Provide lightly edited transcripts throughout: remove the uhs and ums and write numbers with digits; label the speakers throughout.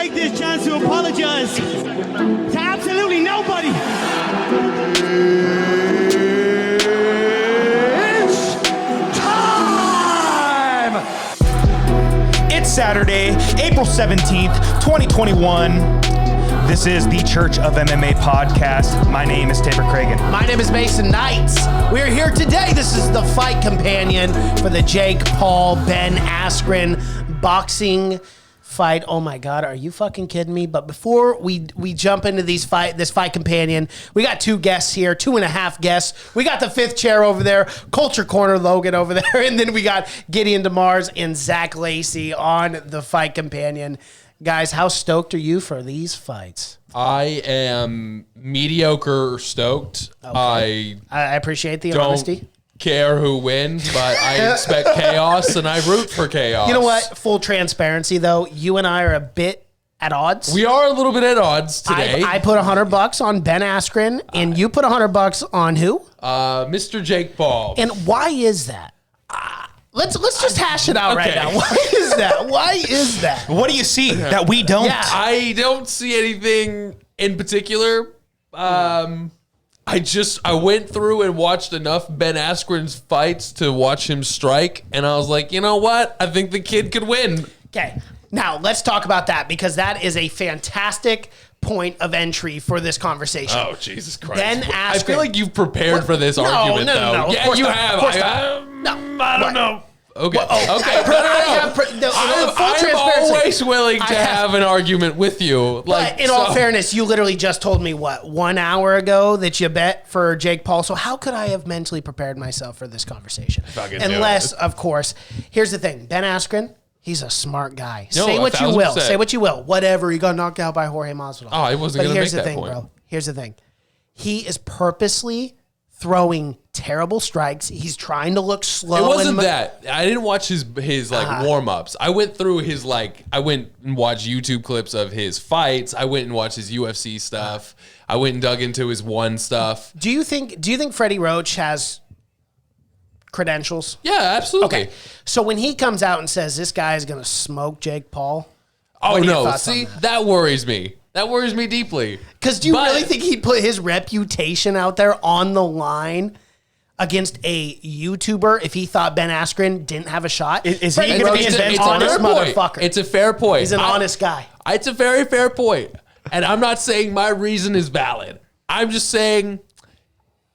Speaker 1: take this chance to apologize to absolutely nobody.
Speaker 2: It's time! It's Saturday, April 17th, 2021. This is the Church of MMA podcast. My name is Tabor Cragen.
Speaker 3: My name is Mason Knights. We're here today. This is the fight companion for the Jake Paul-Ben Askren boxing fight. Oh my God, are you fucking kidding me? But before we jump into this fight companion, we got two guests here, 2.5 guests. We got the fifth chair over there, Culture Corner Logan over there, and then we got Gideon DeMars and Zach Lacey on the fight companion. Guys, how stoked are you for these fights?
Speaker 4: I am mediocre stoked.
Speaker 3: Okay. I appreciate the
Speaker 4: don't
Speaker 3: honesty.
Speaker 4: Care who wins, but I expect chaos and I root for chaos.
Speaker 3: You know what? Full transparency, though, you and I are a bit at odds.
Speaker 4: We are a little bit at odds today.
Speaker 3: I put $100 on Ben Askren, and you put $100 on who?
Speaker 4: Mr. Jake Paul.
Speaker 3: And why is that? Let's just hash it out right now. Why is that? Why is that?
Speaker 2: What do you see that we don't?
Speaker 3: Yeah.
Speaker 4: I don't see anything in particular. I went through and watched enough Ben Askren's fights to watch him strike, and I was like, you know what? I think the kid could win.
Speaker 3: Okay, now let's talk about that, because that is a fantastic point of entry for this conversation.
Speaker 4: Oh, Jesus Christ.
Speaker 3: Ben Askren.
Speaker 4: I feel like you've prepared for this argument, though.
Speaker 3: No,
Speaker 4: yeah, you have. I don't know. Okay. Okay. I'm always willing to have an argument with you.
Speaker 3: But in all fairness, you literally just told me, 1 hour ago that you bet for Jake Paul. So how could I have mentally prepared myself for this conversation? Unless, of course, here's the thing. Ben Askren, he's a smart guy.
Speaker 4: No,
Speaker 3: Say what you will.
Speaker 4: 1,000%.
Speaker 3: Say what you will. Whatever. He got knocked out by Jorge Masvidal.
Speaker 4: Oh, I wasn't going to make that
Speaker 3: thing,
Speaker 4: point.
Speaker 3: bro. Here's the thing. He is purposely throwing terrible strikes. He's trying to look slow.
Speaker 4: It wasn't that. I didn't watch his warm-ups. I went through his I went and watched YouTube clips of his fights. I went and watched his UFC stuff. I went and dug into his one stuff.
Speaker 3: Do you think Freddie Roach has credentials?
Speaker 4: Yeah, absolutely.
Speaker 3: Okay. So when he comes out and says this guy is going to smoke Jake Paul,
Speaker 4: oh no, see, that worries me. That worries me deeply.
Speaker 3: Because do you really think he'd put his reputation out there on the line against a YouTuber if he thought Ben Askren didn't have a shot?
Speaker 2: Is he going to be an
Speaker 3: honest motherfucker?
Speaker 4: It's a fair point.
Speaker 3: He's an honest guy.
Speaker 4: It's a very fair point. And I'm not saying my reason is valid. I'm just saying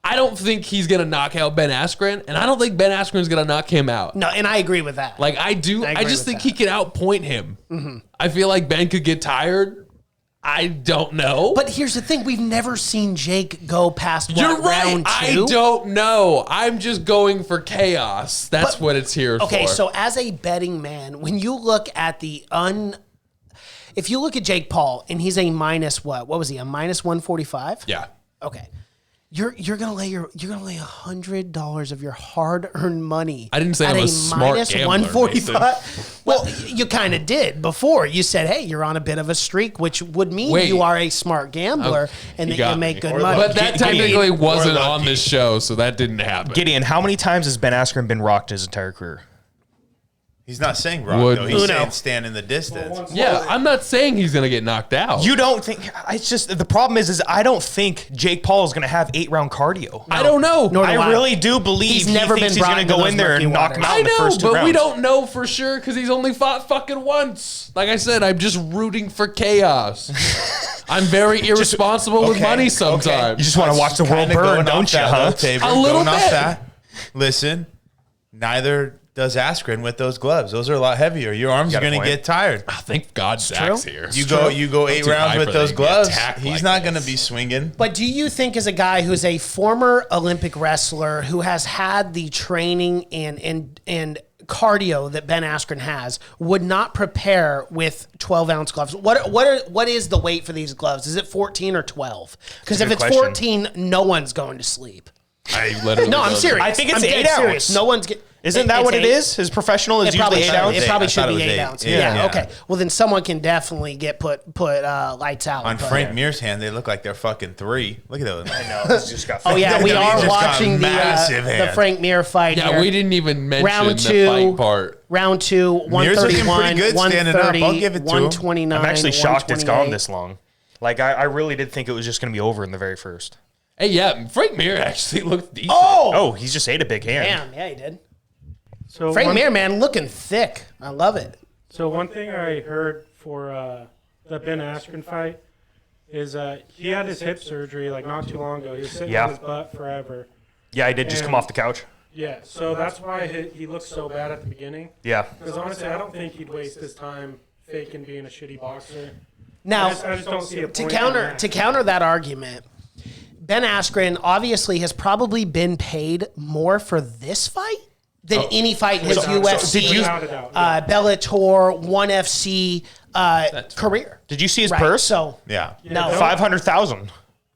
Speaker 4: I don't think he's going to knock out Ben Askren, and I don't think Ben Askren's going to knock him out.
Speaker 3: No, and I agree with that.
Speaker 4: I just think he can outpoint him. Mm-hmm. I feel like Ben could get tired. I don't know.
Speaker 3: But here's the thing. We've never seen Jake go past
Speaker 4: Round
Speaker 3: round 2?
Speaker 4: I don't know. I'm just going for chaos. That's what it's here for.
Speaker 3: Okay, so as a betting man, when you look at if you look at Jake Paul and he's a minus what? What was he? A minus 145?
Speaker 4: Yeah.
Speaker 3: Okay. You're gonna lay $100 of your hard-earned money.
Speaker 4: I didn't say I'm a smart
Speaker 3: minus
Speaker 4: gambler,
Speaker 3: 145. Well, you kind of did before. You said, "Hey, you're on a bit of a streak," which would mean you are a smart gambler and that you make good money.
Speaker 4: But that technically wasn't on this show, so that didn't happen.
Speaker 2: Gideon, how many times has Ben Askren been rocked his entire career?
Speaker 5: He's not saying rock, though. He's saying stand in the distance.
Speaker 4: Yeah, I'm not saying he's going to get knocked out.
Speaker 2: You don't think... It's just... The problem is I don't think Jake Paul is going to have 8-round cardio.
Speaker 4: No, I don't know.
Speaker 2: I really do believe he's never been going to go in there and knock him out in the first 2 rounds.
Speaker 4: But we don't know for sure because he's only fought fucking once. Like I said, I'm just rooting for chaos. I'm very irresponsible with money sometimes. Okay.
Speaker 2: You just want to watch the world burn, don't you, huh?
Speaker 4: A little bit.
Speaker 5: Listen, neither... does Askren with those gloves. Those are a lot heavier. Your arms are going to get tired.
Speaker 4: Oh, thank God Zach's here.
Speaker 5: You go 8 rounds with those gloves, he's not going to be swinging.
Speaker 3: But do you think, as a guy who's a former Olympic wrestler who has had the training and cardio that Ben Askren has, would not prepare with 12-ounce gloves? What is the weight for these gloves? Is it 14 or 12? Because if it's 14, no one's going to sleep.
Speaker 4: I literally
Speaker 3: I'm serious.
Speaker 2: I think it's 8 hours.
Speaker 3: No one's
Speaker 2: Isn't that what it is? His professional is usually 8 ounce?
Speaker 3: It probably
Speaker 5: I
Speaker 3: should
Speaker 5: thought it
Speaker 3: be
Speaker 5: was
Speaker 3: 8
Speaker 5: 8.
Speaker 3: ounce.
Speaker 5: Yeah.
Speaker 3: Yeah, okay. Well, then someone can definitely get put lights out.
Speaker 5: On
Speaker 3: but-
Speaker 5: Frank Mir's hand, they look like they're fucking 3. Look at those.
Speaker 2: I know. This just got
Speaker 3: Oh yeah, we
Speaker 5: He
Speaker 3: are
Speaker 5: just got
Speaker 3: watching
Speaker 5: massive
Speaker 3: the
Speaker 5: hands.
Speaker 3: Frank Mir fight.
Speaker 4: Yeah,
Speaker 3: here.
Speaker 4: we didn't even mention
Speaker 3: Round
Speaker 4: the
Speaker 3: 2,
Speaker 4: fight part.
Speaker 3: Round 2,
Speaker 5: Mir's looking
Speaker 3: 131,
Speaker 5: pretty good standing up.
Speaker 3: 130,
Speaker 5: I'll give it to him.
Speaker 3: 129.
Speaker 2: I'm actually shocked it's
Speaker 3: 128.
Speaker 2: gone this long. Like, I really did think it was just going to be over in the very first.
Speaker 4: Hey, yeah, Frank Mir actually looked decent.
Speaker 2: Oh, he's just ate a big hand.
Speaker 3: Damn, yeah, he did.
Speaker 6: So
Speaker 3: Frank
Speaker 6: one,
Speaker 3: Mir, man, looking thick. I love it.
Speaker 6: So one thing I heard for the Ben Askren fight is he had his hip surgery like not too long ago. He was sitting
Speaker 2: Yeah.
Speaker 6: on his butt forever.
Speaker 2: Yeah, I did just come off the couch.
Speaker 6: Yeah, so that's why he looked so bad at the beginning.
Speaker 2: Yeah.
Speaker 6: Because honestly, I don't think he'd waste his time faking being a shitty boxer.
Speaker 3: Now,
Speaker 6: I just don't see a
Speaker 3: to
Speaker 6: point in
Speaker 3: counter
Speaker 6: that.
Speaker 3: to counter that argument, Ben Askren obviously has probably been paid more for this fight than any fight in his UFC,
Speaker 6: Without a doubt, yeah.
Speaker 3: Bellator, ONE FC career.
Speaker 2: Did you see his
Speaker 3: Right,
Speaker 2: purse?
Speaker 3: So
Speaker 5: Yeah.
Speaker 3: no,
Speaker 2: 500,000.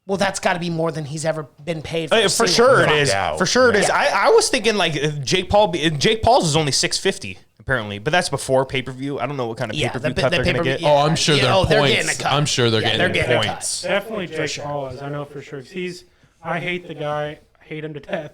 Speaker 3: well, that's got to be more than he's ever been paid for.
Speaker 2: For
Speaker 3: a single
Speaker 2: sure it
Speaker 3: fight.
Speaker 2: is.
Speaker 5: out.
Speaker 2: For sure it is.
Speaker 3: Yeah.
Speaker 2: I was thinking like Jake Paul's is only 650 apparently, but that's before pay per view. I don't know what kind of
Speaker 3: Yeah,
Speaker 2: pay per view
Speaker 3: the
Speaker 2: cut they're gonna
Speaker 3: pay-per-view-
Speaker 2: get.
Speaker 3: yeah.
Speaker 4: Oh, I'm sure they're
Speaker 3: they're
Speaker 4: points.
Speaker 3: getting a cut.
Speaker 4: I'm sure they're
Speaker 3: Yeah,
Speaker 4: getting
Speaker 3: they're getting a
Speaker 4: points.
Speaker 6: Definitely Jake Paul is. I know for sure. 'Cause I hate the guy. I hate him to death.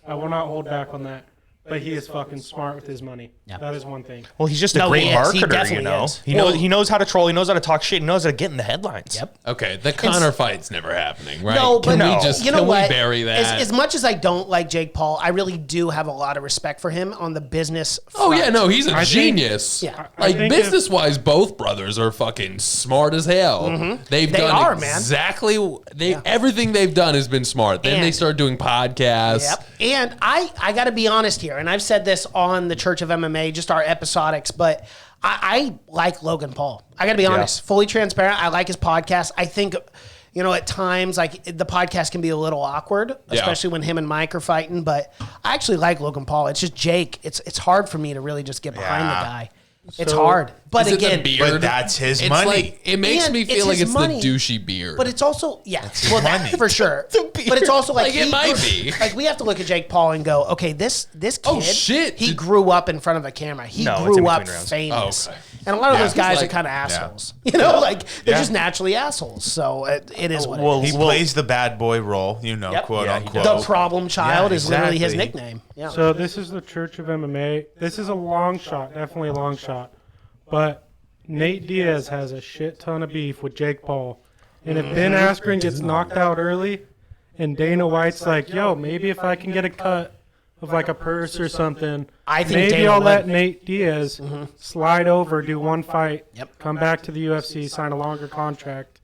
Speaker 6: I will not hold back on that. But he is fucking smart with his money. That is one thing.
Speaker 2: Well, he's just a
Speaker 3: No,
Speaker 2: great
Speaker 3: he is. He
Speaker 2: marketer,
Speaker 3: definitely
Speaker 2: you know.
Speaker 3: is.
Speaker 2: He knows how to troll. He knows how to talk shit. He knows how to get in the headlines.
Speaker 3: Yep.
Speaker 4: Okay, the Connor fight's never happening, right?
Speaker 3: No, but
Speaker 4: can
Speaker 2: no.
Speaker 4: we just
Speaker 3: you know
Speaker 4: can
Speaker 3: what?
Speaker 4: we bury that?
Speaker 3: As much as I don't like Jake Paul, I really do have a lot of respect for him on the business.
Speaker 4: Oh
Speaker 3: front.
Speaker 4: yeah, no, he's a
Speaker 6: I think-
Speaker 4: genius.
Speaker 3: Yeah.
Speaker 6: I
Speaker 4: Like
Speaker 6: think
Speaker 4: business wise, both brothers are fucking smart as hell. They've
Speaker 3: They
Speaker 4: done
Speaker 3: are, man.
Speaker 4: exactly everything they've done has been smart. Then they
Speaker 3: And-
Speaker 4: started doing podcasts.
Speaker 3: Yep. And I got to be honest here, and I've said this on the Church of MMA, just our episodics, but I like Logan Paul. I got to be honest, fully transparent. I like his podcast. I think, at times, like the podcast can be a little awkward, especially when him and Mike are fighting, but I actually like Logan Paul. It's just Jake. It's hard for me to really just get behind the guy. It's
Speaker 6: So-
Speaker 3: hard. But
Speaker 4: Is it the
Speaker 3: again,
Speaker 4: beard?
Speaker 5: But that's his
Speaker 4: It's
Speaker 5: money.
Speaker 4: like it makes
Speaker 3: And
Speaker 4: me
Speaker 3: it's
Speaker 4: feel like
Speaker 3: his
Speaker 4: it's
Speaker 3: money.
Speaker 4: the douchey beard.
Speaker 3: but it's also,
Speaker 5: his
Speaker 3: well,
Speaker 5: money.
Speaker 3: that for sure. But it's also like,
Speaker 4: Like, it might be.
Speaker 3: Like we have to look at Jake Paul and go, okay, this kid,
Speaker 4: Oh, shit.
Speaker 3: he grew up in front of a camera. He
Speaker 2: No, it's in
Speaker 3: grew
Speaker 2: between
Speaker 3: up
Speaker 2: rounds.
Speaker 3: famous.
Speaker 4: Oh, okay.
Speaker 3: And a lot of
Speaker 5: Yeah,
Speaker 3: those guys
Speaker 4: he's
Speaker 3: are
Speaker 4: like-
Speaker 3: kind of assholes. Like they're
Speaker 5: Yeah.
Speaker 3: just naturally assholes. So it is what it is.
Speaker 5: He plays the bad boy role,
Speaker 3: Yep.
Speaker 5: quote
Speaker 2: Yeah, he
Speaker 5: unquote.
Speaker 3: The problem child
Speaker 5: Yeah,
Speaker 3: is literally his
Speaker 5: exactly.
Speaker 3: nickname. Yeah.
Speaker 6: So this is the Church of MMA. This is a long shot, definitely a long shot. But Nate Diaz has a shit ton of beef with Jake Paul. And if Ben Askren gets knocked out early and Dana White's like, yo, maybe if I can get a cut of like a purse or something,
Speaker 3: I think
Speaker 6: maybe
Speaker 3: Dana
Speaker 6: I'll
Speaker 3: would.
Speaker 6: let Nate Diaz slide over, do one fight,
Speaker 3: Yep.
Speaker 6: come back to the UFC, sign a longer contract.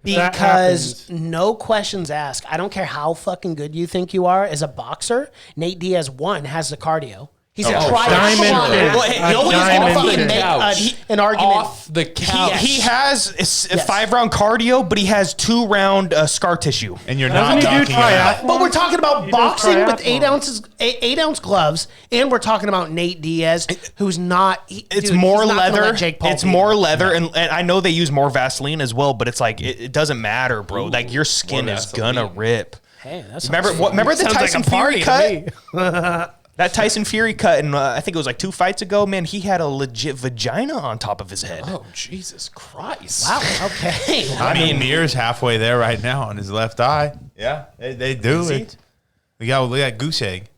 Speaker 6: If that
Speaker 3: Because
Speaker 6: happens-
Speaker 3: no questions asked. I don't care how fucking good you think you are as a boxer. Nate Diaz, one, has the cardio. He's a
Speaker 6: diamond
Speaker 3: triathlon.
Speaker 6: fist.
Speaker 3: Well, hey,
Speaker 6: A
Speaker 3: nobody's
Speaker 6: diamond
Speaker 3: gonna fucking
Speaker 6: fist.
Speaker 3: make
Speaker 4: Couch.
Speaker 3: an argument.
Speaker 4: Off the couch.
Speaker 2: He has a 5-round cardio, but he has 2-round scar tissue.
Speaker 5: And you're
Speaker 6: Doesn't
Speaker 5: not
Speaker 6: he do
Speaker 5: knocking him out.
Speaker 6: triathlon?
Speaker 3: But we're talking about
Speaker 6: He does
Speaker 3: boxing with
Speaker 6: triathlon.
Speaker 3: 8-ounce gloves, and we're talking about Nate Diaz, who's not.
Speaker 2: It's
Speaker 3: dude,
Speaker 2: more
Speaker 3: he's not gonna
Speaker 2: leather.
Speaker 3: let Jake Paul
Speaker 2: It's
Speaker 3: beat
Speaker 2: more
Speaker 3: him.
Speaker 2: leather, and I know they use more Vaseline as well. But it's like it doesn't matter, bro. Like your skin
Speaker 4: more
Speaker 2: is gonna
Speaker 4: Vaseline.
Speaker 2: rip.
Speaker 3: Hey, that's
Speaker 2: Remember the
Speaker 3: Sounds like
Speaker 2: Tyson
Speaker 3: a party
Speaker 2: Fury
Speaker 3: to
Speaker 2: cut? That Tyson Fury cut, and I think it was like 2 fights ago. Man, he had a legit vagina on top of his head.
Speaker 4: Oh Jesus Christ!
Speaker 3: Wow. Okay.
Speaker 5: I mean, Mir's halfway there right now on his left eye. Yeah, they do
Speaker 2: Is he?
Speaker 5: it. We got goose egg.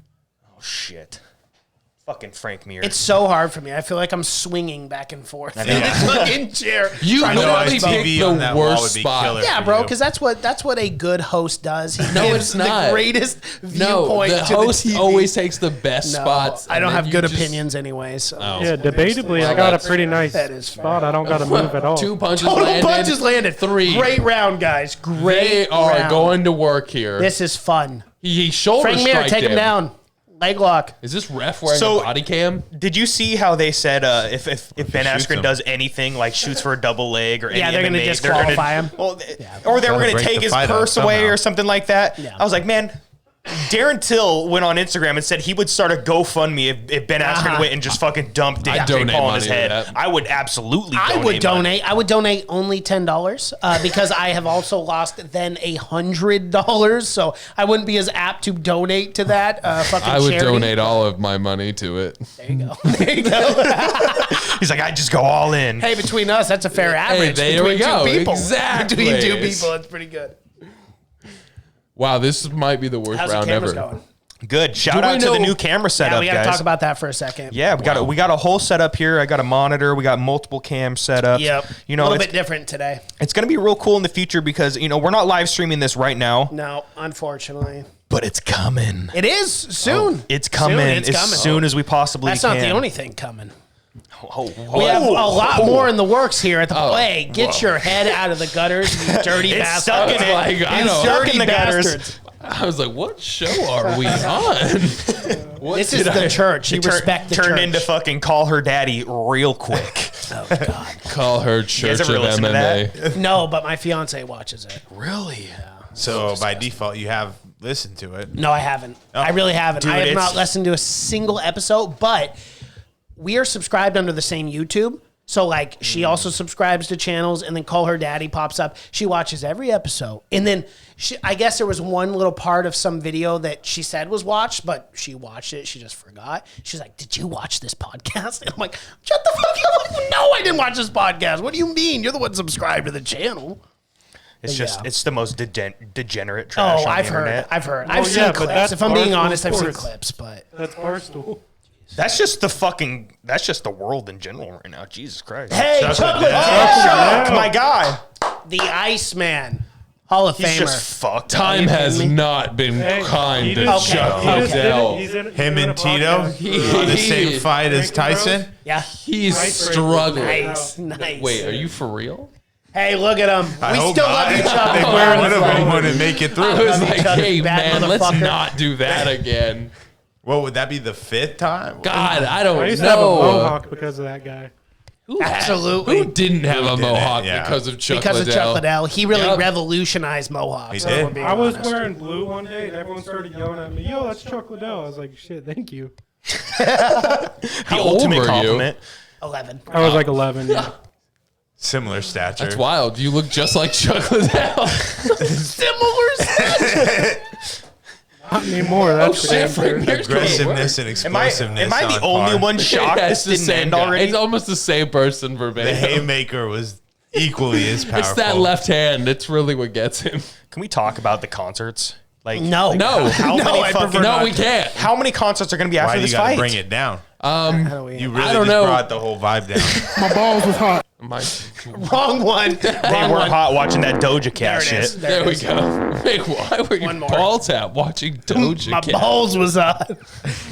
Speaker 2: Oh shit! Fucking Frank Mir.
Speaker 3: It's so hard for me. I feel like I'm swinging back and forth in
Speaker 2: know.
Speaker 3: this fucking chair.
Speaker 4: You
Speaker 3: trying to
Speaker 4: literally
Speaker 3: watch both.
Speaker 4: picked
Speaker 5: TV on
Speaker 4: the
Speaker 5: that wall
Speaker 4: worst
Speaker 5: would be
Speaker 4: spot.
Speaker 5: killer.
Speaker 3: Yeah,
Speaker 5: for
Speaker 3: bro,
Speaker 5: you.
Speaker 3: because that's what a good host does. He
Speaker 4: No,
Speaker 3: gives
Speaker 4: it's not.
Speaker 3: the greatest
Speaker 4: No,
Speaker 3: viewpoint
Speaker 4: the
Speaker 3: to
Speaker 4: host
Speaker 3: the TV.
Speaker 4: always takes the best
Speaker 3: No,
Speaker 4: spots.
Speaker 3: I don't
Speaker 4: and
Speaker 3: have
Speaker 4: then
Speaker 3: good
Speaker 4: you just-
Speaker 3: opinions anyway. So.
Speaker 4: Oh.
Speaker 6: Yeah, debatably, I
Speaker 4: Well,
Speaker 6: got a
Speaker 4: that's-
Speaker 6: pretty nice
Speaker 3: that is fair.
Speaker 6: spot. I don't got to move at all.
Speaker 4: 2 punches
Speaker 3: Total
Speaker 4: landed.
Speaker 3: punches landed.
Speaker 4: 3.
Speaker 3: Great round, guys. Great.
Speaker 4: They are
Speaker 3: round.
Speaker 4: going to work here.
Speaker 3: This is fun.
Speaker 4: He shoulder
Speaker 3: Frank Mir,
Speaker 4: striked
Speaker 3: take him down. Leg lock.
Speaker 4: Is this ref wearing
Speaker 2: So-
Speaker 4: a body cam?
Speaker 2: Did you see how they said if Ben
Speaker 5: shoots
Speaker 2: Askren
Speaker 5: him.
Speaker 2: does anything like shoots for a double leg or
Speaker 3: Yeah,
Speaker 2: any
Speaker 3: they're gonna
Speaker 2: MMA,
Speaker 3: disqualify him.
Speaker 2: Well, or they were
Speaker 5: Gotta
Speaker 2: going to
Speaker 5: break
Speaker 2: take
Speaker 5: the
Speaker 2: his
Speaker 5: fight up
Speaker 2: purse away
Speaker 5: somehow.
Speaker 2: or something like that.
Speaker 3: Yeah.
Speaker 2: I was like, man, Darren Till went on Instagram and said he would start a GoFundMe if Ben Askren went and just fucking dumped Jake Paul in his head. I would absolutely donate.
Speaker 3: I would donate. I would donate only $10 because I have also lost then $100. So I wouldn't be as apt to donate to that.
Speaker 4: I would donate all of my money to it.
Speaker 3: There you go. There you go.
Speaker 2: He's like, I just go all in.
Speaker 3: Hey, between us, that's a fair average.
Speaker 4: There we go.
Speaker 3: Two people.
Speaker 4: Exactly.
Speaker 3: Between two people, it's pretty good.
Speaker 4: Wow, this might be the worst
Speaker 3: How's
Speaker 4: round
Speaker 3: the cameras
Speaker 4: ever.
Speaker 3: going?
Speaker 2: Good. Shout out to the new camera setup,
Speaker 3: Yeah, we got
Speaker 2: guys.
Speaker 3: to talk about that for a second.
Speaker 2: Yeah, we got a whole setup here. I got a monitor. We got multiple cam setups.
Speaker 3: Yep.
Speaker 2: You know,
Speaker 3: a little bit different today.
Speaker 2: It's going to be real cool in the future because, you know, we're not live streaming this right now.
Speaker 3: No, unfortunately.
Speaker 2: But it's coming.
Speaker 3: It is soon.
Speaker 2: It's coming soon as we possibly
Speaker 3: That's
Speaker 2: can.
Speaker 3: not the only thing coming.
Speaker 2: Oh,
Speaker 3: We have a lot more in the works here at the play. Get your head out of the gutters, you dirty
Speaker 2: It's
Speaker 3: bastards.
Speaker 2: stuck in it.
Speaker 4: Like, I
Speaker 2: It's
Speaker 4: know.
Speaker 2: stuck in
Speaker 3: Dirty
Speaker 2: the gutters.
Speaker 3: bastards.
Speaker 4: I was like, what show are we on?
Speaker 3: This is the church. You respect the church.
Speaker 2: Turned into fucking call her daddy real quick.
Speaker 3: Oh, God.
Speaker 4: Call her Church of
Speaker 2: ever listen to
Speaker 4: MMA.
Speaker 3: No, but my fiance watches it.
Speaker 2: Really?
Speaker 5: So by default, you have listened to it.
Speaker 3: No, I haven't. I really haven't.
Speaker 2: Dude,
Speaker 3: I have
Speaker 2: it's-
Speaker 3: not listened to a single episode, but we are subscribed under the same YouTube. So, like, she also subscribes to channels, and then Call Her Daddy pops up. She watches every episode. And then I guess there was one little part of some video that she said was watched, but she watched it. She just forgot. She's like, did you watch this podcast? And I'm like, shut the fuck up. No, I didn't watch this podcast. What do you mean? You're the one subscribed to the channel.
Speaker 2: It's just,
Speaker 3: Yeah.
Speaker 2: it's the most degenerate trash
Speaker 3: Oh,
Speaker 2: on
Speaker 3: I've
Speaker 2: the
Speaker 3: heard.
Speaker 2: internet.
Speaker 3: I've heard.
Speaker 6: Well,
Speaker 3: I've
Speaker 6: yeah,
Speaker 3: seen
Speaker 6: but
Speaker 3: clips.
Speaker 6: that's
Speaker 3: If I'm being
Speaker 6: Barstool
Speaker 3: honest, I've seen
Speaker 6: Sports.
Speaker 3: clips, but
Speaker 6: That's Barstool.
Speaker 2: That's just the world in general right now. Jesus Christ.
Speaker 3: hey, Chocolate
Speaker 2: Chuck, my guy.
Speaker 3: the Iceman, Hall of
Speaker 2: He's
Speaker 3: Famer.
Speaker 2: just fucked.
Speaker 4: Time has
Speaker 3: kidding me?
Speaker 4: not been
Speaker 6: Hey,
Speaker 4: kind
Speaker 6: he
Speaker 4: to
Speaker 6: just-
Speaker 4: Chuck
Speaker 3: he just did it.
Speaker 4: Liddell.
Speaker 5: Him and Tito on the same fight as Tyson.
Speaker 3: Yeah,
Speaker 4: He's
Speaker 6: Nice break.
Speaker 4: struggling.
Speaker 3: nice.
Speaker 4: Wait, are you for real?
Speaker 3: Hey, look at him.
Speaker 5: I
Speaker 3: We
Speaker 5: hope
Speaker 3: still
Speaker 5: not.
Speaker 3: love you,
Speaker 5: I
Speaker 3: Chuck.
Speaker 5: think one of them wouldn't make it
Speaker 4: I
Speaker 5: through.
Speaker 4: was
Speaker 3: you,
Speaker 4: like,
Speaker 3: Chuck,
Speaker 4: hey,
Speaker 3: bad
Speaker 4: man, let's
Speaker 3: motherfucker.
Speaker 4: not do that again.
Speaker 5: What would that be? The 5th time?
Speaker 4: God, I
Speaker 6: I
Speaker 4: don't
Speaker 6: used to have a
Speaker 4: know.
Speaker 6: mohawk because of that guy.
Speaker 3: Absolutely.
Speaker 4: Who didn't have a
Speaker 5: didn't?
Speaker 4: mohawk
Speaker 5: Yeah.
Speaker 4: because of Chuck
Speaker 3: Because of
Speaker 4: Liddell?
Speaker 3: Chuck Liddell. He really
Speaker 4: Yep.
Speaker 3: revolutionized mohawks.
Speaker 5: He
Speaker 3: if
Speaker 5: did.
Speaker 3: we're being
Speaker 6: I was
Speaker 3: honest.
Speaker 6: wearing blue one day, and everyone started yelling at me, "Yo, that's Chuck Liddell." I was like, "Shit, thank you."
Speaker 2: The
Speaker 4: old
Speaker 2: ultimate
Speaker 4: were you?
Speaker 2: compliment.
Speaker 3: 11.
Speaker 6: I was like 11. Yeah.
Speaker 5: Similar stature.
Speaker 4: That's wild. You look just like Chuck Liddell.
Speaker 6: Not anymore. That's for damn
Speaker 4: shit, Frank
Speaker 6: sure.
Speaker 4: Mir's
Speaker 5: Aggressiveness and
Speaker 2: Am I
Speaker 5: explosiveness.
Speaker 2: the
Speaker 5: on
Speaker 2: only
Speaker 5: par.
Speaker 2: one shocked
Speaker 4: Yeah,
Speaker 2: this
Speaker 4: it's the
Speaker 2: didn't
Speaker 4: same
Speaker 2: end
Speaker 4: guy.
Speaker 2: already?
Speaker 4: It's almost the same person
Speaker 5: The
Speaker 4: verbatim.
Speaker 5: haymaker was equally as powerful.
Speaker 4: It's that left hand. It's really what gets him.
Speaker 2: Can we talk about the concerts? Like,
Speaker 3: No.
Speaker 4: No.
Speaker 2: how
Speaker 3: No,
Speaker 2: many
Speaker 3: I
Speaker 2: fucking,
Speaker 3: prefer
Speaker 4: No, we can't.
Speaker 2: how many concerts are going to be after
Speaker 5: Why do you
Speaker 2: this
Speaker 5: got to
Speaker 2: fight?
Speaker 5: bring it down?
Speaker 3: How do we-
Speaker 5: You really
Speaker 4: I don't
Speaker 5: just
Speaker 4: know.
Speaker 5: brought the whole vibe down.
Speaker 6: My balls was hot.
Speaker 3: Wrong one.
Speaker 2: They
Speaker 3: Wrong
Speaker 2: were
Speaker 3: one.
Speaker 2: hot watching that Doja
Speaker 3: There
Speaker 2: Cat
Speaker 3: it
Speaker 2: shit.
Speaker 3: is.
Speaker 4: There
Speaker 3: it
Speaker 4: we
Speaker 3: is.
Speaker 4: go. Hey, why were you
Speaker 3: One more.
Speaker 4: balls out watching Doja
Speaker 3: My
Speaker 4: Cat?
Speaker 3: balls was up.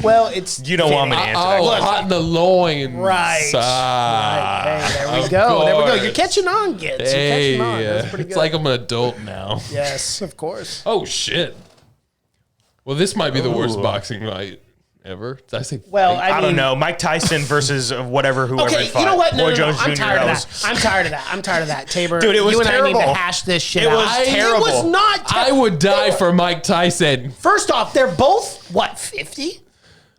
Speaker 3: Well, it's.
Speaker 2: You don't want me to answer that
Speaker 4: Oh,
Speaker 2: question.
Speaker 4: hot in the loin.
Speaker 3: Right.
Speaker 4: Side.
Speaker 3: Hey, there we
Speaker 4: Of
Speaker 3: go. There we go. You're
Speaker 4: course.
Speaker 3: catching on, kids. You're
Speaker 4: Hey,
Speaker 3: catching on. That's pretty good.
Speaker 4: it's like I'm an adult now.
Speaker 3: Yes, of course.
Speaker 4: Oh shit. Well, this might be the worst boxing fight ever. Did I say?
Speaker 3: Well,
Speaker 4: fight?
Speaker 2: I don't know. Mike Tyson versus whoever he
Speaker 3: Okay,
Speaker 2: fought.
Speaker 3: you know what? No,
Speaker 2: Roy
Speaker 3: no,
Speaker 2: Jones
Speaker 3: I'm
Speaker 2: Jr.
Speaker 3: tired of
Speaker 2: That
Speaker 3: that. I'm tired of that. I'm tired of that. Tabor,
Speaker 2: Dude, it was
Speaker 3: you and I need to
Speaker 2: terrible.
Speaker 3: hash this shit
Speaker 2: It
Speaker 3: out.
Speaker 2: was terrible.
Speaker 3: It was not.
Speaker 4: I would die for Mike Tyson.
Speaker 3: First off, they're both what 50.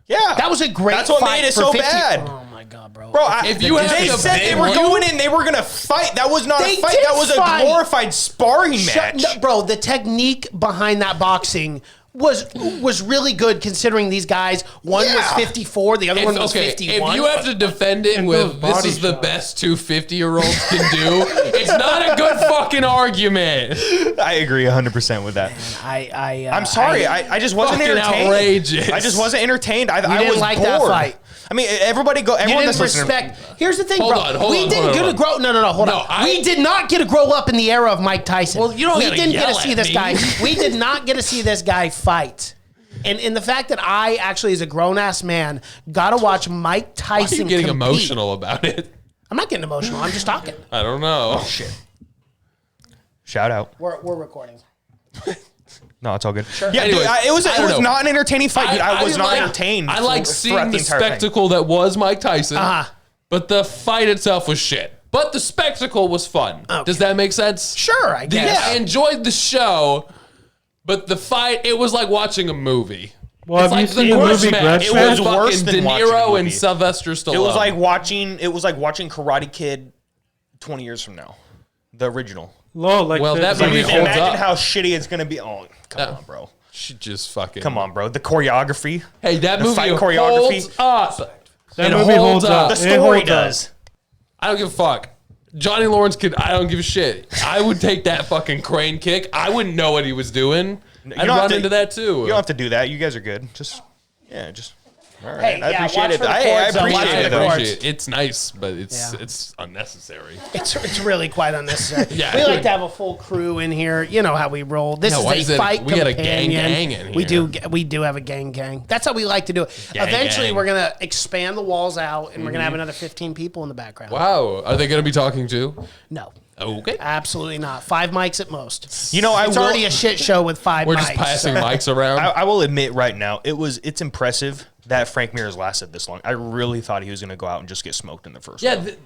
Speaker 2: Yeah.
Speaker 3: That was a great.
Speaker 2: That's what
Speaker 3: fight
Speaker 2: made it
Speaker 3: for
Speaker 2: so
Speaker 3: 50.
Speaker 2: bad.
Speaker 3: Oh my god, bro!
Speaker 2: Bro,
Speaker 4: If you have
Speaker 2: they
Speaker 4: to
Speaker 2: said they
Speaker 4: pick
Speaker 2: were
Speaker 4: one-
Speaker 2: going in, they were going to fight. That was not
Speaker 3: They
Speaker 2: a fight.
Speaker 3: did
Speaker 2: That was
Speaker 3: fight.
Speaker 2: a glorified sparring match.
Speaker 3: No, bro, the technique behind that boxing was really good considering these guys. One was
Speaker 2: Yeah.
Speaker 3: 54, the other one was
Speaker 4: Okay,
Speaker 3: 51.
Speaker 4: if you have to defend it
Speaker 6: And
Speaker 4: with
Speaker 6: those
Speaker 4: this is
Speaker 6: body
Speaker 4: the
Speaker 6: shots.
Speaker 4: best two 50-year-olds can do, it's not a good fucking argument.
Speaker 2: I agree 100% with that. I'm sorry. I just wasn't
Speaker 4: Fucking
Speaker 2: entertained.
Speaker 4: outrageous.
Speaker 2: I just wasn't entertained. I
Speaker 3: didn't
Speaker 2: was
Speaker 3: like
Speaker 2: bored.
Speaker 3: that fight.
Speaker 2: I mean, everybody go.
Speaker 3: You
Speaker 2: Everyone
Speaker 3: didn't
Speaker 2: that's listening.
Speaker 3: respect. Here's the thing,
Speaker 4: Hold
Speaker 3: bro.
Speaker 4: on, hold
Speaker 3: we
Speaker 4: on,
Speaker 3: didn't
Speaker 4: hold
Speaker 3: get
Speaker 4: on.
Speaker 3: to grow. No, hold
Speaker 4: No,
Speaker 3: on. We did not get to grow up in the era of Mike Tyson.
Speaker 4: Well, you don't
Speaker 3: we
Speaker 4: gotta
Speaker 3: didn't get to
Speaker 4: yell
Speaker 3: see
Speaker 4: at
Speaker 3: this
Speaker 4: me.
Speaker 3: guy. We did not get to see this guy fight. And the fact that I actually, as a grown ass man, got to watch Mike
Speaker 4: Why are
Speaker 3: Tyson.
Speaker 4: you getting
Speaker 3: compete.
Speaker 4: emotional about it?
Speaker 3: I'm not getting emotional. I'm just talking.
Speaker 4: I don't know.
Speaker 2: Shout out.
Speaker 3: We're recording.
Speaker 2: No, it's all good. Yeah,
Speaker 4: Anyways,
Speaker 2: dude, it was
Speaker 4: I don't know.
Speaker 2: not an entertaining fight. Dude. I was not
Speaker 4: like-
Speaker 2: entertained.
Speaker 4: I like
Speaker 2: throughout
Speaker 4: seeing the
Speaker 2: entire thing.
Speaker 4: spectacle that was Mike Tyson,
Speaker 3: Uh-huh.
Speaker 4: but the fight itself was shit. But the spectacle was fun.
Speaker 3: Okay.
Speaker 4: Does that make sense?
Speaker 3: Sure, I guess.
Speaker 4: I enjoyed the show, But the fight, it was like watching a movie.
Speaker 6: Well,
Speaker 4: It's
Speaker 6: have you
Speaker 4: like the
Speaker 6: seen the
Speaker 4: grudge
Speaker 6: movie
Speaker 4: match.
Speaker 6: Grudge
Speaker 2: It
Speaker 6: Match?
Speaker 2: was worse
Speaker 4: Fucking
Speaker 2: than
Speaker 4: De
Speaker 2: watching a
Speaker 4: Niro and
Speaker 2: movie.
Speaker 4: Sylvester Stallone.
Speaker 2: It was like watching Karate Kid 20 years from now. The original.
Speaker 6: Well, like
Speaker 4: Well, that
Speaker 6: the
Speaker 4: movie
Speaker 2: Imagine
Speaker 4: holds up.
Speaker 2: how shitty it's gonna be. Oh, come on, bro.
Speaker 4: She just fucking.
Speaker 2: Come on, bro. The choreography.
Speaker 4: Hey, that
Speaker 2: The
Speaker 4: movie
Speaker 2: fight choreography.
Speaker 4: holds up.
Speaker 6: that
Speaker 4: It
Speaker 6: movie holds
Speaker 4: up.
Speaker 6: up.
Speaker 2: The
Speaker 6: It
Speaker 2: story
Speaker 6: holds up.
Speaker 2: does.
Speaker 4: I don't give a fuck. Johnny Lawrence I don't give a shit. I would take that fucking crane kick. I wouldn't know what he was doing. I'd
Speaker 2: don't have
Speaker 4: run
Speaker 2: to-
Speaker 4: into that too.
Speaker 2: You don't have to do that. You guys are good. Just. All right.
Speaker 3: Hey,
Speaker 2: I
Speaker 3: yeah,
Speaker 2: appreciate
Speaker 3: watch
Speaker 2: it.
Speaker 3: for the
Speaker 2: I
Speaker 3: chords, though.
Speaker 2: appreciate
Speaker 3: Watch for
Speaker 2: it.
Speaker 3: the
Speaker 2: though.
Speaker 3: chords.
Speaker 4: It's nice, but it's
Speaker 3: Yeah.
Speaker 4: it's unnecessary.
Speaker 3: It's really quite unnecessary.
Speaker 4: Yeah.
Speaker 3: We like to have a full crew in here. You know how we roll. This
Speaker 4: Yeah, why
Speaker 3: is
Speaker 4: is
Speaker 3: a
Speaker 4: it-
Speaker 3: fight
Speaker 4: we got a
Speaker 3: companion.
Speaker 4: gang in
Speaker 3: We
Speaker 4: here.
Speaker 3: we do have a gang. That's how we like to do it. Eventually,
Speaker 2: gang.
Speaker 3: we're gonna expand the walls out, and we're gonna have another 15 people in the background.
Speaker 4: Wow, are they going to be talking too?
Speaker 3: No,
Speaker 4: Okay,
Speaker 3: absolutely not. 5 mics at most.
Speaker 2: You know,
Speaker 3: It's already a shit show with 5
Speaker 4: we're
Speaker 3: mics.
Speaker 4: just passing mics around.
Speaker 2: I will admit right now, it's impressive that Frank Mir's lasted this long. I really thought he was going to go out and just get smoked in the first
Speaker 4: yeah,
Speaker 2: round.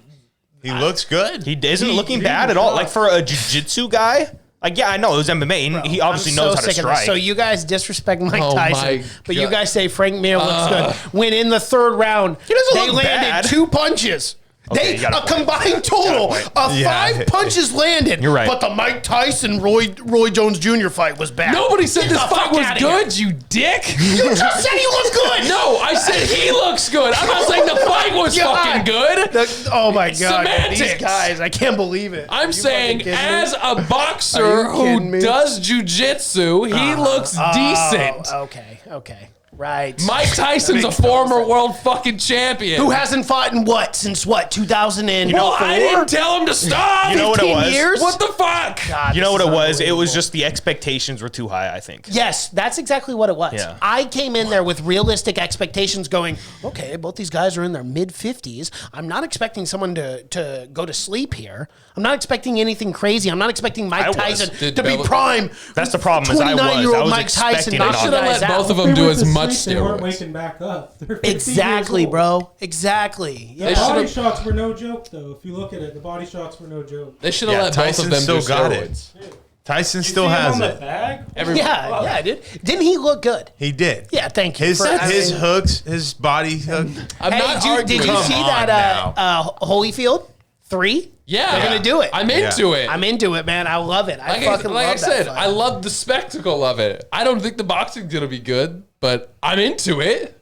Speaker 5: He looks good.
Speaker 2: He isn't looking
Speaker 6: he
Speaker 2: bad
Speaker 6: was
Speaker 2: at all.
Speaker 6: not.
Speaker 2: Like for a jiu-jitsu guy, like yeah, I know it was MMA, and he obviously
Speaker 3: I'm
Speaker 2: knows
Speaker 3: so
Speaker 2: how to
Speaker 3: sick of this.
Speaker 2: strike.
Speaker 3: So you guys disrespect Mike
Speaker 4: Oh my
Speaker 3: Tyson, but you
Speaker 4: God.
Speaker 3: guys say Frank Mir looks good. When in the 3rd round,
Speaker 2: doesn't
Speaker 3: they
Speaker 2: look
Speaker 3: landed
Speaker 2: bad.
Speaker 3: 2 punches.
Speaker 2: Okay, you got a
Speaker 3: A
Speaker 2: point.
Speaker 3: combined total
Speaker 2: point.
Speaker 3: of
Speaker 5: Yeah.
Speaker 3: 5 punches landed.
Speaker 2: You're right.
Speaker 3: But the Mike Tyson Roy Jones Jr. fight was bad.
Speaker 4: nobody said
Speaker 3: Get
Speaker 4: this
Speaker 3: the
Speaker 4: fight
Speaker 3: fuck
Speaker 4: was
Speaker 3: outta here.
Speaker 4: good. You dick.
Speaker 3: You just said he looked good.
Speaker 4: No, I said he looks good. I'm not saying the fight was
Speaker 3: God.
Speaker 4: fucking good.
Speaker 3: Oh my god,
Speaker 4: Semantics.
Speaker 3: these guys! I can't believe it.
Speaker 4: I'm
Speaker 3: You
Speaker 4: saying,
Speaker 3: fucking kidding me?
Speaker 4: as a boxer
Speaker 3: Are you
Speaker 4: who
Speaker 3: kidding me?
Speaker 4: does jujitsu, he looks decent.
Speaker 3: Okay, right.
Speaker 4: Mike Tyson's a
Speaker 3: makes no
Speaker 4: former
Speaker 3: sense.
Speaker 4: world fucking champion.
Speaker 3: Who hasn't fought in what since what 2004?
Speaker 4: Well, I didn't tell him to stop.
Speaker 2: You know what it
Speaker 3: 15
Speaker 2: was?
Speaker 3: years?
Speaker 4: What the fuck?
Speaker 3: God,
Speaker 2: You know
Speaker 3: this
Speaker 2: what it
Speaker 3: is
Speaker 2: was? It was
Speaker 3: unbelievable.
Speaker 2: just the expectations were too high, I think.
Speaker 3: Yes, that's exactly what it was.
Speaker 2: Yeah.
Speaker 3: I came in there with realistic expectations going, okay, both these guys are in their mid-50s. I'm not expecting someone to go to sleep here. I'm not expecting anything crazy. I'm not expecting Mike
Speaker 2: I was.
Speaker 3: Tyson
Speaker 4: Did
Speaker 3: to be
Speaker 4: Bella-
Speaker 3: prime.
Speaker 2: That's the problem, is I was.
Speaker 3: 29-year-old
Speaker 2: I was
Speaker 3: Mike Tyson
Speaker 2: expecting
Speaker 3: knocking
Speaker 2: it.
Speaker 4: Should have
Speaker 3: guys
Speaker 4: let
Speaker 3: out.
Speaker 4: both of
Speaker 6: They
Speaker 4: them do
Speaker 6: went
Speaker 4: as
Speaker 6: to
Speaker 4: much
Speaker 6: sleep, they weren't
Speaker 4: steroids.
Speaker 6: waking back up. They're 50
Speaker 3: Exactly,
Speaker 6: years old.
Speaker 3: bro. Exactly. Yeah.
Speaker 4: They
Speaker 6: The body
Speaker 4: should've-
Speaker 6: shots were no joke, though. If you look at it, the body shots were no joke.
Speaker 4: They should have
Speaker 5: Yeah,
Speaker 4: let both
Speaker 5: Tyson
Speaker 4: of them
Speaker 5: still
Speaker 4: do
Speaker 5: got it.
Speaker 4: steroids.
Speaker 5: Tyson
Speaker 6: You
Speaker 5: still
Speaker 6: see him
Speaker 5: has
Speaker 6: on the
Speaker 5: it.
Speaker 6: bag?
Speaker 3: Yeah, dude. Didn't he look good?
Speaker 5: He did.
Speaker 3: Yeah, thank you.
Speaker 5: His
Speaker 3: for-
Speaker 5: his hooks, his body hook.
Speaker 4: I'm
Speaker 3: Hey,
Speaker 4: not
Speaker 3: did
Speaker 4: arguing.
Speaker 3: you see
Speaker 5: Come
Speaker 3: that
Speaker 5: on
Speaker 3: Holyfield 3?
Speaker 4: Yeah,
Speaker 3: They're gonna do it.
Speaker 4: I'm into it.
Speaker 3: I'm into it, man. I love it.
Speaker 4: like
Speaker 3: fucking
Speaker 4: I
Speaker 3: love
Speaker 4: said,
Speaker 3: that fight.
Speaker 4: I love the spectacle of it. I don't think the boxing's gonna be good, but I'm into it.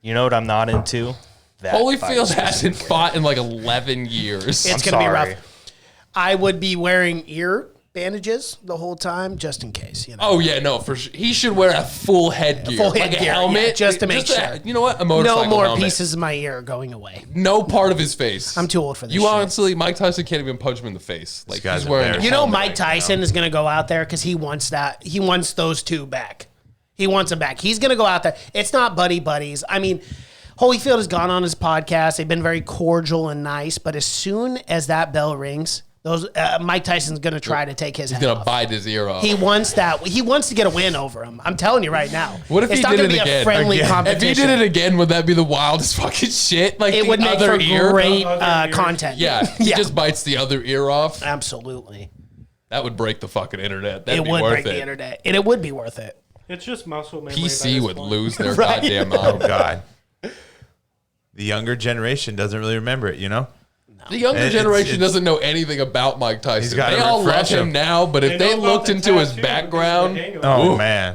Speaker 2: You know what I'm not into? That
Speaker 4: Holyfield
Speaker 2: fight.
Speaker 4: hasn't fought in like 11 years.
Speaker 3: It's
Speaker 2: I'm
Speaker 3: gonna be
Speaker 2: sorry.
Speaker 3: rough. I would be wearing ear bandages the whole time just in case. You know.
Speaker 4: Oh yeah, no, for sure. He should wear a full headgear,
Speaker 3: full
Speaker 4: like
Speaker 3: headgear,
Speaker 4: a helmet,
Speaker 3: yeah, just to make sure.
Speaker 4: You know what? A motorcycle
Speaker 3: No more
Speaker 4: helmet.
Speaker 3: pieces of my ear going away.
Speaker 4: No part of his face.
Speaker 3: I'm too old for this
Speaker 4: You
Speaker 3: shit.
Speaker 4: honestly, Mike Tyson can't even punch him in the face. Like
Speaker 5: guy's
Speaker 4: he's wearing.
Speaker 5: embarrassing.
Speaker 3: You know,
Speaker 4: helmet
Speaker 3: Mike
Speaker 4: right
Speaker 3: Tyson is going to go out there because he wants that. He wants those two back. He wants them back. He's going to go out there. It's not buddies. I mean, Holyfield has gone on his podcast. They've been very cordial and nice. But as soon as that bell rings, those Mike Tyson's going to try to take his
Speaker 4: He's
Speaker 3: head
Speaker 4: gonna
Speaker 3: off.
Speaker 4: bite his ear off.
Speaker 3: He wants that. He wants to get a win over him. I'm telling you right now.
Speaker 4: What if
Speaker 3: it's
Speaker 4: he
Speaker 3: not
Speaker 4: did
Speaker 3: gonna
Speaker 4: it
Speaker 3: be
Speaker 4: again?
Speaker 3: a friendly
Speaker 5: Again.
Speaker 4: If
Speaker 3: competition.
Speaker 4: he did it again, would that be the wildest fucking shit? Like
Speaker 3: it
Speaker 4: the
Speaker 3: would make
Speaker 4: other
Speaker 3: for
Speaker 4: ear?
Speaker 3: great
Speaker 6: Other ear.
Speaker 3: content.
Speaker 4: Yeah, he
Speaker 3: yeah,
Speaker 4: just bites the other ear off.
Speaker 3: absolutely.
Speaker 4: That would break the fucking internet. That'd
Speaker 3: It
Speaker 4: be
Speaker 3: would
Speaker 4: worth
Speaker 3: break
Speaker 4: it.
Speaker 3: the internet, and it would be worth it.
Speaker 6: It's just muscle memory. by
Speaker 4: PC
Speaker 6: this
Speaker 4: would
Speaker 6: point.
Speaker 4: lose their
Speaker 3: Right.
Speaker 4: goddamn mind.
Speaker 5: God. The younger generation doesn't really remember it, you know?
Speaker 4: The younger
Speaker 5: It's-
Speaker 4: generation
Speaker 5: it's-
Speaker 4: doesn't know anything about Mike Tyson.
Speaker 5: gotta
Speaker 4: They all love
Speaker 5: refresh
Speaker 4: him
Speaker 5: him.
Speaker 4: now, but if they
Speaker 6: know about
Speaker 4: looked
Speaker 6: the
Speaker 4: into his
Speaker 6: tattoo,
Speaker 4: background,
Speaker 6: because of the
Speaker 5: Oh,
Speaker 6: hangover.
Speaker 5: man.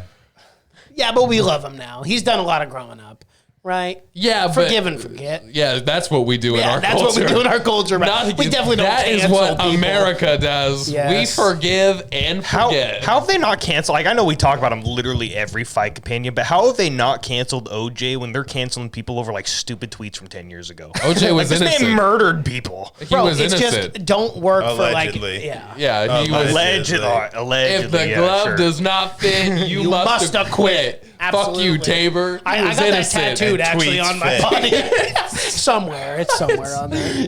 Speaker 3: Yeah, but we love him now. He's done a lot of growing up, right?
Speaker 4: yeah, but
Speaker 3: Forgive and forget.
Speaker 4: yeah, that's what we do in
Speaker 3: Yeah,
Speaker 4: our
Speaker 3: that's
Speaker 4: culture.
Speaker 3: what we do in our culture. Right?
Speaker 4: Not-
Speaker 3: We definitely don't.
Speaker 4: That is
Speaker 3: cancel
Speaker 4: what
Speaker 3: people.
Speaker 4: America does.
Speaker 3: Yes.
Speaker 4: We forgive and
Speaker 2: How
Speaker 4: forget.
Speaker 2: have they not canceled? Like I know we talk about him literally every fight companion, but how have they not canceled OJ when they're canceling people over like stupid tweets from 10 years ago?
Speaker 4: OJ was
Speaker 2: Like, this
Speaker 4: innocent.
Speaker 2: man murdered people.
Speaker 4: He
Speaker 3: Bro,
Speaker 4: was
Speaker 3: it's
Speaker 4: innocent.
Speaker 3: just don't work
Speaker 5: Allegedly.
Speaker 3: for like
Speaker 4: yeah, he was.
Speaker 5: Allegedly.
Speaker 2: Allegedly.
Speaker 4: If the
Speaker 2: yeah,
Speaker 4: glove
Speaker 2: sure.
Speaker 4: does not fit, you,
Speaker 3: You
Speaker 4: must
Speaker 3: must
Speaker 4: acquit.
Speaker 3: acquit.
Speaker 4: Fuck you,
Speaker 3: Absolutely.
Speaker 4: Tabor. He
Speaker 3: I
Speaker 4: was
Speaker 3: got that
Speaker 4: innocent,
Speaker 3: tattooed nude actually
Speaker 5: tweets
Speaker 3: on my
Speaker 5: fit.
Speaker 3: body. Somewhere. It's somewhere on there.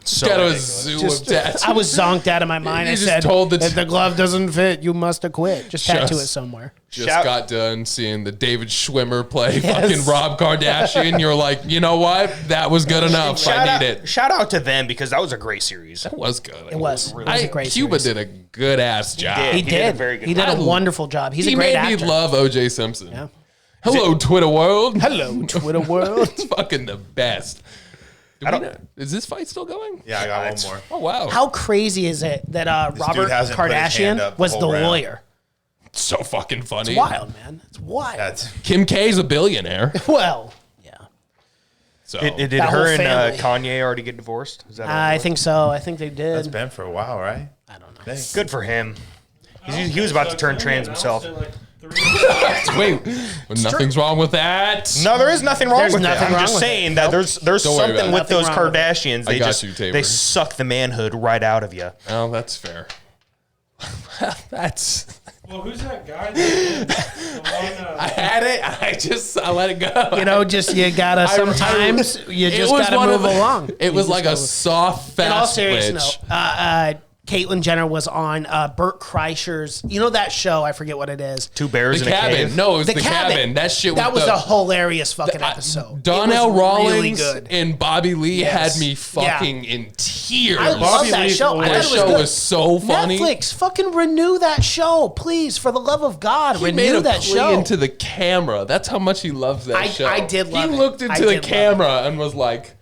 Speaker 2: So
Speaker 4: Got a
Speaker 2: ridiculous.
Speaker 4: zoo of tattoos.
Speaker 3: I was zonked out of my mind.
Speaker 4: You
Speaker 3: I
Speaker 4: just
Speaker 3: said,
Speaker 4: told the-
Speaker 3: if the glove doesn't fit, you must have quit. Just tattoo it
Speaker 4: Just-
Speaker 3: somewhere.
Speaker 4: Just
Speaker 2: Shout-
Speaker 4: got done seeing the David Schwimmer play
Speaker 3: Yes.
Speaker 4: fucking Rob Kardashian. You're like, you know what? That was good enough. I need it.
Speaker 2: Shout out to them because that was a great series.
Speaker 4: It was good.
Speaker 3: It was. It was a great
Speaker 4: Cuba
Speaker 3: series.
Speaker 4: did a good ass job.
Speaker 2: did.
Speaker 3: He
Speaker 2: He did
Speaker 3: did.
Speaker 2: a very good
Speaker 3: He did
Speaker 4: job.
Speaker 3: a wonderful job. He's a
Speaker 4: He
Speaker 3: great
Speaker 4: made
Speaker 3: actor.
Speaker 4: me love O.J. Simpson.
Speaker 3: Yeah.
Speaker 4: Hello, Twitter world.
Speaker 3: Hello, Twitter world.
Speaker 4: It's fucking the best. Is this fight still going?
Speaker 5: Yeah, I got one more.
Speaker 4: Oh wow.
Speaker 3: How crazy is it that Robert
Speaker 5: dude hasn't put his hand
Speaker 3: Kardashian
Speaker 5: up the
Speaker 3: was the
Speaker 5: whole round.
Speaker 3: lawyer?
Speaker 4: So fucking funny.
Speaker 3: It's wild, man. It's wild.
Speaker 5: That's
Speaker 4: Kim K's a billionaire.
Speaker 3: Well, yeah.
Speaker 4: So
Speaker 2: Did
Speaker 3: That
Speaker 2: her
Speaker 3: whole
Speaker 2: and
Speaker 3: family.
Speaker 2: Kanye already get divorced? Is that
Speaker 3: I think so. I think they did.
Speaker 5: that's been for a while, right?
Speaker 3: I don't know.
Speaker 2: good for him? He was about to turn trans himself.
Speaker 4: wait, nothing's wrong with that.
Speaker 2: No, there is nothing wrong
Speaker 3: There's
Speaker 2: with
Speaker 3: nothing
Speaker 2: it. I'm
Speaker 3: wrong
Speaker 2: just
Speaker 3: with
Speaker 2: saying
Speaker 3: it.
Speaker 2: that there's
Speaker 4: Don't worry
Speaker 2: something
Speaker 4: about it.
Speaker 2: with those
Speaker 3: Nothing wrong with it.
Speaker 2: Kardashians. They
Speaker 4: got
Speaker 2: just
Speaker 4: you, Tabor.
Speaker 2: they suck the manhood right out of you.
Speaker 4: Oh, that's fair. That's.
Speaker 6: Well, who's that guy? The one,
Speaker 4: I had it. I let it go.
Speaker 3: You know, just you gotta sometimes you
Speaker 4: It
Speaker 3: just
Speaker 4: was
Speaker 3: gotta
Speaker 4: one
Speaker 3: move
Speaker 4: of the-
Speaker 3: along.
Speaker 4: It was
Speaker 3: You
Speaker 4: like
Speaker 3: just
Speaker 4: a
Speaker 3: gotta-
Speaker 4: soft,
Speaker 3: In all
Speaker 4: fast
Speaker 3: seriousness,
Speaker 4: switch.
Speaker 3: no. Caitlyn Jenner was on Burt Kreischer's. You know that show? I forget what it is.
Speaker 2: Two bears
Speaker 4: The
Speaker 2: in a
Speaker 4: cabin.
Speaker 2: cave.
Speaker 4: No, it was the cabin. That shit was
Speaker 3: That was
Speaker 4: the-
Speaker 3: a hilarious fucking episode.
Speaker 4: Donnell
Speaker 3: It was
Speaker 4: Rawlings
Speaker 3: really good.
Speaker 4: and Bobby Lee
Speaker 3: Yes.
Speaker 4: had me fucking in tears.
Speaker 3: I love
Speaker 6: Bobby
Speaker 3: that
Speaker 6: Lee's
Speaker 3: show. I
Speaker 6: hilarious.
Speaker 3: thought
Speaker 4: That
Speaker 3: it was
Speaker 4: show
Speaker 3: good.
Speaker 4: was so funny.
Speaker 3: Netflix, fucking renew that show, please, for the love of God,
Speaker 4: He made
Speaker 3: renew
Speaker 4: a
Speaker 3: that
Speaker 4: plea
Speaker 3: show.
Speaker 4: into the camera. That's how much he loves that show.
Speaker 3: I did love
Speaker 4: He
Speaker 3: it.
Speaker 4: looked
Speaker 3: I
Speaker 4: into the
Speaker 3: did love
Speaker 4: camera and was like,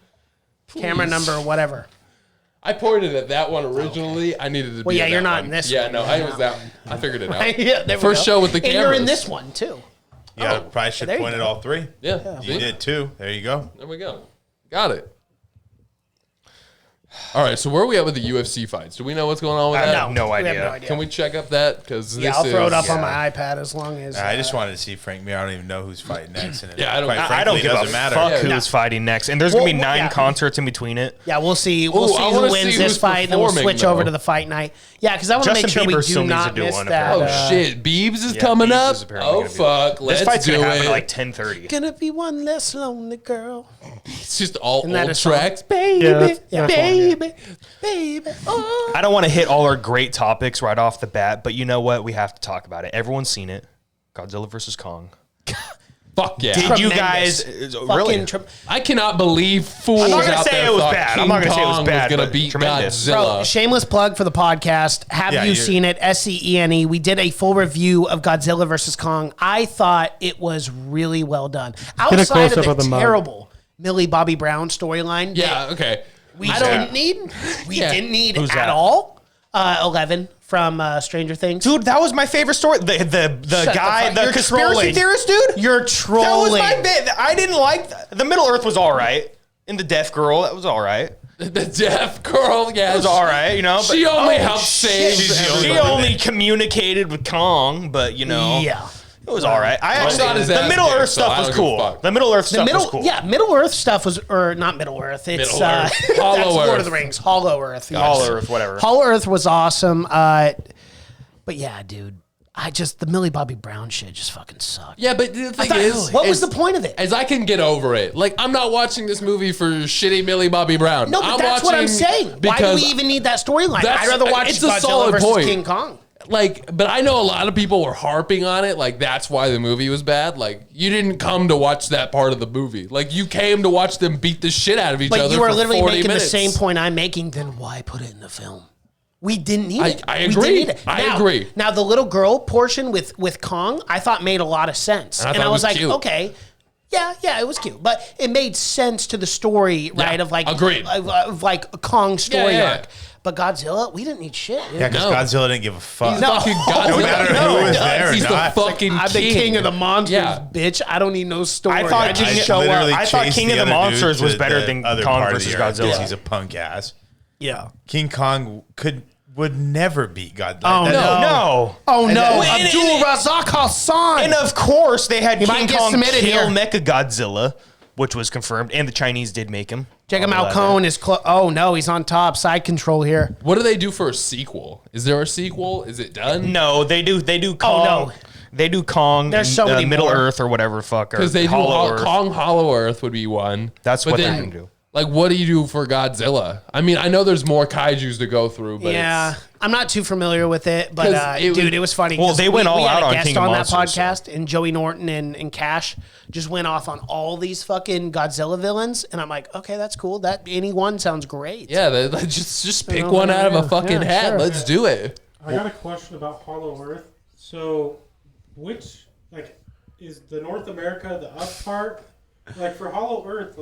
Speaker 3: Camera
Speaker 4: please.
Speaker 3: number, whatever.
Speaker 4: I pointed at that one originally. I needed to
Speaker 3: Well,
Speaker 4: be
Speaker 3: yeah,
Speaker 4: in
Speaker 3: you're
Speaker 4: that
Speaker 3: not
Speaker 4: one.
Speaker 3: in this
Speaker 4: Yeah,
Speaker 3: one.
Speaker 4: no,
Speaker 3: You're
Speaker 4: I
Speaker 3: in
Speaker 4: was
Speaker 3: that
Speaker 4: that. I figured it out.
Speaker 3: Yeah, there we
Speaker 4: First
Speaker 3: go.
Speaker 4: show with the
Speaker 3: And you're in
Speaker 4: cameras.
Speaker 3: this one too.
Speaker 5: Yeah, probably should
Speaker 3: there you
Speaker 5: point at
Speaker 3: go.
Speaker 5: all three.
Speaker 4: Yeah,
Speaker 5: You
Speaker 4: see?
Speaker 5: did too. There you go.
Speaker 4: There we go. Got it. All right, so where are we at with the UFC fights? Do we know what's going on with
Speaker 2: I
Speaker 4: that?
Speaker 2: have no
Speaker 3: We have
Speaker 2: idea.
Speaker 3: no idea.
Speaker 4: Can we check up that? Because
Speaker 3: Yeah, I'll throw it up on my iPad as long as.
Speaker 5: I just wanted to see Frank Mir. I don't even know who's fighting next. And
Speaker 4: Yeah, I don't-
Speaker 5: quite
Speaker 4: I
Speaker 5: frankly,
Speaker 2: I don't
Speaker 5: it
Speaker 2: give a
Speaker 5: doesn't matter.
Speaker 2: fuck
Speaker 4: Yeah.
Speaker 2: who's fighting next. And there's gonna be
Speaker 3: Well,
Speaker 2: 9
Speaker 3: yeah.
Speaker 2: concerts in between it.
Speaker 3: Yeah, we'll see. We'll
Speaker 4: Ooh, I
Speaker 3: see who
Speaker 4: wanna
Speaker 3: wins
Speaker 4: see
Speaker 3: this
Speaker 4: who's
Speaker 3: fight, and then we'll
Speaker 4: performing,
Speaker 3: switch over
Speaker 4: though.
Speaker 3: to the fight night. Yeah, because I want to make
Speaker 2: Justin
Speaker 3: sure we
Speaker 2: Bieber
Speaker 3: do
Speaker 2: still needs
Speaker 3: not
Speaker 2: to do
Speaker 3: miss
Speaker 2: one,
Speaker 3: that.
Speaker 4: Oh
Speaker 2: apparently.
Speaker 4: shit, Biebs is
Speaker 2: Yeah,
Speaker 4: coming
Speaker 2: Biebs
Speaker 4: up.
Speaker 2: is apparently
Speaker 4: Oh
Speaker 2: gonna be-
Speaker 4: fuck, let's
Speaker 2: This fight's
Speaker 4: do
Speaker 2: gonna happen
Speaker 4: it.
Speaker 2: at like 10:30.
Speaker 3: Gonna be one less lonely girl.
Speaker 4: It's just all
Speaker 3: Isn't that
Speaker 4: old
Speaker 3: a song?
Speaker 4: tracks, baby,
Speaker 6: Yeah, that's one,
Speaker 3: Baby, baby. Oh.
Speaker 2: I don't want to hit all our great topics right off the bat, but you know what? We have to talk about it. Everyone's seen it. Godzilla versus Kong.
Speaker 4: Fuck yeah.
Speaker 2: Did you guys
Speaker 3: Tremendous.
Speaker 2: really?
Speaker 3: Fucking tre-
Speaker 4: I cannot believe fools
Speaker 2: I'm not gonna
Speaker 4: out
Speaker 2: say
Speaker 4: there
Speaker 2: it was
Speaker 4: thought
Speaker 2: bad. I'm
Speaker 4: King
Speaker 2: not gonna say it was
Speaker 4: Kong
Speaker 2: bad,
Speaker 4: gonna
Speaker 2: but
Speaker 4: beat
Speaker 2: tremendous.
Speaker 3: Bro,
Speaker 4: Godzilla.
Speaker 3: shameless plug for the podcast. Have
Speaker 5: Yeah,
Speaker 3: you
Speaker 5: you're-
Speaker 3: seen it? SCENE. We did a full review of Godzilla versus Kong. I thought it was really well done.
Speaker 6: a
Speaker 3: Outside
Speaker 6: close-up
Speaker 3: of
Speaker 6: of
Speaker 3: the
Speaker 6: the mug.
Speaker 3: terrible Millie Bobby Brown storyline,
Speaker 4: Yeah, okay.
Speaker 3: we
Speaker 4: I
Speaker 3: didn't need. We
Speaker 4: Yeah.
Speaker 3: didn't need
Speaker 2: Who's
Speaker 3: at
Speaker 2: that?
Speaker 3: all. 11 from Stranger Things.
Speaker 2: Dude, that was my favorite story. The
Speaker 3: Shut
Speaker 2: guy,
Speaker 3: fuck-
Speaker 2: the
Speaker 3: you're
Speaker 2: conspiracy
Speaker 3: trolling.
Speaker 2: theorist dude.
Speaker 3: You're
Speaker 2: That was
Speaker 3: trolling.
Speaker 2: my bit. I didn't like the Middle Earth was all right, and the Deaf Girl that was all right.
Speaker 4: The deaf girl, yeah.
Speaker 2: It was all right, you know. But
Speaker 4: She only helped save
Speaker 5: She's the only
Speaker 2: she
Speaker 5: one
Speaker 2: only communicated with Kong, but you know,
Speaker 3: Yeah.
Speaker 2: it was all right. I
Speaker 4: Well, not
Speaker 2: actually
Speaker 4: his
Speaker 2: the
Speaker 4: ass
Speaker 2: Middle
Speaker 4: kicked,
Speaker 2: Earth
Speaker 4: so I
Speaker 2: stuff
Speaker 4: don't
Speaker 2: was
Speaker 4: give a
Speaker 2: cool.
Speaker 4: fuck.
Speaker 2: The Middle Earth
Speaker 3: The
Speaker 2: stuff
Speaker 3: Middle,
Speaker 2: was cool.
Speaker 3: yeah, Middle Earth stuff was, or not Middle Earth. It's
Speaker 4: Middle Earth. Hollow
Speaker 3: that's Lord
Speaker 4: Earth.
Speaker 3: of the Rings. Hollow Earth. yes.
Speaker 2: All Earth, whatever.
Speaker 3: Hollow Earth was awesome. But yeah, dude, the Millie Bobby Brown shit just fucking sucked.
Speaker 4: Yeah, but the thing is,
Speaker 3: What was the point of it?
Speaker 4: As I can get over it. Like, I'm not watching this movie for shitty Millie Bobby Brown.
Speaker 3: No, but that's what I'm saying. Why do
Speaker 4: because
Speaker 3: we even need that storyline?
Speaker 4: that's-
Speaker 3: I'd rather watch
Speaker 4: it's a
Speaker 3: Godzilla
Speaker 4: solid
Speaker 3: versus
Speaker 4: point.
Speaker 3: King Kong.
Speaker 4: Like, but I know a lot of people were harping on it. Like, that's why the movie was bad. Like, you didn't come to watch that part of the movie. Like, you came to watch them beat the shit out of each
Speaker 3: But
Speaker 4: other.
Speaker 3: you are
Speaker 4: for
Speaker 3: literally
Speaker 4: 40
Speaker 3: making
Speaker 4: minutes.
Speaker 3: the same point I'm making. Then why put it in the film? We didn't need it.
Speaker 4: I
Speaker 3: We didn't
Speaker 4: agree.
Speaker 3: need it.
Speaker 4: I
Speaker 3: Now-
Speaker 4: agree.
Speaker 3: Now the little girl portion with Kong, I thought made a lot of sense,
Speaker 4: And I
Speaker 3: and
Speaker 4: thought
Speaker 3: I
Speaker 4: it
Speaker 3: was
Speaker 4: was
Speaker 3: like,
Speaker 4: cute.
Speaker 3: okay, yeah, it was cute, but it made sense to the story, right? Of like,
Speaker 4: agreed.
Speaker 3: of like a Kong story
Speaker 4: Yeah.
Speaker 3: arc. But Godzilla, we didn't need shit. Dude.
Speaker 5: Yeah, because
Speaker 4: No.
Speaker 5: Godzilla didn't give a fuck.
Speaker 4: He's fucking Godzilla.
Speaker 5: No matter
Speaker 3: No,
Speaker 5: who
Speaker 3: it
Speaker 5: was
Speaker 3: does.
Speaker 5: there or
Speaker 4: He's
Speaker 5: not.
Speaker 4: the fucking
Speaker 3: I'm the king of the monsters,
Speaker 4: Yeah.
Speaker 3: bitch. I don't need no story.
Speaker 2: I thought
Speaker 3: just
Speaker 2: King-
Speaker 3: show up.
Speaker 5: literally
Speaker 2: I thought
Speaker 5: chased
Speaker 2: King of the
Speaker 5: other dude
Speaker 2: Monsters
Speaker 5: to
Speaker 2: was better
Speaker 5: the
Speaker 2: than
Speaker 5: other
Speaker 2: Kong
Speaker 5: part of
Speaker 2: versus
Speaker 5: the earth 'cause
Speaker 2: Godzilla.
Speaker 5: He's a punk ass.
Speaker 3: Yeah.
Speaker 5: King Kong would never beat Godzilla.
Speaker 3: Oh, no.
Speaker 2: No.
Speaker 3: Oh no,
Speaker 2: And-
Speaker 3: Abdul Razak Hassan.
Speaker 2: And of course, they had
Speaker 3: He might
Speaker 2: King
Speaker 3: get
Speaker 2: Kong
Speaker 3: submitted
Speaker 2: kill
Speaker 3: here.
Speaker 2: Mechagodzilla, which was confirmed, and the Chinese did make him.
Speaker 3: Check him out.
Speaker 2: 11.
Speaker 3: Cone is oh no, he's on top. Side control here.
Speaker 4: What do they do for a sequel? Is there a sequel? Is it done?
Speaker 2: No, they do Kong.
Speaker 3: no.
Speaker 2: They do Kong,
Speaker 3: There's so many
Speaker 2: Middle
Speaker 3: more.
Speaker 2: Earth or whatever the fuck.
Speaker 4: Because they do Kong Hollow Earth would be one.
Speaker 2: That's
Speaker 4: But
Speaker 2: what they're
Speaker 4: then,
Speaker 2: going to do.
Speaker 4: Like, what do you do for Godzilla? I mean, I know there's more kaijus to go through, but
Speaker 3: Yeah, I'm not too familiar with it, but
Speaker 4: 'Cause
Speaker 3: it was funny.
Speaker 2: Well,
Speaker 3: 'cause
Speaker 2: they went all
Speaker 3: we had
Speaker 2: out
Speaker 3: a
Speaker 2: on
Speaker 3: guest
Speaker 2: King of
Speaker 3: on that
Speaker 2: Monsters,
Speaker 3: podcast, and Joey Norton and Cash just went off on all these fucking Godzilla villains, and I'm like, okay, that's cool. That any one sounds great.
Speaker 4: yeah, they just pick one out of a fucking
Speaker 3: Yeah,
Speaker 4: hat.
Speaker 3: sure.
Speaker 4: Let's do it.
Speaker 6: I got a question about Hollow Earth. So, which is the North America the up part? Like for Hollow Earth,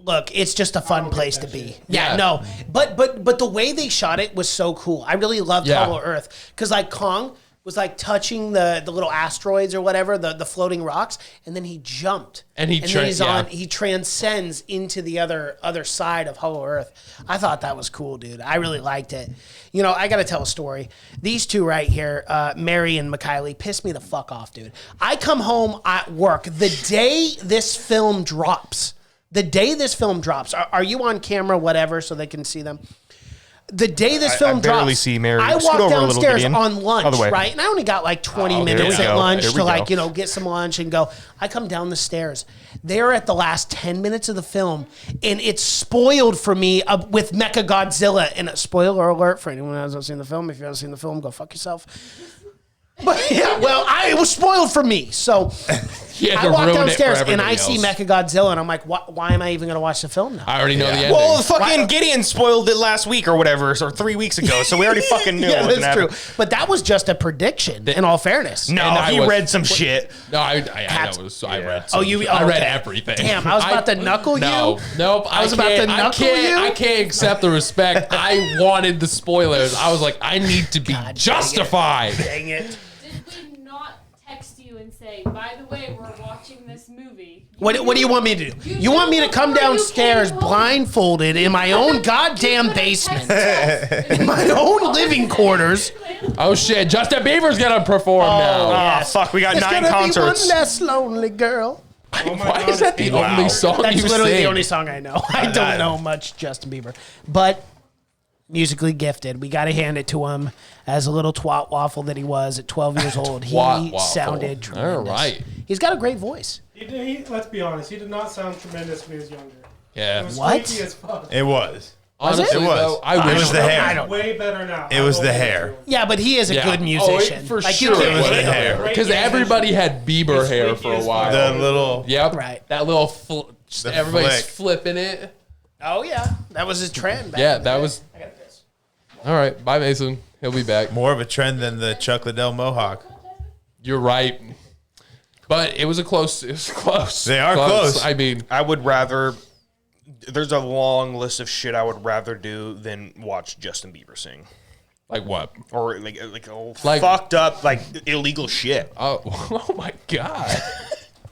Speaker 3: Look, it's just a fun place to
Speaker 6: that
Speaker 3: be.
Speaker 6: shit.
Speaker 3: Yeah,
Speaker 4: Yeah.
Speaker 3: no, but the way they shot it was so cool. I really loved
Speaker 4: Yeah.
Speaker 3: Hollow Earth because like Kong was like touching the little asteroids or whatever, the floating rocks, and then he jumped
Speaker 4: And he
Speaker 3: he transcends into the other side of Hollow Earth. I thought that was cool, dude. I really liked it. You know, I got to tell a story. These two right here, Mary and McKiley, pissed me the fuck off, dude. I come home at work the day this film drops. The day this film drops, are you on camera, whatever, so they can see them? The day this film
Speaker 2: I barely
Speaker 3: drops,
Speaker 2: see Mary.
Speaker 3: I
Speaker 2: Scoot
Speaker 3: walk
Speaker 2: over a little,
Speaker 3: downstairs
Speaker 2: Gideon.
Speaker 3: on lunch,
Speaker 2: Other way.
Speaker 3: right? And I only got like 20
Speaker 2: there
Speaker 3: minutes
Speaker 2: we
Speaker 3: at
Speaker 2: go.
Speaker 3: lunch
Speaker 2: There
Speaker 3: to
Speaker 2: we go.
Speaker 3: get some lunch and go. I come down the stairs. They're at the last 10 minutes of the film, and it's spoiled for me with Mecha Godzilla. And a spoiler alert for anyone who hasn't seen the film. If you haven't seen the film, go fuck yourself. But yeah, well, it was spoiled for me. So
Speaker 4: Yeah,
Speaker 3: I
Speaker 4: to
Speaker 3: walk
Speaker 4: ruin it for
Speaker 3: downstairs and I
Speaker 4: everybody
Speaker 3: see
Speaker 4: else.
Speaker 3: Mecha Godzilla, and I'm like, why am I even going to watch the film now?
Speaker 4: I already know the ending.
Speaker 2: Well, fucking Gideon spoiled it last week or whatever, or 3 weeks ago, so we already fucking knew it
Speaker 3: Yeah,
Speaker 2: wasn't
Speaker 3: that's true.
Speaker 2: happening.
Speaker 3: But that was just a prediction, in all fairness.
Speaker 2: No,
Speaker 4: And I
Speaker 2: he
Speaker 4: was-
Speaker 2: read some shit.
Speaker 4: No, I know. I read.
Speaker 3: Oh, you-
Speaker 4: I read
Speaker 3: okay.
Speaker 4: everything.
Speaker 3: Damn, I was about to knuckle
Speaker 4: No,
Speaker 3: you.
Speaker 4: nope.
Speaker 3: I was about to knuckle you?
Speaker 4: I can't accept the respect. I wanted the spoilers. I was like, I need to be
Speaker 3: God dang it.
Speaker 4: justified.
Speaker 3: Dang it.
Speaker 7: Did we not text you and say, by the way, we're watching this movie?
Speaker 3: What do you want me to do? You want me to come downstairs blindfolded in my own goddamn basement, in my own living quarters?
Speaker 4: Oh shit! Justin Bieber's gonna perform now.
Speaker 3: Yes.
Speaker 2: Fuck, we got
Speaker 3: It's
Speaker 2: 9
Speaker 3: gonna
Speaker 2: concerts.
Speaker 3: Be one less lonely girl.
Speaker 4: Why is that the only song
Speaker 3: That's
Speaker 4: you
Speaker 3: literally
Speaker 4: sing?
Speaker 3: the only song I know. I don't know much Justin Bieber, but musically gifted. We got to hand it to him as a little twat waffle that he was at 12 years old. He
Speaker 4: Twat waffle.
Speaker 3: sounded tremendous.
Speaker 4: All right.
Speaker 3: He's got a great voice.
Speaker 6: let's be honest, he did not sound tremendous when he was younger. It
Speaker 4: Yeah.
Speaker 6: was
Speaker 3: What?
Speaker 6: squeaky as fuck.
Speaker 5: It was.
Speaker 4: Honestly,
Speaker 5: It was.
Speaker 4: though, I
Speaker 5: It
Speaker 4: wish
Speaker 5: was the
Speaker 3: I
Speaker 5: hair.
Speaker 3: don't-
Speaker 6: Way better now.
Speaker 5: It was the hair.
Speaker 3: Yeah, but he is a
Speaker 4: Yeah.
Speaker 3: good musician.
Speaker 4: For
Speaker 3: Like, you
Speaker 4: sure,
Speaker 3: can't
Speaker 5: it was
Speaker 3: hate
Speaker 5: the
Speaker 3: on
Speaker 5: hair.
Speaker 3: him.
Speaker 4: Because everybody had Bieber hair for a while.
Speaker 5: The little.
Speaker 4: Yep.
Speaker 3: Right.
Speaker 4: That little.
Speaker 5: The
Speaker 4: Everybody's
Speaker 5: flick.
Speaker 4: flipping it.
Speaker 3: Oh yeah, that was his trend. Back
Speaker 4: Yeah,
Speaker 3: in the
Speaker 4: that
Speaker 3: day.
Speaker 4: was.
Speaker 3: I got this.
Speaker 4: All right. Bye, Mason. He'll be back.
Speaker 5: More of a trend than the Chuck Liddell Mohawk.
Speaker 4: You're right. But it was close.
Speaker 5: They are close.
Speaker 4: I mean,
Speaker 2: I would rather. There's a long list of shit I would rather do than watch Justin Bieber sing.
Speaker 4: like what?
Speaker 2: Or
Speaker 4: Like-
Speaker 2: fucked up, illegal shit.
Speaker 4: Oh, oh my God.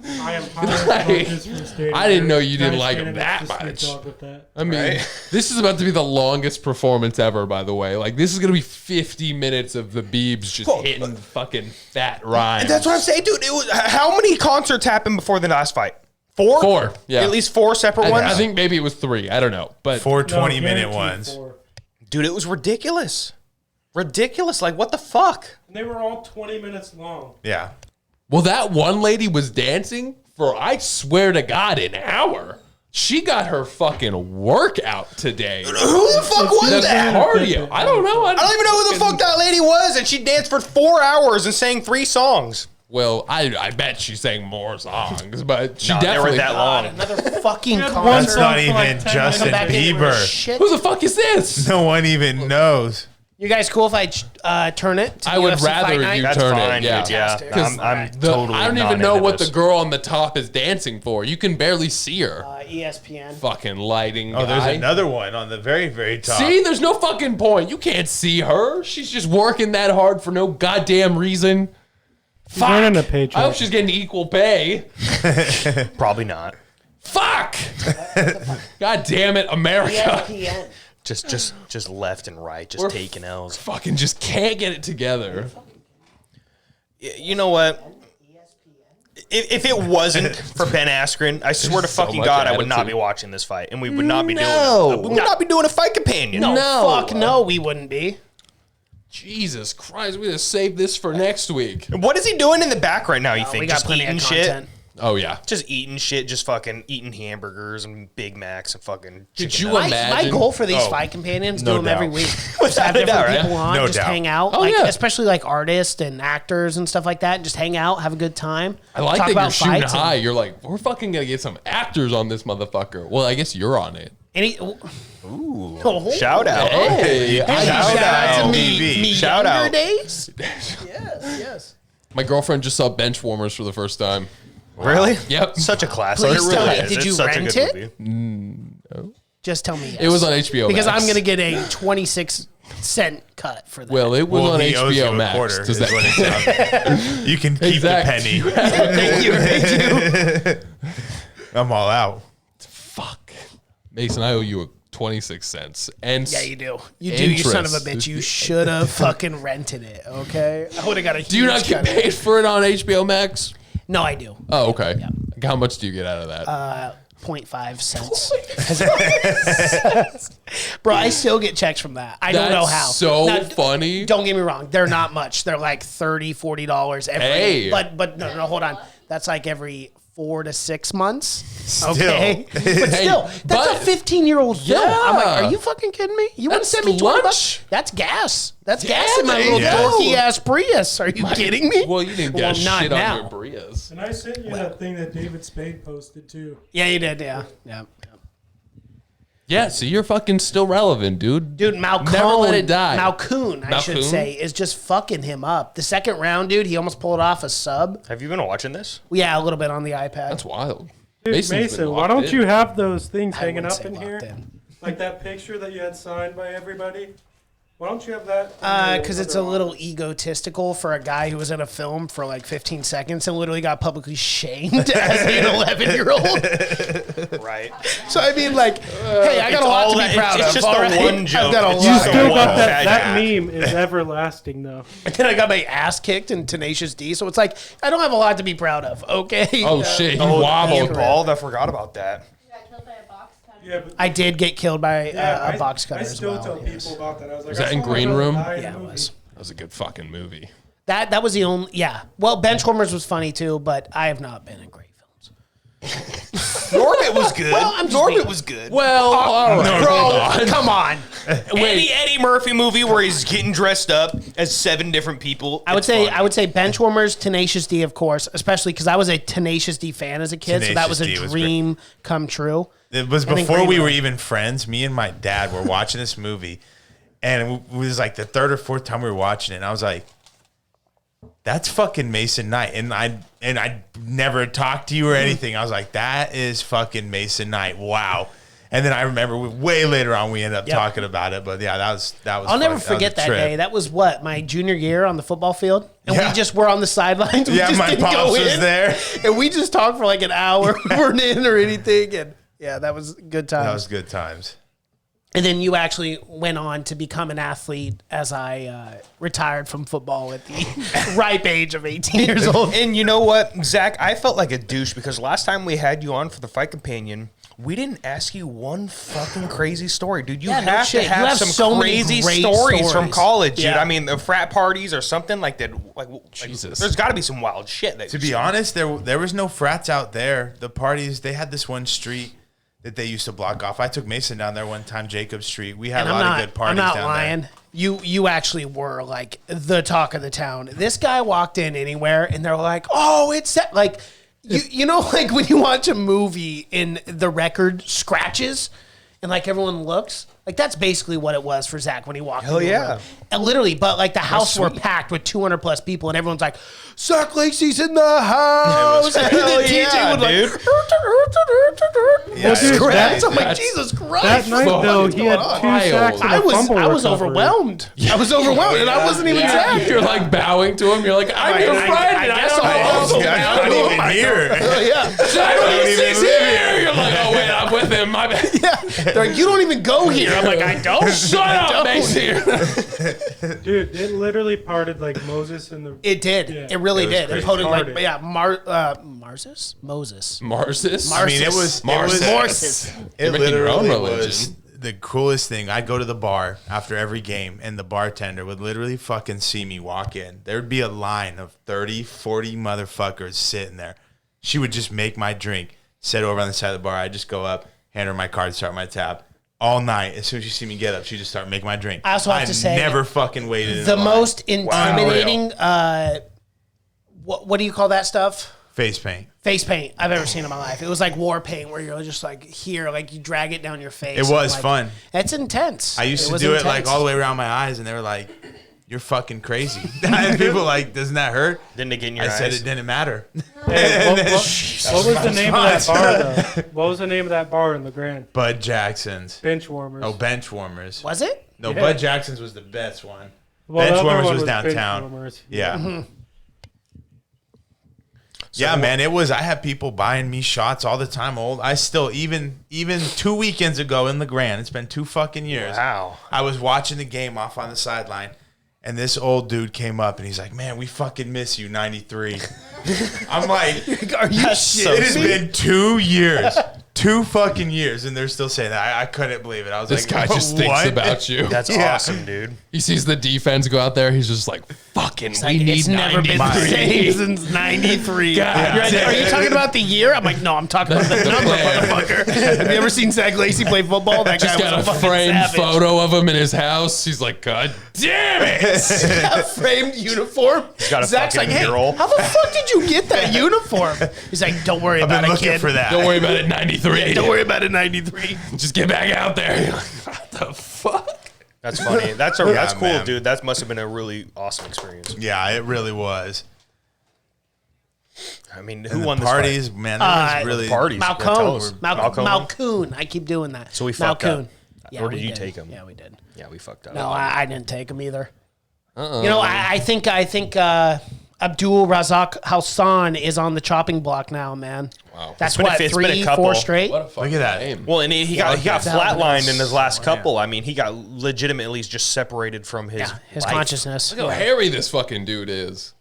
Speaker 6: I am highly focused from stating
Speaker 4: I didn't know you
Speaker 6: that
Speaker 4: didn't
Speaker 6: I
Speaker 4: like
Speaker 6: stand
Speaker 4: him
Speaker 6: next
Speaker 4: that
Speaker 6: to Snoop
Speaker 4: much.
Speaker 6: Dogg with that.
Speaker 4: I mean,
Speaker 2: Right?
Speaker 4: this is about to be the longest performance ever, by the way. Like, this is going to be 50 minutes of the Biebs just hitting fucking fat rhymes.
Speaker 2: That's what I'm saying, dude. It was, how many concerts happened before the last fight? 4?
Speaker 4: 4, yeah.
Speaker 2: At least 4 separate ones?
Speaker 4: I think maybe it was 3. I don't know. But
Speaker 5: 4
Speaker 6: No,
Speaker 5: 20-minute
Speaker 6: guaranteed
Speaker 5: ones.
Speaker 6: 4.
Speaker 2: Dude, it was ridiculous. Ridiculous. Like, what the fuck?
Speaker 6: And they were all 20 minutes long.
Speaker 5: Yeah.
Speaker 4: well, that one lady was dancing for, I swear to God, an hour. She got her fucking workout today.
Speaker 2: Who the fuck was
Speaker 4: The
Speaker 2: that?
Speaker 4: cardio. I don't know.
Speaker 2: I don't even know who the fuck that lady was, and she danced for 4 hours and sang 3 songs.
Speaker 4: Well, I bet she sang more songs, but she
Speaker 2: Nah, they
Speaker 4: definitely.
Speaker 2: weren't that long.
Speaker 3: Another fucking
Speaker 6: Had
Speaker 3: concert.
Speaker 6: one
Speaker 5: That's
Speaker 6: song
Speaker 5: not
Speaker 6: for
Speaker 5: even
Speaker 6: like 10
Speaker 5: Justin
Speaker 6: minutes.
Speaker 3: Back into
Speaker 5: Bieber.
Speaker 3: shit.
Speaker 4: Who the fuck is this?
Speaker 5: No one even knows.
Speaker 3: You guys cool if I turn it? To
Speaker 4: I would
Speaker 3: UFC
Speaker 4: rather
Speaker 3: Fight Night?
Speaker 4: you
Speaker 2: That's
Speaker 4: turn
Speaker 2: fine,
Speaker 4: it. Yeah.
Speaker 2: dude. Yeah.
Speaker 3: Fantastic.
Speaker 2: I'm
Speaker 4: The-
Speaker 2: totally
Speaker 4: I don't
Speaker 2: not
Speaker 4: even know
Speaker 2: into
Speaker 4: what
Speaker 2: this.
Speaker 4: the girl on the top is dancing for. You can barely see her.
Speaker 3: ESPN.
Speaker 4: Fucking lighting.
Speaker 5: Oh, there's
Speaker 4: guy.
Speaker 5: another one on the very, very top.
Speaker 4: See, there's no fucking point. You can't see her. She's just working that hard for no goddamn reason.
Speaker 6: She's earning a paycheck.
Speaker 4: I hope she's getting equal pay.
Speaker 2: Probably not.
Speaker 4: Fuck. God damn it, America.
Speaker 3: ESPN.
Speaker 2: Just left and right, just
Speaker 4: We're
Speaker 2: taking L's.
Speaker 4: Fucking just can't get it together.
Speaker 2: You know what? If it wasn't for Ben Askren, I swear to
Speaker 4: so
Speaker 2: fucking
Speaker 4: much
Speaker 2: God, I would not
Speaker 4: attitude.
Speaker 2: be watching this fight, and we would not be
Speaker 3: No.
Speaker 2: doing. We would not be doing a fight companion.
Speaker 3: No, fuck no, we wouldn't be.
Speaker 4: Jesus Christ, we gotta save this for next week.
Speaker 2: What is he doing in the back right now, you think?
Speaker 3: We got
Speaker 2: Just
Speaker 3: plenty
Speaker 2: eating
Speaker 3: of
Speaker 2: shit?
Speaker 3: content.
Speaker 4: Oh yeah.
Speaker 2: Just eating shit, just fucking eating hamburgers and Big Macs and fucking
Speaker 4: Did
Speaker 2: chicken
Speaker 4: you
Speaker 2: nuggets.
Speaker 3: My
Speaker 4: imagine?
Speaker 3: goal for these fight companions, do
Speaker 5: no
Speaker 3: them every
Speaker 5: doubt.
Speaker 3: week. Just have different
Speaker 2: doubt, right?
Speaker 3: people on,
Speaker 5: No
Speaker 3: just
Speaker 5: doubt.
Speaker 3: hang out.
Speaker 4: Oh,
Speaker 3: like,
Speaker 4: yeah.
Speaker 3: especially like artists and actors and stuff like that. And just hang out, have a good time.
Speaker 4: I like
Speaker 3: talk
Speaker 4: that
Speaker 3: about
Speaker 4: you're shooting
Speaker 3: fights and
Speaker 4: high. You're like, we're fucking gonna get some actors on this motherfucker. Well, I guess you're on it.
Speaker 3: Any, oh,
Speaker 2: Shout out.
Speaker 4: Hey,
Speaker 3: shout out to me,
Speaker 5: BB.
Speaker 3: me
Speaker 2: Shout
Speaker 3: younger
Speaker 2: out.
Speaker 3: days. Yes.
Speaker 4: my girlfriend just saw Benchwarmers for the first time.
Speaker 2: Really?
Speaker 4: Yep.
Speaker 2: Such a classic.
Speaker 3: Please tell me,
Speaker 2: is.
Speaker 3: did
Speaker 2: It's
Speaker 3: you
Speaker 2: such a
Speaker 3: rent
Speaker 2: good
Speaker 3: it?
Speaker 2: movie.
Speaker 3: Just tell me yes.
Speaker 4: It was on HBO
Speaker 3: because
Speaker 4: Max.
Speaker 3: I'm gonna get a 26-cent cut for that.
Speaker 4: Well, it was on
Speaker 5: he owes you
Speaker 4: HBO
Speaker 5: a
Speaker 4: Max.
Speaker 5: quarter,
Speaker 4: Does
Speaker 5: is
Speaker 4: that-
Speaker 5: what it sounds. You can keep
Speaker 4: Exactly.
Speaker 5: the penny.
Speaker 3: thank you.
Speaker 5: I'm all out.
Speaker 4: Fuck. Mason, I owe you a 26 cents. And
Speaker 3: Yeah, you do. You do, you son of a
Speaker 4: Interest.
Speaker 3: bitch. You should have fucking rented it, okay? I would have got a
Speaker 4: do you not get paid for it on HBO Max?
Speaker 3: No, I do.
Speaker 4: Oh, okay. How much do you get out of that?
Speaker 3: 0.5 cents. Bro, I still get checks from that. I don't know
Speaker 4: That's
Speaker 3: how.
Speaker 4: so
Speaker 3: Now,
Speaker 4: funny.
Speaker 3: Don't get me wrong. They're not much. They're like $30, $40 every.
Speaker 4: Hey.
Speaker 3: But no, hold on. That's like every 4 to 6 months.
Speaker 5: Still.
Speaker 3: Okay. But still, that's
Speaker 4: but-
Speaker 3: a 15-year-old film. I'm like,
Speaker 4: Yeah.
Speaker 3: are you fucking kidding me? You want to
Speaker 4: That's
Speaker 3: send me $20?
Speaker 4: lunch.
Speaker 3: That's gas. That's gas in my
Speaker 4: there
Speaker 3: little
Speaker 4: you go.
Speaker 3: dorky ass Prius. Are you kidding me?
Speaker 4: Well, you didn't get
Speaker 3: not
Speaker 4: shit
Speaker 3: now.
Speaker 4: on your Brias.
Speaker 6: And I sent you that thing that David Spade posted too.
Speaker 3: Yeah, you did. Yeah.
Speaker 4: Yeah, so you're fucking still relevant, dude.
Speaker 3: Dude, Malcolm,
Speaker 4: Never let it die.
Speaker 3: Malcoon, I should
Speaker 4: Malcoon?
Speaker 3: say, is just fucking him up. The second round, dude, he almost pulled off a sub.
Speaker 2: Have you been watching this?
Speaker 3: Yeah, a little bit on the iPad.
Speaker 4: That's wild.
Speaker 6: Dude,
Speaker 4: Mason's
Speaker 6: Mason,
Speaker 4: been
Speaker 6: why
Speaker 4: locked
Speaker 6: don't
Speaker 4: in.
Speaker 6: you have those things
Speaker 3: I
Speaker 6: hanging
Speaker 3: wouldn't
Speaker 6: up
Speaker 3: say
Speaker 6: in
Speaker 3: locked
Speaker 6: here?
Speaker 3: in.
Speaker 6: Like that picture that you had signed by everybody? Why don't you have that?
Speaker 3: Because it's a little egotistical for a guy who was in a film for like 15 seconds and literally got publicly shamed as an 11-year-old.
Speaker 2: Right.
Speaker 3: So, I mean, like, hey, I got a lot to be proud
Speaker 2: it's
Speaker 3: of.
Speaker 2: just
Speaker 3: all
Speaker 2: the
Speaker 3: right?
Speaker 2: one joke.
Speaker 3: I've got a
Speaker 2: It's
Speaker 6: You
Speaker 3: lot.
Speaker 2: just
Speaker 6: still
Speaker 2: one
Speaker 6: got that.
Speaker 2: bad
Speaker 6: That
Speaker 2: act.
Speaker 6: meme is everlasting though.
Speaker 3: And then I got my ass kicked in Tenacious D. So it's like, I don't have a lot to be proud of, okay?
Speaker 4: Oh, shit. He
Speaker 2: Oh,
Speaker 4: wobbled.
Speaker 2: Ian Bald, I forgot about that.
Speaker 7: You got killed by a box cutter.
Speaker 6: Yeah, but
Speaker 3: I did get killed by
Speaker 6: yeah,
Speaker 3: a box cutter
Speaker 6: I
Speaker 3: as
Speaker 6: still
Speaker 3: well.
Speaker 6: tell
Speaker 3: yes.
Speaker 6: people about that. I was like,
Speaker 4: that
Speaker 6: I
Speaker 4: in
Speaker 6: saw my
Speaker 4: Green
Speaker 6: brother
Speaker 4: Room?
Speaker 6: die in
Speaker 3: Yeah,
Speaker 6: the
Speaker 3: it
Speaker 6: movie.
Speaker 3: was.
Speaker 4: That was a good fucking movie.
Speaker 3: That was the only, yeah. Well, Benchwarmers was funny too, but I have not been in great films.
Speaker 2: Norbit was good.
Speaker 3: Well, I'm just
Speaker 2: Norbit
Speaker 3: being-
Speaker 2: was good.
Speaker 4: Well, all right.
Speaker 3: Bro, come on.
Speaker 2: Eddie Murphy movie where he's getting dressed up as 7 different people.
Speaker 3: I would
Speaker 2: It's
Speaker 3: say
Speaker 2: fun.
Speaker 3: Benchwarmers, Tenacious D, of course, especially because I was a Tenacious D fan as a kid, so that was a
Speaker 5: Tenacious D was great.
Speaker 3: dream come true.
Speaker 5: It was
Speaker 3: And then
Speaker 5: before
Speaker 3: Green
Speaker 5: we
Speaker 3: Room.
Speaker 5: were even friends. Me and my dad were watching this movie, and it was like the 3rd or 4th time we were watching it. And I was like, "That's fucking Mason Knight," and I never talked to you or anything. I was like, "That is fucking Mason Knight." Wow. And then I remember way later on we ended up
Speaker 3: Yep.
Speaker 5: talking about it. But yeah, that was.
Speaker 3: I'll never
Speaker 5: was
Speaker 3: forget
Speaker 5: a
Speaker 3: that
Speaker 5: trip.
Speaker 3: day. That was what, my junior year on the football field? And
Speaker 5: Yeah.
Speaker 3: we just were on the sidelines. We
Speaker 5: Yeah,
Speaker 3: just
Speaker 5: my
Speaker 3: didn't
Speaker 5: pops
Speaker 3: go
Speaker 5: was
Speaker 3: in.
Speaker 5: there.
Speaker 3: And we just talked for like an hour. We weren't in or anything. And yeah, that was good times.
Speaker 5: That was good times.
Speaker 3: And then you actually went on to become an athlete as I retired from football at the ripe age of 18 years old.
Speaker 2: And you know what, Zach? I felt like a douche because last time we had you on for the Fight Companion, we didn't ask you one fucking crazy story, dude. You
Speaker 3: Yeah, no
Speaker 2: have
Speaker 3: shit.
Speaker 2: to
Speaker 3: You
Speaker 2: have
Speaker 3: have
Speaker 2: some
Speaker 3: so many
Speaker 2: crazy
Speaker 3: great
Speaker 2: stories from
Speaker 3: stories.
Speaker 2: college, dude.
Speaker 3: Yeah.
Speaker 2: I mean, the frat parties or something like that. Like
Speaker 4: Jesus.
Speaker 2: there's got to be some wild shit. That
Speaker 5: To be honest, there was no frats out there. The parties, they had this one street that they used to block off. I took Mason down there one time, Jacob Street. We had
Speaker 3: And
Speaker 5: a lot of good parties
Speaker 3: I'm not
Speaker 5: down
Speaker 3: lying.
Speaker 5: there.
Speaker 3: You actually were like the talk of the town. This guy walked in anywhere and they're like, oh, it's that. Like, you know, like when you watch a movie and the record scratches and like everyone looks, like that's basically what it was for Zach when he walked in.
Speaker 2: yeah.
Speaker 3: And literally, but like the house were packed with 200 plus people and everyone's like, Zach Lacey's in the house. And
Speaker 2: Hell
Speaker 3: then DJ
Speaker 2: yeah,
Speaker 3: would like,
Speaker 2: dude.
Speaker 5: Yeah,
Speaker 3: scratch.
Speaker 6: that-
Speaker 3: I'm like,
Speaker 4: that's-
Speaker 3: Jesus Christ.
Speaker 6: That night
Speaker 4: fuck
Speaker 6: though,
Speaker 4: is
Speaker 6: he had
Speaker 4: going
Speaker 6: 2
Speaker 4: on?
Speaker 6: sacks and a
Speaker 3: I was
Speaker 6: fumble recovery.
Speaker 3: overwhelmed. I was overwhelmed, and I wasn't even Zach.
Speaker 4: You're like bowing to him. You're like, I'm your
Speaker 3: I-
Speaker 4: friend.
Speaker 3: I
Speaker 4: and
Speaker 3: guess
Speaker 4: don't
Speaker 3: I
Speaker 4: know
Speaker 3: was.
Speaker 4: also
Speaker 5: Yeah,
Speaker 4: bow
Speaker 5: I'm
Speaker 4: to
Speaker 5: not
Speaker 4: him.
Speaker 5: even here.
Speaker 3: Yeah,
Speaker 4: Zach
Speaker 5: don't even
Speaker 4: Lacey's
Speaker 5: live
Speaker 4: here. You're like, oh wait, I'm with him. My bad.
Speaker 3: they're like, you don't even go here. I'm like, I don't.
Speaker 4: Shut up, Mason.
Speaker 6: Dude, it literally parted like Moses and the.
Speaker 3: It did.
Speaker 6: Yeah.
Speaker 3: It really
Speaker 5: It was
Speaker 3: did. It
Speaker 5: crazy.
Speaker 3: put it like,
Speaker 6: Parted.
Speaker 3: yeah, Moses.
Speaker 4: Marsis?
Speaker 5: I mean, it was
Speaker 3: Marsis.
Speaker 5: It
Speaker 3: Marsis.
Speaker 5: literally
Speaker 4: You're making your own
Speaker 5: was
Speaker 4: religion.
Speaker 5: the coolest thing. I'd go to the bar after every game, and the bartender would literally fucking see me walk in. There'd be a line of 30, 40 motherfuckers sitting there. She would just make my drink, sit over on the side of the bar. I'd just go up, hand her my card, start my tab. All night, as soon as she see me get up, she just start making my drink.
Speaker 3: I also have to say,
Speaker 5: never fucking waited in
Speaker 3: the
Speaker 5: line.
Speaker 3: most intimidating, what do you call that stuff?
Speaker 5: Face paint.
Speaker 3: Face paint I've ever seen in my life. It was like war paint where you're just like here, like you drag it down your face.
Speaker 5: It was
Speaker 3: like,
Speaker 5: fun.
Speaker 3: It's intense.
Speaker 5: I used to
Speaker 3: was
Speaker 5: do it like
Speaker 3: intense.
Speaker 5: all the way around my eyes, and they were like, "You're fucking crazy." And people like, "Doesn't that hurt?"
Speaker 8: Didn't it get in your
Speaker 5: I
Speaker 8: eyes?
Speaker 5: said it didn't matter.
Speaker 6: Hey, what was the name of that bar, though? What was the name of that bar in the Grand?
Speaker 5: Bud Jackson's.
Speaker 6: Bench warmers.
Speaker 5: Oh, Bench Warmers.
Speaker 3: Was it?
Speaker 5: No,
Speaker 6: Yeah.
Speaker 5: Bud Jackson's was the best one.
Speaker 6: Well, the
Speaker 5: Bench
Speaker 6: other
Speaker 5: warmers
Speaker 6: one
Speaker 5: was
Speaker 6: Bench
Speaker 5: downtown.
Speaker 6: warmers.
Speaker 5: Yeah. Yeah, man, it was. I had people buying me shots all the time. I still, even 2 weekends ago in the Grand, it's been 2 fucking years.
Speaker 8: Wow.
Speaker 5: I was watching the game off on the sideline, and this old dude came up and he's like, "Man, we fucking miss you, 93." I'm like,
Speaker 3: Are you
Speaker 5: it has been 2 years. 2 fucking years, and they're still saying that. I couldn't believe it. I was
Speaker 4: This
Speaker 5: like,
Speaker 4: guy just thinks
Speaker 5: what?
Speaker 4: about you.
Speaker 8: That's
Speaker 5: Yeah.
Speaker 8: awesome, dude.
Speaker 4: He sees the defense go out there. He's just like, fucking, we
Speaker 3: Like,
Speaker 4: need
Speaker 3: it's never been the
Speaker 4: 93.
Speaker 3: same since '93. Are you talking about the year? I'm like, no, I'm talking about the number,
Speaker 4: player.
Speaker 3: motherfucker. Have you ever seen Zach Lacey play football? That
Speaker 4: Just
Speaker 3: guy
Speaker 4: got
Speaker 3: was
Speaker 4: a
Speaker 3: a fucking
Speaker 4: framed
Speaker 3: savage.
Speaker 4: photo of him in his house. He's like, God damn it.
Speaker 3: A framed uniform.
Speaker 8: got a
Speaker 3: Zach's like,
Speaker 8: fucking
Speaker 3: hey,
Speaker 8: mural.
Speaker 3: how the fuck did you get that uniform? He's like, don't worry
Speaker 5: I've
Speaker 3: about
Speaker 5: been
Speaker 3: it,
Speaker 5: looking
Speaker 3: kid.
Speaker 5: for that.
Speaker 4: Don't worry about it, 93.
Speaker 3: Don't worry about it, 93.
Speaker 4: Just get back out there. You're like, what the fuck?
Speaker 8: That's funny. That's cool,
Speaker 5: man.
Speaker 8: dude. That must have been a really awesome experience.
Speaker 5: Yeah, it really was.
Speaker 8: I mean,
Speaker 5: And
Speaker 8: who
Speaker 5: the
Speaker 8: won this
Speaker 5: parties,
Speaker 8: fight?
Speaker 5: man, that was really
Speaker 8: Parties. Yeah, tell
Speaker 3: Malcone.
Speaker 8: us. Malcone?
Speaker 3: Malcoon. I keep doing that.
Speaker 8: So we fucked up.
Speaker 3: Malcoon. Yeah,
Speaker 8: Or
Speaker 3: we
Speaker 8: did you take him?
Speaker 3: Yeah, we did.
Speaker 8: Yeah, we fucked up.
Speaker 3: No, I didn't take him either. You know, I think Abdul Razak Hassan is on the chopping block now, man.
Speaker 4: Wow.
Speaker 3: That's
Speaker 8: been a-
Speaker 3: what,
Speaker 8: it's been a
Speaker 3: 3,
Speaker 8: couple.
Speaker 3: 4 straight?
Speaker 4: What a fucking
Speaker 5: Look at that.
Speaker 4: name.
Speaker 8: Well, and he got flatlined in his last
Speaker 5: yeah.
Speaker 8: couple. I mean, he got legitimately just separated from his
Speaker 3: Yeah, his
Speaker 8: life.
Speaker 3: consciousness.
Speaker 4: Look how hairy this fucking dude is.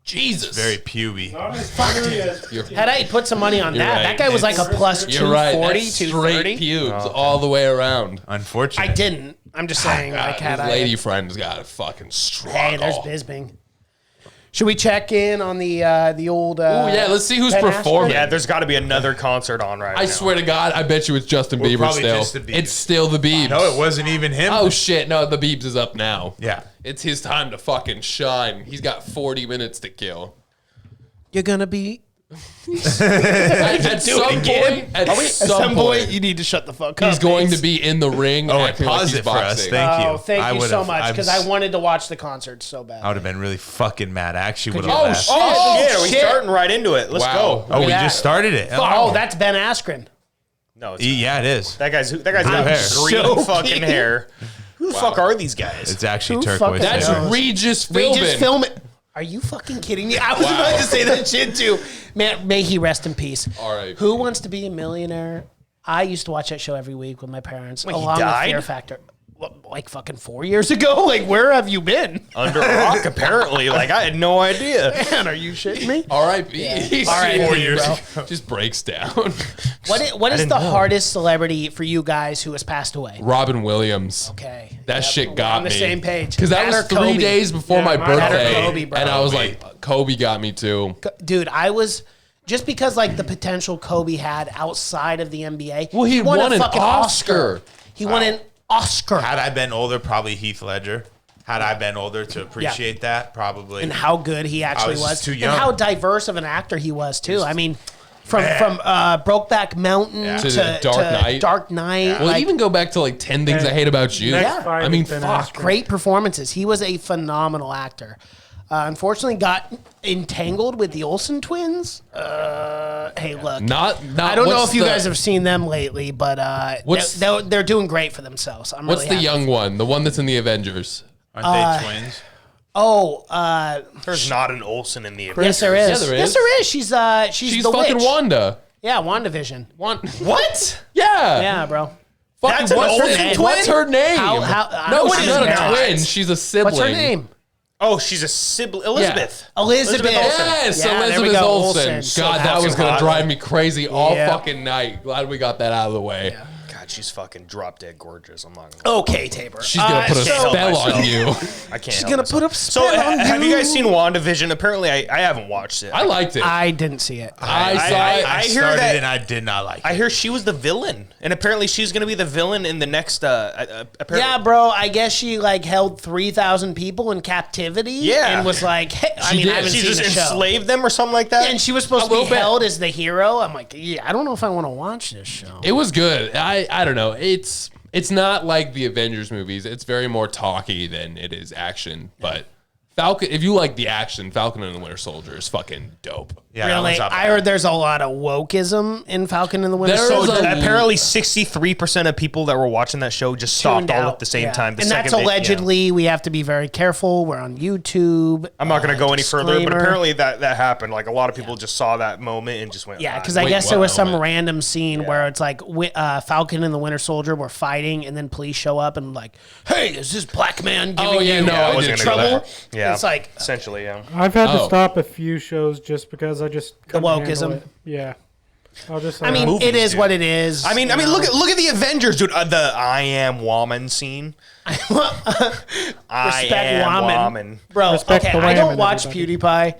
Speaker 4: Jesus.
Speaker 5: very puby.
Speaker 6: Not as hairy as
Speaker 3: Had I put some money on
Speaker 4: You're
Speaker 3: that,
Speaker 4: right.
Speaker 3: that guy was like a plus
Speaker 4: You're right.
Speaker 3: 240,
Speaker 4: That's straight
Speaker 3: 230.
Speaker 4: pubes all the way around.
Speaker 5: Unfortunate.
Speaker 3: I didn't. I'm just saying, like,
Speaker 4: His
Speaker 3: had
Speaker 4: lady
Speaker 3: I.
Speaker 4: friend's got a fucking struggle.
Speaker 3: Hey, there's Bisbing. Should we check in on the old?
Speaker 4: Oh yeah, let's see who's
Speaker 3: Ben
Speaker 4: performing.
Speaker 8: Yeah, there's got to be another concert on right now.
Speaker 4: I swear to God, I bet you it's Justin Bieber
Speaker 5: probably
Speaker 4: still.
Speaker 5: just the Biebs.
Speaker 4: It's still the Biebs.
Speaker 5: No, it wasn't even him.
Speaker 4: Oh shit, no, the Biebs is up now.
Speaker 5: Yeah.
Speaker 4: It's his time to fucking shine. He's got 40 minutes to kill.
Speaker 3: You're gonna be.
Speaker 4: At some point,
Speaker 3: you need to shut the fuck up.
Speaker 4: he's going
Speaker 3: Mace.
Speaker 4: to be in the ring.
Speaker 5: Oh,
Speaker 4: acting like
Speaker 5: pause
Speaker 4: he's
Speaker 5: it for us.
Speaker 4: boxing.
Speaker 5: Thank you.
Speaker 3: Oh, thank
Speaker 5: I
Speaker 3: you
Speaker 5: would've-
Speaker 3: so much
Speaker 5: I'm
Speaker 3: because I wanted to watch the concert so bad.
Speaker 5: I would have been really fucking mad. I actually would have
Speaker 4: Oh,
Speaker 5: laughed.
Speaker 4: shit.
Speaker 8: Oh, shit, are we
Speaker 3: shit.
Speaker 8: starting right into it? Let's
Speaker 4: Wow.
Speaker 8: go.
Speaker 5: Oh, we
Speaker 3: Yeah.
Speaker 5: just started it.
Speaker 3: Oh, that's Ben Askren.
Speaker 8: No, it's
Speaker 5: Yeah, it is.
Speaker 8: that guy's
Speaker 5: Blue
Speaker 8: got
Speaker 5: hair.
Speaker 8: green
Speaker 3: So
Speaker 8: fucking
Speaker 3: cute.
Speaker 8: hair. Who the fuck are these guys?
Speaker 5: It's actually
Speaker 3: Who
Speaker 5: turquoise.
Speaker 3: fucking
Speaker 4: That's
Speaker 5: hair.
Speaker 3: knows?
Speaker 4: Regis Philbin.
Speaker 3: Regis Philbin. Are you fucking kidding me? I was about to say that shit too. Man, may he rest in peace.
Speaker 4: R.I.P..
Speaker 3: Who Wants to Be a Millionaire? I used to watch that show every week with my parents,
Speaker 8: Wait, he
Speaker 3: along with
Speaker 8: died?
Speaker 3: Fear Factor. What, like fucking 4 years ago? Like, where have you been?
Speaker 8: Under a rock, apparently. Like, I had no idea.
Speaker 3: Man, are you shitting me?
Speaker 4: R.I.P.
Speaker 3: R.I.P.,
Speaker 5: 4 years
Speaker 3: bro.
Speaker 5: ago.
Speaker 4: Just breaks down.
Speaker 3: What is the hardest celebrity for you guys who has passed away?
Speaker 4: Robin Williams.
Speaker 3: Okay.
Speaker 4: That
Speaker 3: Yep,
Speaker 4: shit
Speaker 3: we're
Speaker 4: got
Speaker 3: on the
Speaker 4: me.
Speaker 3: same page.
Speaker 4: Because that
Speaker 3: That
Speaker 4: was
Speaker 3: or
Speaker 4: 3
Speaker 3: Kobe.
Speaker 4: days before
Speaker 6: Yeah,
Speaker 4: my
Speaker 6: mine- that or
Speaker 4: birthday.
Speaker 3: Kobe, bro.
Speaker 4: And I was
Speaker 5: Kobe.
Speaker 4: like, Kobe got me too.
Speaker 3: Dude, I was just because like the potential Kobe had outside of the NBA.
Speaker 4: Well, he won an Oscar.
Speaker 3: He won an Oscar.
Speaker 5: Had I been older, probably Heath Ledger. Had I been older to appreciate that, probably.
Speaker 3: And how good he actually
Speaker 5: was
Speaker 3: was,
Speaker 5: just too
Speaker 3: and
Speaker 5: young.
Speaker 3: how diverse of an actor he was too. I mean, from Brokeback Mountain
Speaker 4: To Dark Knight.
Speaker 3: Dark Knight.
Speaker 4: Well,
Speaker 3: like,
Speaker 4: even go back to like 10 Things I Hate About You.
Speaker 6: Next fight
Speaker 4: I mean,
Speaker 6: is Ben
Speaker 4: fuck.
Speaker 6: Askren.
Speaker 3: great performances. He was a phenomenal actor. Unfortunately, got entangled with the Olsen twins. Hey, look.
Speaker 4: Not.
Speaker 3: I don't know
Speaker 4: what's
Speaker 3: if you
Speaker 4: the-
Speaker 3: guys have seen them lately, but
Speaker 4: What's-
Speaker 3: they're doing great for themselves. I'm
Speaker 4: What's
Speaker 3: really
Speaker 4: the
Speaker 3: happy.
Speaker 4: young one? The one that's in the Avengers.
Speaker 5: Aren't they twins?
Speaker 3: Oh,
Speaker 8: There's not an Olsen in the
Speaker 3: yes, there is.
Speaker 4: Yeah, there
Speaker 3: Yes,
Speaker 4: is.
Speaker 3: there is. She's
Speaker 4: She's
Speaker 3: the
Speaker 4: fucking
Speaker 3: witch.
Speaker 4: Wanda.
Speaker 3: Yeah, WandaVision.
Speaker 8: What?
Speaker 4: Yeah.
Speaker 3: Yeah, bro.
Speaker 4: Fucking
Speaker 8: That's an
Speaker 4: what's
Speaker 8: Olsen
Speaker 4: her,
Speaker 3: twin?
Speaker 4: what's her name?
Speaker 3: How-
Speaker 4: no,
Speaker 3: what
Speaker 4: she's
Speaker 3: is
Speaker 4: not
Speaker 3: her
Speaker 4: a
Speaker 3: name?
Speaker 4: twin. She's a sibling.
Speaker 3: What's her name?
Speaker 8: Oh, she's a sibling. Elizabeth.
Speaker 3: Elizabeth.
Speaker 8: Olsen.
Speaker 4: Yes,
Speaker 3: Yeah, there we
Speaker 4: Elizabeth
Speaker 3: go,
Speaker 4: Olsen.
Speaker 3: Olsen. So
Speaker 4: God, that was
Speaker 8: fucking
Speaker 4: gonna
Speaker 8: hot.
Speaker 4: drive me crazy all
Speaker 3: Yeah.
Speaker 4: fucking night. Glad we got that out of the way.
Speaker 8: God, God, she's fucking drop dead gorgeous. I'm not gonna
Speaker 3: Okay, Tabor.
Speaker 4: She's gonna put a spell on you.
Speaker 8: I can't.
Speaker 3: She's
Speaker 8: help
Speaker 3: gonna
Speaker 8: myself.
Speaker 3: put up
Speaker 8: So,
Speaker 3: spell on
Speaker 8: have you
Speaker 3: you.
Speaker 8: guys seen WandaVision? Apparently, I haven't watched it.
Speaker 4: I liked it.
Speaker 3: I didn't see it.
Speaker 4: I saw it.
Speaker 8: I
Speaker 5: I
Speaker 8: hear
Speaker 5: started
Speaker 8: that-
Speaker 5: and I did not like it.
Speaker 8: I hear she was the villain, and apparently she's gonna be the villain in the next. Apparently,
Speaker 3: Yeah, bro. I guess she like held 3,000 people in captivity.
Speaker 8: Yeah.
Speaker 3: and was like, hey, I
Speaker 4: She
Speaker 3: haven't
Speaker 8: she
Speaker 3: seen
Speaker 8: just
Speaker 3: the show.
Speaker 8: enslaved them or something like that.
Speaker 3: And she was supposed to be
Speaker 4: little bit.
Speaker 3: held as the hero. I'm like, yeah, I don't know if I want to watch this show.
Speaker 4: It was good. I don't know. It's not like the Avengers movies. It's very more talky than it is action. But Falcon, if you like the action, Falcon and the Winter Soldier is fucking dope.
Speaker 5: Yeah, that
Speaker 3: Really,
Speaker 5: one's not
Speaker 3: I
Speaker 5: bad.
Speaker 3: heard there's a lot of wokeism in Falcon and the Winter
Speaker 4: There
Speaker 3: Soldier.
Speaker 4: is a-
Speaker 8: apparently 63% of people that were watching that show just stopped
Speaker 3: Tuned
Speaker 8: all
Speaker 3: out.
Speaker 8: at the same
Speaker 3: Yeah.
Speaker 8: time. The
Speaker 3: and that's
Speaker 8: second they-
Speaker 3: allegedly. We have to be very careful. We're on YouTube.
Speaker 8: I'm not going to go any further, but
Speaker 3: disclaimer.
Speaker 8: apparently that happened. Like a lot of people just saw that moment and just went,
Speaker 3: Yeah,
Speaker 8: "Ah,
Speaker 3: because I
Speaker 4: Wait,
Speaker 3: guess
Speaker 4: what
Speaker 3: there was some
Speaker 4: moment?
Speaker 3: random scene where it's like Falcon and the Winter Soldier were fighting, and then police show up and like, "Hey, is this black man giving
Speaker 4: Oh, yeah,
Speaker 3: you
Speaker 4: no, I
Speaker 8: wasn't
Speaker 4: did
Speaker 8: gonna go
Speaker 3: trouble?"
Speaker 8: there. Yeah,
Speaker 3: It's like
Speaker 8: essentially, yeah.
Speaker 6: I've had to
Speaker 4: Oh.
Speaker 6: stop a few shows just because I just couldn't handle
Speaker 3: wokeism.
Speaker 6: it. Yeah, I'll just.
Speaker 3: I mean,
Speaker 8: Movies,
Speaker 3: it is
Speaker 8: dude.
Speaker 3: what it is.
Speaker 8: I mean,
Speaker 3: you know?
Speaker 8: look at the Avengers, dude. The I am woman scene. I
Speaker 3: Respect
Speaker 8: am
Speaker 3: woman.
Speaker 8: woman.
Speaker 3: Bro.
Speaker 6: Respect
Speaker 3: Okay,
Speaker 6: the
Speaker 3: I don't
Speaker 6: women,
Speaker 3: watch
Speaker 6: everybody.
Speaker 3: PewDiePie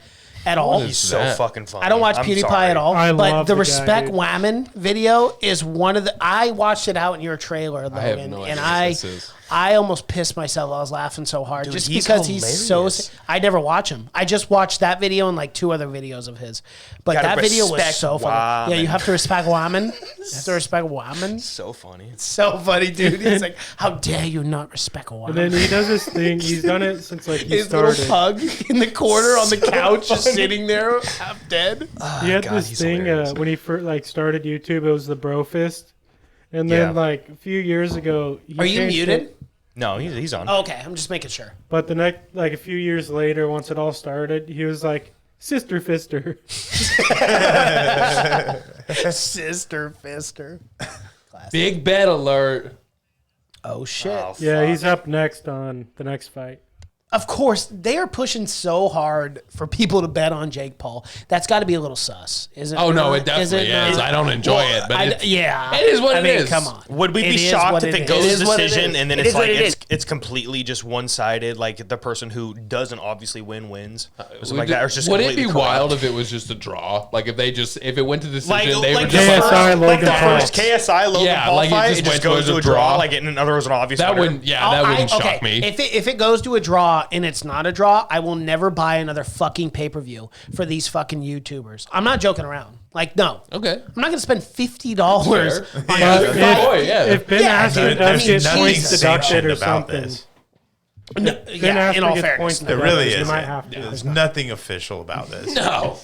Speaker 3: at all.
Speaker 8: He's so
Speaker 4: that?
Speaker 8: fucking funny.
Speaker 3: I don't watch
Speaker 8: I'm
Speaker 3: PewDiePie
Speaker 8: sorry.
Speaker 3: at all.
Speaker 6: I
Speaker 3: but
Speaker 6: love
Speaker 3: the
Speaker 6: the guy,
Speaker 3: Respect
Speaker 6: dude.
Speaker 3: Women video is one of the. I watched it out in your trailer, Logan,
Speaker 4: I have no idea
Speaker 3: and
Speaker 4: what this is.
Speaker 3: I almost pissed myself. I was laughing so hard
Speaker 8: Dude,
Speaker 3: just
Speaker 8: he's
Speaker 3: because he's so.
Speaker 8: hilarious.
Speaker 3: I never watch him. I just watched that video and like 2 other videos of his. But
Speaker 8: Gotta
Speaker 3: that video was
Speaker 8: respect
Speaker 3: so funny. Yeah,
Speaker 8: women.
Speaker 3: you have to respect women. You have to respect women.
Speaker 8: So funny.
Speaker 3: So funny, dude. He's like, how dare you not respect a woman?
Speaker 6: And then he does this thing. He's done it since like he
Speaker 3: His little
Speaker 6: started.
Speaker 3: pug in the corner on the couch, just sitting there, half dead.
Speaker 6: He had
Speaker 8: God,
Speaker 6: this
Speaker 8: he's
Speaker 6: thing
Speaker 8: hilarious.
Speaker 6: when he first like started YouTube. It was the bro fist, and then
Speaker 8: Yeah.
Speaker 6: like a few years ago, he
Speaker 3: Are you
Speaker 6: changed
Speaker 3: muted?
Speaker 6: it.
Speaker 8: No, he's on.
Speaker 3: Oh, okay, I'm just making sure.
Speaker 6: But the next, like a few years later, once it all started, he was like sister fister.
Speaker 3: Sister Fister.
Speaker 4: Big bet alert.
Speaker 3: Oh shit!
Speaker 8: Oh,
Speaker 6: Yeah,
Speaker 8: fuck.
Speaker 6: he's up next on the next fight.
Speaker 3: Of course, they are pushing so hard for people to bet on Jake Paul. That's got to be a little sus, isn't it?
Speaker 4: Oh no,
Speaker 3: not?
Speaker 4: it definitely
Speaker 3: not?
Speaker 4: is. I don't enjoy it, but it's,
Speaker 3: yeah,
Speaker 4: it is what
Speaker 3: I
Speaker 4: it
Speaker 3: mean,
Speaker 4: is.
Speaker 3: Come on.
Speaker 8: Would we
Speaker 3: It
Speaker 8: be
Speaker 3: is
Speaker 8: shocked
Speaker 3: what
Speaker 8: if it
Speaker 3: is.
Speaker 8: goes
Speaker 3: It is what it
Speaker 8: decision
Speaker 3: is.
Speaker 8: and then
Speaker 3: It
Speaker 8: it's
Speaker 3: is what
Speaker 8: like
Speaker 3: it is.
Speaker 8: it's completely just one sided? Like the person who doesn't obviously wins, or something like
Speaker 4: Would
Speaker 8: that. Or it's just
Speaker 4: would it be
Speaker 8: completely corrupt.
Speaker 4: wild if it was just a draw? Like if it went to decision,
Speaker 8: Like,
Speaker 4: they
Speaker 8: like
Speaker 4: would
Speaker 8: the
Speaker 4: just
Speaker 6: KSI
Speaker 8: first,
Speaker 6: Logan
Speaker 8: like the
Speaker 6: Paul.
Speaker 8: first KSI Logan
Speaker 4: Yeah,
Speaker 8: Paul
Speaker 4: like it
Speaker 8: fight,
Speaker 4: just
Speaker 8: it just
Speaker 4: went
Speaker 8: goes
Speaker 4: towards
Speaker 8: to
Speaker 4: a
Speaker 8: a draw.
Speaker 4: draw.
Speaker 8: Like in other words, an obvious
Speaker 4: that
Speaker 8: winner.
Speaker 4: wouldn't. Yeah, that wouldn't shock me.
Speaker 3: If it goes to a draw and it's not a draw, I will never buy another fucking pay-per-view for these fucking YouTubers. I'm not joking around. Like, no.
Speaker 4: Okay.
Speaker 3: I'm not going to spend $50
Speaker 4: Fair.
Speaker 3: on
Speaker 6: But
Speaker 3: a
Speaker 6: if,
Speaker 4: Boy, yeah.
Speaker 6: if Ben
Speaker 3: Yeah,
Speaker 6: Askren
Speaker 3: dude,
Speaker 6: does
Speaker 3: I
Speaker 6: get
Speaker 3: mean,
Speaker 6: points
Speaker 3: Jesus.
Speaker 6: deducted or
Speaker 5: about
Speaker 6: something,
Speaker 5: this.
Speaker 3: No,
Speaker 6: Ben
Speaker 3: yeah, in
Speaker 6: Askren
Speaker 3: all
Speaker 6: gets
Speaker 3: fairness.
Speaker 6: points
Speaker 3: no.
Speaker 5: There
Speaker 6: deducted.
Speaker 5: really
Speaker 6: You
Speaker 5: isn't.
Speaker 6: might have to.
Speaker 5: There's nothing official about this.
Speaker 4: No,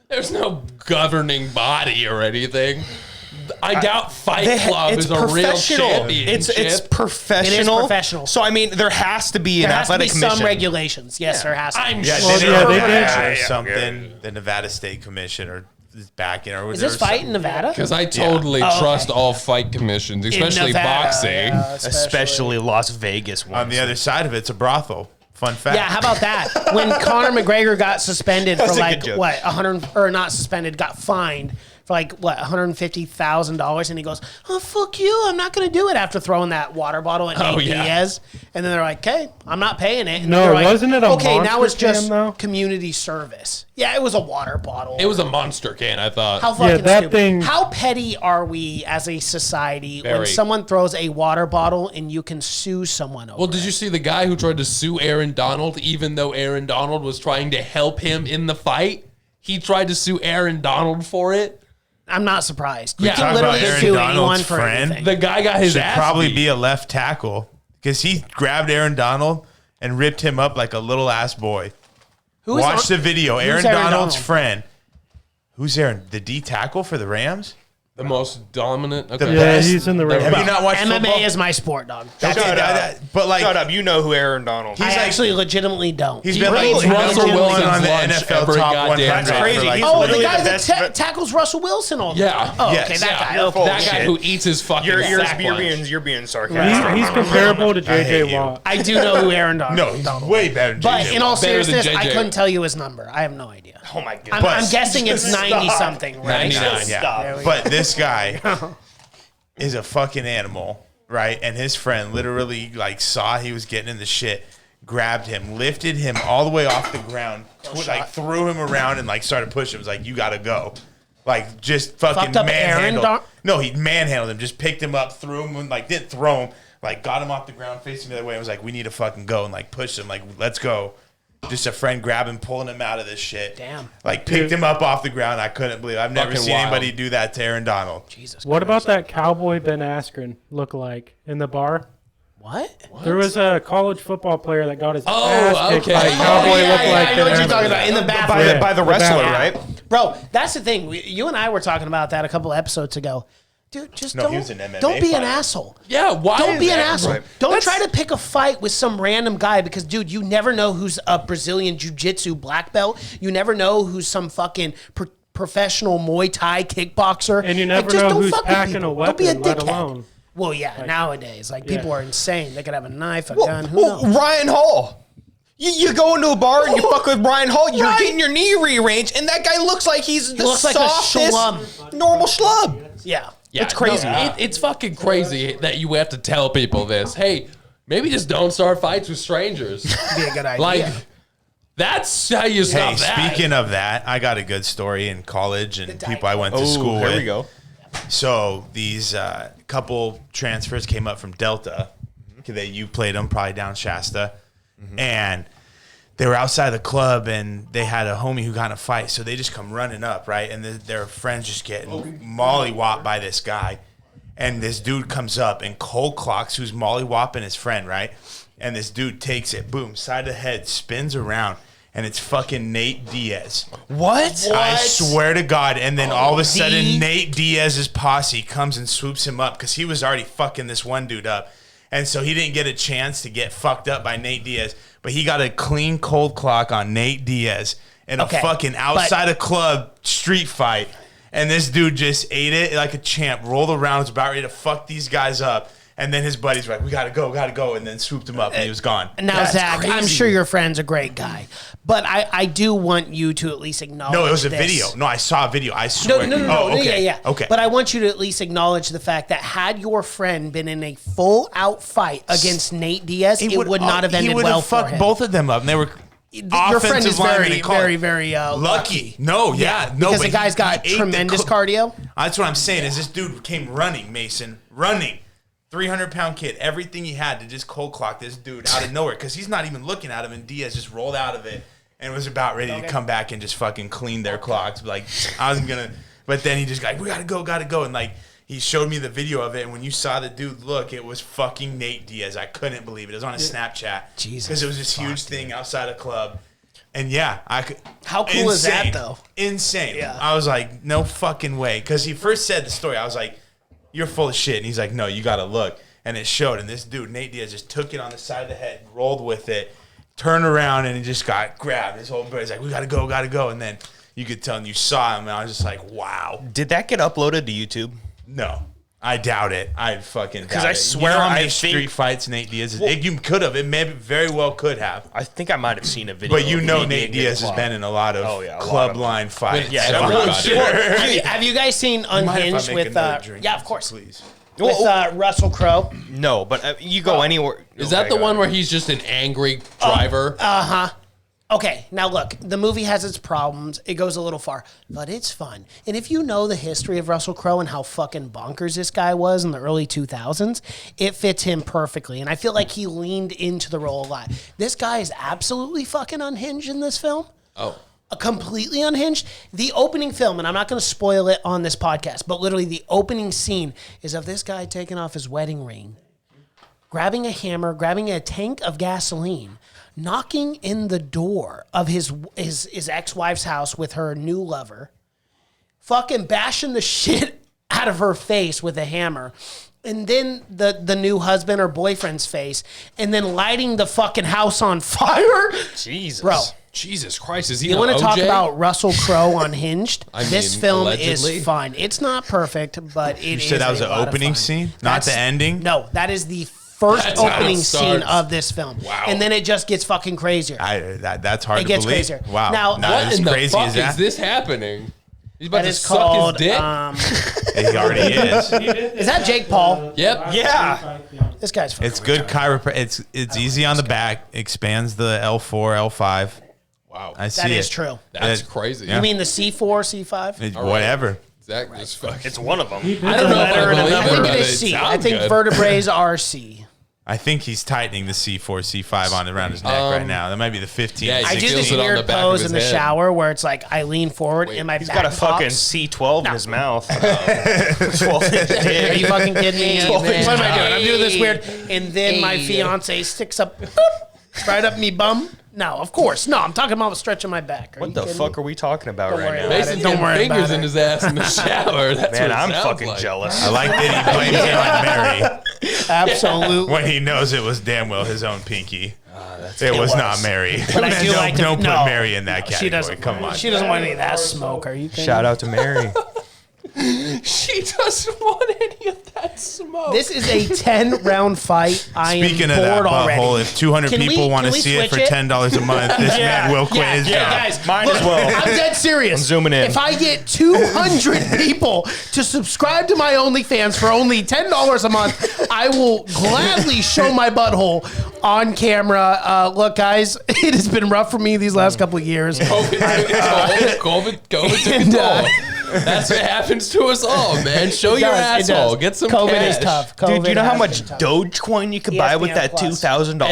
Speaker 4: there's no governing body or anything. I doubt Fight Club is a real championship.
Speaker 8: It's professional.
Speaker 3: It is professional.
Speaker 8: So I mean, there has to be an
Speaker 3: There has to be
Speaker 8: athletic
Speaker 3: some
Speaker 8: commission.
Speaker 3: regulations. Yes, there has to be.
Speaker 4: I'm
Speaker 5: Yeah,
Speaker 4: sure.
Speaker 5: they
Speaker 6: Well, yeah, they did.
Speaker 5: or
Speaker 8: Yeah,
Speaker 5: something. The Nevada State Commission is backing. Or
Speaker 3: Is this fight in Nevada?
Speaker 4: Because I totally
Speaker 3: Oh,
Speaker 4: trust
Speaker 3: okay.
Speaker 4: all fight commissions, especially
Speaker 3: Nevada,
Speaker 4: boxing.
Speaker 3: yeah,
Speaker 8: especially Las Vegas ones.
Speaker 5: On the other side of it, it's a brothel. Fun fact.
Speaker 3: Yeah, how about that? When Conor McGregor got suspended for
Speaker 8: That's a
Speaker 3: like
Speaker 8: good joke.
Speaker 3: what 100 or not suspended, got fined for like what $150,000, and he goes, "Oh fuck you! I'm not going to do it." After throwing that water bottle at Nate
Speaker 4: yeah.
Speaker 3: Diaz, and then they're like, "Okay, I'm not paying it." And
Speaker 6: No,
Speaker 3: then they're like,
Speaker 6: wasn't it a
Speaker 3: okay? Now
Speaker 6: Monster
Speaker 3: it's just
Speaker 6: can, though?
Speaker 3: community service. Yeah, it was a water bottle.
Speaker 4: It was a monster can, I thought.
Speaker 3: How fucking
Speaker 6: that
Speaker 3: stupid.
Speaker 6: thing-
Speaker 3: How petty are we as a society when
Speaker 4: Very.
Speaker 3: someone throws a water bottle and you can sue someone over
Speaker 4: Well, did you see the guy who tried to sue Aaron Donald, even though Aaron Donald was trying to help him in the fight? He tried to sue Aaron Donald for it.
Speaker 3: I'm not surprised.
Speaker 4: Yeah.
Speaker 3: You can
Speaker 5: Talk
Speaker 3: literally
Speaker 5: about Aaron
Speaker 3: sue
Speaker 5: Donald's
Speaker 3: anyone for
Speaker 5: friend.
Speaker 3: anything.
Speaker 4: The guy got his
Speaker 5: Should
Speaker 4: ass
Speaker 5: probably
Speaker 4: beat.
Speaker 5: be a left tackle because he grabbed Aaron Donald and ripped him up like a little ass boy.
Speaker 3: Who is
Speaker 5: Watch the video. Aaron
Speaker 3: Aaron
Speaker 5: Donald's
Speaker 3: Donald?
Speaker 5: friend. Who's Aaron? The D tackle for the Rams?
Speaker 4: the most dominant.
Speaker 5: The
Speaker 4: Okay.
Speaker 6: Yeah,
Speaker 5: best.
Speaker 6: he's in the
Speaker 4: Well,
Speaker 6: ring.
Speaker 5: Have you not watched
Speaker 3: MMA
Speaker 5: football?
Speaker 3: is my sport, dog.
Speaker 5: Okay,
Speaker 8: Shut up.
Speaker 5: but like,
Speaker 8: Shut up. You know who Aaron Donald is.
Speaker 3: I
Speaker 5: like-
Speaker 3: actually legitimately don't.
Speaker 5: he's been
Speaker 4: Really?
Speaker 5: like
Speaker 4: Russell
Speaker 5: number one
Speaker 4: Wilson's
Speaker 5: on the
Speaker 4: lunch
Speaker 5: NFL
Speaker 4: every
Speaker 5: top
Speaker 4: goddamn
Speaker 5: 100.
Speaker 4: That's
Speaker 5: for,
Speaker 8: crazy.
Speaker 5: like,
Speaker 8: He's
Speaker 3: Oh, the
Speaker 8: literally
Speaker 3: guy
Speaker 8: the
Speaker 3: that
Speaker 8: best-
Speaker 3: tackles Russell Wilson all the
Speaker 4: Yeah.
Speaker 3: time. Oh,
Speaker 5: Yes.
Speaker 3: okay, that
Speaker 5: Yeah.
Speaker 3: guy.
Speaker 8: You're
Speaker 3: Okay.
Speaker 8: full.
Speaker 4: That guy
Speaker 8: Bullshit.
Speaker 4: who eats his fucking sack lunch.
Speaker 8: You're being sarcastic.
Speaker 6: He's comparable to
Speaker 5: I hate
Speaker 6: JJ
Speaker 5: you.
Speaker 6: Watt.
Speaker 3: I do know who Aaron Donald
Speaker 5: no,
Speaker 3: is.
Speaker 5: he's
Speaker 3: Donald.
Speaker 5: way better than
Speaker 3: But
Speaker 5: JJ
Speaker 3: in all
Speaker 5: Watt.
Speaker 4: Better than
Speaker 3: seriousness, I
Speaker 4: JJ.
Speaker 3: couldn't tell you his number. I have no idea.
Speaker 8: Oh my god.
Speaker 3: I'm guessing it's 90 something, right?
Speaker 4: 99.
Speaker 5: Yeah.
Speaker 8: Stop.
Speaker 3: There we
Speaker 5: But this guy, is a fucking animal, right? And his friend literally like saw he was getting in the shit, grabbed him, lifted him all the way off the ground, like threw him around and like started pushing him. Was like, you gotta go. Like just fucking manhandled. No, he manhandled him, just picked him up, threw him, and like didn't throw him, like got him off the ground, facing the other way, and was like, we need to fucking go, and like pushed him, like, let's go. Just a friend grabbing, pulling him out of this shit.
Speaker 3: Damn.
Speaker 5: Like picked him up off the ground. I couldn't believe it. I've never seen anybody do that to Aaron Donald.
Speaker 3: Jesus.
Speaker 6: What about that cowboy Ben Askren look like in the bar?
Speaker 3: What?
Speaker 6: There was a college football player that got his
Speaker 4: Oh,
Speaker 6: ass kicked
Speaker 4: okay.
Speaker 6: by a cowboy
Speaker 3: Yeah,
Speaker 6: look
Speaker 3: yeah,
Speaker 6: like
Speaker 3: I know what you're
Speaker 6: Ben
Speaker 3: talking
Speaker 6: Askren.
Speaker 3: about. In the bathroom.
Speaker 8: By the wrestler, right?
Speaker 3: Bro, that's the thing. You and I were talking about that a couple episodes ago. Dude, just
Speaker 5: No, he was an MMA
Speaker 3: don't be an
Speaker 5: fighter.
Speaker 3: asshole.
Speaker 4: Yeah, why?
Speaker 3: Don't be an
Speaker 4: that-
Speaker 3: asshole.
Speaker 8: Right.
Speaker 3: Don't try to pick a fight with some random guy because, dude, you never know who's a Brazilian jiu-jitsu black belt. You never know who's some fucking professional Muay Thai kickboxer.
Speaker 6: And you never
Speaker 3: just
Speaker 6: know
Speaker 3: don't
Speaker 6: who's
Speaker 3: fuck with
Speaker 6: packing
Speaker 3: people.
Speaker 6: a
Speaker 3: Don't be a
Speaker 6: weapon, let
Speaker 3: dickhead.
Speaker 6: alone.
Speaker 3: Well, yeah, nowadays, like people are insane. They could have a knife, a
Speaker 8: Well,
Speaker 3: gun. Who knows?
Speaker 8: Ryan Hall. You go into a bar and you fuck with Ryan Hall, you're getting your knee rearranged, and that guy looks like he's the
Speaker 3: looks like a
Speaker 8: softest,
Speaker 3: schlub.
Speaker 8: normal schlub.
Speaker 3: Yeah.
Speaker 4: Yeah,
Speaker 8: It's crazy.
Speaker 4: It's fucking crazy that you have to tell people this. Hey, maybe just don't start fights with strangers.
Speaker 3: Be a good idea.
Speaker 4: Like, that's how you stop
Speaker 5: Hey,
Speaker 4: that.
Speaker 5: speaking of that, I got a good story in college and people I went to school
Speaker 8: here
Speaker 5: with.
Speaker 8: we go.
Speaker 5: So these couple transfers came up from Delta. You played them probably down Shasta. And they were outside the club and they had a homie who got in a fight. So they just come running up, right? And their friends just getting mollywopped by this guy. And this dude comes up and cold clocks who's mollywopping his friend, right? And this dude takes it, boom, side of the head, spins around. And it's fucking Nate Diaz.
Speaker 8: What?
Speaker 5: I swear to God. And then all of a sudden,
Speaker 3: D?
Speaker 5: Nate Diaz's posse comes and swoops him up because he was already fucking this one dude up. And so he didn't get a chance to get fucked up by Nate Diaz. But he got a clean cold clock on Nate Diaz in a fucking outside of club street fight. And this dude just ate it like a champ, rolled around, was about ready to fuck these guys up. And then his buddies were like, we gotta go, and then swooped him up and he was gone.
Speaker 3: Now,
Speaker 4: That's
Speaker 3: Zach, I'm
Speaker 4: crazy.
Speaker 3: sure your friend's a great guy, but I do want you to at least acknowledge.
Speaker 5: No, it was a
Speaker 3: this.
Speaker 5: video. No, I saw a video. I swear.
Speaker 3: No,
Speaker 5: Oh, okay.
Speaker 3: yeah.
Speaker 5: Okay.
Speaker 3: But I want you to at least acknowledge the fact that had your friend been in a full out fight against Nate Diaz, it would not have ended
Speaker 5: He would
Speaker 3: well
Speaker 5: have
Speaker 3: for
Speaker 5: fucked
Speaker 3: him.
Speaker 5: both of them up, and they were
Speaker 3: Your friend is very, very, very
Speaker 5: lucky. No, yeah, no,
Speaker 3: because
Speaker 5: but
Speaker 3: the guy's
Speaker 5: he
Speaker 3: got
Speaker 5: ate the
Speaker 3: tremendous
Speaker 5: co-
Speaker 3: cardio.
Speaker 5: That's what I'm saying. Is this dude came running, Mason, running, 300-pound kid, everything he had to just cold clock this dude out of nowhere because he's not even looking at him, and Diaz just rolled out of it and was about ready to come back and just fucking clean their clocks. Like I wasn't gonna, but then he just like, we gotta go, and like. He showed me the video of it, and when you saw the dude look, it was fucking Nate Diaz. I couldn't believe it. It was on his Snapchat.
Speaker 3: Jesus
Speaker 5: Because it was this huge thing outside a club. And yeah, I could.
Speaker 3: How cool is that, though?
Speaker 5: Insane.
Speaker 3: Yeah.
Speaker 5: I was like, no fucking way. Because he first said the story. I was like, you're full of shit. And he's like, no, you got to look. And it showed. And this dude, Nate Diaz, just took it on the side of the head, rolled with it, turned around, and he just got grabbed. His whole body's like, we got to go. And then you could tell, and you saw him, and I was just like, wow.
Speaker 8: Did that get uploaded to YouTube?
Speaker 5: No. I doubt it. I fucking doubt it.
Speaker 8: Because I swear
Speaker 5: you know how many
Speaker 8: I
Speaker 5: street
Speaker 8: think-
Speaker 5: fights Nate Diaz is. You could have. It may very well could have.
Speaker 8: I think I might have seen a video.
Speaker 5: But you
Speaker 8: of
Speaker 5: know
Speaker 8: me
Speaker 5: Nate
Speaker 8: being
Speaker 5: Diaz has
Speaker 8: clocked.
Speaker 5: been in a lot of
Speaker 8: Oh, yeah, a lot
Speaker 5: club
Speaker 8: of-
Speaker 5: line fights.
Speaker 4: Yeah,
Speaker 5: so
Speaker 4: everyone-
Speaker 5: I'm sure.
Speaker 3: Have you guys seen
Speaker 5: Mind if I
Speaker 3: Unhinged
Speaker 5: make
Speaker 3: with?
Speaker 5: another drink?
Speaker 3: Yeah, of course.
Speaker 5: Please.
Speaker 3: With Russell Crowe.
Speaker 8: No, but you go anywhere.
Speaker 4: Is that the one where he's just an angry driver?
Speaker 3: Okay, now look, the movie has its problems. It goes a little far, but it's fun. And if you know the history of Russell Crowe and how fucking bonkers this guy was in the early 2000s, it fits him perfectly. And I feel like he leaned into the role a lot. This guy is absolutely fucking unhinged in this film.
Speaker 4: Oh.
Speaker 3: Completely unhinged. The opening film, and I'm not going to spoil it on this podcast, but literally the opening scene is of this guy taking off his wedding ring, grabbing a hammer, grabbing a tank of gasoline, knocking in the door of his ex-wife's house with her new lover, fucking bashing the shit out of her face with a hammer, and then the new husband or boyfriend's face, and then lighting the fucking house on fire.
Speaker 8: Jesus.
Speaker 3: Bro.
Speaker 4: Jesus Christ, is he
Speaker 3: You
Speaker 4: want to
Speaker 3: talk about Russell Crowe unhinged?
Speaker 4: mean,
Speaker 3: This film
Speaker 4: allegedly.
Speaker 3: is fun. It's not perfect, but it is.
Speaker 5: You said that was
Speaker 3: a
Speaker 5: the
Speaker 3: lot of
Speaker 5: opening
Speaker 3: fun.
Speaker 5: scene, not the ending?
Speaker 3: No, that is the first
Speaker 4: That's how it
Speaker 3: opening scene
Speaker 4: starts.
Speaker 3: of this film.
Speaker 5: Wow.
Speaker 3: And then it just gets fucking crazier.
Speaker 5: That's hard
Speaker 3: It
Speaker 5: to
Speaker 3: gets
Speaker 5: believe.
Speaker 3: crazier.
Speaker 5: Wow.
Speaker 3: Now,
Speaker 5: Not
Speaker 4: What
Speaker 5: as
Speaker 4: in the
Speaker 5: crazy
Speaker 4: fuck
Speaker 5: as that.
Speaker 4: is this happening? He's about
Speaker 3: That
Speaker 4: to
Speaker 3: is
Speaker 4: suck
Speaker 3: called.
Speaker 4: his dick.
Speaker 5: He already is.
Speaker 3: Is that Jake Paul?
Speaker 4: Yep.
Speaker 8: Yeah.
Speaker 3: This guy's fucking
Speaker 5: It's good chiropractic. It's easy on the back. Expands the L4, L5.
Speaker 4: Wow.
Speaker 5: I see
Speaker 3: That
Speaker 5: it.
Speaker 3: is true.
Speaker 4: That's
Speaker 5: It-
Speaker 4: crazy.
Speaker 5: yeah.
Speaker 3: You mean the C4, C5?
Speaker 5: It's
Speaker 4: All right.
Speaker 5: whatever.
Speaker 4: Zach just fucking.
Speaker 8: It's one of them.
Speaker 4: I don't know if I
Speaker 3: I
Speaker 4: believe it,
Speaker 3: think
Speaker 4: but
Speaker 3: it
Speaker 4: it
Speaker 3: is C. I
Speaker 4: sounds
Speaker 3: think
Speaker 4: good.
Speaker 3: vertebrae are C.
Speaker 5: I think he's tightening the C4, C5 on around his neck right now. That might be the 15.
Speaker 4: yeah,
Speaker 3: I do
Speaker 4: feels
Speaker 3: this
Speaker 4: it on
Speaker 3: weird
Speaker 4: the back of
Speaker 3: pose
Speaker 4: his
Speaker 3: in the
Speaker 4: head.
Speaker 3: shower where it's like I lean forward and my
Speaker 8: He's
Speaker 3: back
Speaker 8: got a fucking
Speaker 3: pops.
Speaker 8: C12 in his mouth. 12-inch
Speaker 3: Are
Speaker 8: dick.
Speaker 3: you fucking kidding me? What
Speaker 8: 12-inch
Speaker 3: am I doing? I'm doing this weird, and then my fiance sticks up boop, right up me bum. No, of course, no. I'm talking about stretching my back.
Speaker 8: What the fuck are we talking about
Speaker 3: Don't
Speaker 8: right
Speaker 3: worry
Speaker 8: now?
Speaker 3: about
Speaker 4: Mason's
Speaker 3: Don't
Speaker 4: getting
Speaker 3: worry
Speaker 4: fingers
Speaker 3: about
Speaker 4: in
Speaker 3: it.
Speaker 4: his ass in the shower. That's
Speaker 8: Man,
Speaker 4: what it
Speaker 8: I'm
Speaker 4: sounds
Speaker 8: fucking
Speaker 4: like.
Speaker 8: jealous.
Speaker 5: I like that he blames it on Mary
Speaker 3: Absolutely.
Speaker 5: when he knows it was damn well his own pinky. It was not Mary.
Speaker 3: But I do like to-
Speaker 5: don't put
Speaker 3: no.
Speaker 5: Mary in that
Speaker 3: She
Speaker 5: category.
Speaker 3: doesn't.
Speaker 5: Come on.
Speaker 3: She doesn't want any of that smoke. Are you kidding?
Speaker 8: Shout out to Mary.
Speaker 4: She doesn't want any of that smoke.
Speaker 3: This is a 10-round fight. I
Speaker 5: Speaking
Speaker 3: am
Speaker 5: of that
Speaker 3: bored already.
Speaker 5: butthole, if 200
Speaker 3: Can we-
Speaker 5: people want to
Speaker 3: can we
Speaker 5: see it for
Speaker 3: switch it?
Speaker 5: $10 a month, this man will quit his job.
Speaker 3: guys,
Speaker 8: Mine
Speaker 3: look,
Speaker 8: as well.
Speaker 3: I'm dead serious.
Speaker 8: I'm zooming in.
Speaker 3: If I get 200 people to subscribe to my OnlyFans for only $10 a month, I will gladly show my butthole on camera. Look, guys, it has been rough for me these last couple of years.
Speaker 4: COVID took a
Speaker 3: And,
Speaker 4: toll. That's what happens to us all, man. Show your
Speaker 3: does, it
Speaker 4: asshole.
Speaker 3: does.
Speaker 4: Get some
Speaker 3: COVID
Speaker 4: cash.
Speaker 3: is tough.
Speaker 8: Dude,
Speaker 3: COVID
Speaker 8: you know how
Speaker 3: has
Speaker 8: much
Speaker 3: been tough.
Speaker 8: Dogecoin you could buy with
Speaker 3: ESPN
Speaker 8: that
Speaker 3: Plus.
Speaker 8: $2,000 a month?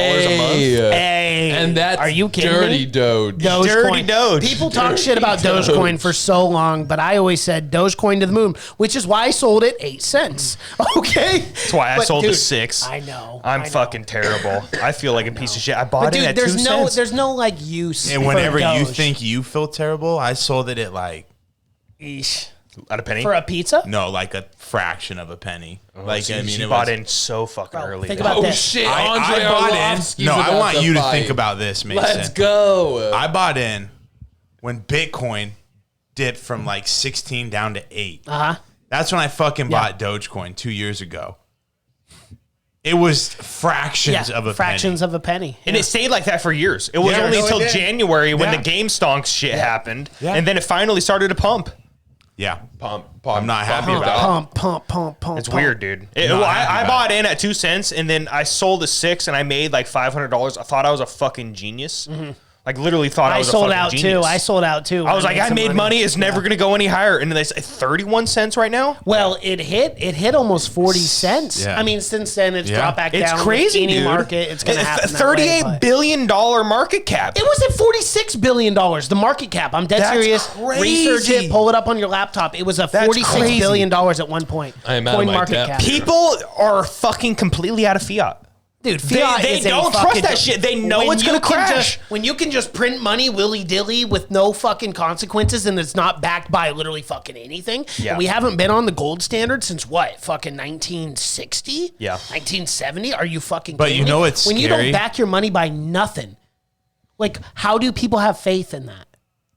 Speaker 3: Hey,
Speaker 4: And that's
Speaker 3: are you kidding
Speaker 4: dirty
Speaker 3: me?
Speaker 4: Doge.
Speaker 3: Dogecoin.
Speaker 8: Dirty Doge.
Speaker 3: People talk shit about Dogecoin for so long, but I always said Dogecoin to the moon, which is why I sold it 8 cents. Okay,
Speaker 8: That's why I
Speaker 3: But,
Speaker 8: sold
Speaker 3: dude,
Speaker 8: to 6.
Speaker 3: I know.
Speaker 8: I'm
Speaker 3: I know.
Speaker 8: fucking terrible. I feel like a piece of shit. I bought
Speaker 3: But
Speaker 8: it
Speaker 3: dude,
Speaker 8: at 2 cents.
Speaker 3: there's no like use.
Speaker 5: And
Speaker 3: for
Speaker 5: whenever you
Speaker 3: Doge.
Speaker 5: think you feel terrible, I sold it at like,
Speaker 3: Eesh.
Speaker 8: At a penny?
Speaker 3: For a pizza,
Speaker 5: no, like a fraction of a penny. Like,
Speaker 8: So
Speaker 5: I mean,
Speaker 8: you
Speaker 5: it
Speaker 8: bought
Speaker 5: was,
Speaker 8: in so fucking
Speaker 3: Bro,
Speaker 8: early.
Speaker 3: think
Speaker 8: man.
Speaker 3: about
Speaker 4: Oh
Speaker 3: this.
Speaker 4: shit!
Speaker 5: I
Speaker 4: Andre
Speaker 5: bought
Speaker 4: Arlovsky's
Speaker 5: in. No, I
Speaker 4: about
Speaker 5: want
Speaker 4: to
Speaker 5: you to
Speaker 4: fight.
Speaker 5: think about this, Mason.
Speaker 4: Let's go.
Speaker 5: I bought in when Bitcoin dipped from like 16 down to 8.
Speaker 3: Uh huh.
Speaker 5: That's when I fucking bought Dogecoin 2 years ago. It was fractions
Speaker 3: Yeah,
Speaker 5: of a
Speaker 3: fractions
Speaker 5: penny.
Speaker 3: of a penny.
Speaker 8: And it stayed like that for years. It was
Speaker 5: Yeah,
Speaker 8: only
Speaker 5: no, it
Speaker 8: until
Speaker 5: did.
Speaker 8: January when
Speaker 5: Yeah.
Speaker 8: the game stonks shit happened.
Speaker 5: Yeah.
Speaker 8: And then it finally started to pump.
Speaker 5: Yeah.
Speaker 4: Pump,
Speaker 5: I'm not happy about it.
Speaker 3: Pump.
Speaker 8: It's weird, dude.
Speaker 5: Not happy
Speaker 8: I
Speaker 5: about
Speaker 8: bought
Speaker 5: it.
Speaker 8: in at 2 cents and then I sold at 6 and I made like $500. I thought I was a fucking genius. Like literally thought I
Speaker 3: I
Speaker 8: was
Speaker 3: sold
Speaker 8: a fucking
Speaker 3: out
Speaker 8: genius.
Speaker 3: too. I sold out too.
Speaker 8: I was like, I
Speaker 3: some
Speaker 8: made money. It's never going to go any higher. And then they say 31 cents right now.
Speaker 3: Well, it hit almost 40 cents.
Speaker 5: Yeah.
Speaker 3: I mean, since then it's
Speaker 5: Yeah.
Speaker 3: dropped back
Speaker 8: It's
Speaker 3: down. With
Speaker 8: crazy,
Speaker 3: any
Speaker 8: dude.
Speaker 3: market, it's going to happen. that way,
Speaker 8: $38
Speaker 3: but-
Speaker 8: billion market cap.
Speaker 3: It was at $46 billion, the market cap. I'm dead
Speaker 8: That's
Speaker 3: serious.
Speaker 8: crazy.
Speaker 3: Research it, pull it up on your laptop. It was a
Speaker 8: That's
Speaker 3: $46
Speaker 8: crazy.
Speaker 3: billion at one point.
Speaker 4: I am out of my
Speaker 3: market
Speaker 4: depth.
Speaker 3: cap.
Speaker 8: People are fucking completely out of fiat.
Speaker 3: Dude, fiat
Speaker 8: They
Speaker 3: is a
Speaker 8: don't
Speaker 3: fucking
Speaker 8: trust that shit. They know
Speaker 3: when
Speaker 8: it's gonna
Speaker 3: you can
Speaker 8: crash.
Speaker 3: when you can just print money willy-dilly with no fucking consequences and it's not backed by literally fucking anything.
Speaker 8: Yeah.
Speaker 3: And we haven't been on the gold standard since what? Fucking 1960?
Speaker 8: Yeah.
Speaker 3: 1970? Are you fucking
Speaker 5: But
Speaker 3: kidding
Speaker 5: you
Speaker 3: me?
Speaker 5: know what's
Speaker 3: when you
Speaker 5: scary?
Speaker 3: don't back your money by nothing. Like, how do people have faith in that?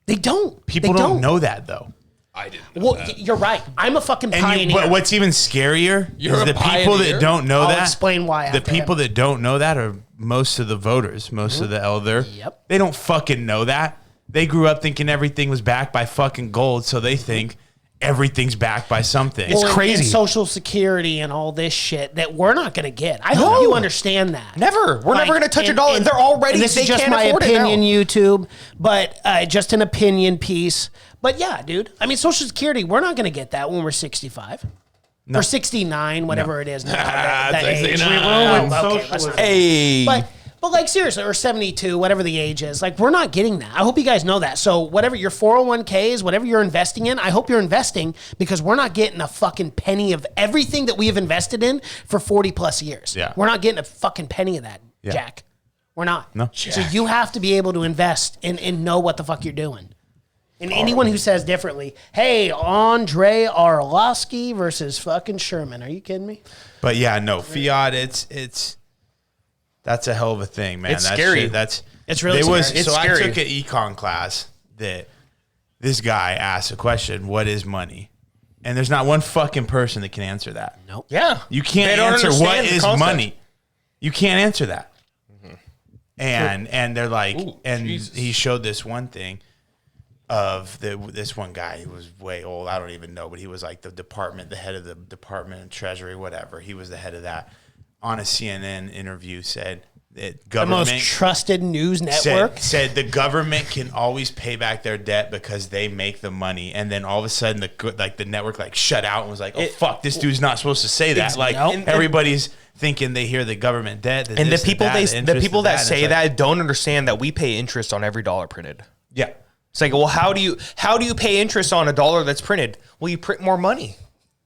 Speaker 3: They don't.
Speaker 5: People
Speaker 3: They
Speaker 5: don't know that though.
Speaker 4: I didn't know
Speaker 3: Well,
Speaker 4: that.
Speaker 3: you're right. I'm a fucking
Speaker 5: And
Speaker 3: pioneer.
Speaker 5: but what's even scarier
Speaker 4: You're
Speaker 5: is
Speaker 4: a
Speaker 5: the people
Speaker 4: pioneer?
Speaker 5: that don't know
Speaker 3: I'll
Speaker 5: that.
Speaker 3: explain why
Speaker 5: The
Speaker 3: after
Speaker 5: people
Speaker 3: him.
Speaker 5: that don't know that are most of the voters, most of the elder.
Speaker 3: Yep.
Speaker 5: They don't fucking know that. They grew up thinking everything was backed by fucking gold, so they think everything's backed by something.
Speaker 3: Well, and-
Speaker 8: crazy.
Speaker 3: And Social Security and all this shit that we're not going to get. I hope you understand that.
Speaker 8: Never. We're never going to touch a dollar.
Speaker 3: and-
Speaker 8: They're already.
Speaker 3: and this
Speaker 8: they
Speaker 3: is just
Speaker 8: can't
Speaker 3: my
Speaker 8: afford
Speaker 3: opinion,
Speaker 8: it now.
Speaker 3: YouTube, but just an opinion piece. But yeah, dude. I mean, Social Security, we're not going to get that when we're 65. Or 69, whatever it is now. that age.
Speaker 4: 69.
Speaker 3: Oh, okay,
Speaker 6: Socialism.
Speaker 3: let's-
Speaker 8: Hey.
Speaker 3: But like seriously, or 72, whatever the age is, like we're not getting that. I hope you guys know that. So whatever your 401ks, whatever you're investing in, I hope you're investing because we're not getting a fucking penny of everything that we have invested in for 40 plus years.
Speaker 5: Yeah.
Speaker 3: We're not getting a fucking penny of that,
Speaker 5: Yeah.
Speaker 3: Jack. We're not.
Speaker 5: No.
Speaker 3: So you have to be able to invest and know what the fuck you're doing. And anyone who says differently, hey, Andre Arlovsky versus fucking Sherman. Are you kidding me?
Speaker 5: But yeah, no, fiat, it's that's a hell of a thing, man.
Speaker 8: It's
Speaker 5: That's
Speaker 8: scary.
Speaker 5: shit, that's
Speaker 3: It's really
Speaker 5: there was,
Speaker 3: scary.
Speaker 8: It's
Speaker 5: so
Speaker 8: scary.
Speaker 5: I took an econ class that this guy asked a question, what is money? And there's not one fucking person that can answer that.
Speaker 3: Nope.
Speaker 8: Yeah.
Speaker 5: You can't
Speaker 8: They don't
Speaker 5: answer what
Speaker 8: understand the
Speaker 5: is
Speaker 8: concept.
Speaker 5: money. You can't answer that. And they're like,
Speaker 4: Ooh,
Speaker 5: and
Speaker 4: Jesus.
Speaker 5: he showed this one thing. of this one guy who was way old. I don't even know, but he was like the head of the Department of Treasury, whatever. He was the head of that. On a CNN interview, said that
Speaker 3: The
Speaker 5: government
Speaker 3: most trusted news network.
Speaker 5: said the government can always pay back their debt because they make the money, and then all of a sudden the network shut out and was like, oh fuck, this dude's not supposed to say that. Everybody's thinking they hear the government debt,
Speaker 8: And the people that say that don't understand that we pay interest on every dollar printed.
Speaker 5: Yeah.
Speaker 8: It's like, well, how do you pay interest on a dollar that's printed? Well, you print more money.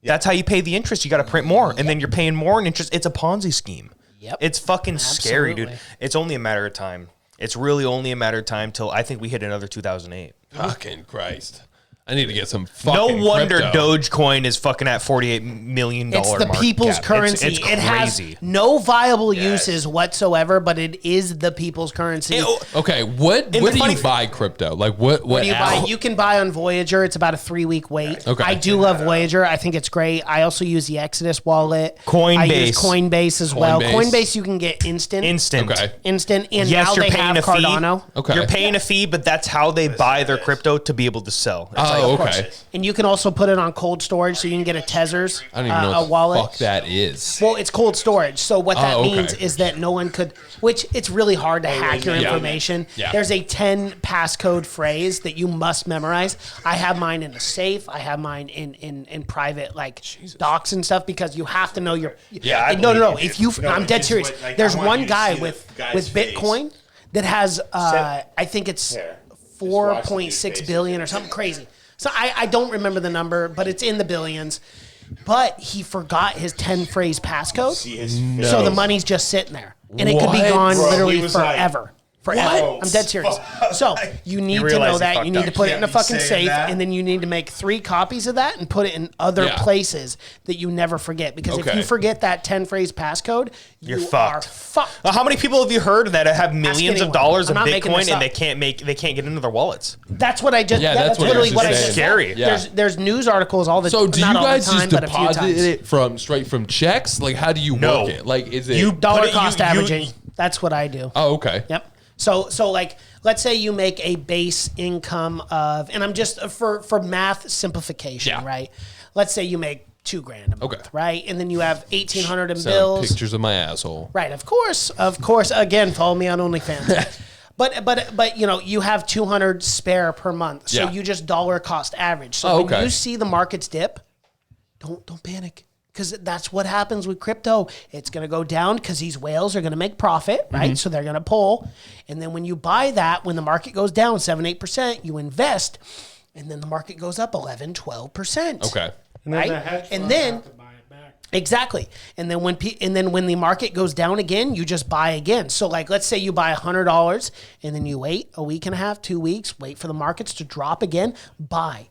Speaker 8: That's how you pay the interest. You got to print more, and then you're paying more in interest. It's a Ponzi scheme.
Speaker 3: Yep.
Speaker 8: It's fucking scary, dude.
Speaker 3: Absolutely.
Speaker 8: It's only a matter of time. It's really only a matter of time till I think we hit another 2008.
Speaker 4: Fucking Christ. I need to get some fucking
Speaker 8: No wonder
Speaker 4: crypto.
Speaker 8: Dogecoin is fucking at $48 million.
Speaker 3: It's the people's currency.
Speaker 8: It's
Speaker 3: it has
Speaker 8: crazy.
Speaker 3: no viable uses whatsoever, but it is the people's currency.
Speaker 4: Okay, where do you buy crypto? Like what
Speaker 3: What do you buy?
Speaker 4: app?
Speaker 3: You can buy on Voyager. It's about a 3-week wait.
Speaker 4: Okay.
Speaker 3: I do love Voyager. I think it's great. I also use the Exodus wallet.
Speaker 8: Coinbase.
Speaker 3: I use Coinbase as well.
Speaker 4: Coinbase.
Speaker 3: Coinbase you can get instant.
Speaker 4: Okay.
Speaker 3: Instant. And
Speaker 8: Yes,
Speaker 3: now
Speaker 8: you're
Speaker 3: they
Speaker 8: paying
Speaker 3: have
Speaker 8: a fee.
Speaker 3: Cardano.
Speaker 4: Okay.
Speaker 8: You're paying a fee, but that's how they buy their crypto to be able to sell. It's
Speaker 4: Oh,
Speaker 8: like,
Speaker 4: okay.
Speaker 3: And you can also put it on cold storage, so you can get a Tezers,
Speaker 4: I don't even know
Speaker 3: a
Speaker 4: what the
Speaker 3: wallet.
Speaker 4: fuck that is.
Speaker 3: Well, it's cold storage. So what that
Speaker 4: Oh, okay.
Speaker 3: means is that no one could, which it's really hard to hack your
Speaker 4: Yeah.
Speaker 3: information.
Speaker 4: Yeah.
Speaker 3: There's a 10 passcode phrase that you must memorize. I have mine in a safe. I have mine in private docs and stuff because you have to know your.
Speaker 5: Yeah, I
Speaker 3: no.
Speaker 5: believe you.
Speaker 3: If you,
Speaker 5: No,
Speaker 3: I'm
Speaker 5: it's
Speaker 3: dead
Speaker 5: just
Speaker 3: serious.
Speaker 5: what,
Speaker 3: There's
Speaker 5: I want
Speaker 3: one
Speaker 5: you to
Speaker 3: guy
Speaker 5: see
Speaker 3: with
Speaker 5: the guy's
Speaker 3: with
Speaker 5: face.
Speaker 3: Bitcoin that has I think it's
Speaker 5: Here.
Speaker 3: 4.6 billion or something crazy. So I don't remember the number, but it's in the billions. But he forgot his 10 phrase passcode.
Speaker 5: See his face.
Speaker 3: So the money's just sitting there. And it could be
Speaker 4: What?
Speaker 3: gone
Speaker 5: Bro, he
Speaker 3: literally
Speaker 5: was like,
Speaker 3: forever. Forever.
Speaker 5: What?
Speaker 3: I'm dead serious. So you need to
Speaker 8: realized
Speaker 3: know
Speaker 8: he
Speaker 3: that.
Speaker 8: fucked
Speaker 3: You need
Speaker 8: up.
Speaker 3: to put it in a
Speaker 5: Can't be
Speaker 3: fucking
Speaker 5: saying
Speaker 3: safe,
Speaker 5: that.
Speaker 3: and then you need to make 3 copies of that and put it in other
Speaker 4: Yeah.
Speaker 3: places that you never forget. Because if
Speaker 4: Okay.
Speaker 3: you forget that 10 phrase passcode,
Speaker 8: You're
Speaker 3: you
Speaker 8: fucked.
Speaker 3: are fucked.
Speaker 8: How many people have you heard that have millions of
Speaker 3: anyone.
Speaker 8: dollars
Speaker 3: I'm
Speaker 8: of
Speaker 3: not making
Speaker 8: Bitcoin
Speaker 3: this
Speaker 8: and
Speaker 3: up.
Speaker 8: they can't get into their wallets?
Speaker 3: That's what I just.
Speaker 4: Yeah,
Speaker 3: that's
Speaker 4: that's what
Speaker 3: literally
Speaker 4: you're
Speaker 3: what I
Speaker 4: just
Speaker 3: just
Speaker 4: saying.
Speaker 8: Scary.
Speaker 4: Yeah.
Speaker 3: There's news articles all the
Speaker 4: So do you
Speaker 3: not all the
Speaker 4: guys
Speaker 3: time,
Speaker 4: just
Speaker 3: but a few
Speaker 4: deposit
Speaker 3: times.
Speaker 4: it from straight from checks? Like how do you
Speaker 8: No.
Speaker 4: work it? Like is it
Speaker 8: You
Speaker 3: Dollar
Speaker 8: put it-
Speaker 3: cost
Speaker 8: you-
Speaker 3: averaging. That's what I do.
Speaker 4: Oh, okay.
Speaker 3: Yep. So like, let's say you make a base income of, and I'm just for math simplification,
Speaker 4: Yeah.
Speaker 3: right? Let's say you make $2,000 a month,
Speaker 4: Okay.
Speaker 3: right? And then you have 1,800 in
Speaker 4: Send
Speaker 3: bills.
Speaker 4: pictures of my asshole.
Speaker 3: Right, of course. Again, follow me on OnlyFans. But you have 200 spare per month, so
Speaker 4: Yeah.
Speaker 3: you just dollar cost average. So
Speaker 4: Oh,
Speaker 3: when
Speaker 4: okay.
Speaker 3: you see the markets dip, don't panic, because that's what happens with crypto. It's going to go down because these whales are going to make profit, right?
Speaker 4: Mm-hmm.
Speaker 3: So they're going to pull, and then when you buy that, when the market goes down 7-8%, you invest, and then the market goes up 11-12%.
Speaker 4: Okay.
Speaker 6: And then
Speaker 3: Right?
Speaker 6: the hedge
Speaker 3: And
Speaker 6: funds
Speaker 3: then-
Speaker 6: have to buy it back.
Speaker 3: Exactly. And then when the market goes down again, you just buy again. So like let's say you buy $100 and then you wait a week and a half, 2 weeks, wait for the markets to drop again, buy.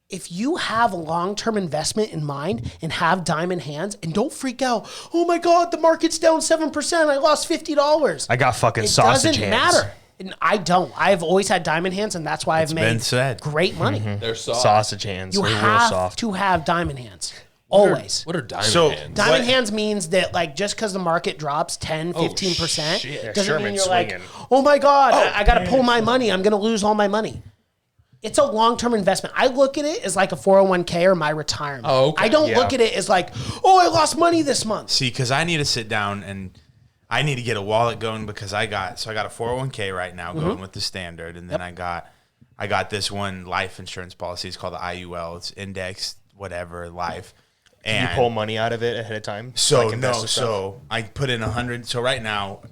Speaker 3: If you have a long-term investment in mind and have diamond hands, and don't freak out, oh my God, the market's down 7%, I lost $50.
Speaker 8: I got fucking
Speaker 3: It
Speaker 8: sausage
Speaker 3: doesn't
Speaker 8: hands.
Speaker 3: matter. And I don't. I've always had diamond hands, and that's why I've
Speaker 5: been
Speaker 3: made
Speaker 5: said.
Speaker 3: great money.
Speaker 4: They're soft.
Speaker 8: Sausage hands.
Speaker 3: You
Speaker 8: They're real
Speaker 3: have
Speaker 8: soft.
Speaker 3: to have diamond hands. Always.
Speaker 4: What are diamond
Speaker 5: So-
Speaker 4: hands?
Speaker 3: Diamond
Speaker 5: What-
Speaker 3: hands means that like just because the market drops 10, 15%,
Speaker 8: shit.
Speaker 3: doesn't mean
Speaker 8: Sherman's
Speaker 3: you're like,
Speaker 8: swinging.
Speaker 3: oh my God, I got to pull my money. I'm going to lose all my money. It's a long-term investment. I look at it as like a 401k or my retirement.
Speaker 4: Oh, okay.
Speaker 3: I don't
Speaker 8: Yeah.
Speaker 3: look at it as like, oh, I lost money this month.
Speaker 5: See, because I need to sit down and I need to get a wallet going because I got a 401k right now going with the standard, and then I got this one life insurance policy. It's called the IUL. It's indexed whatever life. And
Speaker 8: You pull money out of it ahead of time.
Speaker 5: So
Speaker 8: Like invest and stuff?
Speaker 5: so I put in 100. So right now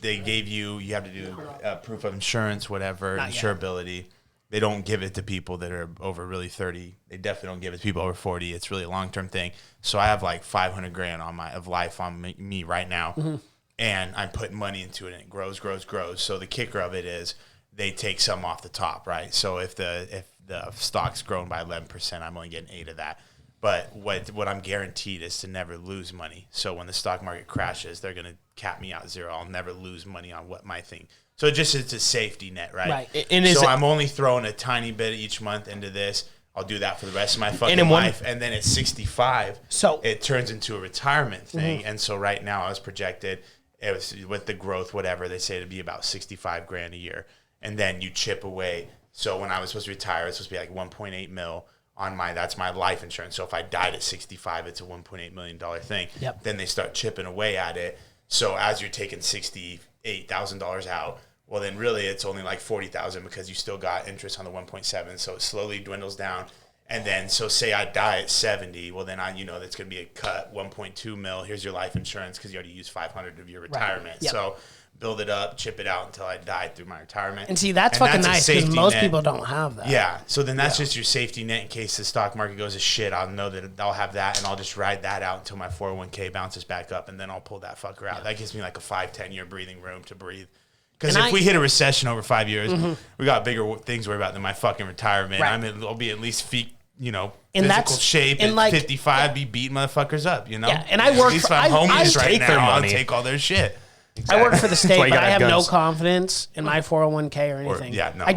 Speaker 5: they gave you have to do proof of insurance, whatever,
Speaker 3: Not yet.
Speaker 5: insurability. They don't give it to people that are over really 30. They definitely don't give it to people over 40. It's really a long-term thing. So I have like 500 grand of life on me right now. And I'm putting money into it and it grows. So the kicker of it is they take some off the top, right? So if the stock's grown by 11%, I'm only getting 8 of that. But what I'm guaranteed is to never lose money. So when the stock market crashes, they're going to cap me out 0. I'll never lose money on what my thing. So it's a safety net, right?
Speaker 3: Right.
Speaker 8: And is
Speaker 5: so
Speaker 8: it-
Speaker 5: I'm only throwing a tiny bit each month into this. I'll do that for the rest of my fucking
Speaker 8: in one-
Speaker 5: life. And then at 65,
Speaker 3: So-
Speaker 5: it turns into a retirement thing. And so right now I was projected, it was with the growth, whatever, they say to be about 65 grand a year. And then you chip away So when I was supposed to retire, it's supposed to be like 1.8 mil on that's my life insurance. So if I died at 65, it's a $1.8 million thing.
Speaker 3: Yep.
Speaker 5: Then they start chipping away at it. So as you're taking $68,000 out, well, then really it's only like $40,000 because you still got interest on the 1.7. So it slowly dwindles down. And then, so say I die at 70, well, then that's going to be a cut, 1.2 mil. Here's your life insurance because you already used 500 of your retirement.
Speaker 3: Yep.
Speaker 5: So build it up, chip it out until I die through my retirement.
Speaker 3: And see, that's fucking
Speaker 5: a
Speaker 3: nice because
Speaker 5: safety
Speaker 3: most
Speaker 5: net.
Speaker 3: people don't have that.
Speaker 5: Yeah. So then that's just your safety net in case the stock market goes to shit. I'll know that I'll have that and I'll just ride that out until my 401k bounces back up and then I'll pull that fucker out. That gives me like a 5-10 year breathing room to breathe. Because if we hit a recession over 5 years, we got bigger things to worry about than my fucking retirement.
Speaker 3: Right.
Speaker 5: I'll be at least
Speaker 3: And
Speaker 5: physical
Speaker 3: that's-
Speaker 5: shape
Speaker 3: and
Speaker 5: at
Speaker 3: like-
Speaker 5: 55, be beating motherfuckers up,
Speaker 3: Yeah, and I work
Speaker 5: At least
Speaker 3: for-
Speaker 5: if I'm
Speaker 3: I
Speaker 5: homeless right
Speaker 8: take their
Speaker 5: now, I'll
Speaker 8: money.
Speaker 5: take all their shit.
Speaker 3: I work for the state,
Speaker 8: why you
Speaker 3: but
Speaker 8: gotta
Speaker 3: I have
Speaker 8: have
Speaker 3: no
Speaker 8: guns.
Speaker 3: confidence in my 401k or anything.
Speaker 5: No.
Speaker 3: I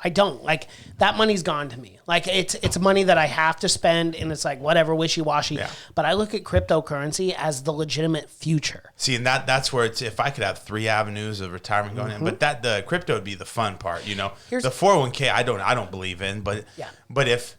Speaker 3: don't. Like, that money's gone to me. Like, it's money that I have to spend, and it's like, whatever, wishy-washy.
Speaker 5: Yeah.
Speaker 3: But I look at cryptocurrency as the legitimate future.
Speaker 5: See, and that's where it's, if I could have 3 avenues of retirement going in, but the crypto would be the fun part,
Speaker 3: Here's-
Speaker 5: the 401k I don't believe in, but
Speaker 3: Yeah.
Speaker 5: but if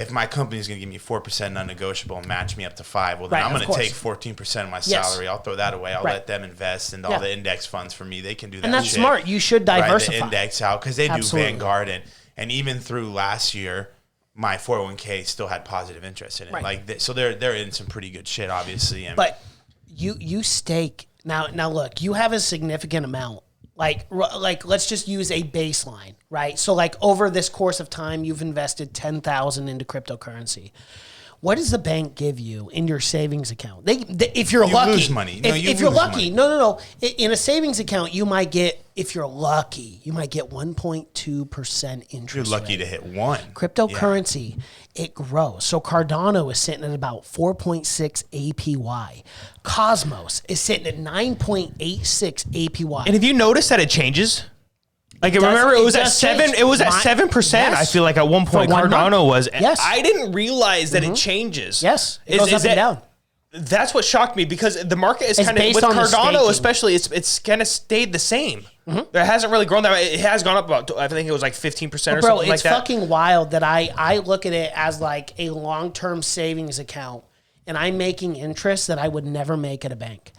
Speaker 5: my company's going to give me 4% non-negotiable and match me up to 5, well then
Speaker 3: Right,
Speaker 5: I'm
Speaker 3: of
Speaker 5: going to
Speaker 3: course.
Speaker 5: take 14% of my
Speaker 3: Yes.
Speaker 5: salary. I'll throw that away. I'll
Speaker 3: Right.
Speaker 5: let them invest in all
Speaker 3: Yeah.
Speaker 5: the index funds for me. They can do that.
Speaker 3: And that's
Speaker 5: shit.
Speaker 3: smart. You should
Speaker 5: Ride
Speaker 3: diversify.
Speaker 5: the index out because they
Speaker 3: Absolutely.
Speaker 5: do Vanguard and even through last year, my 401k still had positive interest in it.
Speaker 3: Right.
Speaker 5: Like so they're in some pretty good shit, obviously. And
Speaker 3: But you stake now. Look, you have a significant amount. Like let's just use a baseline, right? So like over this course of time, you've invested 10,000 into cryptocurrency. What does the bank give you in your savings account? They if you're lucky,
Speaker 5: lose money. No, you
Speaker 3: if you're
Speaker 5: lose
Speaker 3: lucky,
Speaker 5: money.
Speaker 3: no. In a savings account, you might get, if you're lucky, you might get 1.2% interest.
Speaker 5: you're lucky
Speaker 3: rate.
Speaker 5: to hit 1.
Speaker 3: Cryptocurrency, it grows. So Cardano is sitting at about 4.6 APY. Cosmos is sitting at 9.86 APY.
Speaker 8: And have you noticed that it changes? Like,
Speaker 3: does-
Speaker 8: remember, it was
Speaker 3: it
Speaker 8: at
Speaker 3: does
Speaker 8: 7.
Speaker 3: change.
Speaker 8: It was at
Speaker 3: My-
Speaker 8: 7%.
Speaker 3: Yes.
Speaker 8: I feel like at one point
Speaker 3: For 1
Speaker 8: Cardano
Speaker 3: month.
Speaker 8: was. And
Speaker 3: Yes.
Speaker 8: I didn't realize that it changes.
Speaker 3: Yes, it goes up and
Speaker 8: that-
Speaker 3: down.
Speaker 8: That's what shocked me because the market is
Speaker 3: It's
Speaker 8: kind of
Speaker 3: based
Speaker 8: with
Speaker 3: on the
Speaker 8: Cardano,
Speaker 3: staking.
Speaker 8: especially. It's kind of stayed the same. It hasn't really grown that much. It has gone up about. I think it was like 15% or
Speaker 3: Bro,
Speaker 8: something like
Speaker 3: it's
Speaker 8: that.
Speaker 3: fucking wild that I look at it as like a long-term savings account and I'm making interest that I would never make at a bank.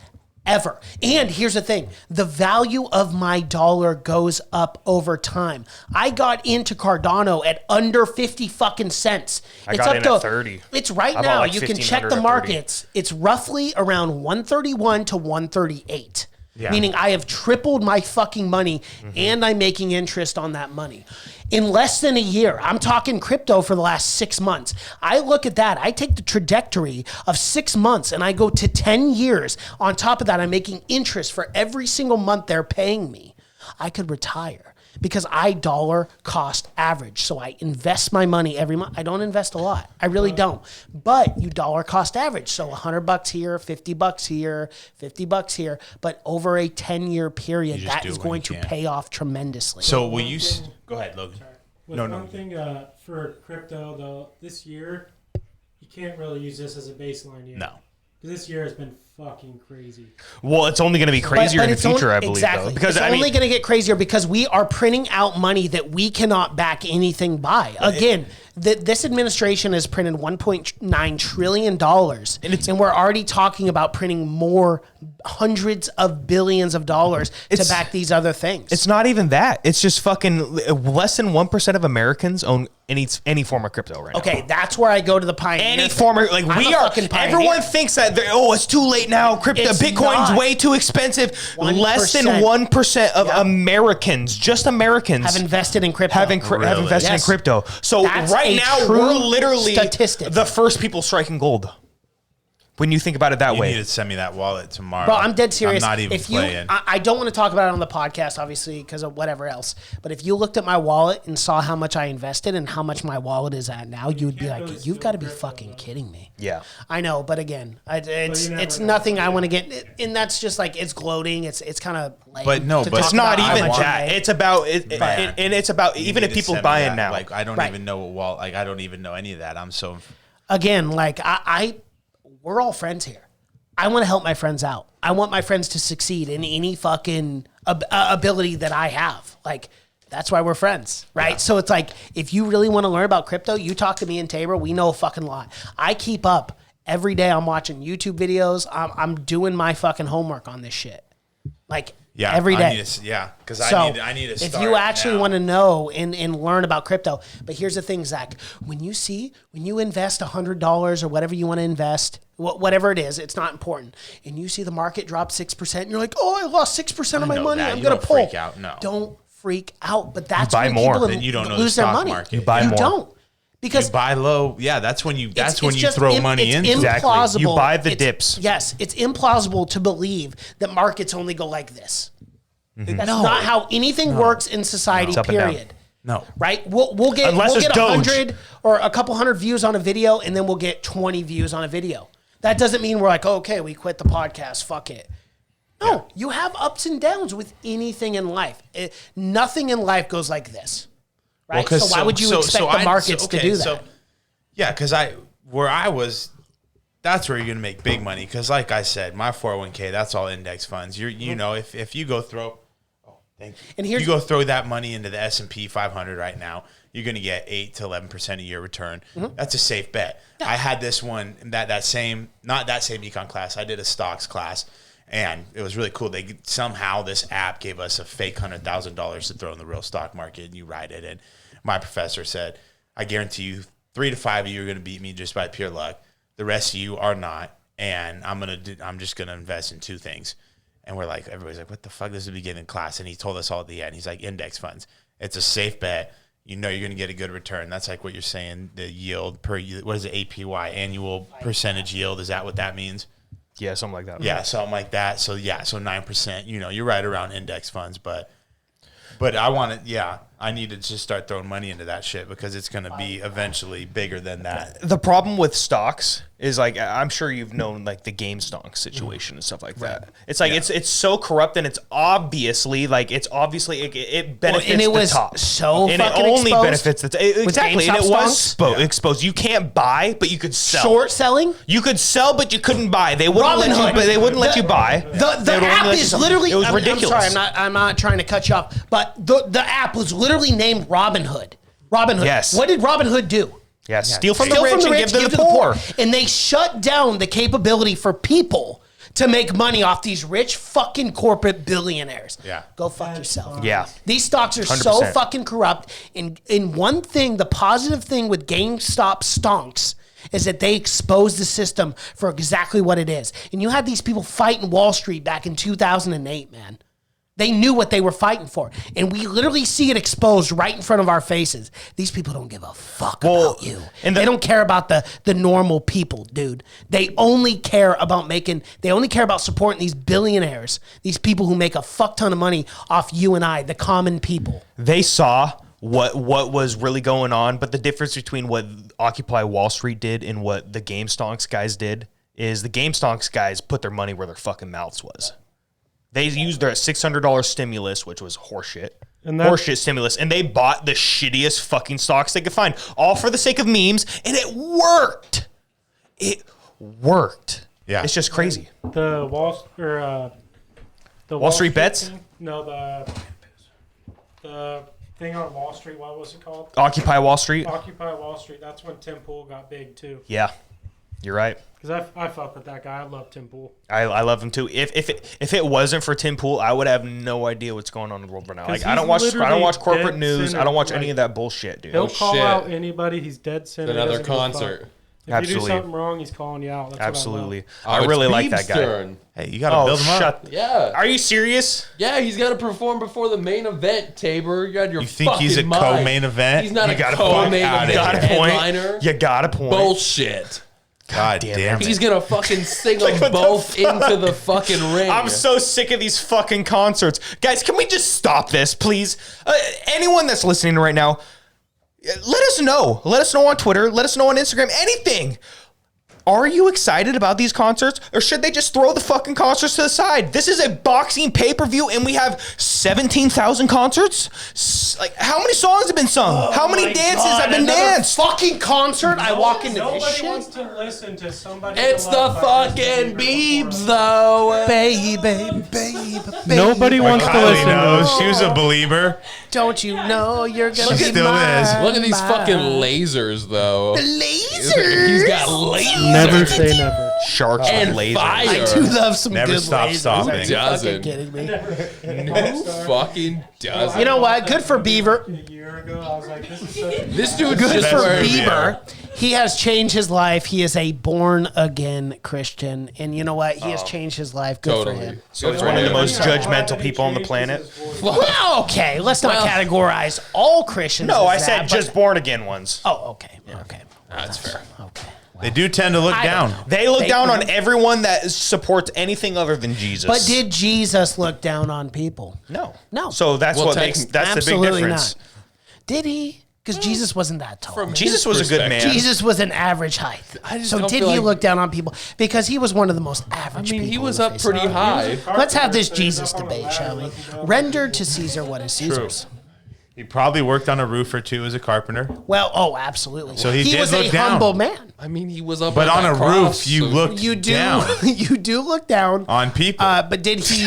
Speaker 3: Ever. And here's the thing. The value of my dollar goes up over time. I got into Cardano at under 50 fucking cents.
Speaker 8: I got in at 30.
Speaker 3: It's right
Speaker 8: I bought
Speaker 3: now.
Speaker 8: like
Speaker 3: You can
Speaker 8: 1,500
Speaker 3: check the
Speaker 8: at 30.
Speaker 3: markets. It's roughly around 131 to 138.
Speaker 5: Yeah.
Speaker 3: Meaning I have tripled my fucking money and I'm making interest on that money. In less than a year, I'm talking crypto for the last 6 months. I look at that. I take the trajectory of 6 months and I go to 10 years. On top of that, I'm making interest for every single month they're paying me. I could retire because I dollar cost average. So I invest my money every month. I don't invest a lot. I really don't. But you dollar cost average. So $100 here, $50 here, $50 here. But over a 10-year period,
Speaker 5: You just
Speaker 3: that
Speaker 5: do
Speaker 3: is
Speaker 5: what
Speaker 3: going
Speaker 5: you
Speaker 3: to
Speaker 5: can.
Speaker 3: pay off tremendously.
Speaker 5: So will you go ahead, Logan?
Speaker 6: With
Speaker 5: No,
Speaker 6: one
Speaker 5: no.
Speaker 6: thing for crypto though, this year you can't really use this as a baseline yet.
Speaker 5: No.
Speaker 6: Because this year has been fucking crazy.
Speaker 8: Well, it's only going to be crazier in the
Speaker 3: it's
Speaker 8: future,
Speaker 3: only-
Speaker 8: I believe.
Speaker 3: Exactly.
Speaker 8: Though. Because
Speaker 3: it's
Speaker 8: I mean,
Speaker 3: only going to get crazier because we are printing out money that we cannot back anything by. Again, this administration has printed $1.9 trillion, and we're already talking about printing more hundreds of billions of dollars to back these other things.
Speaker 8: it's not even that. It's just fucking less than 1% of Americans own any form of crypto right now.
Speaker 3: Okay, that's where I go to the pioneer.
Speaker 8: Any
Speaker 3: thing.
Speaker 8: form of, like,
Speaker 3: I'm
Speaker 8: we
Speaker 3: a
Speaker 8: are,
Speaker 3: fucking pioneer.
Speaker 8: everyone thinks that, it's too late now. Crypto,
Speaker 3: It's
Speaker 8: Bitcoin's
Speaker 3: not.
Speaker 8: way too expensive.
Speaker 3: 1%.
Speaker 8: Less than 1% of
Speaker 3: Yep.
Speaker 8: Americans, just Americans,
Speaker 3: have invested in crypto.
Speaker 8: have
Speaker 5: Really?
Speaker 8: invested
Speaker 3: Yes.
Speaker 8: in crypto. So
Speaker 3: That's
Speaker 8: right
Speaker 3: a
Speaker 8: now,
Speaker 3: true
Speaker 8: we're literally
Speaker 3: statistic.
Speaker 8: the first people striking gold. When you think about it that
Speaker 5: You
Speaker 8: way.
Speaker 5: need to send me that wallet tomorrow.
Speaker 3: Bro, I'm dead serious.
Speaker 5: I'm not even
Speaker 3: if you,
Speaker 5: playing.
Speaker 3: I don't want to talk about it on the podcast, obviously, because of whatever else. But if you looked at my wallet and saw how much I invested and how much my wallet is at now, you would be
Speaker 6: can't
Speaker 3: like,
Speaker 6: really
Speaker 3: "You've got to be
Speaker 6: steal crypto,
Speaker 3: fucking
Speaker 6: though.
Speaker 3: kidding me."
Speaker 8: Yeah.
Speaker 3: I know, but again, it's
Speaker 6: you never
Speaker 3: it's
Speaker 6: know.
Speaker 3: nothing I want to get, and that's just like it's gloating. It's kind of lame.
Speaker 5: But no,
Speaker 3: to
Speaker 5: but
Speaker 3: talk
Speaker 8: It's not
Speaker 3: about how
Speaker 8: even
Speaker 3: much
Speaker 8: that.
Speaker 3: I made.
Speaker 8: It's about
Speaker 5: Man.
Speaker 8: and it's about
Speaker 5: You
Speaker 8: even
Speaker 5: need
Speaker 8: if
Speaker 5: to
Speaker 8: people
Speaker 5: send me
Speaker 8: buying
Speaker 5: that.
Speaker 8: now.
Speaker 5: Like I don't
Speaker 3: Right.
Speaker 5: even know what wallet. Like I don't even know any of that. I'm so.
Speaker 3: Again, like we're all friends here. I want to help my friends out. I want my friends to succeed in any fucking ability that I have. Like That's why we're friends, right? Yeah. So it's like, if you really want to learn about crypto, you talk to me and Tabor. We know a fucking lot. I keep up every day. I'm watching YouTube videos. I'm doing my fucking homework on this shit. Like, every day.
Speaker 5: Because I need to start
Speaker 3: if you actually want to know and learn about crypto. But here's the thing, Zach. When you invest $100 or whatever you want to invest, whatever it is, it's not important. And you see the market drop 6%, and you're like, oh, I lost 6% of my money. I'm going to pull.
Speaker 5: Freak out. No.
Speaker 3: Don't freak out. But that's
Speaker 8: buy
Speaker 3: when
Speaker 8: more.
Speaker 3: people
Speaker 5: Then you don't know
Speaker 3: lose
Speaker 5: the
Speaker 3: their
Speaker 5: stock
Speaker 3: money.
Speaker 5: market.
Speaker 8: You buy more.
Speaker 3: You don't. Because
Speaker 5: you buy low. Yeah, that's when you throw money in.
Speaker 8: Exactly.
Speaker 3: Implausible.
Speaker 8: You buy the dips.
Speaker 3: Yes, it's implausible to believe that markets only go like this. That's not how anything works in society,
Speaker 8: It's up and down.
Speaker 3: period.
Speaker 5: No.
Speaker 3: Right? We'll get
Speaker 8: Unless it's Doge.
Speaker 3: 100 or a couple hundred views on a video, and then we'll get 20 views on a video. That doesn't mean we're like, okay, we quit the podcast, fuck it. No, you have ups and downs with anything in life. Nothing in life goes like this. Right?
Speaker 5: Well,
Speaker 3: so why would you expect the markets to do that?
Speaker 5: Because where I was, that's where you're going to make big money. Because like I said, my 401k, that's all index funds. You know, if you go throw, thank you. And you go throw that money into the S&P 500 right now, you're going to get 8 to 11% a year return. That's a safe bet. Yeah. I had this one, not that same econ class. I did a stocks class, and it was really cool. Somehow this app gave us a fake $100,000 to throw in the real stock market, and you ride it. And my professor said, I guarantee you 3 to 5 of you are going to beat me just by pure luck. The rest of you are not, and I'm just going to invest in 2 things. And we're like, everybody's like, what the fuck? This is the beginning of class. And he told us all at the end. He's like, index funds. It's a safe bet. You know you're going to get a good return. That's like what you're saying, the yield per, what is it, APY, annual percentage yield? Is that what that means?
Speaker 8: Yeah, something like that.
Speaker 5: Yeah, something like that. So, so 9%. You know, you're right around index funds. But I need to just start throwing money into that shit because it's going to be eventually bigger than that.
Speaker 8: The problem with stocks is, like, I'm sure you've known, like, the GameStop situation and stuff like that. It's like it's so corrupt, and it's obviously it benefits
Speaker 3: and it was
Speaker 8: the top.
Speaker 3: So
Speaker 8: and
Speaker 3: fucking
Speaker 8: it only
Speaker 3: exposed
Speaker 8: benefits the top. Exactly, and it was exposed. You can't buy, but you could sell.
Speaker 3: Short selling.
Speaker 8: You could sell, but you couldn't buy. They wouldn't let you buy.
Speaker 3: The app is literally.
Speaker 8: It was ridiculous.
Speaker 3: I'm sorry, I'm not trying to cut you off, but the app was literally named Robinhood. Robinhood.
Speaker 8: Yes.
Speaker 3: What did Robinhood do?
Speaker 8: Yes. Steal from the rich and give to the poor.
Speaker 3: And they shut down the capability for people to make money off these rich fucking corporate billionaires.
Speaker 5: Yeah.
Speaker 3: Go fuck yourself.
Speaker 8: Yeah.
Speaker 3: These stocks are
Speaker 8: 100%.
Speaker 3: so fucking corrupt. And one thing, the positive thing with GameStop stonks is that they expose the system for exactly what it is. And you had these people fighting Wall Street back in 2008, man. They knew what they were fighting for. And we literally see it exposed right in front of our faces. These people don't give a fuck about you. And they don't care about the normal people, dude. They only care about supporting these billionaires, these people who make a fuck ton of money off you and I, the common people.
Speaker 8: They saw what was really going on, but the difference between what Occupy Wall Street did and what the GameStonks guys did is the GameStonks guys put their money where their fucking mouths was. They used their $600 stimulus, which was horseshit. Horseshit stimulus. And they bought the shittiest fucking stocks they could find, all for the sake of memes, and it worked. It worked.
Speaker 5: Yeah.
Speaker 8: It's just crazy.
Speaker 6: The
Speaker 8: Wall Street bets?
Speaker 6: No, the thing on Wall Street, what was it called?
Speaker 8: Occupy Wall Street?
Speaker 6: Occupy Wall Street. That's when Tim Pool got big, too.
Speaker 8: Yeah. You're right.
Speaker 6: Because I fuck with that guy. I love Tim Pool.
Speaker 8: I love him too. If it wasn't for Tim Pool, I would have no idea what's going on in the world right now. Like I don't watch corporate news.
Speaker 6: Center.
Speaker 8: I don't watch any of that bullshit, dude.
Speaker 6: He'll call out anybody. He's dead center.
Speaker 4: Another concert.
Speaker 6: If you do something wrong, he's calling you out. That's
Speaker 8: Absolutely.
Speaker 4: I
Speaker 8: really like that guy.
Speaker 4: Turn.
Speaker 5: Hey, you got to build him up.
Speaker 4: Yeah.
Speaker 8: Are you serious?
Speaker 4: Yeah, he's got to perform before the main event, Tabor. You got your
Speaker 5: You think he's a co-main event?
Speaker 4: He's not
Speaker 5: You
Speaker 4: a
Speaker 5: gotta
Speaker 4: co-main
Speaker 5: point.
Speaker 4: event
Speaker 5: You got
Speaker 8: a point.
Speaker 4: headliner.
Speaker 8: You got a point.
Speaker 4: Bullshit.
Speaker 5: God damn it.
Speaker 4: He's going to fucking sing
Speaker 8: Like,
Speaker 4: them
Speaker 8: what the
Speaker 4: both into the fucking ring.
Speaker 8: I'm so sick of these fucking concerts. Guys, can we just stop this, please? Anyone that's listening right now, let us know. Let us know on Twitter. Let us know on Instagram. Anything. Are you excited about these concerts, or should they just throw the fucking concerts to the side? This is a boxing pay-per-view, and we have 17,000 concerts? Like, how many songs have been sung? How many dances have been danced?
Speaker 3: Fucking concert. I walk into this
Speaker 6: Nobody
Speaker 3: shit.
Speaker 6: wants to listen to somebody.
Speaker 4: It's the fucking Biebs, though.
Speaker 3: Baby, baby.
Speaker 6: Nobody wants to
Speaker 5: Kylie
Speaker 6: listen to
Speaker 5: knows.
Speaker 6: us.
Speaker 5: She was a believer.
Speaker 3: Don't you know you're gonna
Speaker 5: She
Speaker 3: be
Speaker 5: still
Speaker 3: mine?
Speaker 5: is.
Speaker 4: Look at these
Speaker 3: mine.
Speaker 4: fucking lasers, though.
Speaker 3: lasers.
Speaker 4: He's got lasers.
Speaker 6: Never say never.
Speaker 8: Sharks
Speaker 4: And
Speaker 8: with lasers.
Speaker 4: fire.
Speaker 3: I do love some
Speaker 5: Never
Speaker 3: good
Speaker 5: stop
Speaker 3: lasers.
Speaker 5: stopping.
Speaker 3: Are you
Speaker 4: Doesn't.
Speaker 3: fucking kidding me?
Speaker 4: No fucking doesn't.
Speaker 3: You know what? Good for Beaver.
Speaker 6: A year ago, I was like, this is such a
Speaker 4: This dude's
Speaker 3: Good
Speaker 4: just
Speaker 3: for
Speaker 4: wearing-
Speaker 3: Bieber. He has changed his life. He is a born again Christian, and you know what? He has changed his life. Good
Speaker 4: Totally.
Speaker 3: for him.
Speaker 8: So he's one of the most judgmental people on the planet.
Speaker 3: Well, okay, let's not
Speaker 4: Well-
Speaker 3: categorize all Christians.
Speaker 8: No, I
Speaker 3: as
Speaker 8: said
Speaker 3: that,
Speaker 8: just
Speaker 3: but-
Speaker 8: born again ones.
Speaker 3: Oh, okay, okay,
Speaker 4: That's fair.
Speaker 3: okay.
Speaker 5: They do tend to look
Speaker 3: I don't
Speaker 5: down.
Speaker 3: know.
Speaker 8: They look
Speaker 3: They-
Speaker 8: down on everyone that supports anything other than Jesus.
Speaker 3: But did Jesus look down on people?
Speaker 8: no,
Speaker 3: No.
Speaker 8: So that's
Speaker 4: Well,
Speaker 8: what makes that's the big
Speaker 3: Absolutely
Speaker 8: difference.
Speaker 3: not. Did he? Because Jesus wasn't that tall.
Speaker 4: From
Speaker 8: Jesus was a good man.
Speaker 3: Jesus was an average height.
Speaker 4: just
Speaker 3: So
Speaker 4: don't
Speaker 3: did
Speaker 4: feel
Speaker 3: he
Speaker 4: like-
Speaker 3: look down on people? Because he was one of the most
Speaker 4: I
Speaker 3: average
Speaker 4: mean,
Speaker 3: people.
Speaker 4: he was
Speaker 3: on the
Speaker 4: up
Speaker 3: face
Speaker 4: pretty
Speaker 3: of the
Speaker 4: high.
Speaker 3: earth. Let's have this Jesus debate, shall we? Render to Caesar what is Caesar's.
Speaker 5: He probably worked on a roof or two as a carpenter.
Speaker 3: Well, oh, absolutely.
Speaker 5: So he did
Speaker 3: was
Speaker 5: look
Speaker 3: a
Speaker 5: down.
Speaker 3: humble man.
Speaker 4: I mean, he was up
Speaker 5: But on
Speaker 4: that
Speaker 5: a
Speaker 4: cross,
Speaker 5: roof, you
Speaker 4: so-
Speaker 5: looked
Speaker 3: You do,
Speaker 5: down
Speaker 3: you do look down.
Speaker 5: on people.
Speaker 3: But did he?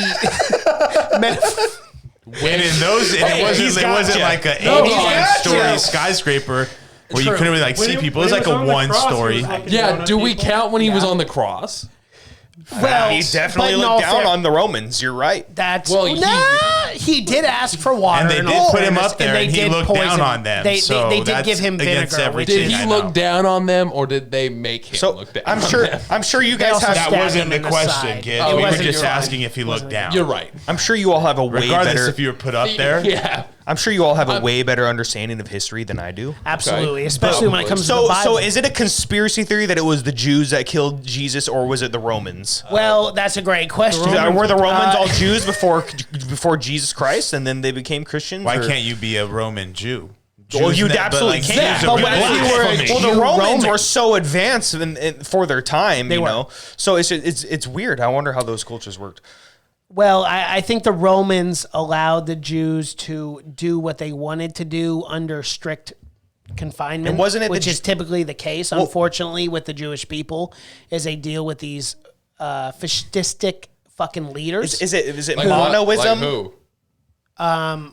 Speaker 5: And in those, and it wasn't,
Speaker 8: he's
Speaker 5: it
Speaker 8: got
Speaker 5: wasn't
Speaker 8: ya.
Speaker 5: like a
Speaker 3: No,
Speaker 5: 80
Speaker 3: he's got
Speaker 5: story
Speaker 3: ya.
Speaker 5: skyscraper where you
Speaker 3: True.
Speaker 5: couldn't really like see people. It was like a one story.
Speaker 4: Yeah, do we count when he was on the cross?
Speaker 3: well,
Speaker 8: He definitely
Speaker 3: but in all
Speaker 8: looked down
Speaker 3: fair-
Speaker 8: on the Romans. You're right.
Speaker 3: That's
Speaker 4: Well,
Speaker 3: he did ask for water,
Speaker 5: And they
Speaker 3: in
Speaker 5: did
Speaker 3: all
Speaker 5: put him
Speaker 3: fairness,
Speaker 5: up there,
Speaker 3: they
Speaker 5: and he
Speaker 3: did
Speaker 5: looked
Speaker 3: poison
Speaker 5: down
Speaker 3: him.
Speaker 5: on them.
Speaker 3: They
Speaker 5: So
Speaker 3: did
Speaker 5: that's
Speaker 3: give him
Speaker 5: against
Speaker 3: vinegar. Which
Speaker 5: everything.
Speaker 4: Did
Speaker 3: is,
Speaker 4: he
Speaker 5: I
Speaker 4: look
Speaker 5: know.
Speaker 4: down on them, or did they make him
Speaker 8: So
Speaker 4: look down?
Speaker 8: I'm
Speaker 4: on
Speaker 8: sure.
Speaker 4: them?
Speaker 8: I'm sure you guys
Speaker 3: also
Speaker 8: have.
Speaker 5: That
Speaker 3: stabbed
Speaker 5: wasn't
Speaker 3: him
Speaker 5: the
Speaker 3: in the
Speaker 5: question,
Speaker 3: side.
Speaker 5: kid.
Speaker 3: It
Speaker 5: We were
Speaker 3: wasn't
Speaker 5: just
Speaker 3: your
Speaker 5: asking if he looked down.
Speaker 4: You're right.
Speaker 8: I'm sure you all have a way
Speaker 5: Regardless
Speaker 8: better.
Speaker 5: if you were put up there.
Speaker 4: Yeah.
Speaker 8: I'm sure you all have a way better understanding of history than I do.
Speaker 3: Absolutely,
Speaker 4: Okay.
Speaker 3: especially when it comes to the
Speaker 8: So,
Speaker 3: Bible.
Speaker 8: so is it a conspiracy theory that it was the Jews that killed Jesus, or was it the Romans?
Speaker 3: Well, that's a great question.
Speaker 8: Were the Romans all Jews before Jesus Christ, and then they became Christians?
Speaker 5: Why
Speaker 8: or-
Speaker 5: can't you be a Roman Jew?
Speaker 8: Well,
Speaker 5: Jews
Speaker 8: you
Speaker 5: ne- but,
Speaker 8: absolutely
Speaker 5: like,
Speaker 8: can.
Speaker 5: Jews are
Speaker 3: but what if you were a
Speaker 5: blasphemy.
Speaker 8: Well,
Speaker 3: Jew
Speaker 8: the Romans
Speaker 3: Roman?
Speaker 8: were so advanced for their time, you
Speaker 3: were.
Speaker 8: know. So it's weird. I wonder how those cultures worked.
Speaker 3: Well, I think the Romans allowed the Jews to do what they wanted to do under strict confinement,
Speaker 8: And wasn't it the
Speaker 3: which
Speaker 8: Ju-
Speaker 3: is typically the case, unfortunately, with the Jewish people, is they deal with these fascistic fucking leaders.
Speaker 8: Is it
Speaker 4: Like what?
Speaker 8: monoism?
Speaker 4: Like who?
Speaker 3: Are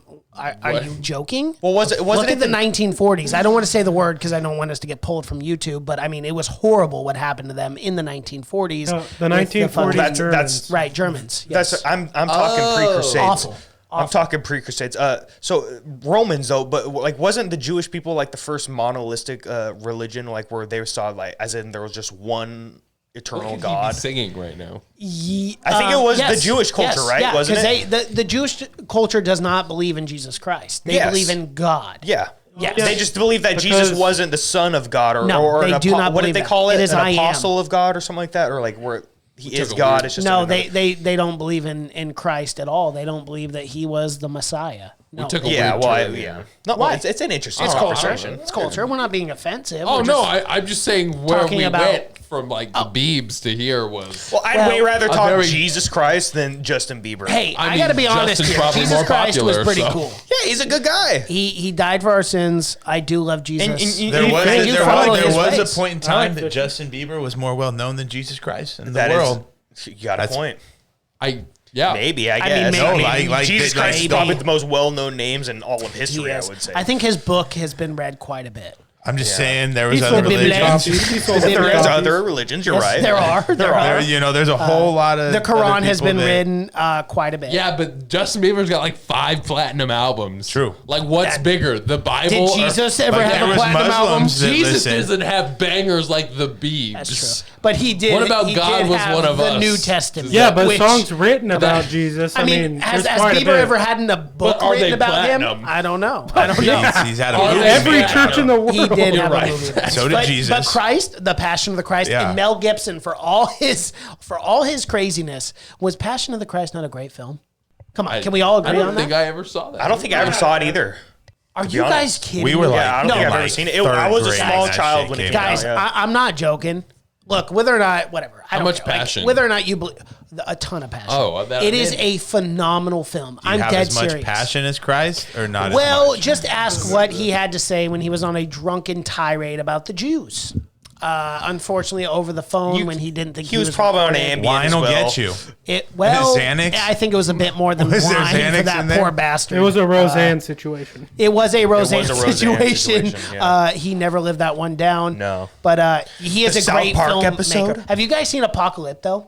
Speaker 4: What?
Speaker 3: you joking?
Speaker 8: Well, wasn't
Speaker 3: Look
Speaker 8: it
Speaker 3: at the 1940s. I don't want to say the word because I don't want us to get pulled from YouTube, but I mean, it was horrible what happened to them in the 1940s.
Speaker 6: The
Speaker 3: with fucking-
Speaker 6: 1940s
Speaker 8: That's-
Speaker 6: Germans.
Speaker 3: right, Germans. Yes.
Speaker 8: That's I'm talking pre-Crusades.
Speaker 3: Awful.
Speaker 8: I'm talking pre-Crusades. So Romans though, but like wasn't the Jewish people like the first monolithic religion, like where they saw like as in there was just one eternal
Speaker 4: Could he
Speaker 8: God?
Speaker 4: be singing right now?
Speaker 8: I think it was the Jewish culture, right?
Speaker 3: Yeah,
Speaker 8: Wasn't
Speaker 3: because the Jewish culture does not believe in Jesus Christ. They
Speaker 8: Yes.
Speaker 3: believe in God.
Speaker 8: Yeah.
Speaker 3: Yes.
Speaker 8: They just believe that Jesus
Speaker 6: Because-
Speaker 8: wasn't the son of God or,
Speaker 3: No,
Speaker 8: or
Speaker 3: they
Speaker 8: an
Speaker 3: do not
Speaker 8: what did
Speaker 3: believe
Speaker 8: they
Speaker 3: that.
Speaker 8: call it?
Speaker 3: It is
Speaker 8: An
Speaker 3: I am.
Speaker 8: apostle of God or something like that? Or like where he is
Speaker 4: a
Speaker 8: God.
Speaker 4: weird-
Speaker 8: It's just
Speaker 3: No,
Speaker 8: another-
Speaker 3: they don't believe in Christ at all. They don't believe that he was the Messiah. No.
Speaker 4: took a
Speaker 8: Yeah,
Speaker 4: weird
Speaker 8: well,
Speaker 4: turn
Speaker 8: yeah.
Speaker 4: there.
Speaker 8: No,
Speaker 3: Why?
Speaker 8: it's an interesting
Speaker 3: It's
Speaker 8: conversation.
Speaker 3: culture. It's culture. We're not being offensive.
Speaker 4: Oh
Speaker 3: We're
Speaker 4: no,
Speaker 3: just-
Speaker 4: I'm just saying where
Speaker 3: talking
Speaker 4: we
Speaker 3: about-
Speaker 4: went from like the Biebs to here was.
Speaker 8: Well, I'd
Speaker 3: Well,
Speaker 8: way rather
Speaker 4: a
Speaker 8: talk
Speaker 4: very-
Speaker 8: Jesus Christ than Justin Bieber.
Speaker 3: Hey,
Speaker 4: I
Speaker 3: I,
Speaker 4: mean,
Speaker 3: got to be honest
Speaker 4: Justin's
Speaker 3: here.
Speaker 4: probably
Speaker 3: Jesus
Speaker 4: more
Speaker 3: Christ was
Speaker 4: popular,
Speaker 3: pretty
Speaker 4: so-
Speaker 3: cool.
Speaker 8: yeah, he's a good guy.
Speaker 3: He died for our sins. I do love Jesus.
Speaker 8: and
Speaker 5: There was,
Speaker 3: I do follow his
Speaker 5: there was
Speaker 3: ways.
Speaker 5: a point in
Speaker 6: I like
Speaker 5: time that
Speaker 6: fishing.
Speaker 5: Justin Bieber was more well known than Jesus Christ in the
Speaker 8: That
Speaker 5: world.
Speaker 8: is, you got a
Speaker 5: That's-
Speaker 8: point.
Speaker 3: mean,
Speaker 8: Maybe, I guess.
Speaker 3: maybe.
Speaker 5: like
Speaker 8: Jesus
Speaker 5: that-
Speaker 8: Christ is
Speaker 5: maybe.
Speaker 8: probably the most well-known names in all of history,
Speaker 3: Yes.
Speaker 8: I would say.
Speaker 3: I think his book has been read quite a bit.
Speaker 5: I'm just saying there was
Speaker 6: He
Speaker 5: other
Speaker 6: sold
Speaker 3: Bible.
Speaker 5: religions.
Speaker 6: He sold
Speaker 8: there is
Speaker 6: copies.
Speaker 8: other religions, you're
Speaker 3: Yes,
Speaker 8: right.
Speaker 3: there are. There are.
Speaker 5: There's a whole lot of
Speaker 3: The
Speaker 5: other
Speaker 3: Quran has
Speaker 5: people
Speaker 3: been
Speaker 5: that-
Speaker 3: written quite a bit.
Speaker 4: Yeah, but Justin Bieber's got like 5 platinum albums.
Speaker 5: True.
Speaker 4: Like, what's bigger, the Bible?
Speaker 3: Did
Speaker 4: or-
Speaker 3: Jesus ever
Speaker 5: Like,
Speaker 3: have
Speaker 5: there
Speaker 3: a
Speaker 5: was
Speaker 3: platinum album?
Speaker 5: Muslims that
Speaker 4: Jesus
Speaker 5: listen.
Speaker 4: doesn't have bangers like the Biebs.
Speaker 3: That's true. But he did.
Speaker 4: What about
Speaker 3: he
Speaker 4: God
Speaker 3: did
Speaker 4: was
Speaker 3: have
Speaker 4: one of
Speaker 3: the
Speaker 4: us?
Speaker 3: New Testament.
Speaker 6: Yeah, but
Speaker 3: which-
Speaker 6: songs written about Jesus.
Speaker 3: I mean, has
Speaker 6: there's quite a
Speaker 3: Bieber
Speaker 6: bit.
Speaker 3: ever had a book
Speaker 4: But are
Speaker 3: written
Speaker 4: they
Speaker 3: about
Speaker 4: platinum?
Speaker 3: him? I don't know. I don't know.
Speaker 5: He's had a
Speaker 4: Are
Speaker 5: movie.
Speaker 4: they-
Speaker 6: Every
Speaker 4: Yeah.
Speaker 6: church in the world.
Speaker 3: He did have
Speaker 4: right.
Speaker 3: a movie. About it.
Speaker 5: So did Jesus.
Speaker 3: But Christ, the Passion of the Christ,
Speaker 5: Yeah.
Speaker 3: and Mel Gibson for all his craziness, was Passion of the Christ not a great film? Come on, can we all
Speaker 4: I
Speaker 3: agree
Speaker 4: don't
Speaker 3: on
Speaker 4: think
Speaker 3: that?
Speaker 4: I ever saw that.
Speaker 8: I don't think I ever saw it either.
Speaker 3: Are
Speaker 8: be
Speaker 3: you guys
Speaker 8: honest.
Speaker 3: kidding?
Speaker 5: We were
Speaker 3: me?
Speaker 5: like,
Speaker 8: Yeah, I don't
Speaker 3: No,
Speaker 8: think I've
Speaker 3: like
Speaker 8: ever seen it.
Speaker 5: third
Speaker 8: I was a
Speaker 5: grade
Speaker 8: small
Speaker 5: when that
Speaker 8: child
Speaker 5: shit
Speaker 8: when it
Speaker 5: came
Speaker 8: came
Speaker 5: out.
Speaker 3: guys,
Speaker 8: out. Yeah.
Speaker 3: I'm not joking. Look, whether or not, whatever. I
Speaker 4: How
Speaker 3: don't
Speaker 4: much
Speaker 3: care. Like,
Speaker 4: passion?
Speaker 3: whether or not you believe, a ton of passion.
Speaker 4: Oh, I bet
Speaker 3: it
Speaker 4: I
Speaker 3: is
Speaker 4: did.
Speaker 3: a phenomenal film.
Speaker 5: Do you
Speaker 3: I'm
Speaker 5: have
Speaker 3: dead
Speaker 5: as much
Speaker 3: serious.
Speaker 5: passion as Christ or not
Speaker 3: Well,
Speaker 5: as much?
Speaker 3: just ask what he had to say when he was on a drunken tirade about the Jews. unfortunately, over the phone when he didn't think
Speaker 8: he was probably on
Speaker 3: recorded.
Speaker 8: Ambien.
Speaker 5: Wine
Speaker 8: as
Speaker 5: will
Speaker 8: well.
Speaker 5: get you.
Speaker 3: Well,
Speaker 5: Xanax?
Speaker 3: I think it was a bit more than wine
Speaker 5: Was there
Speaker 3: for
Speaker 5: Xanax
Speaker 3: that
Speaker 5: in there?
Speaker 3: poor bastard.
Speaker 6: It was a Roseanne situation.
Speaker 3: It was a Roseanne,
Speaker 8: was a Roseanne
Speaker 3: situation.
Speaker 8: yeah.
Speaker 3: He never lived that one down.
Speaker 8: No.
Speaker 3: But he is
Speaker 8: The
Speaker 3: a
Speaker 8: South
Speaker 3: great
Speaker 8: Park
Speaker 3: filmmaker.
Speaker 8: episode?
Speaker 3: Have you guys seen Apocalypto?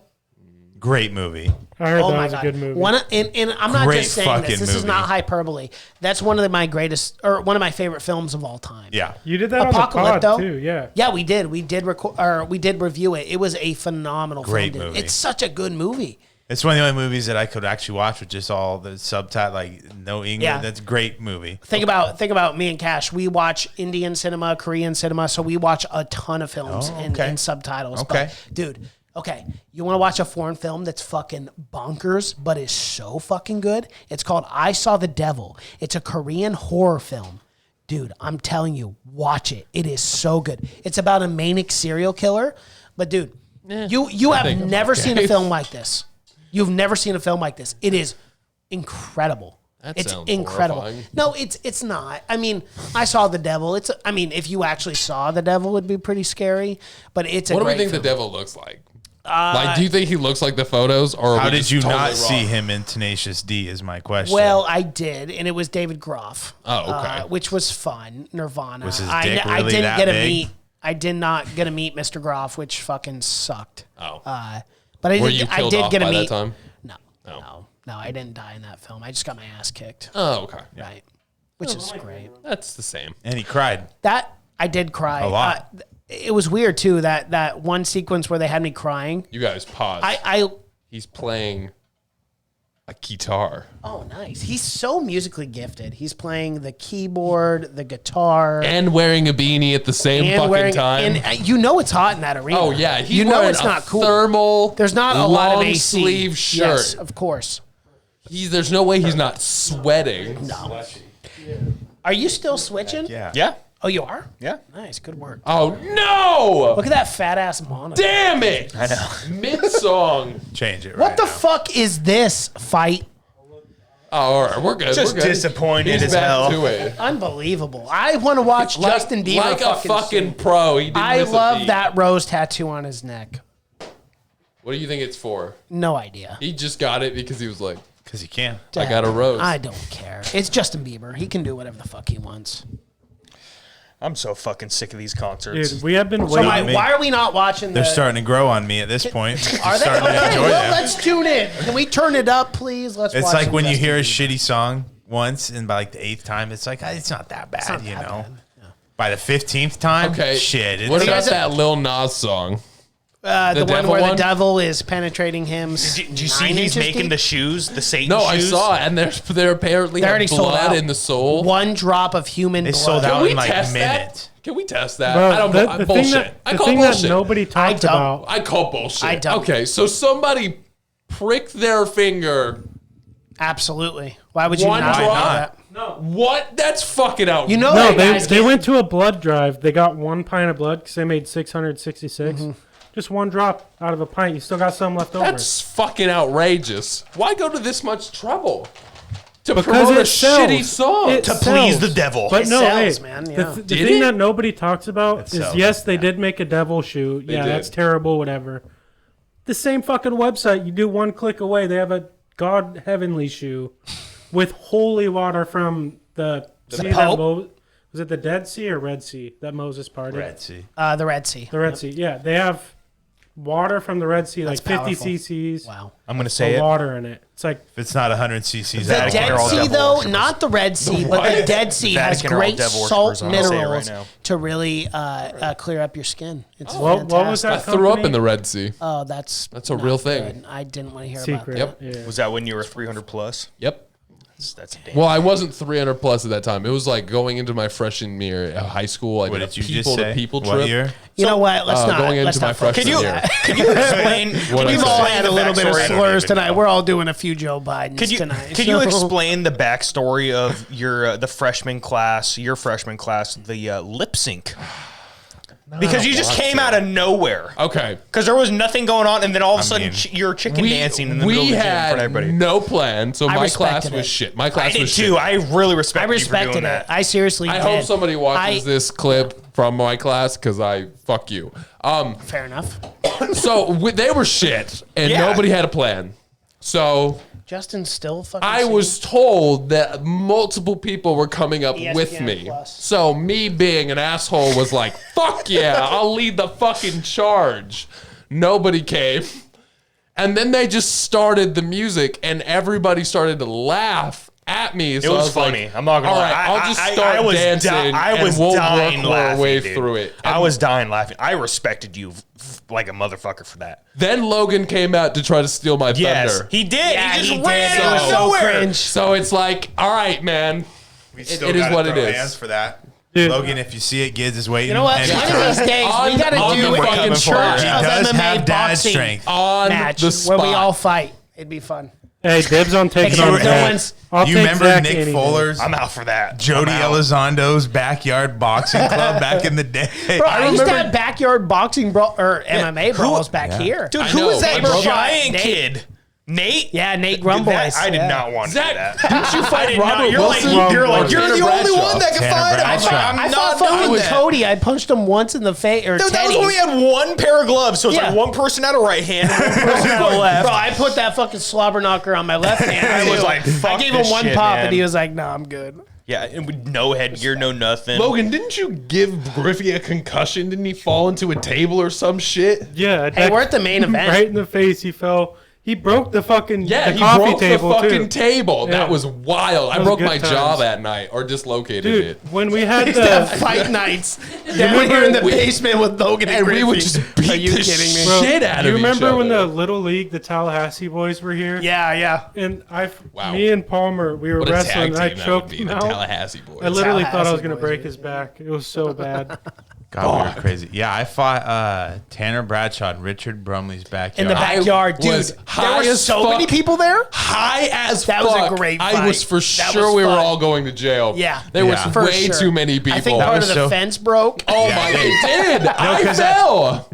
Speaker 5: Great movie.
Speaker 6: I heard
Speaker 3: Oh
Speaker 6: that
Speaker 3: my
Speaker 6: was
Speaker 3: God.
Speaker 6: a good movie.
Speaker 3: And I'm not
Speaker 5: Great
Speaker 3: just saying this.
Speaker 5: fucking
Speaker 3: This is not
Speaker 5: movie.
Speaker 3: hyperbole. That's one of my greatest, or one of my favorite films of all time.
Speaker 5: Yeah.
Speaker 6: You did that on the pod
Speaker 3: Apocalypto?
Speaker 6: too, yeah.
Speaker 3: Yeah, we did. We did record, or we did review it. It was a phenomenal
Speaker 5: Great
Speaker 3: film. Dude.
Speaker 5: movie.
Speaker 3: It's such a good movie.
Speaker 5: It's one of the only movies that I could actually watch with just all the subtitle, like no English.
Speaker 3: Yeah.
Speaker 5: That's a great movie.
Speaker 3: Think about me and Cash. We watch Indian cinema, Korean cinema, so we watch a ton of films in subtitles.
Speaker 5: Okay.
Speaker 3: But, dude, okay, you want to watch a foreign film that's fucking bonkers, but is so fucking good? It's called I Saw the Devil. It's a Korean horror film. Dude, I'm telling you, watch it. It is so good. It's about a manic serial killer, but dude, you have
Speaker 4: think I'm
Speaker 3: never
Speaker 4: okay.
Speaker 3: seen a film like this. You've never seen a film like this. It is incredible.
Speaker 4: That
Speaker 3: It's
Speaker 4: sounds
Speaker 3: incredible.
Speaker 4: horrifying.
Speaker 3: No, it's not. I mean, I saw the devil. If you actually saw the devil, it'd be pretty scary. But it's a
Speaker 4: What do we
Speaker 3: great
Speaker 4: think
Speaker 3: film.
Speaker 4: the devil looks like? Do you think he looks like the photos, or are
Speaker 5: How
Speaker 4: we
Speaker 5: did
Speaker 4: just
Speaker 5: you
Speaker 4: totally
Speaker 5: not
Speaker 4: wrong?
Speaker 5: see him in Tenacious D? Is my question.
Speaker 3: Well, I did, and it was David Groff.
Speaker 4: Oh, okay.
Speaker 3: Which was fun. Nirvana.
Speaker 5: Was his
Speaker 3: I
Speaker 5: dick
Speaker 3: I
Speaker 5: really
Speaker 3: didn't
Speaker 5: that
Speaker 3: get to
Speaker 5: big?
Speaker 3: meet. I did not get to meet Mr. Groff, which fucking sucked.
Speaker 4: Oh.
Speaker 3: But I
Speaker 4: Were
Speaker 3: did.
Speaker 4: you
Speaker 3: I
Speaker 4: killed
Speaker 3: did
Speaker 4: off
Speaker 3: get to
Speaker 4: by that
Speaker 3: meet.
Speaker 4: time?
Speaker 3: No, I didn't die in that film. I just got my ass kicked.
Speaker 4: Oh, okay.
Speaker 3: Right, which is great.
Speaker 4: That's the same.
Speaker 5: and he cried.
Speaker 3: That I did cry
Speaker 5: A lot.
Speaker 3: It was weird too. That one sequence where they had me crying.
Speaker 4: You guys pause.
Speaker 3: I
Speaker 4: He's playing a guitar
Speaker 3: oh nice. He's so musically gifted. He's playing the keyboard, the guitar,
Speaker 4: and wearing a beanie at the same fucking time.
Speaker 3: And you know it's hot in that arena.
Speaker 4: Oh yeah, he's
Speaker 3: you know
Speaker 4: wearing
Speaker 3: it's
Speaker 4: a
Speaker 3: not cool.
Speaker 4: thermal.
Speaker 3: There's not a lot of
Speaker 4: long
Speaker 3: AC.
Speaker 4: sleeve shirt.
Speaker 3: Yes, of course.
Speaker 4: There's no way he's not sweating.
Speaker 3: No. Are you still switching?
Speaker 5: Yeah.
Speaker 8: Yeah.
Speaker 3: Oh, you are?
Speaker 8: Yeah.
Speaker 3: Nice. Good work.
Speaker 4: Oh no!
Speaker 3: Look at that fat ass monitor.
Speaker 4: Damn it!
Speaker 8: I know.
Speaker 4: Mid song.
Speaker 5: Change it.
Speaker 3: What
Speaker 5: right
Speaker 3: the
Speaker 5: now.
Speaker 3: fuck is this fight?
Speaker 4: Oh, all right, we're good.
Speaker 8: Just
Speaker 4: we're good.
Speaker 8: disappointed
Speaker 4: He's
Speaker 8: as
Speaker 4: back
Speaker 8: hell.
Speaker 4: to it.
Speaker 3: Unbelievable. I want to watch Justin Bieber
Speaker 4: like a fucking
Speaker 3: sing.
Speaker 4: pro. He didn't
Speaker 3: I
Speaker 4: miss a
Speaker 3: love
Speaker 4: beat.
Speaker 3: that rose tattoo on his neck.
Speaker 4: What do you think it's for?
Speaker 3: No idea.
Speaker 4: He just got it because he was like,
Speaker 5: Because he can.
Speaker 4: I got a rose.
Speaker 3: I don't care. It's Justin Bieber. He can do whatever the fuck he wants.
Speaker 8: I'm so fucking sick of these concerts.
Speaker 6: Dude, we have been
Speaker 3: So
Speaker 6: waiting.
Speaker 3: why are we not watching
Speaker 5: They're
Speaker 3: the...
Speaker 5: starting to grow on me at this point.
Speaker 3: Are they?
Speaker 5: Starting to
Speaker 3: Okay,
Speaker 5: enjoy
Speaker 3: well,
Speaker 5: them.
Speaker 3: let's tune in. Can we turn it up, please? Let's
Speaker 5: It's
Speaker 3: watch
Speaker 5: like
Speaker 3: some
Speaker 5: when you
Speaker 3: Justin
Speaker 5: hear a
Speaker 3: Bieber.
Speaker 5: shitty song once, and by like the 8th time, it's like, it's not that bad,
Speaker 3: not
Speaker 5: you
Speaker 3: that
Speaker 5: know?
Speaker 3: bad. Yeah.
Speaker 5: By the 15th time,
Speaker 4: Okay.
Speaker 5: shit. It's
Speaker 4: What about
Speaker 3: guys-
Speaker 4: that Lil Nas song?
Speaker 3: The one
Speaker 4: devil
Speaker 3: where
Speaker 4: one?
Speaker 3: the devil is penetrating him.
Speaker 8: Did you see he's making the shoes, the Satan
Speaker 4: No,
Speaker 8: shoes?
Speaker 4: I saw it, and they're apparently
Speaker 3: They
Speaker 4: have
Speaker 3: already sold
Speaker 4: blood
Speaker 3: out.
Speaker 4: in the soul.
Speaker 3: One drop of human
Speaker 5: They
Speaker 3: blood.
Speaker 5: sold
Speaker 4: Can
Speaker 5: out
Speaker 4: we
Speaker 5: in like
Speaker 4: test
Speaker 5: minutes.
Speaker 4: that? Can we test that?
Speaker 6: Bro,
Speaker 4: I don't.
Speaker 6: the
Speaker 4: bullshit.
Speaker 6: thing that,
Speaker 4: I
Speaker 6: the
Speaker 4: call
Speaker 6: thing
Speaker 4: bullshit.
Speaker 6: that nobody talks
Speaker 3: don't.
Speaker 6: about.
Speaker 4: I call bullshit.
Speaker 3: I don't.
Speaker 4: Okay, so somebody pricked their finger.
Speaker 3: Absolutely. Why would you
Speaker 4: One
Speaker 3: not do
Speaker 4: drop?
Speaker 3: that?
Speaker 4: What? That's fucking out.
Speaker 3: You know
Speaker 6: No,
Speaker 3: that guys
Speaker 6: they
Speaker 3: get-
Speaker 6: went to a blood drive. They got 1 pint of blood because they made 666. Just one drop out of a pint. You still got some left over.
Speaker 4: That's fucking outrageous. Why go to this much trouble to
Speaker 6: Because
Speaker 4: promote a
Speaker 6: it sells.
Speaker 4: shitty song?
Speaker 6: It
Speaker 8: To please
Speaker 6: sells.
Speaker 8: the devil.
Speaker 6: But
Speaker 3: It
Speaker 6: no,
Speaker 3: sells,
Speaker 6: hey,
Speaker 3: man,
Speaker 6: the,
Speaker 3: yeah.
Speaker 6: the
Speaker 4: Did
Speaker 6: thing
Speaker 4: it?
Speaker 6: that nobody talks about is
Speaker 5: sells,
Speaker 6: yes, they did make a devil shoe. Yeah,
Speaker 4: did.
Speaker 6: that's terrible. Whatever. The same fucking website. You do one click away. They have a God Heavenly shoe with holy water from the sea that
Speaker 3: Pope?
Speaker 6: was it the Dead Sea or Red Sea that Moses parted?
Speaker 5: Red Sea.
Speaker 3: the Red Sea.
Speaker 6: The Red Sea. Yeah, they have water from the Red Sea,
Speaker 3: That's
Speaker 6: like 50
Speaker 3: powerful.
Speaker 6: cc's
Speaker 3: Wow.
Speaker 8: I'm going to
Speaker 6: of
Speaker 8: say it.
Speaker 6: water in it. It's like
Speaker 5: If it's not 100 cc's,
Speaker 3: The
Speaker 5: out of
Speaker 3: Dead
Speaker 8: all
Speaker 3: Sea,
Speaker 8: devil
Speaker 3: though,
Speaker 8: worshippers.
Speaker 3: not the Red Sea, but the Dead Sea has
Speaker 8: Vatican are all
Speaker 3: great
Speaker 8: devil
Speaker 3: salt
Speaker 8: worshippers, I'm gonna say it right
Speaker 3: minerals
Speaker 8: now.
Speaker 3: to really clear up your skin. It's
Speaker 6: what was
Speaker 3: fantastic.
Speaker 6: that?
Speaker 4: I threw up
Speaker 6: company?
Speaker 4: in the Red Sea.
Speaker 3: Oh, that's
Speaker 4: That's a
Speaker 3: not
Speaker 4: real thing.
Speaker 3: good. I didn't want to hear
Speaker 6: secret.
Speaker 3: about that.
Speaker 4: Yep.
Speaker 6: Yeah.
Speaker 8: Was that when you were 300 plus?
Speaker 4: Yep.
Speaker 8: That's a damn.
Speaker 4: Well, I wasn't 300 plus at that time. It was like going into my freshman year at high school. I
Speaker 5: What
Speaker 4: did a
Speaker 5: did you just
Speaker 4: people
Speaker 5: say?
Speaker 4: to people
Speaker 5: What
Speaker 4: trip.
Speaker 5: year?
Speaker 3: You know what? Let's not.
Speaker 4: going
Speaker 3: let's
Speaker 4: into my
Speaker 3: not focus
Speaker 4: freshman
Speaker 3: on
Speaker 4: year.
Speaker 3: that.
Speaker 8: Can you explain?
Speaker 4: What I
Speaker 3: We've
Speaker 4: said.
Speaker 3: all had a little bit of
Speaker 8: backstory. I don't
Speaker 3: slurs
Speaker 5: even
Speaker 3: tonight.
Speaker 5: know.
Speaker 3: We're all doing a few Joe Bidens
Speaker 8: Could you
Speaker 3: tonight.
Speaker 8: could you
Speaker 3: so-
Speaker 8: explain the backstory of your the freshman class, your freshman class, the lip sync? Because you just came out of nowhere.
Speaker 4: Okay.
Speaker 8: Because there was nothing going on, and then all of a
Speaker 5: I
Speaker 8: sudden
Speaker 5: mean,
Speaker 8: you're chicken dancing in the
Speaker 4: we
Speaker 8: middle of the gym in front of
Speaker 4: had
Speaker 8: everybody.
Speaker 4: no plan, so
Speaker 3: I
Speaker 4: my class
Speaker 3: respected
Speaker 4: was
Speaker 3: it.
Speaker 4: shit. My
Speaker 8: I
Speaker 4: class
Speaker 8: did
Speaker 4: was
Speaker 8: too.
Speaker 4: shit.
Speaker 8: I really
Speaker 3: I
Speaker 8: respect you for
Speaker 3: respected
Speaker 8: doing
Speaker 3: it.
Speaker 8: that.
Speaker 3: I seriously
Speaker 4: I
Speaker 3: did.
Speaker 4: hope somebody watches this clip from my class because I fuck you.
Speaker 3: Fair enough.
Speaker 4: So they were shit, and
Speaker 8: Yeah.
Speaker 4: nobody had a plan. So
Speaker 3: Justin's still fucking.
Speaker 4: I
Speaker 3: singing?
Speaker 4: was told that multiple people were coming up with
Speaker 3: ESPN
Speaker 4: me.
Speaker 3: Plus.
Speaker 4: So me being an asshole was like, fuck yeah, I'll lead the fucking charge. Nobody came. And then they just started the music and everybody started to laugh at me. So
Speaker 8: It was
Speaker 4: I was
Speaker 8: funny.
Speaker 4: Like,
Speaker 8: I'm not gonna
Speaker 4: all
Speaker 8: lie.
Speaker 4: right, I'll just start dancing
Speaker 8: I was
Speaker 4: and we'll
Speaker 8: dying
Speaker 4: work our
Speaker 8: laughing,
Speaker 4: way
Speaker 8: dude.
Speaker 4: through it.
Speaker 8: I was dying laughing. I respected you like a motherfucker for that.
Speaker 4: Then Logan came out to try to steal my
Speaker 8: Yes,
Speaker 4: thunder.
Speaker 8: he did.
Speaker 3: Yeah,
Speaker 8: he just
Speaker 3: he
Speaker 8: ran
Speaker 3: did. It
Speaker 8: out
Speaker 3: was
Speaker 8: of
Speaker 3: so
Speaker 8: nowhere.
Speaker 3: cringe.
Speaker 4: So it's like, all right, man.
Speaker 5: We
Speaker 4: it is
Speaker 5: gotta
Speaker 4: what it
Speaker 5: throw
Speaker 4: is.
Speaker 5: hands for that.
Speaker 6: Dude.
Speaker 5: Logan, if you see it, Gids is waiting.
Speaker 3: You know what?
Speaker 5: And
Speaker 3: One of these days, we
Speaker 4: On-
Speaker 3: got to
Speaker 4: on
Speaker 3: do
Speaker 4: the
Speaker 3: a
Speaker 4: fucking
Speaker 3: church
Speaker 4: spot.
Speaker 3: of
Speaker 5: He does
Speaker 3: MMA
Speaker 5: have dad
Speaker 3: boxing
Speaker 5: strength.
Speaker 4: On
Speaker 3: match
Speaker 4: the
Speaker 3: where we
Speaker 4: spot.
Speaker 3: all fight. It'd be fun.
Speaker 6: Hey, dibs on taking
Speaker 3: Hey,
Speaker 6: on
Speaker 3: no
Speaker 6: Zach.
Speaker 3: one's-
Speaker 6: I'll
Speaker 5: You
Speaker 6: take
Speaker 5: remember
Speaker 6: Zach
Speaker 5: Nick
Speaker 6: any day.
Speaker 5: Fuller's
Speaker 8: I'm out for that.
Speaker 5: Jody
Speaker 8: I'm out.
Speaker 5: Elizondo's backyard boxing club back in the day?
Speaker 3: Bro, I used to
Speaker 4: remember-
Speaker 3: have backyard boxing or MMA brawls back here.
Speaker 8: Dude,
Speaker 4: I
Speaker 8: who
Speaker 4: know.
Speaker 8: was that
Speaker 4: Remember
Speaker 8: giant
Speaker 3: Nate?
Speaker 8: kid? Nate?
Speaker 3: Yeah, Nate Grumbois.
Speaker 8: I did
Speaker 3: Yeah.
Speaker 8: not want to do
Speaker 4: Zach,
Speaker 8: that.
Speaker 4: didn't you
Speaker 8: I
Speaker 4: fight
Speaker 8: did
Speaker 4: Robert
Speaker 8: not. You're like,
Speaker 4: Wilson?
Speaker 6: you're
Speaker 8: you're
Speaker 4: Tanner
Speaker 8: the only
Speaker 4: Bradshaw.
Speaker 8: one that can
Speaker 5: Tanner
Speaker 8: fight him.
Speaker 5: Bradshaw.
Speaker 8: I'm
Speaker 3: I
Speaker 8: not
Speaker 3: fought
Speaker 8: doing
Speaker 3: fucking
Speaker 8: that.
Speaker 3: Cody. I punched him once in the face. Or
Speaker 8: Dude, that was
Speaker 3: Teddy.
Speaker 8: when we had one pair of gloves, so it's
Speaker 3: Yeah.
Speaker 8: like one person had a right hand and one person had a left.
Speaker 3: Bro, I put that fucking slobber knocker on my left hand.
Speaker 8: I was like,
Speaker 3: I
Speaker 8: fuck
Speaker 3: gave him
Speaker 8: this
Speaker 3: one
Speaker 8: shit,
Speaker 3: pop,
Speaker 8: man.
Speaker 3: and he was like, "No, I'm good."
Speaker 8: Yeah, and with no headgear, no nothing.
Speaker 4: Logan, didn't you give Griffey a concussion? Didn't he fall into a table or some shit?
Speaker 6: Yeah,
Speaker 3: Hey,
Speaker 6: that-
Speaker 3: we're at the main event.
Speaker 6: right in the face. He fell. He broke the fucking
Speaker 4: Yeah,
Speaker 6: the
Speaker 4: he
Speaker 6: coffee
Speaker 4: broke
Speaker 6: table
Speaker 4: the fucking
Speaker 6: too.
Speaker 4: table.
Speaker 6: Yeah.
Speaker 4: That was wild. I
Speaker 6: was
Speaker 4: broke
Speaker 6: good
Speaker 4: my
Speaker 6: times.
Speaker 4: jaw that night or dislocated
Speaker 6: Dude,
Speaker 4: it.
Speaker 6: when we had
Speaker 3: used to have
Speaker 6: the
Speaker 3: fight nights down here in the
Speaker 4: we-
Speaker 3: basement with Logan and
Speaker 4: And we would
Speaker 3: Griffey.
Speaker 4: just
Speaker 3: Are
Speaker 4: beat
Speaker 3: you
Speaker 4: the
Speaker 3: kidding me?
Speaker 6: Bro,
Speaker 4: shit out
Speaker 6: do
Speaker 4: of
Speaker 6: you
Speaker 4: each
Speaker 6: remember when
Speaker 4: other.
Speaker 6: the Little League, the Tallahassee boys were here?
Speaker 3: Yeah, yeah.
Speaker 6: And
Speaker 4: Wow.
Speaker 6: me and Palmer, we were
Speaker 4: What a
Speaker 6: wrestling,
Speaker 4: tag
Speaker 6: and I
Speaker 4: team that would
Speaker 6: choked
Speaker 4: be,
Speaker 6: him
Speaker 4: the
Speaker 6: out.
Speaker 4: Tallahassee boys.
Speaker 6: I literally thought I was
Speaker 3: Tallahassee
Speaker 6: gonna
Speaker 3: boys,
Speaker 6: break
Speaker 3: dude.
Speaker 6: his back. It was so bad.
Speaker 5: God, we were crazy. Yeah, I fought Tanner Bradshaw in Richard Brumley's backyard.
Speaker 3: In the backyard, dude.
Speaker 4: was
Speaker 3: There
Speaker 4: high
Speaker 3: were
Speaker 4: as
Speaker 3: so
Speaker 4: fuck.
Speaker 3: many people there.
Speaker 4: High as
Speaker 3: That
Speaker 4: fuck.
Speaker 3: was a great
Speaker 4: I
Speaker 3: fight.
Speaker 4: was for
Speaker 3: That
Speaker 4: sure
Speaker 3: was
Speaker 4: we were
Speaker 3: fun.
Speaker 4: all going to jail.
Speaker 3: Yeah.
Speaker 4: There was
Speaker 5: Yeah.
Speaker 3: For
Speaker 4: way
Speaker 3: sure.
Speaker 4: too many people.
Speaker 3: I think
Speaker 5: That
Speaker 3: part of
Speaker 5: was
Speaker 3: the
Speaker 5: so-
Speaker 3: fence broke.
Speaker 4: Oh
Speaker 5: Yeah,
Speaker 4: my,
Speaker 5: it
Speaker 4: it did. I
Speaker 5: 'cause that-
Speaker 4: fell.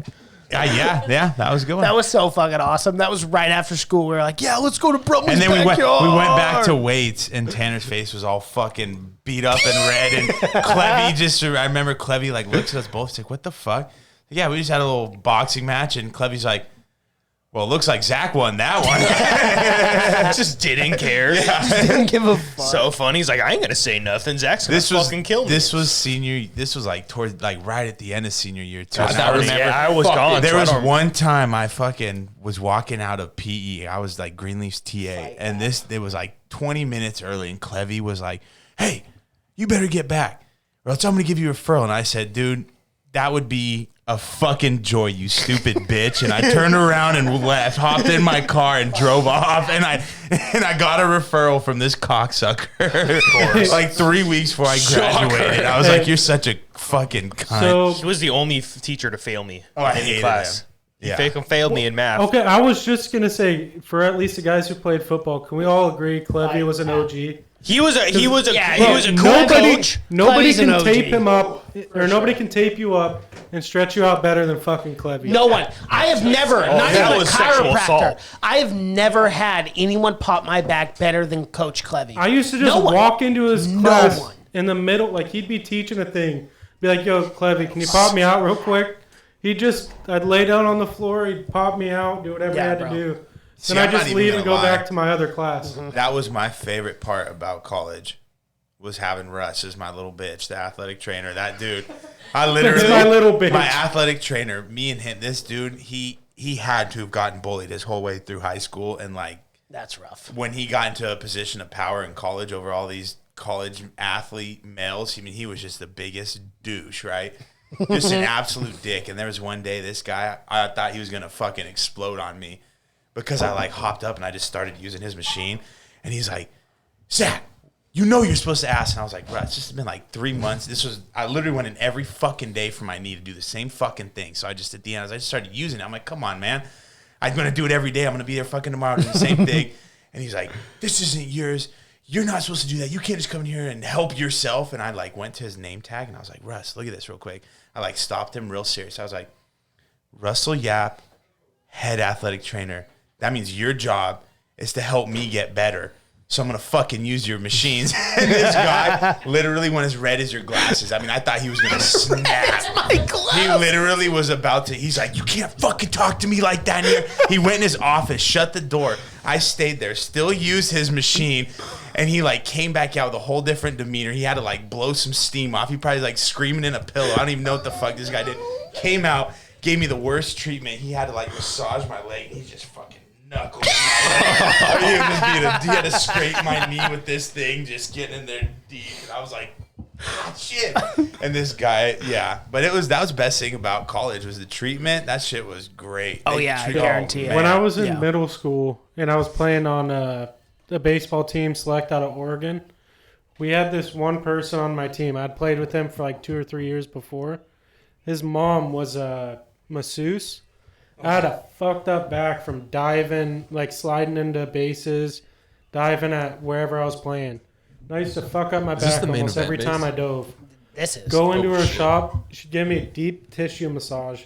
Speaker 5: yeah, that was a good one.
Speaker 3: That was so fucking awesome. That was right after school. We were like, "Yeah, let's go to Brumley's
Speaker 5: And then we went
Speaker 3: backyard."
Speaker 5: back to weights, and Tanner's face was all fucking beat up and red. And Clevy I remember Clevy like looks at us both, he's like, "What the fuck?" Yeah, we just had a little boxing match, and Clevy's like, "Well, it looks like Zach won that one."
Speaker 8: Just didn't care.
Speaker 3: Didn't give a fuck.
Speaker 8: So funny. He's like, I ain't gonna say nothing. Zach's gonna fucking kill me.
Speaker 5: This was senior. This was like towards like right at the end of senior year too.
Speaker 4: God,
Speaker 5: And
Speaker 4: that
Speaker 5: I
Speaker 4: was-
Speaker 5: remember
Speaker 8: yeah, I was
Speaker 4: Fuck
Speaker 8: gone.
Speaker 4: it.
Speaker 5: there
Speaker 8: so I
Speaker 5: was
Speaker 8: don't-
Speaker 5: one time I fucking was walking out of PE. I was like Greenleaf's TA, and it was like 20 minutes early, and Clevy was like, "Hey, you better get back, or else I'm gonna give you a referral." And I said, "Dude, that would be a fucking joy, you stupid bitch." And I turned around and left, hopped in my car and drove off. And I got a referral from this cocksucker like 3 weeks before I graduated. I was like, "You're such a fucking cunt."
Speaker 6: So
Speaker 8: He was the only teacher to fail me
Speaker 5: I
Speaker 8: in any
Speaker 5: hated
Speaker 8: class.
Speaker 5: him.
Speaker 8: He
Speaker 5: Yeah.
Speaker 8: failed me in math.
Speaker 6: okay, I was just gonna say, for at least the guys who played football, can we all agree Clevy was an OG?
Speaker 8: He was a cool
Speaker 6: Nobody,
Speaker 8: coach.
Speaker 6: nobody
Speaker 3: Clevy's an
Speaker 6: can
Speaker 3: OG.
Speaker 6: tape him up, or nobody can tape you up and stretch you out better than fucking Clevy.
Speaker 3: No one. I have never, not
Speaker 8: that
Speaker 3: even a
Speaker 8: was sexual
Speaker 3: chiropractor.
Speaker 8: assault.
Speaker 3: I have never had anyone pop my back better than Coach Clevy.
Speaker 6: I used to just
Speaker 3: No one.
Speaker 6: walk into his
Speaker 3: No
Speaker 6: class
Speaker 3: one.
Speaker 6: in the middle, like he'd be teaching a thing, be like, "Yo, Clevy, can you pop me out real quick?" I'd lay down on the floor, he'd pop me out, do whatever
Speaker 3: Yeah,
Speaker 6: he had
Speaker 3: bro.
Speaker 6: to do.
Speaker 5: See,
Speaker 6: Then
Speaker 5: I'm
Speaker 6: I
Speaker 5: not
Speaker 6: just
Speaker 5: even
Speaker 6: leave and
Speaker 5: gonna
Speaker 6: go
Speaker 5: lie.
Speaker 6: back to my other class.
Speaker 5: That was my favorite part about college, was having Russ as my little bitch, the athletic trainer. That dude, I literally,
Speaker 6: That's my little bitch.
Speaker 5: my athletic trainer, me and him, this dude, he had to have gotten bullied his whole way through high school, and like
Speaker 3: That's rough.
Speaker 5: when he got into a position of power in college over all these college athlete males, I mean, he was just the biggest douche, right? Just an absolute dick. And there was one day, this guy, I thought he was gonna fucking explode on me because I like hopped up and I just started using his machine, and he's like, "Zach, you know you're supposed to ask." And I was like, "Bro, it's just been like 3 months. I literally went in every fucking day for my knee to do the same fucking thing." So I just, at the end, I just started using it. I'm like, "Come on, man. I'm going to do it every day. I'm going to be there fucking tomorrow doing the same thing." And he's like, "This isn't yours. You're not supposed to do that. You can't just come in here and help yourself." And I like went to his name tag and I was like, "Russ, look at this real quick." I like stopped him real serious. I was like, "Russell Yap, head athletic trainer. That means your job is to help me get better. so I'm gonna fucking use your machines. And this guy literally went as red as your glasses. I mean, I thought he was gonna snap.
Speaker 3: My glove.
Speaker 5: He literally was about to. He's like, you can't fucking talk to me like that in here. He went in his office, shut the door. I stayed there, still used his machine, and he like came back out with a whole different demeanor. He had to like blow some steam off. He probably like screaming in a pillow. I don't even know what the fuck this guy did. Came out, gave me the worst treatment. He had to like massage my leg. He's just fucking knuckles. He had to scrape my knee with this thing, just getting in there deep. And I was like, shit. And this guy, yeah. But that was the best thing about college was the treatment. That shit was great.
Speaker 3: Oh, yeah, I guarantee it.
Speaker 6: When I was in
Speaker 3: Yeah.
Speaker 6: middle school and I was playing on the baseball team select out of Oregon, we had this one person on my team. I'd played with him for like 2 or 3 years before. His mom was a masseuse. I had a fucked up back from diving, like sliding into bases, diving at wherever I was playing. And I used to fuck up my
Speaker 4: this
Speaker 6: back
Speaker 4: the main
Speaker 6: almost
Speaker 4: event
Speaker 6: every
Speaker 4: base?
Speaker 6: time I dove.
Speaker 3: This is.
Speaker 6: Go into her shop. She'd give me a deep tissue massage.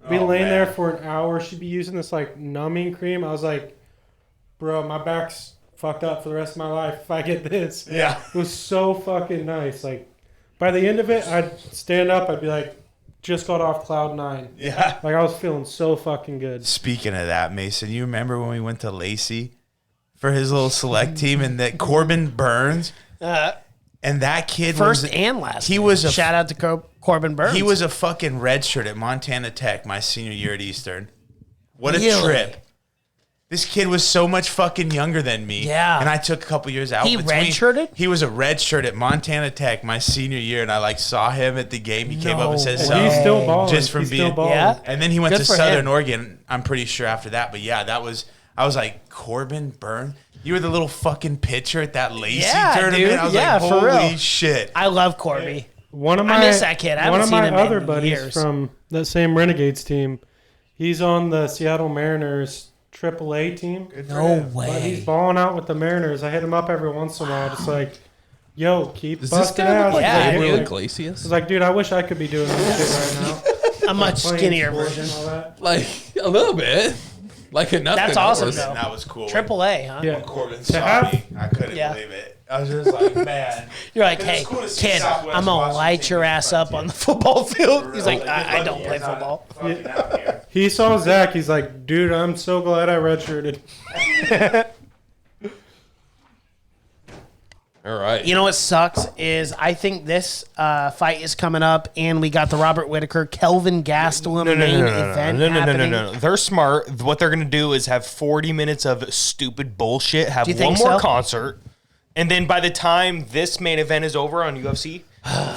Speaker 6: Be laying there for an hour. She'd be using this like numbing cream. I was like, bro, my back's fucked up for the rest of my life if I get this.
Speaker 5: Yeah.
Speaker 6: It was so fucking nice. Like, by the end of it, I'd stand up. I'd be like, just got off cloud 9.
Speaker 5: Yeah.
Speaker 6: Like, I was feeling so fucking good.
Speaker 5: Speaking of that, Mason, you remember when we went to Lacey for his little select team and that Corbin Burns and that kid
Speaker 3: First
Speaker 5: was
Speaker 3: and last.
Speaker 5: he was a
Speaker 3: shout out to Corbin Burns.
Speaker 5: he was a fucking red shirt at Montana Tech my senior year at Eastern. What a
Speaker 3: Really?
Speaker 5: trip. This kid was so much fucking younger than me.
Speaker 3: Yeah.
Speaker 5: And I took a couple years out.
Speaker 3: He
Speaker 5: between.
Speaker 3: redshirted?
Speaker 5: He was a red shirt at Montana Tech my senior year, and I like saw him at the game. He came up and said
Speaker 3: No
Speaker 5: something.
Speaker 6: He's still balling.
Speaker 5: Just from
Speaker 6: He's
Speaker 5: being-
Speaker 6: still balling.
Speaker 3: Yeah.
Speaker 5: And then he went
Speaker 3: Good
Speaker 5: to
Speaker 3: for
Speaker 5: Southern
Speaker 3: him.
Speaker 5: Oregon, I'm pretty sure after that. But yeah, I was like, Corbin Burns? You were the little fucking pitcher at that Lacey
Speaker 3: Yeah,
Speaker 5: tournament?
Speaker 3: dude.
Speaker 5: I was
Speaker 3: Yeah,
Speaker 5: like,
Speaker 3: for real.
Speaker 5: holy shit.
Speaker 3: I love Corby.
Speaker 6: One of
Speaker 3: I
Speaker 6: my,
Speaker 3: miss that kid. I
Speaker 6: one
Speaker 3: haven't
Speaker 6: of
Speaker 3: seen
Speaker 6: my
Speaker 3: him
Speaker 6: other
Speaker 3: in
Speaker 6: buddies
Speaker 3: years.
Speaker 6: from that same Renegades team, he's on the Seattle Mariners AAA team.
Speaker 3: No
Speaker 6: But he's
Speaker 3: way.
Speaker 6: balling out with the Mariners. I hit him up every once in a while, just like, yo, keep
Speaker 4: Does this
Speaker 6: busting
Speaker 4: guy
Speaker 6: ass.
Speaker 4: look like
Speaker 3: Yeah,
Speaker 4: Gabriel
Speaker 3: dude.
Speaker 6: I
Speaker 4: Iglesias?
Speaker 6: was like, dude, I wish I could be doing this shit right now.
Speaker 3: A much
Speaker 6: Playing
Speaker 3: skinnier
Speaker 6: sports
Speaker 3: version.
Speaker 6: and all that.
Speaker 4: Like a little bit. Like enough.
Speaker 3: That's awesome,
Speaker 5: And
Speaker 3: though.
Speaker 5: that was cool.
Speaker 3: Triple A, huh?
Speaker 6: Yeah.
Speaker 5: When Corbin
Speaker 6: To
Speaker 5: saw
Speaker 6: have-
Speaker 5: me, I couldn't
Speaker 3: Yeah.
Speaker 5: believe it. I was just like, man.
Speaker 3: You're like,
Speaker 5: It's
Speaker 3: hey,
Speaker 5: cool to see
Speaker 3: kid,
Speaker 5: Southwest
Speaker 3: I'm gonna
Speaker 5: Washington
Speaker 3: light your
Speaker 5: team
Speaker 3: ass
Speaker 5: front
Speaker 3: up on
Speaker 5: team.
Speaker 3: the football field. He's like,
Speaker 5: Really?
Speaker 3: I don't play football.
Speaker 5: Fucking out here.
Speaker 6: He saw Zach. He's like, dude, I'm so glad I redshirted.
Speaker 4: All right.
Speaker 3: You know what sucks is I think this fight is coming up, and we got the Robert Whitaker, Kelvin Gastelum main event happening.
Speaker 8: No. They're smart. What they're going to do is have 40 minutes of stupid bullshit, have
Speaker 3: Do you
Speaker 8: one
Speaker 3: think
Speaker 8: more
Speaker 3: so?
Speaker 8: concert, and then by the time this main event is over on UFC,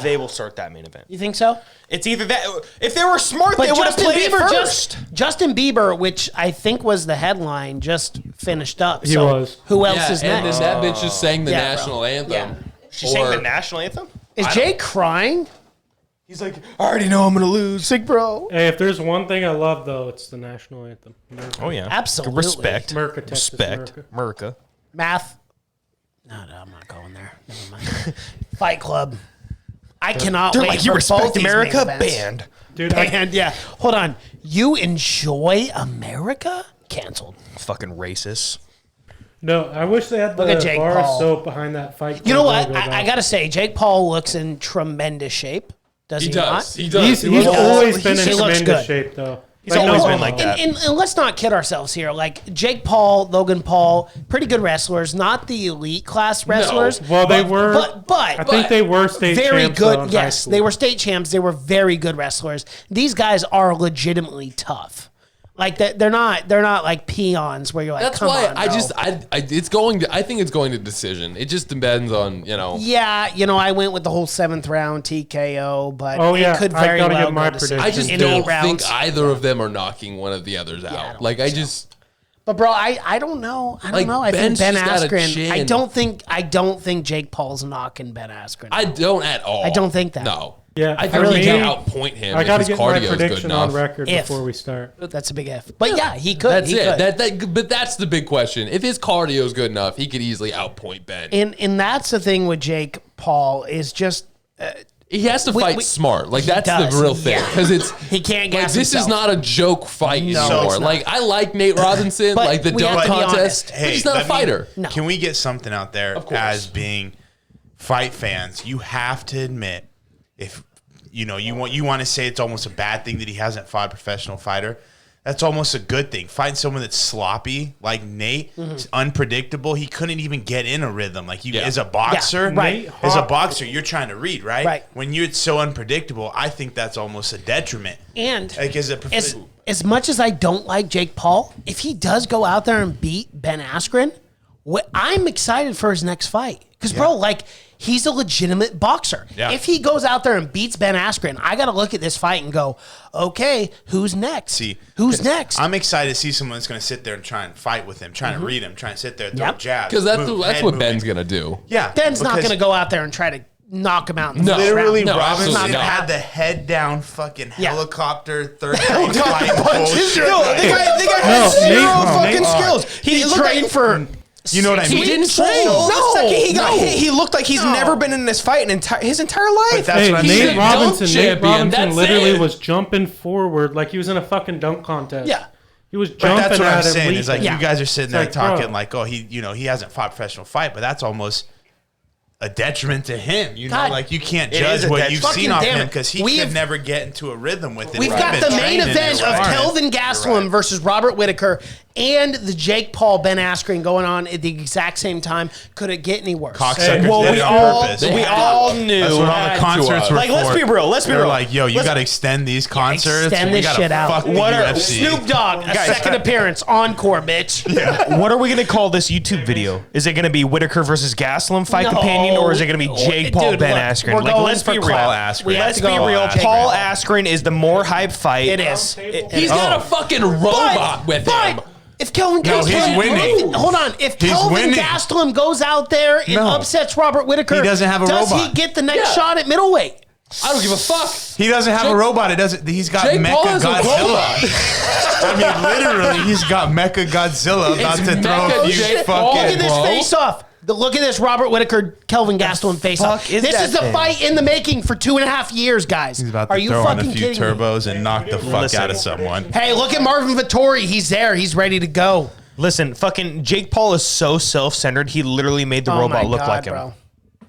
Speaker 8: they will start that main event.
Speaker 3: You think so?
Speaker 8: It's either that. If they were smart,
Speaker 3: But
Speaker 8: they would have
Speaker 3: Justin
Speaker 8: played
Speaker 3: Bieber
Speaker 8: it first.
Speaker 3: Justin Bieber, which I think was the headline, just finished up.
Speaker 6: He
Speaker 3: so
Speaker 6: was.
Speaker 3: Who else
Speaker 4: Yeah,
Speaker 3: is
Speaker 4: and
Speaker 3: next?
Speaker 4: then that bitch just sang the
Speaker 3: Yeah, bro.
Speaker 4: national anthem.
Speaker 3: Yeah.
Speaker 8: She sang the national anthem.
Speaker 3: Is Jay crying?
Speaker 8: He's like, I already know I'm going to lose.
Speaker 3: Sick, bro.
Speaker 6: Hey, if there's one thing I love, though, it's the national anthem.
Speaker 8: Oh yeah,
Speaker 3: Absolutely.
Speaker 8: Respect,
Speaker 6: America, Texas,
Speaker 8: respect,
Speaker 6: America.
Speaker 8: America.
Speaker 3: Math. No, I'm not going there. Never mind. Fight Club. I cannot
Speaker 8: They're
Speaker 3: wait
Speaker 8: like,
Speaker 3: for
Speaker 8: you
Speaker 3: both
Speaker 8: respect
Speaker 3: these
Speaker 8: America,
Speaker 3: main events.
Speaker 8: banned.
Speaker 6: Dude, I,
Speaker 3: And yeah, hold on. You enjoy America? Canceled.
Speaker 8: Fucking racist.
Speaker 6: no, I wish they had
Speaker 3: Look at
Speaker 6: the
Speaker 3: Jake
Speaker 6: bar
Speaker 3: Paul.
Speaker 6: of soap behind that fight.
Speaker 3: You know
Speaker 6: club
Speaker 3: what?
Speaker 6: logo
Speaker 3: I
Speaker 6: back.
Speaker 3: gotta say, Jake Paul looks in tremendous shape. Does he,
Speaker 4: He
Speaker 3: not?
Speaker 4: does. He does.
Speaker 6: He's
Speaker 3: looks-
Speaker 6: always been in
Speaker 3: he looks
Speaker 6: tremendous
Speaker 3: good.
Speaker 6: shape, though.
Speaker 8: He's always been like
Speaker 3: And,
Speaker 8: that.
Speaker 3: and let's not kid ourselves here. Like Jake Paul, Logan Paul, pretty good wrestlers, not the elite class wrestlers.
Speaker 6: Well, they
Speaker 3: but-
Speaker 6: were.
Speaker 3: but
Speaker 6: I think they were state
Speaker 3: very
Speaker 6: champs, though, in
Speaker 3: good.
Speaker 6: high
Speaker 3: Yes,
Speaker 6: school.
Speaker 3: they were state champs. They were very good wrestlers. These guys are legitimately tough. Like they're not like peons where you're like,
Speaker 4: That's
Speaker 3: come
Speaker 4: why
Speaker 3: on,
Speaker 4: I
Speaker 3: bro.
Speaker 4: just it's going to. I think it's going to decision. It just depends on
Speaker 3: Yeah, I went with the whole 7th round TKO, but
Speaker 6: Oh, yeah,
Speaker 3: it could
Speaker 6: I
Speaker 3: very
Speaker 6: gotta
Speaker 3: well
Speaker 6: give my
Speaker 3: go to
Speaker 6: prediction.
Speaker 4: I just
Speaker 3: in
Speaker 4: don't
Speaker 3: 8 rounds.
Speaker 4: think either of them are knocking one of the others
Speaker 3: I
Speaker 4: out.
Speaker 3: don't
Speaker 4: Like
Speaker 3: think
Speaker 4: I
Speaker 3: so.
Speaker 4: just
Speaker 3: But bro, I don't know. I don't
Speaker 4: Like,
Speaker 3: know. I
Speaker 4: Ben's
Speaker 3: think Ben
Speaker 4: just got a
Speaker 3: Askren.
Speaker 4: chin.
Speaker 3: I don't think Jake Paul's knocking Ben Askren.
Speaker 4: I don't at all.
Speaker 3: I don't think that.
Speaker 4: No.
Speaker 6: Yeah,
Speaker 4: I
Speaker 6: for
Speaker 4: think
Speaker 3: really
Speaker 4: he can
Speaker 3: don't.
Speaker 4: outpoint him.
Speaker 6: I
Speaker 4: if
Speaker 6: got to
Speaker 4: his
Speaker 6: get my
Speaker 4: cardio is good
Speaker 6: prediction on
Speaker 4: enough.
Speaker 6: record
Speaker 3: If.
Speaker 6: before we start.
Speaker 3: That's a big if. But yeah, he could.
Speaker 4: That's
Speaker 3: he
Speaker 4: it.
Speaker 3: Could.
Speaker 4: But that's the big question. If his cardio is good enough, he could easily outpoint Ben.
Speaker 3: And that's the thing with Jake Paul is just
Speaker 4: He has to fight smart. Like that's
Speaker 3: does,
Speaker 4: the real thing
Speaker 3: yeah.
Speaker 4: because it's
Speaker 3: He can't
Speaker 4: like
Speaker 3: gas
Speaker 4: this is
Speaker 3: himself.
Speaker 4: not a joke fight
Speaker 3: No,
Speaker 4: anymore.
Speaker 3: it's not.
Speaker 4: Like I like Nate Robinson,
Speaker 3: But
Speaker 4: like the
Speaker 3: we
Speaker 4: dunk
Speaker 3: have to be
Speaker 4: contest.
Speaker 3: honest.
Speaker 4: But he's not a fighter.
Speaker 3: No.
Speaker 5: Can we get something out there
Speaker 4: Of course.
Speaker 5: as being fight fans? You have to admit, if you want to say it's almost a bad thing that he hasn't fought a professional fighter. That's almost a good thing. Fighting someone that's sloppy like Nate, it's unpredictable. He couldn't even get in a rhythm. Like you, as a boxer,
Speaker 3: Yeah, right.
Speaker 5: As a boxer, you're trying to read, right?
Speaker 3: Right.
Speaker 5: When you're so unpredictable, I think that's almost a detriment.
Speaker 3: And
Speaker 5: Like
Speaker 3: as much as I don't like Jake Paul, if he does go out there and beat Ben Askren, I'm excited for his next fight. Because, bro, like, he's a legitimate boxer.
Speaker 5: Yeah.
Speaker 3: If he goes out there and beats Ben Askren, I got to look at this fight and go, okay, who's next? Who's next?
Speaker 5: I'm excited to see someone that's going to sit there and try and fight with him, trying to read him, trying to sit there and throw
Speaker 3: Yep.
Speaker 5: jabs.
Speaker 4: Because that's
Speaker 5: move,
Speaker 4: that's
Speaker 5: head
Speaker 4: what
Speaker 5: movement.
Speaker 4: Ben's gonna do.
Speaker 5: Yeah.
Speaker 3: Ben's not
Speaker 5: because
Speaker 3: going to go out there and try to knock him out in the
Speaker 4: No.
Speaker 3: first
Speaker 5: Literally,
Speaker 3: round.
Speaker 4: No,
Speaker 5: Robinson
Speaker 4: absolutely not.
Speaker 5: had the head down fucking
Speaker 3: Yeah.
Speaker 5: helicopter third grade fight bullshit.
Speaker 8: No, the guy has
Speaker 6: No,
Speaker 8: zero
Speaker 6: Nate-
Speaker 8: fucking
Speaker 6: Nate-
Speaker 8: skills.
Speaker 3: He trained for...
Speaker 5: You know what I
Speaker 3: He
Speaker 5: mean?
Speaker 3: didn't train.
Speaker 8: The second he got hit, he looked like he's
Speaker 3: No.
Speaker 8: never been in this fight in his entire life.
Speaker 5: But that's
Speaker 6: Hey,
Speaker 5: what I'm
Speaker 4: He's
Speaker 6: Nate
Speaker 5: saying.
Speaker 4: a dunk
Speaker 6: Robinson. Nate
Speaker 4: champion,
Speaker 6: Robinson
Speaker 4: that's
Speaker 6: literally
Speaker 4: it.
Speaker 6: was jumping forward like he was in a fucking dunk contest.
Speaker 3: Yeah.
Speaker 6: He was
Speaker 5: But
Speaker 6: jumping
Speaker 5: that's what
Speaker 6: at
Speaker 5: I'm
Speaker 6: him.
Speaker 5: saying. Is like
Speaker 3: Yeah.
Speaker 5: you guys are sitting there
Speaker 6: It's like,
Speaker 5: talking
Speaker 6: bro.
Speaker 5: like, oh, he hasn't fought a professional fight, but that's almost a detriment to him. You know,
Speaker 3: God.
Speaker 5: like you can't
Speaker 8: It
Speaker 5: judge
Speaker 8: is a
Speaker 5: what
Speaker 8: detriment.
Speaker 5: you've
Speaker 3: Fucking
Speaker 5: seen off
Speaker 3: damn
Speaker 5: him
Speaker 3: it.
Speaker 5: because he
Speaker 3: We
Speaker 5: could
Speaker 3: have-
Speaker 5: never get into a rhythm with it.
Speaker 3: We've
Speaker 5: He's
Speaker 3: got
Speaker 5: been
Speaker 3: the main
Speaker 5: training
Speaker 3: event
Speaker 5: it,
Speaker 3: of
Speaker 5: right?
Speaker 3: Kelvin Gastelum versus Robert Whitaker and the Jake Paul Ben Askren going on at the exact same time. Could it get any worse?
Speaker 5: Cocksuckers
Speaker 8: Well,
Speaker 5: did
Speaker 8: we
Speaker 5: it on
Speaker 8: all
Speaker 5: purpose.
Speaker 8: we all knew.
Speaker 5: That's what all
Speaker 4: Had
Speaker 5: the
Speaker 4: to
Speaker 5: concerts
Speaker 4: have.
Speaker 5: were
Speaker 8: Like, let's
Speaker 5: for.
Speaker 8: be real. Let's be
Speaker 5: They're
Speaker 8: real.
Speaker 5: like, yo, you
Speaker 8: Let's-
Speaker 5: got to extend these concerts.
Speaker 3: extend
Speaker 5: we
Speaker 3: this
Speaker 5: gotta
Speaker 3: shit out.
Speaker 5: fuck the
Speaker 8: What are-
Speaker 5: UFC.
Speaker 3: Snoop Dogg, a
Speaker 8: Guys.
Speaker 3: second appearance, encore, bitch.
Speaker 8: What are we going to call this YouTube video? Is it going to be Whitaker versus Gastelum fight
Speaker 3: No.
Speaker 8: companion, or is it going to be Jake Paul
Speaker 3: Dude,
Speaker 8: Ben
Speaker 3: look,
Speaker 8: Askren?
Speaker 3: we're going
Speaker 8: let's
Speaker 3: for
Speaker 8: be
Speaker 3: crap.
Speaker 8: real.
Speaker 5: Askren.
Speaker 3: We have
Speaker 8: Let's
Speaker 3: to
Speaker 8: be
Speaker 3: go
Speaker 8: real.
Speaker 3: Jake
Speaker 8: Paul Askren is the more hype fight.
Speaker 3: It is.
Speaker 4: He's got a fucking robot with him.
Speaker 3: If Kelvin
Speaker 5: No,
Speaker 3: Gastelum,
Speaker 5: he's winning.
Speaker 3: Hold on. If
Speaker 5: He's
Speaker 3: Kelvin
Speaker 5: winning.
Speaker 3: Gastelum goes out there and
Speaker 5: No.
Speaker 3: upsets Robert Whitaker,
Speaker 5: He doesn't have a
Speaker 3: does he
Speaker 5: robot.
Speaker 3: get the next
Speaker 4: Yeah.
Speaker 3: shot at middleweight?
Speaker 4: I don't give a fuck.
Speaker 5: He doesn't have
Speaker 4: Jake-
Speaker 5: a robot. It doesn't. He's got
Speaker 4: Jake Paul
Speaker 5: Mecha
Speaker 4: is a
Speaker 5: Godzilla. I mean, literally, he's got Mecha Godzilla about
Speaker 4: It's
Speaker 5: to throw
Speaker 4: Mecha
Speaker 5: a few
Speaker 4: Jake
Speaker 5: fucking.
Speaker 4: Paul.
Speaker 3: Look at this
Speaker 4: bro.
Speaker 3: face off. Look at this Robert Whitaker, Kelvin Gastelum face off.
Speaker 8: fuck is
Speaker 3: This
Speaker 8: that
Speaker 3: is the
Speaker 8: thing?
Speaker 3: fight in the making for 2.5 years, guys.
Speaker 5: He's about
Speaker 3: Are
Speaker 5: to
Speaker 3: you
Speaker 5: throw on
Speaker 3: fucking
Speaker 5: a few
Speaker 3: kidding me?
Speaker 5: turbos and knock the fuck
Speaker 8: Listen.
Speaker 5: out of someone.
Speaker 3: Hey, look at Marvin Vittori. He's there. He's ready to go.
Speaker 8: Listen, fucking Jake Paul is so self-centered. He literally made the
Speaker 3: Oh
Speaker 8: robot
Speaker 3: my
Speaker 8: look
Speaker 3: God,
Speaker 8: like him.
Speaker 3: bro.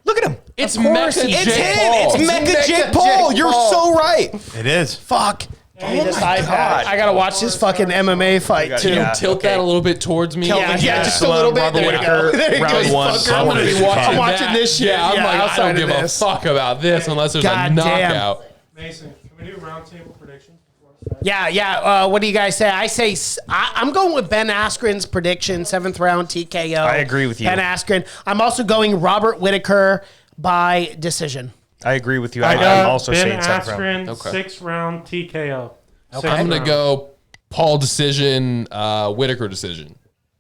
Speaker 8: Look at him.
Speaker 4: It's
Speaker 3: Of course
Speaker 4: Mecha
Speaker 3: he is.
Speaker 4: Jake
Speaker 8: It's him.
Speaker 4: Paul.
Speaker 8: It's Mecha Jake Paul.
Speaker 3: Jake
Speaker 8: You're
Speaker 3: Paul.
Speaker 8: so right.
Speaker 5: It is.
Speaker 3: Fuck. Give me this iPad.
Speaker 8: God.
Speaker 3: I gotta watch this fucking MMA fight too.
Speaker 8: yeah.
Speaker 4: Tilt that a little bit towards me.
Speaker 3: Yeah, just a little bit.
Speaker 8: Robert
Speaker 3: There you go.
Speaker 8: Whitaker,
Speaker 3: There you
Speaker 8: round
Speaker 3: go,
Speaker 8: one.
Speaker 3: fucker.
Speaker 4: I'm gonna be watching,
Speaker 3: I'm watching
Speaker 4: that.
Speaker 3: this shit.
Speaker 4: Yeah, I'm
Speaker 3: Yeah,
Speaker 4: like, I
Speaker 3: outside
Speaker 4: don't
Speaker 3: of
Speaker 4: give
Speaker 3: this.
Speaker 4: a fuck about this unless there's
Speaker 3: God
Speaker 4: a
Speaker 3: damn.
Speaker 4: knockout.
Speaker 6: Mason, can we do roundtable predictions before the
Speaker 3: Yeah. What do you guys say? I say I'm going with Ben Askren's prediction, 7th round TKO.
Speaker 8: I agree with you.
Speaker 3: Ben Askren. I'm also going Robert Whitaker by decision.
Speaker 8: I agree with you.
Speaker 6: I
Speaker 8: I'm
Speaker 6: got
Speaker 8: also
Speaker 6: Ben
Speaker 8: saying seventh round.
Speaker 6: Askren,
Speaker 4: Okay.
Speaker 6: 6th round TKO.
Speaker 4: I'm gonna go Paul decision, Whitaker decision.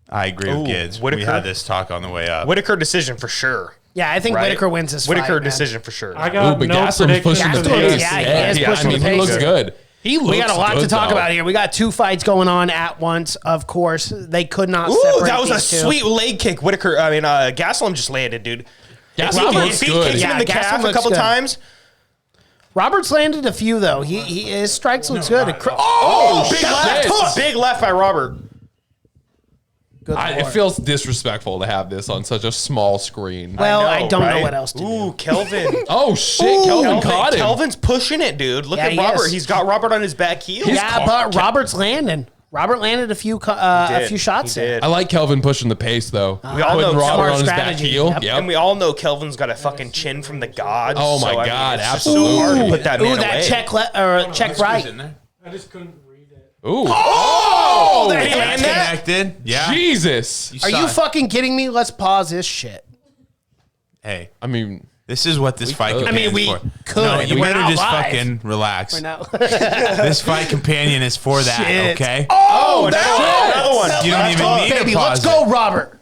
Speaker 5: I agree with
Speaker 8: Ooh,
Speaker 5: Gids. We
Speaker 8: Whitaker?
Speaker 5: had this talk on the way up.
Speaker 8: Whitaker decision for sure.
Speaker 3: Yeah, I think
Speaker 8: Right?
Speaker 3: Whitaker wins this fight.
Speaker 8: Whitaker
Speaker 3: man.
Speaker 8: decision for sure.
Speaker 6: I
Speaker 4: Ooh,
Speaker 6: got
Speaker 4: but
Speaker 6: no
Speaker 4: Gaslam's pushing the
Speaker 6: predictions.
Speaker 4: pace.
Speaker 3: Yeah, he is pushing
Speaker 4: I mean,
Speaker 3: the
Speaker 4: he looks
Speaker 3: pace.
Speaker 4: good. He looks
Speaker 3: We got a lot to
Speaker 4: good,
Speaker 3: talk
Speaker 4: though.
Speaker 3: about here. We got 2 fights going on at once. Of course, they could not.
Speaker 8: Ooh,
Speaker 3: separate
Speaker 8: that was a
Speaker 3: these two.
Speaker 8: sweet leg kick. Whitaker, Gaslam just landed, dude.
Speaker 4: Gaslam
Speaker 8: He
Speaker 4: looks
Speaker 8: kicks
Speaker 4: good.
Speaker 8: him in the
Speaker 3: Yeah, Gaslam
Speaker 8: calf a
Speaker 3: looks
Speaker 8: couple
Speaker 3: good.
Speaker 8: times.
Speaker 3: Robert's landed a few though. His strikes looks good.
Speaker 8: Oh, big
Speaker 4: shit.
Speaker 8: left. Big left by Robert.
Speaker 3: Good
Speaker 4: It
Speaker 3: lord.
Speaker 4: feels disrespectful to have this on such a small screen.
Speaker 3: Well, I don't know
Speaker 8: right?
Speaker 3: what else to do.
Speaker 8: Ooh, Kelvin.
Speaker 4: Oh shit, Kelvin caught him.
Speaker 8: Kelvin's pushing it, dude. Look
Speaker 3: Yeah,
Speaker 8: at
Speaker 3: he
Speaker 8: Robert.
Speaker 3: is.
Speaker 8: He's got Robert on his back heel.
Speaker 3: Yeah, but Robert's landing. Robert landed a few shots
Speaker 8: He
Speaker 3: there.
Speaker 8: did.
Speaker 4: I like Kelvin pushing the pace though.
Speaker 8: We all know
Speaker 4: Putting Robert
Speaker 3: smart
Speaker 4: on his back
Speaker 3: strategy.
Speaker 4: heel.
Speaker 3: Yep.
Speaker 4: Yep.
Speaker 8: And we all know Kelvin's got a fucking chin from the gods.
Speaker 4: Oh my
Speaker 8: so, I mean,
Speaker 4: God,
Speaker 8: it's just so hard to
Speaker 4: absolutely.
Speaker 8: put that
Speaker 3: Ooh,
Speaker 8: man
Speaker 3: that
Speaker 8: away.
Speaker 3: check right.
Speaker 6: I just couldn't read it.
Speaker 4: Ooh.
Speaker 8: Oh,
Speaker 3: Did he land that?
Speaker 5: Connected. Yeah.
Speaker 4: Jesus.
Speaker 3: Are
Speaker 5: saw
Speaker 3: you
Speaker 5: it.
Speaker 3: fucking kidding me? Let's pause this shit.
Speaker 5: Hey,
Speaker 4: I mean,
Speaker 5: this is what this fight
Speaker 4: could.
Speaker 5: companion
Speaker 3: I mean, we
Speaker 5: is for.
Speaker 3: could.
Speaker 5: No, you
Speaker 3: We're
Speaker 5: better
Speaker 3: not
Speaker 5: just
Speaker 3: live.
Speaker 5: fucking relax.
Speaker 3: We're not.
Speaker 5: This fight companion is for that,
Speaker 3: Shit.
Speaker 5: okay?
Speaker 8: Oh, another one.
Speaker 5: You don't even need
Speaker 3: Baby,
Speaker 5: to
Speaker 3: let's
Speaker 5: pause
Speaker 3: go, Robert.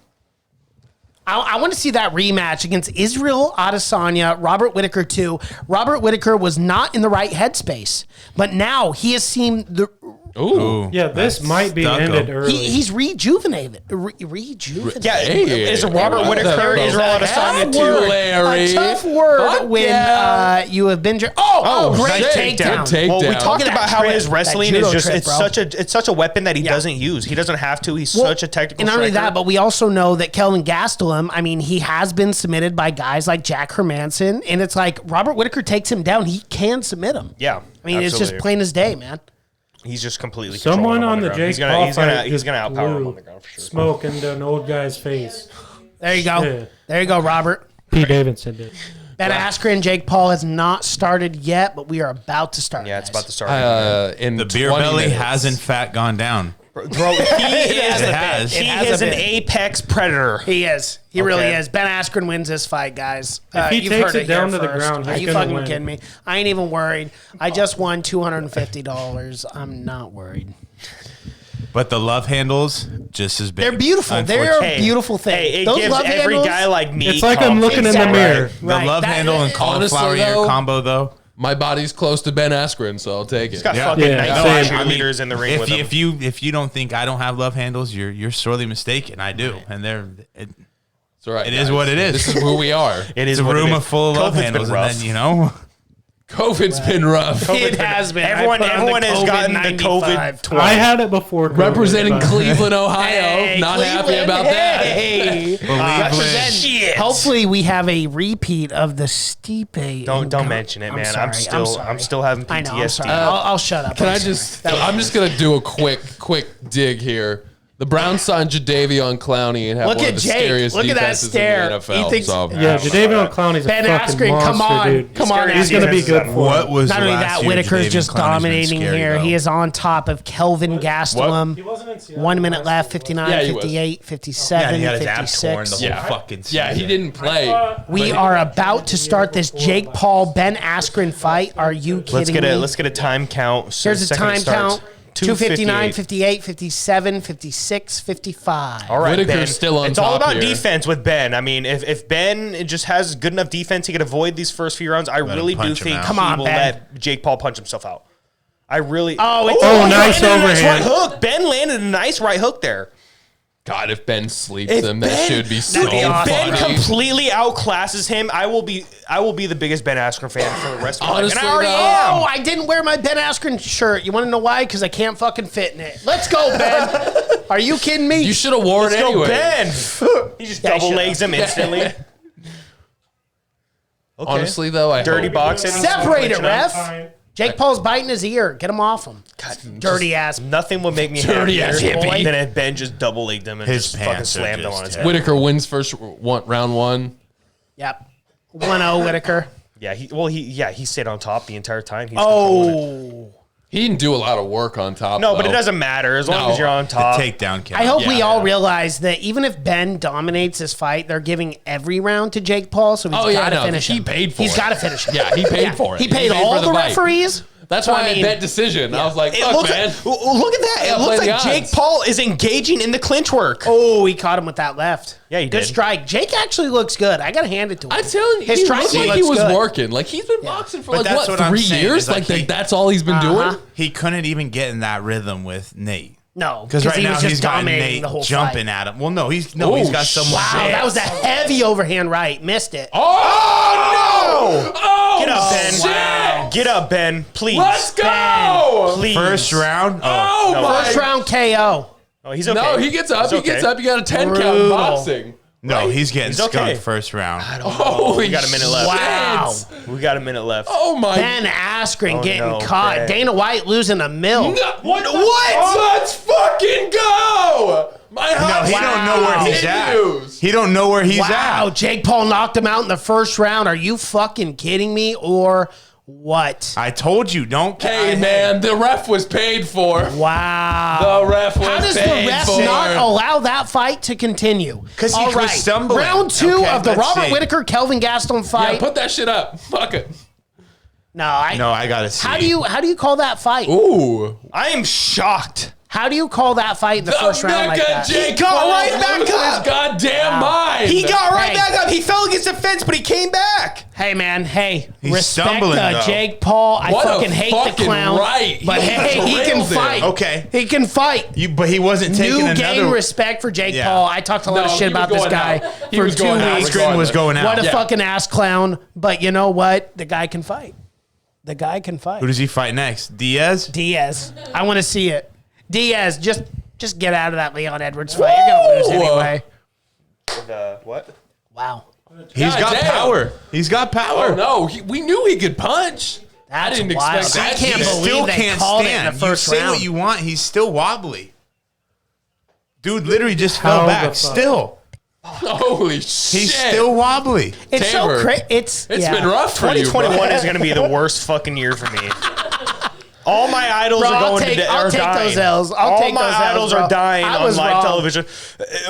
Speaker 3: I want to see that rematch against Israel Adesanya, Robert Whitaker too. Robert Whitaker was not in the right headspace, but now he has seen the
Speaker 4: Ooh.
Speaker 6: Yeah, this
Speaker 5: That's
Speaker 6: might be
Speaker 5: stucco.
Speaker 6: ended early.
Speaker 3: He's rejuvenated. Rejuvenated.
Speaker 8: Yeah, is it Robert
Speaker 4: What
Speaker 8: Whitaker?
Speaker 4: the-
Speaker 8: Is allowed to sign it
Speaker 4: Tough
Speaker 8: too?
Speaker 4: word. Larry.
Speaker 3: A tough word
Speaker 4: Fuck
Speaker 3: when
Speaker 4: yeah.
Speaker 3: you have been. Great
Speaker 4: nice
Speaker 3: takedown.
Speaker 4: takedown.
Speaker 8: Well, we
Speaker 4: Look
Speaker 8: talked
Speaker 3: at that
Speaker 8: about how
Speaker 3: trip,
Speaker 8: his
Speaker 3: that
Speaker 8: wrestling
Speaker 3: judo
Speaker 8: is just
Speaker 3: trip,
Speaker 8: it's
Speaker 3: bro.
Speaker 8: such a weapon that he
Speaker 3: Yeah.
Speaker 8: doesn't use. He doesn't have to. He's
Speaker 3: Well,
Speaker 8: such a technical
Speaker 3: And not only
Speaker 8: striker.
Speaker 3: that, but we also know that Kelvin Gastelum, I mean, he has been submitted by guys like Jack Hermanson, and it's like Robert Whitaker takes him down. He can submit him.
Speaker 8: Yeah,
Speaker 3: I mean, it's just
Speaker 8: absolutely.
Speaker 3: plain as day, man.
Speaker 8: He's just completely
Speaker 6: Someone
Speaker 8: controlling him
Speaker 6: on the
Speaker 8: ground.
Speaker 6: Jake Paul
Speaker 8: He's
Speaker 6: fight
Speaker 8: gonna
Speaker 6: just
Speaker 8: outpower him
Speaker 6: blew
Speaker 8: on the ground for sure.
Speaker 6: smoke into an old guy's face.
Speaker 3: There you go.
Speaker 6: Yeah.
Speaker 3: There you go, Robert.
Speaker 6: Pete Davidson did.
Speaker 3: Ben Askren, Jake Paul has not started yet, but we are about to start.
Speaker 8: Yeah, it's
Speaker 3: guys.
Speaker 8: about to start.
Speaker 4: In
Speaker 5: The beer
Speaker 4: 20
Speaker 5: belly
Speaker 4: minutes.
Speaker 5: has in fact gone down.
Speaker 8: Bro, he is,
Speaker 5: It has.
Speaker 8: he
Speaker 3: has
Speaker 8: is
Speaker 3: a
Speaker 8: an
Speaker 3: bit.
Speaker 8: apex predator.
Speaker 3: He is. He really
Speaker 8: Okay.
Speaker 3: is. Ben Askren wins this fight, guys.
Speaker 6: If he
Speaker 3: You've
Speaker 6: takes
Speaker 3: heard
Speaker 6: it down
Speaker 3: here
Speaker 6: to the
Speaker 3: first.
Speaker 6: ground,
Speaker 3: Are
Speaker 6: he's
Speaker 3: you
Speaker 6: gonna
Speaker 3: fucking
Speaker 6: win.
Speaker 3: kidding me? I ain't even worried. I just won $250. I'm not worried.
Speaker 5: But the love handles just as big.
Speaker 3: They're beautiful. They're a beautiful thing.
Speaker 8: Hey, it
Speaker 3: Those
Speaker 8: gives
Speaker 3: love
Speaker 8: every
Speaker 3: handles-
Speaker 8: guy like me.
Speaker 6: It's like I'm looking in the
Speaker 3: Exactly.
Speaker 6: mirror.
Speaker 5: The
Speaker 3: Right.
Speaker 5: love
Speaker 3: That-
Speaker 5: handle and cauliflower
Speaker 4: Honestly,
Speaker 5: ear
Speaker 4: though-
Speaker 5: combo though.
Speaker 4: My body's close to Ben Askren, so I'll take it.
Speaker 8: He's got
Speaker 5: Yeah.
Speaker 8: fucking
Speaker 6: Yeah,
Speaker 8: 19
Speaker 6: same.
Speaker 8: cheerleaders in the ring with him.
Speaker 5: If you don't think I don't have love handles, you're sorely mistaken. I do, and
Speaker 4: It's all right,
Speaker 5: It is
Speaker 4: guys.
Speaker 5: what it is.
Speaker 4: This is who we are.
Speaker 8: It is
Speaker 5: it's a
Speaker 8: what it
Speaker 5: room
Speaker 8: is.
Speaker 5: of full of love
Speaker 8: COVID's
Speaker 5: handles,
Speaker 8: been
Speaker 5: and
Speaker 8: rough.
Speaker 5: then
Speaker 4: COVID's been rough.
Speaker 3: It has been.
Speaker 8: Everyone
Speaker 3: I put on the
Speaker 8: has gotten the
Speaker 3: COVID-95.
Speaker 8: COVID 20.
Speaker 6: I had it before. COVID,
Speaker 4: Representing
Speaker 6: but-
Speaker 4: Cleveland, Ohio.
Speaker 3: Hey,
Speaker 4: Not happy
Speaker 3: Cleveland,
Speaker 4: about that.
Speaker 3: hey.
Speaker 5: Cleveland.
Speaker 8: Shit.
Speaker 3: Hopefully, we have a repeat of the Stipe.
Speaker 8: Don't mention it, man. I'm still having
Speaker 3: I know. I'm
Speaker 8: PTSD.
Speaker 3: sorry. I'll shut up.
Speaker 4: Can
Speaker 3: I'm
Speaker 4: I
Speaker 3: sorry.
Speaker 4: just? I'm just gonna do a quick dig here. The Browns signed Jadeveon Clowney and have
Speaker 3: Look
Speaker 4: one
Speaker 3: at
Speaker 4: of the
Speaker 3: Jake.
Speaker 4: scariest
Speaker 3: Look at that
Speaker 4: defenses
Speaker 3: stare.
Speaker 4: in the NFL.
Speaker 3: He thinks-
Speaker 4: so,
Speaker 6: Yeah, Jadeveon Clowney's a
Speaker 3: Ben
Speaker 6: fucking
Speaker 3: Askren,
Speaker 6: monster,
Speaker 3: come on.
Speaker 6: dude.
Speaker 3: Come on,
Speaker 6: He's gonna be good for
Speaker 5: what
Speaker 6: it.
Speaker 5: was
Speaker 3: Not
Speaker 5: the
Speaker 3: only
Speaker 5: last
Speaker 3: that,
Speaker 5: year
Speaker 3: Whitaker's
Speaker 5: Jadeveon
Speaker 3: just
Speaker 5: Clowney's been
Speaker 3: dominating
Speaker 5: scary,
Speaker 3: here.
Speaker 5: though?
Speaker 3: He is on top of Kelvin Gastelum.
Speaker 6: He wasn't in Seattle
Speaker 3: 1 minute
Speaker 6: last
Speaker 3: left,
Speaker 6: year.
Speaker 3: 59,
Speaker 4: Yeah, he was.
Speaker 3: 58, 57,
Speaker 5: Yeah, he had his abs torn
Speaker 3: 56.
Speaker 5: the whole fucking season.
Speaker 4: yeah, he didn't play.
Speaker 3: We are about to start this Jake Paul Ben Askren fight. Are you kidding me?
Speaker 8: Let's get a time count. So
Speaker 3: Here's a
Speaker 8: second
Speaker 3: time
Speaker 8: starts.
Speaker 3: count. 259,
Speaker 8: 2:58.
Speaker 3: 58, 57, 56, 55.
Speaker 8: All right,
Speaker 4: Whitaker's
Speaker 8: Ben.
Speaker 4: still on
Speaker 8: It's all
Speaker 4: top
Speaker 8: about
Speaker 4: here.
Speaker 8: defense with Ben. I mean, if Ben just has good enough defense, he can avoid these first few rounds. I
Speaker 5: him
Speaker 8: really do
Speaker 5: punch him
Speaker 8: think
Speaker 5: out.
Speaker 3: Come
Speaker 8: he
Speaker 3: on,
Speaker 8: will
Speaker 3: Ben.
Speaker 8: let Jake Paul punch himself out. I really.
Speaker 3: Oh, it's
Speaker 6: nice
Speaker 8: landed a nice right
Speaker 6: overhand.
Speaker 8: hook. Ben landed a nice right hook there.
Speaker 4: God, if Ben sleeps
Speaker 8: If
Speaker 4: him, that
Speaker 8: Ben-
Speaker 4: should be so
Speaker 8: Dude, if Ben
Speaker 4: funny.
Speaker 8: completely outclasses him, I will be the biggest Ben Askren fan for the rest of my life. And I
Speaker 4: Honestly,
Speaker 8: already
Speaker 4: though-
Speaker 8: am.
Speaker 3: Oh, I didn't wear my Ben Askren shirt. You want to know why? Because I can't fucking fit in it. Let's go, Ben. Are you kidding me?
Speaker 4: You should have worn
Speaker 8: Let's
Speaker 4: it anyway.
Speaker 8: go, Ben. He just
Speaker 3: Yeah, I
Speaker 8: double
Speaker 3: should've.
Speaker 8: legs him instantly. Okay.
Speaker 4: Honestly, though, I
Speaker 8: Dirty
Speaker 4: hope-
Speaker 8: boxing.
Speaker 3: Separate it, ref.
Speaker 6: Fine.
Speaker 3: Jake Paul's biting his ear. Get him off him. Dirty ass.
Speaker 8: Nothing would make me
Speaker 4: Dirty
Speaker 8: happier
Speaker 4: ass hippie.
Speaker 8: than if Ben just double legged him and
Speaker 5: His
Speaker 8: just fucking
Speaker 5: pants are
Speaker 8: slammed him
Speaker 5: just
Speaker 8: on his
Speaker 5: terrible.
Speaker 8: head.
Speaker 4: Whitaker wins round one.
Speaker 3: Yep. 1-0 Whitaker.
Speaker 8: Yeah, he stayed on top the entire time. He's controlling it.
Speaker 3: Oh.
Speaker 4: He didn't do a lot of work on top.
Speaker 8: No, but
Speaker 4: though.
Speaker 8: it doesn't matter as long
Speaker 4: No.
Speaker 8: as you're on
Speaker 5: The
Speaker 8: top.
Speaker 5: takedown count.
Speaker 3: I hope we
Speaker 4: Yeah.
Speaker 3: all realize that even if Ben dominates this fight, they're giving every round to Jake Paul, so he's
Speaker 4: Oh, yeah,
Speaker 3: got to
Speaker 4: no,
Speaker 3: finish
Speaker 4: he
Speaker 3: him.
Speaker 4: paid for
Speaker 3: He's
Speaker 4: it.
Speaker 3: got to finish him.
Speaker 4: Yeah, he paid for it.
Speaker 3: He paid
Speaker 4: He paid
Speaker 3: all
Speaker 4: for the
Speaker 3: the
Speaker 4: fight.
Speaker 3: referees.
Speaker 4: That's
Speaker 3: So,
Speaker 4: why
Speaker 3: I
Speaker 4: I
Speaker 3: mean,
Speaker 4: bet decision. I was like,
Speaker 8: It
Speaker 4: fuck,
Speaker 8: looks
Speaker 4: man.
Speaker 8: look at that.
Speaker 4: Yeah,
Speaker 8: It looks
Speaker 4: play
Speaker 8: like
Speaker 4: the
Speaker 8: Jake
Speaker 4: odds.
Speaker 8: Paul is engaging in the clinch work.
Speaker 3: Oh, he caught him with that left.
Speaker 8: Yeah, he
Speaker 3: Good
Speaker 8: did.
Speaker 3: strike. Jake actually looks good. I got to hand it to him.
Speaker 4: I'm telling you,
Speaker 3: His
Speaker 4: he
Speaker 3: striking
Speaker 4: looked like he
Speaker 3: looks
Speaker 4: was
Speaker 3: good.
Speaker 4: working. Like, he's been boxing for
Speaker 5: But
Speaker 4: like,
Speaker 5: that's
Speaker 4: what,
Speaker 5: what I'm
Speaker 4: 3
Speaker 5: saying,
Speaker 4: years?
Speaker 5: is like he-
Speaker 4: that's all he's been doing?
Speaker 5: He couldn't even get in that rhythm with Nate.
Speaker 3: No,
Speaker 5: Because right
Speaker 3: he
Speaker 5: now
Speaker 3: was
Speaker 5: he's
Speaker 3: just
Speaker 5: got
Speaker 3: dominating
Speaker 5: Nate
Speaker 3: the whole
Speaker 5: jumping
Speaker 3: fight.
Speaker 5: at him. Well, no, he's
Speaker 4: Oh,
Speaker 5: got someone.
Speaker 3: Wow, that was a heavy overhand right. Missed it.
Speaker 4: Oh, no! Oh,
Speaker 8: Get up, Ben.
Speaker 4: shit!
Speaker 8: Get up, Ben. Please.
Speaker 4: Let's go!
Speaker 8: Please.
Speaker 5: First round.
Speaker 4: Oh,
Speaker 8: no.
Speaker 4: my.
Speaker 3: First round KO.
Speaker 8: Oh, he's okay.
Speaker 4: No, he gets up.
Speaker 8: He's
Speaker 4: He
Speaker 8: okay.
Speaker 4: gets up. You got a 10 count in
Speaker 3: Brutal.
Speaker 4: boxing.
Speaker 5: No, he's getting
Speaker 8: He's
Speaker 5: skunked
Speaker 8: okay.
Speaker 5: first round.
Speaker 4: Holy
Speaker 8: We got a minute left.
Speaker 3: Wow.
Speaker 8: We got a minute left.
Speaker 4: Oh, my.
Speaker 3: Ben Askren
Speaker 8: Oh,
Speaker 3: getting
Speaker 8: no,
Speaker 3: caught.
Speaker 8: Ben.
Speaker 3: Dana White losing a mill.
Speaker 4: No, what? Let's fucking go! My
Speaker 5: No,
Speaker 4: hot
Speaker 5: he don't know where he's at.
Speaker 4: continues.
Speaker 5: He don't know where he's
Speaker 3: Wow,
Speaker 5: at.
Speaker 3: Jake Paul knocked him out in the first round. Are you fucking kidding me or what?
Speaker 5: I told you, don't.
Speaker 4: Hey, man, the ref was paid for.
Speaker 3: Wow.
Speaker 4: The ref was
Speaker 3: How does the
Speaker 4: paid
Speaker 3: ref
Speaker 4: for.
Speaker 3: not allow that fight to continue?
Speaker 5: 'Cause he
Speaker 3: All
Speaker 5: was stumbling.
Speaker 3: Round 2
Speaker 5: Okay,
Speaker 3: of the
Speaker 5: let's
Speaker 3: Robert
Speaker 5: see.
Speaker 3: Whitaker Kelvin Gastelum
Speaker 4: Yeah,
Speaker 3: fight.
Speaker 4: put that shit up. Fuck it.
Speaker 3: no,
Speaker 5: I gotta see.
Speaker 3: How do you call that fight?
Speaker 4: Ooh.
Speaker 8: I am shocked.
Speaker 3: How do you call that fight in the first round like that?
Speaker 4: Jake
Speaker 8: He got
Speaker 4: Paul
Speaker 8: right back
Speaker 4: losing
Speaker 8: up.
Speaker 4: his goddamn mind.
Speaker 8: He got right
Speaker 3: Hey.
Speaker 8: back up. He fell against the fence, but he came back.
Speaker 3: Hey man, hey,
Speaker 5: He's
Speaker 3: respect
Speaker 5: stumbling, though.
Speaker 3: Jake Paul. I
Speaker 4: What a
Speaker 3: fucking hate the
Speaker 4: fucking
Speaker 3: clown,
Speaker 4: right.
Speaker 3: but
Speaker 4: He
Speaker 3: hey, he can
Speaker 4: drilled him.
Speaker 3: fight.
Speaker 5: Okay.
Speaker 3: He can fight.
Speaker 5: But he wasn't taking
Speaker 3: New
Speaker 5: another.
Speaker 3: game respect for Jake
Speaker 5: Yeah.
Speaker 3: Paul. I talked a lot of
Speaker 4: No,
Speaker 3: shit
Speaker 4: he was
Speaker 3: about this
Speaker 4: going
Speaker 3: guy
Speaker 4: out. He
Speaker 3: for
Speaker 4: was
Speaker 3: 2
Speaker 4: going out.
Speaker 3: weeks.
Speaker 5: Askren was going out.
Speaker 3: What a
Speaker 4: Yeah.
Speaker 3: fucking ass clown. But you know what? The guy can fight. The guy can fight.
Speaker 5: Who does he fight next? Diaz?
Speaker 3: Diaz. I want to see it. Diaz, just get out of that Leon Edwards fight. You're gonna lose
Speaker 4: Woo!
Speaker 3: anyway.
Speaker 8: What?
Speaker 3: Wow.
Speaker 5: He's got
Speaker 4: damn.
Speaker 5: power. He's got power.
Speaker 4: Oh no, we knew he could punch.
Speaker 3: That's
Speaker 4: I didn't
Speaker 3: wild.
Speaker 4: expect
Speaker 3: I
Speaker 4: that.
Speaker 3: can't
Speaker 5: He
Speaker 3: believe
Speaker 5: still
Speaker 3: they
Speaker 5: can't
Speaker 3: called it
Speaker 5: stand.
Speaker 3: in the first
Speaker 5: you say
Speaker 3: round.
Speaker 5: what you want. He's still wobbly. Dude literally just
Speaker 6: How
Speaker 5: fell
Speaker 6: the
Speaker 5: back.
Speaker 6: fuck?
Speaker 5: Still.
Speaker 4: Holy shit.
Speaker 5: He's still wobbly.
Speaker 3: It's so
Speaker 4: Tabor.
Speaker 3: crazy. It's
Speaker 4: Been rough for you,
Speaker 8: 2021
Speaker 4: bro.
Speaker 8: is going to be the worst fucking year for me. All my idols
Speaker 3: Bro,
Speaker 8: are
Speaker 3: I'll
Speaker 8: going
Speaker 3: take-
Speaker 8: to
Speaker 3: I'll
Speaker 8: are
Speaker 3: take
Speaker 8: dying.
Speaker 3: those L's. I'll
Speaker 8: All
Speaker 3: take
Speaker 8: my
Speaker 3: those L's,
Speaker 8: idols
Speaker 3: bro.
Speaker 8: are dying
Speaker 3: I
Speaker 8: on
Speaker 3: was
Speaker 8: live
Speaker 3: wrong.
Speaker 8: television.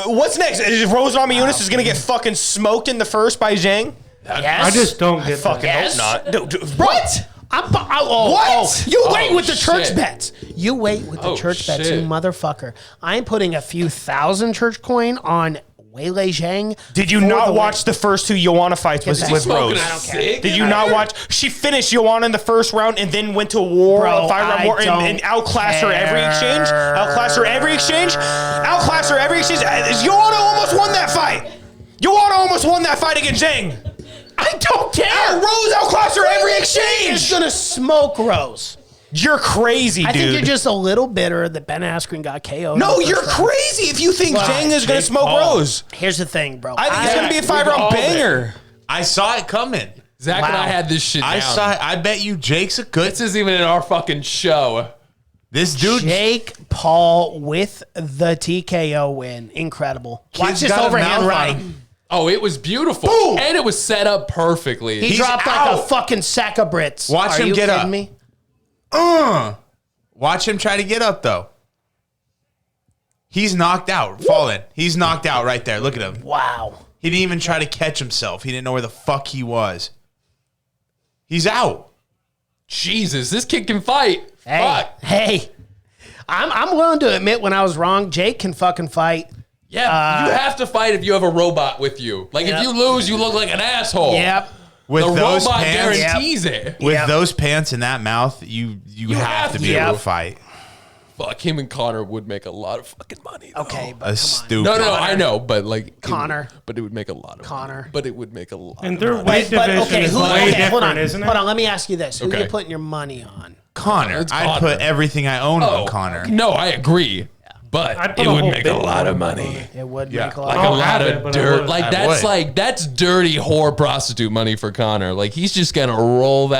Speaker 8: What's next? Is Rose Namajunas is going to get fucking smoked in the first by Zhang?
Speaker 3: Yes.
Speaker 6: I just don't get
Speaker 8: Fucking
Speaker 6: that.
Speaker 3: Yes.
Speaker 8: hope not. Dude,
Speaker 3: What?
Speaker 8: What?
Speaker 3: You
Speaker 4: Oh,
Speaker 3: wait with the church
Speaker 4: shit.
Speaker 3: bets. You wait with the
Speaker 4: Oh,
Speaker 3: church bets,
Speaker 4: shit.
Speaker 3: you motherfucker. I'm putting a few thousand church coin on Weili Zhang.
Speaker 8: Did you
Speaker 3: for
Speaker 8: not
Speaker 3: the
Speaker 8: watch the first two Joanna fights with,
Speaker 3: back.
Speaker 8: with
Speaker 4: Smoking
Speaker 8: Rose?
Speaker 4: a
Speaker 3: I don't care.
Speaker 4: cig?
Speaker 8: Did you not watch? She finished Joanna in the first round and then went to war,
Speaker 3: Bro,
Speaker 8: a 5-round
Speaker 3: I
Speaker 8: war, and
Speaker 3: don't
Speaker 8: outclassed her every exchange.
Speaker 3: care.
Speaker 8: Outclassed her every exchange. Outclassed her every exchange. Joanna almost won that fight. Joanna almost won that fight against Zhang.
Speaker 3: I don't care.
Speaker 8: Rose outclassed her every
Speaker 3: He's
Speaker 8: exchange.
Speaker 3: gonna smoke Rose.
Speaker 8: You're crazy, dude.
Speaker 3: I think you're just a little bitter that Ben Askren got KO'd.
Speaker 8: no,
Speaker 3: in the
Speaker 8: you're
Speaker 3: first round.
Speaker 8: crazy if you think
Speaker 3: Why?
Speaker 8: Zhang is going to
Speaker 5: Jake
Speaker 8: smoke
Speaker 5: Paul.
Speaker 8: Rose.
Speaker 3: Here's the thing, bro.
Speaker 8: I think it's going to be a
Speaker 4: we
Speaker 8: 5-round
Speaker 4: called it.
Speaker 8: banger.
Speaker 5: I saw it coming.
Speaker 4: Zach and
Speaker 3: Wow.
Speaker 4: I had this shit down.
Speaker 5: I saw it. I bet you Jake's a good.
Speaker 4: This isn't even in our fucking show.
Speaker 5: This dude.
Speaker 3: Jake Paul with the TKO win. Incredible. Watch
Speaker 5: Kid's
Speaker 3: this
Speaker 5: got a
Speaker 3: overhand
Speaker 5: mouth on
Speaker 3: right.
Speaker 5: him.
Speaker 4: Oh, it was beautiful.
Speaker 5: Boom!
Speaker 4: And it was set up perfectly.
Speaker 3: He
Speaker 5: He's
Speaker 3: dropped like
Speaker 5: out.
Speaker 3: a fucking sack of Brits.
Speaker 5: Watch
Speaker 3: Are
Speaker 5: him
Speaker 3: you
Speaker 5: get
Speaker 3: kidding
Speaker 5: up.
Speaker 3: me?
Speaker 5: Watch him try to get up though. He's knocked out, fallen. He's knocked out right there. Look at him.
Speaker 3: Wow.
Speaker 5: He didn't even try to catch himself. He didn't know where the fuck he was. He's out.
Speaker 4: Jesus, this kid can fight.
Speaker 3: Hey,
Speaker 4: Fuck.
Speaker 3: hey. I'm willing to admit when I was wrong. Jake can fucking fight.
Speaker 4: Yeah, you have to fight if you have a robot with you. Like,
Speaker 3: Yep.
Speaker 4: if you lose, you look like an asshole.
Speaker 3: Yep.
Speaker 5: With
Speaker 4: The
Speaker 5: those
Speaker 4: robot
Speaker 5: pants,
Speaker 4: guarantees it.
Speaker 5: with
Speaker 3: Yep.
Speaker 5: those pants and that mouth, you have to be
Speaker 3: to.
Speaker 5: able to
Speaker 3: Yep.
Speaker 5: fight.
Speaker 4: Fuck, him and Connor would make a lot of fucking money. Though.
Speaker 3: Okay, but
Speaker 5: A
Speaker 3: come
Speaker 5: stupid.
Speaker 4: No, I know, but like
Speaker 3: Connor.
Speaker 4: but it would make a lot of
Speaker 3: Connor.
Speaker 4: money. But it would make a lot.
Speaker 6: And
Speaker 4: of
Speaker 6: their
Speaker 4: money.
Speaker 6: weight division is way
Speaker 3: hold
Speaker 6: different,
Speaker 3: on,
Speaker 6: isn't it?
Speaker 3: Hold on, let me ask you this: Who
Speaker 4: Okay.
Speaker 3: you putting your money on?
Speaker 5: Connor.
Speaker 4: It's
Speaker 5: I'd
Speaker 4: Connor.
Speaker 5: put everything I own on Connor.
Speaker 4: No, I agree. But
Speaker 6: I'd put
Speaker 4: it
Speaker 6: a
Speaker 4: would
Speaker 6: whole
Speaker 4: make a
Speaker 6: Bitcoin
Speaker 4: lot of
Speaker 6: on
Speaker 4: money.
Speaker 6: it.
Speaker 3: It would
Speaker 5: Yeah.
Speaker 3: make a lot.
Speaker 4: Like
Speaker 3: of
Speaker 4: a
Speaker 6: I'll
Speaker 4: lot
Speaker 6: have
Speaker 4: of
Speaker 6: it, but I
Speaker 4: dirt.
Speaker 6: wouldn't.
Speaker 4: Like
Speaker 5: I would.
Speaker 4: that's dirty whore prostitute money for Connor. Like he's just gonna roll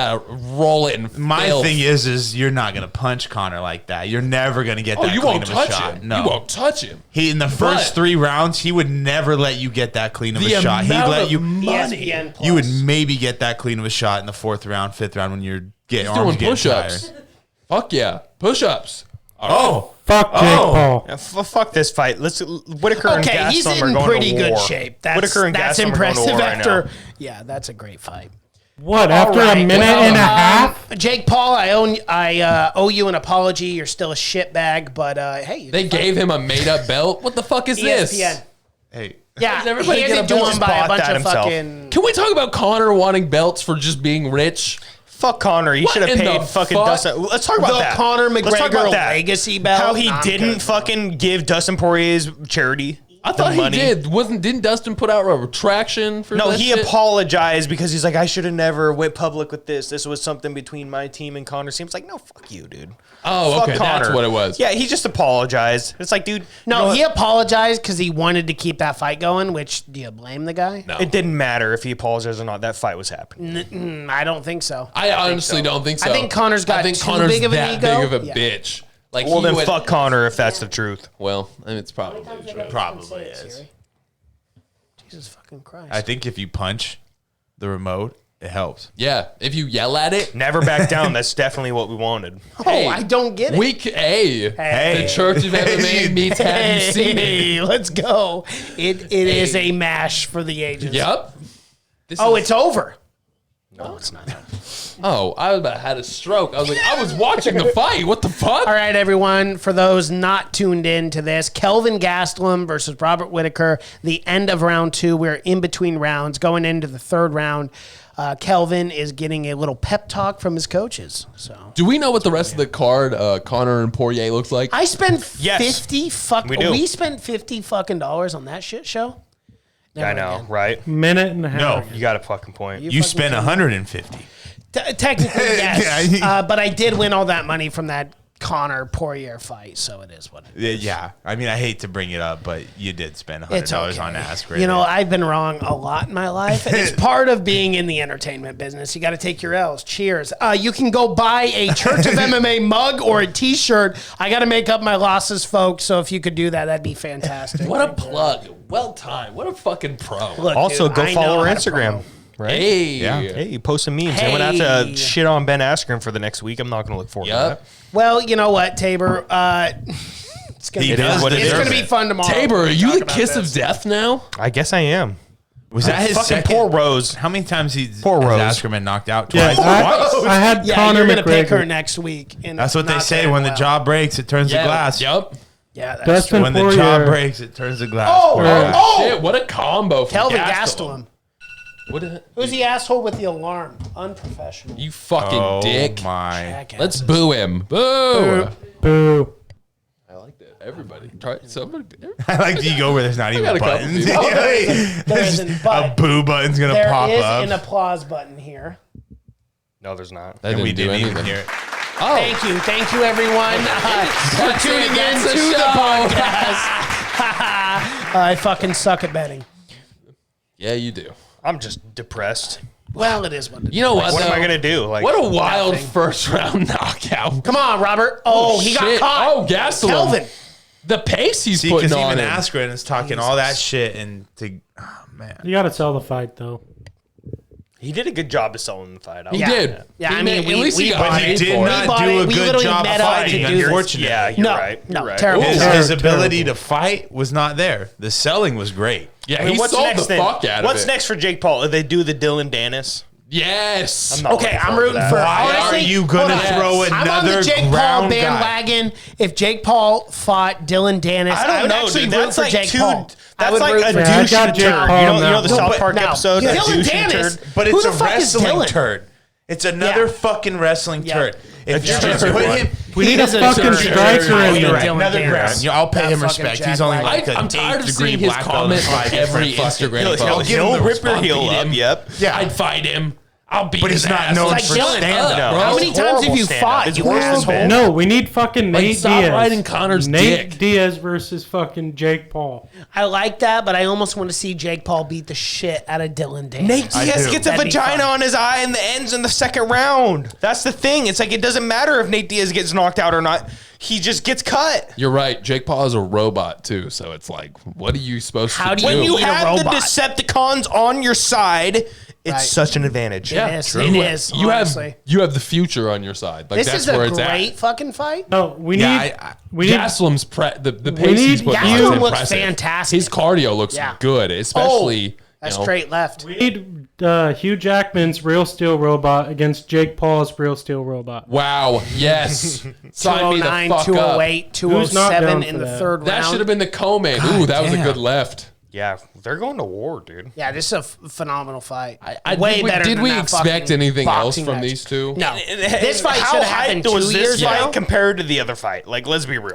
Speaker 4: it and
Speaker 5: My
Speaker 4: filth.
Speaker 5: thing is you're not gonna punch Connor like that. You're never gonna get
Speaker 4: Oh,
Speaker 5: that
Speaker 4: you
Speaker 5: clean
Speaker 4: won't
Speaker 5: of a
Speaker 4: touch
Speaker 5: shot.
Speaker 4: him.
Speaker 5: No,
Speaker 4: You won't touch him.
Speaker 5: He in the first
Speaker 4: But-
Speaker 5: 3 rounds, he would never let you get that clean of a shot. He'd
Speaker 4: amount
Speaker 5: let
Speaker 4: of
Speaker 5: you.
Speaker 4: money.
Speaker 3: ESPN Plus.
Speaker 5: You would maybe get that clean of a shot in the 4th round, 5th round when you're getting
Speaker 4: He's
Speaker 5: arms
Speaker 4: doing
Speaker 5: getting
Speaker 4: push-ups.
Speaker 5: tired.
Speaker 4: Fuck yeah, push-ups.
Speaker 5: Oh,
Speaker 6: Fuck Jake Paul.
Speaker 8: Yeah, fuck this fight. Let's Whitaker and
Speaker 3: Okay,
Speaker 8: Gastelum
Speaker 3: he's
Speaker 8: are
Speaker 3: in
Speaker 8: going
Speaker 3: pretty
Speaker 8: to
Speaker 3: good
Speaker 8: war.
Speaker 3: shape. That's
Speaker 8: Whitaker and
Speaker 3: that's
Speaker 8: Gastelum are going to
Speaker 3: impressive.
Speaker 8: war right
Speaker 3: After
Speaker 8: now.
Speaker 3: yeah, that's a great fight.
Speaker 6: What, after
Speaker 3: All right,
Speaker 6: a minute
Speaker 3: well,
Speaker 6: and a half?
Speaker 3: Jake Paul, I owe you an apology. You're still a shitbag, but hey, you
Speaker 4: They gave him a made-up belt. What the fuck is
Speaker 3: ESPN.
Speaker 4: this?
Speaker 5: hey,
Speaker 3: Yeah,
Speaker 4: Does everybody
Speaker 3: handed
Speaker 4: get a
Speaker 3: to
Speaker 4: belt?
Speaker 3: him by a
Speaker 8: Bought
Speaker 3: bunch
Speaker 8: that
Speaker 3: of
Speaker 8: himself.
Speaker 3: fucking.
Speaker 4: Can we talk about Connor wanting belts for just being rich?
Speaker 8: Fuck Connor. He should have
Speaker 4: in the
Speaker 8: paid fucking
Speaker 4: fuck?
Speaker 8: Dustin. Let's talk about
Speaker 3: The
Speaker 8: that.
Speaker 3: Conor
Speaker 8: Let's talk
Speaker 3: McGregor
Speaker 8: about that.
Speaker 3: legacy belt?
Speaker 8: How he
Speaker 3: Nah, I'm
Speaker 8: didn't
Speaker 3: good.
Speaker 8: fucking give Dustin Poirier's charity.
Speaker 4: I thought
Speaker 8: the
Speaker 4: he
Speaker 8: money.
Speaker 4: did. Didn't Dustin put out a retraction for
Speaker 8: No,
Speaker 4: that
Speaker 8: he
Speaker 4: shit?
Speaker 8: apologized because he's like, I should have never went public with this. This was something between my team and Connor's team. It's like, no, fuck you, dude.
Speaker 4: Oh,
Speaker 8: Fuck
Speaker 4: okay, that's
Speaker 8: Conor.
Speaker 4: what it was.
Speaker 8: Yeah, he just apologized. It's like, dude,
Speaker 3: No,
Speaker 8: you know
Speaker 3: he
Speaker 8: what?
Speaker 3: apologized because he wanted to keep that fight going. Which do you blame the guy?
Speaker 4: No.
Speaker 8: It didn't matter if he apologized or not. That fight was happening.
Speaker 3: I don't think so.
Speaker 4: I honestly don't think so.
Speaker 3: I think Connor's got too big of an
Speaker 4: that
Speaker 3: ego.
Speaker 4: big of a
Speaker 3: Yeah.
Speaker 4: bitch. Like
Speaker 8: Well,
Speaker 4: he
Speaker 8: then
Speaker 4: would,
Speaker 8: fuck Connor if that's the truth.
Speaker 4: Well, I mean, it's probably true.
Speaker 5: probably is.
Speaker 3: Jesus fucking Christ.
Speaker 5: I think if you punch the remote, it helps.
Speaker 4: Yeah, if you yell at it,
Speaker 8: Never back down. That's definitely what we wanted.
Speaker 4: hey,
Speaker 3: I don't get it.
Speaker 5: Hey.
Speaker 4: the Church of MMA meets Have You Seen It?
Speaker 3: Hey, let's go. It is a mash for the ages.
Speaker 4: Yep.
Speaker 3: Oh, it's over.
Speaker 8: No, it's not.
Speaker 4: Oh, I was about to had a stroke. I was like, I was watching the fight. What the fuck?
Speaker 3: All right, everyone. For those not tuned in to this, Kelvin Gastelum versus Robert Whitaker. The end of round 2. We're in between rounds, going into the third round. Kelvin is getting a little pep talk from his coaches. So,
Speaker 4: Do we know what the rest of the card, Connor and Poirier, looks like?
Speaker 3: I spent
Speaker 8: Yes.
Speaker 3: 50 fuck.
Speaker 8: We do.
Speaker 3: We spent 50 fucking dollars on that shit show. Never
Speaker 8: I know,
Speaker 3: again.
Speaker 8: right?
Speaker 6: Minute and a half.
Speaker 5: No,
Speaker 8: You got a fucking point.
Speaker 5: you spent 150.
Speaker 3: Technically, yes.
Speaker 5: Yeah.
Speaker 3: But I did win all that money from that Connor Poirier fight, so it is what it is.
Speaker 5: Yeah, I mean, I hate to bring it up, but you did spend $100
Speaker 3: It's okay.
Speaker 5: on Askren.
Speaker 3: You know, I've been wrong a lot in my life, and it's part of being in the entertainment business. You got to take your L's. Cheers. You can go buy a Church of MMA mug or a T-shirt. I got to make up my losses, folks. So if you could do that, that'd be fantastic.
Speaker 4: What a plug. Well timed. What a fucking pro.
Speaker 3: Look,
Speaker 8: Also,
Speaker 3: dude,
Speaker 8: go
Speaker 3: I
Speaker 8: follow
Speaker 3: know
Speaker 8: our
Speaker 3: how to
Speaker 8: Instagram.
Speaker 3: promote.
Speaker 8: Right?
Speaker 4: Hey.
Speaker 5: Yeah.
Speaker 8: Hey, you post some memes. I'm gonna have
Speaker 3: Hey.
Speaker 8: to shit on Ben Askren for the next week. I'm not gonna look forward to that.
Speaker 4: Yep.
Speaker 3: Well, you know what, Tabor? It's gonna
Speaker 5: He
Speaker 3: be
Speaker 5: does
Speaker 3: fun. It's
Speaker 5: deserve
Speaker 3: gonna be
Speaker 5: it.
Speaker 3: fun tomorrow.
Speaker 4: Tabor, are
Speaker 3: to
Speaker 4: you
Speaker 3: talk
Speaker 4: the
Speaker 3: about
Speaker 4: kiss
Speaker 3: this.
Speaker 4: of death now?
Speaker 8: I guess I am.
Speaker 5: Was that his
Speaker 8: Fucking
Speaker 5: second?
Speaker 8: poor Rose.
Speaker 5: How many times
Speaker 8: Poor Rose.
Speaker 5: has Askren been knocked out?
Speaker 6: Yeah,
Speaker 5: Twice.
Speaker 6: I had
Speaker 3: Yeah,
Speaker 6: Conor
Speaker 3: you're gonna pick her
Speaker 6: McGregor.
Speaker 3: next week. And
Speaker 5: That's what they
Speaker 3: not
Speaker 5: say.
Speaker 3: very
Speaker 5: When
Speaker 3: well.
Speaker 5: the jaw breaks, it turns the glass.
Speaker 4: Yep.
Speaker 3: Yeah, that's
Speaker 6: Dustin
Speaker 5: When the jaw
Speaker 6: Poirier.
Speaker 5: breaks, it turns the glass.
Speaker 3: Oh,
Speaker 4: Shit, what a combo from
Speaker 3: Kelvin
Speaker 4: Gastelum.
Speaker 3: Gastelum.
Speaker 4: What a,
Speaker 3: Who's the asshole with the alarm? Unprofessional.
Speaker 4: you fucking
Speaker 5: Oh
Speaker 4: dick.
Speaker 5: my!
Speaker 3: Jackass.
Speaker 4: Let's boo him. Boo.
Speaker 6: Boo.
Speaker 4: I like that. Everybody. Try somebody.
Speaker 5: I like that you go where there's not even
Speaker 4: got a couple
Speaker 5: buttons.
Speaker 4: people.
Speaker 3: There isn't,
Speaker 5: a
Speaker 3: but
Speaker 5: boo button's gonna
Speaker 3: there
Speaker 5: pop
Speaker 3: is
Speaker 5: up.
Speaker 3: an applause button here.
Speaker 8: No, there's not.
Speaker 4: That
Speaker 5: and we
Speaker 4: didn't do
Speaker 5: didn't even
Speaker 4: anything.
Speaker 5: hear it.
Speaker 4: Oh.
Speaker 3: Thank you, everyone, for tuning in
Speaker 4: That's a
Speaker 3: to the
Speaker 4: show.
Speaker 3: podcast. I fucking suck at betting.
Speaker 4: Yeah, you do.
Speaker 8: I'm just depressed.
Speaker 3: Well, it is what it is.
Speaker 4: You know what?
Speaker 8: What am I
Speaker 4: though?
Speaker 8: gonna do? Like,
Speaker 4: What a wild
Speaker 3: Nothing.
Speaker 4: first round knockout.
Speaker 3: Come on, Robert. Oh, he got
Speaker 4: shit.
Speaker 3: caught.
Speaker 4: Oh, Gastelum.
Speaker 3: Kelvin.
Speaker 4: The pace he's
Speaker 5: See,
Speaker 4: putting
Speaker 5: because
Speaker 4: on
Speaker 5: even
Speaker 4: him.
Speaker 5: Askren is talking all that shit, and man,
Speaker 6: You got to sell the fight, though.
Speaker 8: he did a good job of selling the fight.
Speaker 4: He
Speaker 3: Yeah.
Speaker 4: did.
Speaker 3: Yeah,
Speaker 4: He
Speaker 3: I mean,
Speaker 4: made- at least he got
Speaker 5: but he
Speaker 4: paid
Speaker 5: did
Speaker 4: for it.
Speaker 5: not
Speaker 3: bought
Speaker 5: do
Speaker 3: it.
Speaker 5: a
Speaker 3: We
Speaker 5: good
Speaker 3: literally
Speaker 5: job
Speaker 3: met up to
Speaker 5: fighting.
Speaker 3: do this.
Speaker 5: Unfortunately,
Speaker 8: Yeah, you're
Speaker 3: No,
Speaker 8: right.
Speaker 3: no,
Speaker 8: You're right.
Speaker 3: terrible.
Speaker 5: his
Speaker 6: Terrible.
Speaker 5: ability to fight was not there. The selling was great.
Speaker 4: Yeah,
Speaker 8: I mean,
Speaker 4: he
Speaker 8: what's
Speaker 4: sold
Speaker 8: next
Speaker 4: the
Speaker 8: then?
Speaker 4: fuck out of
Speaker 8: What's
Speaker 4: it.
Speaker 8: next for Jake Paul? They do the Dylan Dennis.
Speaker 4: Yes.
Speaker 8: not
Speaker 3: Okay,
Speaker 8: looking
Speaker 3: I'm
Speaker 8: forward to
Speaker 3: rooting
Speaker 8: that.
Speaker 3: for.
Speaker 5: Why
Speaker 3: honestly,
Speaker 5: are you
Speaker 3: hold
Speaker 5: gonna
Speaker 3: on.
Speaker 5: throw
Speaker 3: I'm on
Speaker 5: another
Speaker 3: the Jake Paul
Speaker 5: ground guy?
Speaker 3: bandwagon. If Jake Paul fought Dylan Dennis,
Speaker 8: I don't
Speaker 3: would
Speaker 8: know,
Speaker 3: actually
Speaker 8: dude.
Speaker 3: root
Speaker 8: That's
Speaker 3: for
Speaker 8: like
Speaker 3: Jake
Speaker 8: two.
Speaker 3: Paul. I
Speaker 8: That's
Speaker 3: would
Speaker 8: like
Speaker 3: root
Speaker 8: a
Speaker 3: for
Speaker 6: Yeah, I
Speaker 8: douche
Speaker 6: got
Speaker 8: turd.
Speaker 6: Jake Paul
Speaker 8: You
Speaker 6: on
Speaker 8: know
Speaker 6: that
Speaker 8: the
Speaker 6: one.
Speaker 8: South Park
Speaker 3: Now,
Speaker 8: episode.
Speaker 3: Dylan
Speaker 8: A douche
Speaker 3: Dennis-
Speaker 8: turd.
Speaker 5: But
Speaker 3: Who
Speaker 5: it's
Speaker 3: the
Speaker 5: a
Speaker 3: fuck is
Speaker 5: wrestling
Speaker 3: Dylan?
Speaker 5: turd. It's another
Speaker 3: Yeah.
Speaker 5: fucking wrestling
Speaker 3: Yeah.
Speaker 5: turd. If you
Speaker 8: A
Speaker 5: just
Speaker 8: turd
Speaker 5: put
Speaker 8: one.
Speaker 5: him,
Speaker 6: We need a
Speaker 3: is a
Speaker 6: fucking
Speaker 3: turd.
Speaker 6: striker
Speaker 3: Oh,
Speaker 6: in
Speaker 3: you're
Speaker 6: there.
Speaker 3: right. Dylan
Speaker 5: another
Speaker 3: Dennis.
Speaker 5: ground. You know, I'll pay
Speaker 3: That
Speaker 5: him
Speaker 3: fucking
Speaker 5: respect.
Speaker 3: Jack
Speaker 5: He's only
Speaker 3: Black.
Speaker 5: like a
Speaker 4: I'm tired of
Speaker 5: 8th-degree
Speaker 4: seeing his
Speaker 5: black belt in
Speaker 4: comments on
Speaker 5: 5
Speaker 4: every
Speaker 5: different fucking-
Speaker 4: Instagram
Speaker 8: He'll
Speaker 4: post.
Speaker 8: give him the rip
Speaker 4: I'll
Speaker 8: heel
Speaker 4: beat
Speaker 8: up.
Speaker 4: him.
Speaker 8: Yep.
Speaker 5: Yeah.
Speaker 4: I'd fight him. I'll beat
Speaker 5: But
Speaker 4: his
Speaker 5: he's not
Speaker 4: ass.
Speaker 5: known
Speaker 4: Like,
Speaker 5: for
Speaker 4: shut
Speaker 5: stand-up.
Speaker 4: up,
Speaker 8: No.
Speaker 4: bro.
Speaker 3: How many times have
Speaker 8: Horrible
Speaker 3: you
Speaker 8: stand-up.
Speaker 3: fought?
Speaker 8: It's
Speaker 3: You
Speaker 8: worse than
Speaker 3: asshole.
Speaker 6: No, we need fucking Nate
Speaker 4: stop
Speaker 6: Diaz.
Speaker 4: riding Connor's
Speaker 6: Nate
Speaker 4: dick.
Speaker 6: Diaz versus fucking Jake Paul.
Speaker 3: I like that, but I almost want to see Jake Paul beat the shit out of Dylan Dennis.
Speaker 8: Nate Diaz
Speaker 5: do.
Speaker 8: gets a
Speaker 3: That'd be
Speaker 8: vagina
Speaker 3: fun.
Speaker 8: on his eye and the ends in the second round. That's the thing. It's like it doesn't matter if Nate Diaz gets knocked out or not. He just gets cut.
Speaker 4: You're right. Jake Paul is a robot too, so it's like, what are you supposed
Speaker 3: How
Speaker 4: to
Speaker 3: do
Speaker 4: do?
Speaker 3: you
Speaker 8: When you
Speaker 3: beat a
Speaker 8: have the
Speaker 3: robot.
Speaker 8: Decepticons on your side, it's
Speaker 3: Right.
Speaker 8: such an advantage.
Speaker 3: Yeah. It is. It is,
Speaker 4: You
Speaker 3: honestly.
Speaker 4: have the future on your side. Like
Speaker 3: This
Speaker 4: that's
Speaker 3: is
Speaker 4: where
Speaker 3: a
Speaker 4: it's
Speaker 3: great fucking fight.
Speaker 6: No, we
Speaker 5: Yeah,
Speaker 6: need.
Speaker 5: I-
Speaker 6: we need.
Speaker 4: Gastelum's the
Speaker 6: We
Speaker 4: pace he's
Speaker 6: need
Speaker 4: putting on
Speaker 6: Gastelum
Speaker 4: is
Speaker 3: looks
Speaker 4: impressive.
Speaker 3: fantastic.
Speaker 4: His cardio looks
Speaker 3: Yeah.
Speaker 4: good, especially
Speaker 3: That's
Speaker 4: you know,
Speaker 3: straight left.
Speaker 6: We need Hugh Jackman's Real Steel Robot against Jake Paul's Real Steel Robot.
Speaker 4: Wow. Yes. Sign me the
Speaker 3: 209,
Speaker 4: fuck up.
Speaker 3: 208,
Speaker 6: Who's not
Speaker 3: 207
Speaker 6: down
Speaker 3: in
Speaker 6: for
Speaker 3: the
Speaker 6: that?
Speaker 3: third
Speaker 4: That
Speaker 3: round.
Speaker 4: should have been the co-main. Ooh, that was a
Speaker 5: damn.
Speaker 4: good left.
Speaker 8: Yeah, they're going to war, dude.
Speaker 3: Yeah, this is a phenomenal fight.
Speaker 4: Way
Speaker 3: Way better
Speaker 4: Did
Speaker 3: than
Speaker 4: we
Speaker 3: that
Speaker 4: expect
Speaker 3: fucking
Speaker 4: anything else
Speaker 3: boxing
Speaker 4: from
Speaker 3: match.
Speaker 4: these two?
Speaker 3: No. This fight
Speaker 8: How
Speaker 3: should have happened
Speaker 8: hyped was
Speaker 3: 2
Speaker 8: this
Speaker 3: years
Speaker 8: fight
Speaker 3: ago.
Speaker 8: compared to the other fight? Like, let's be real.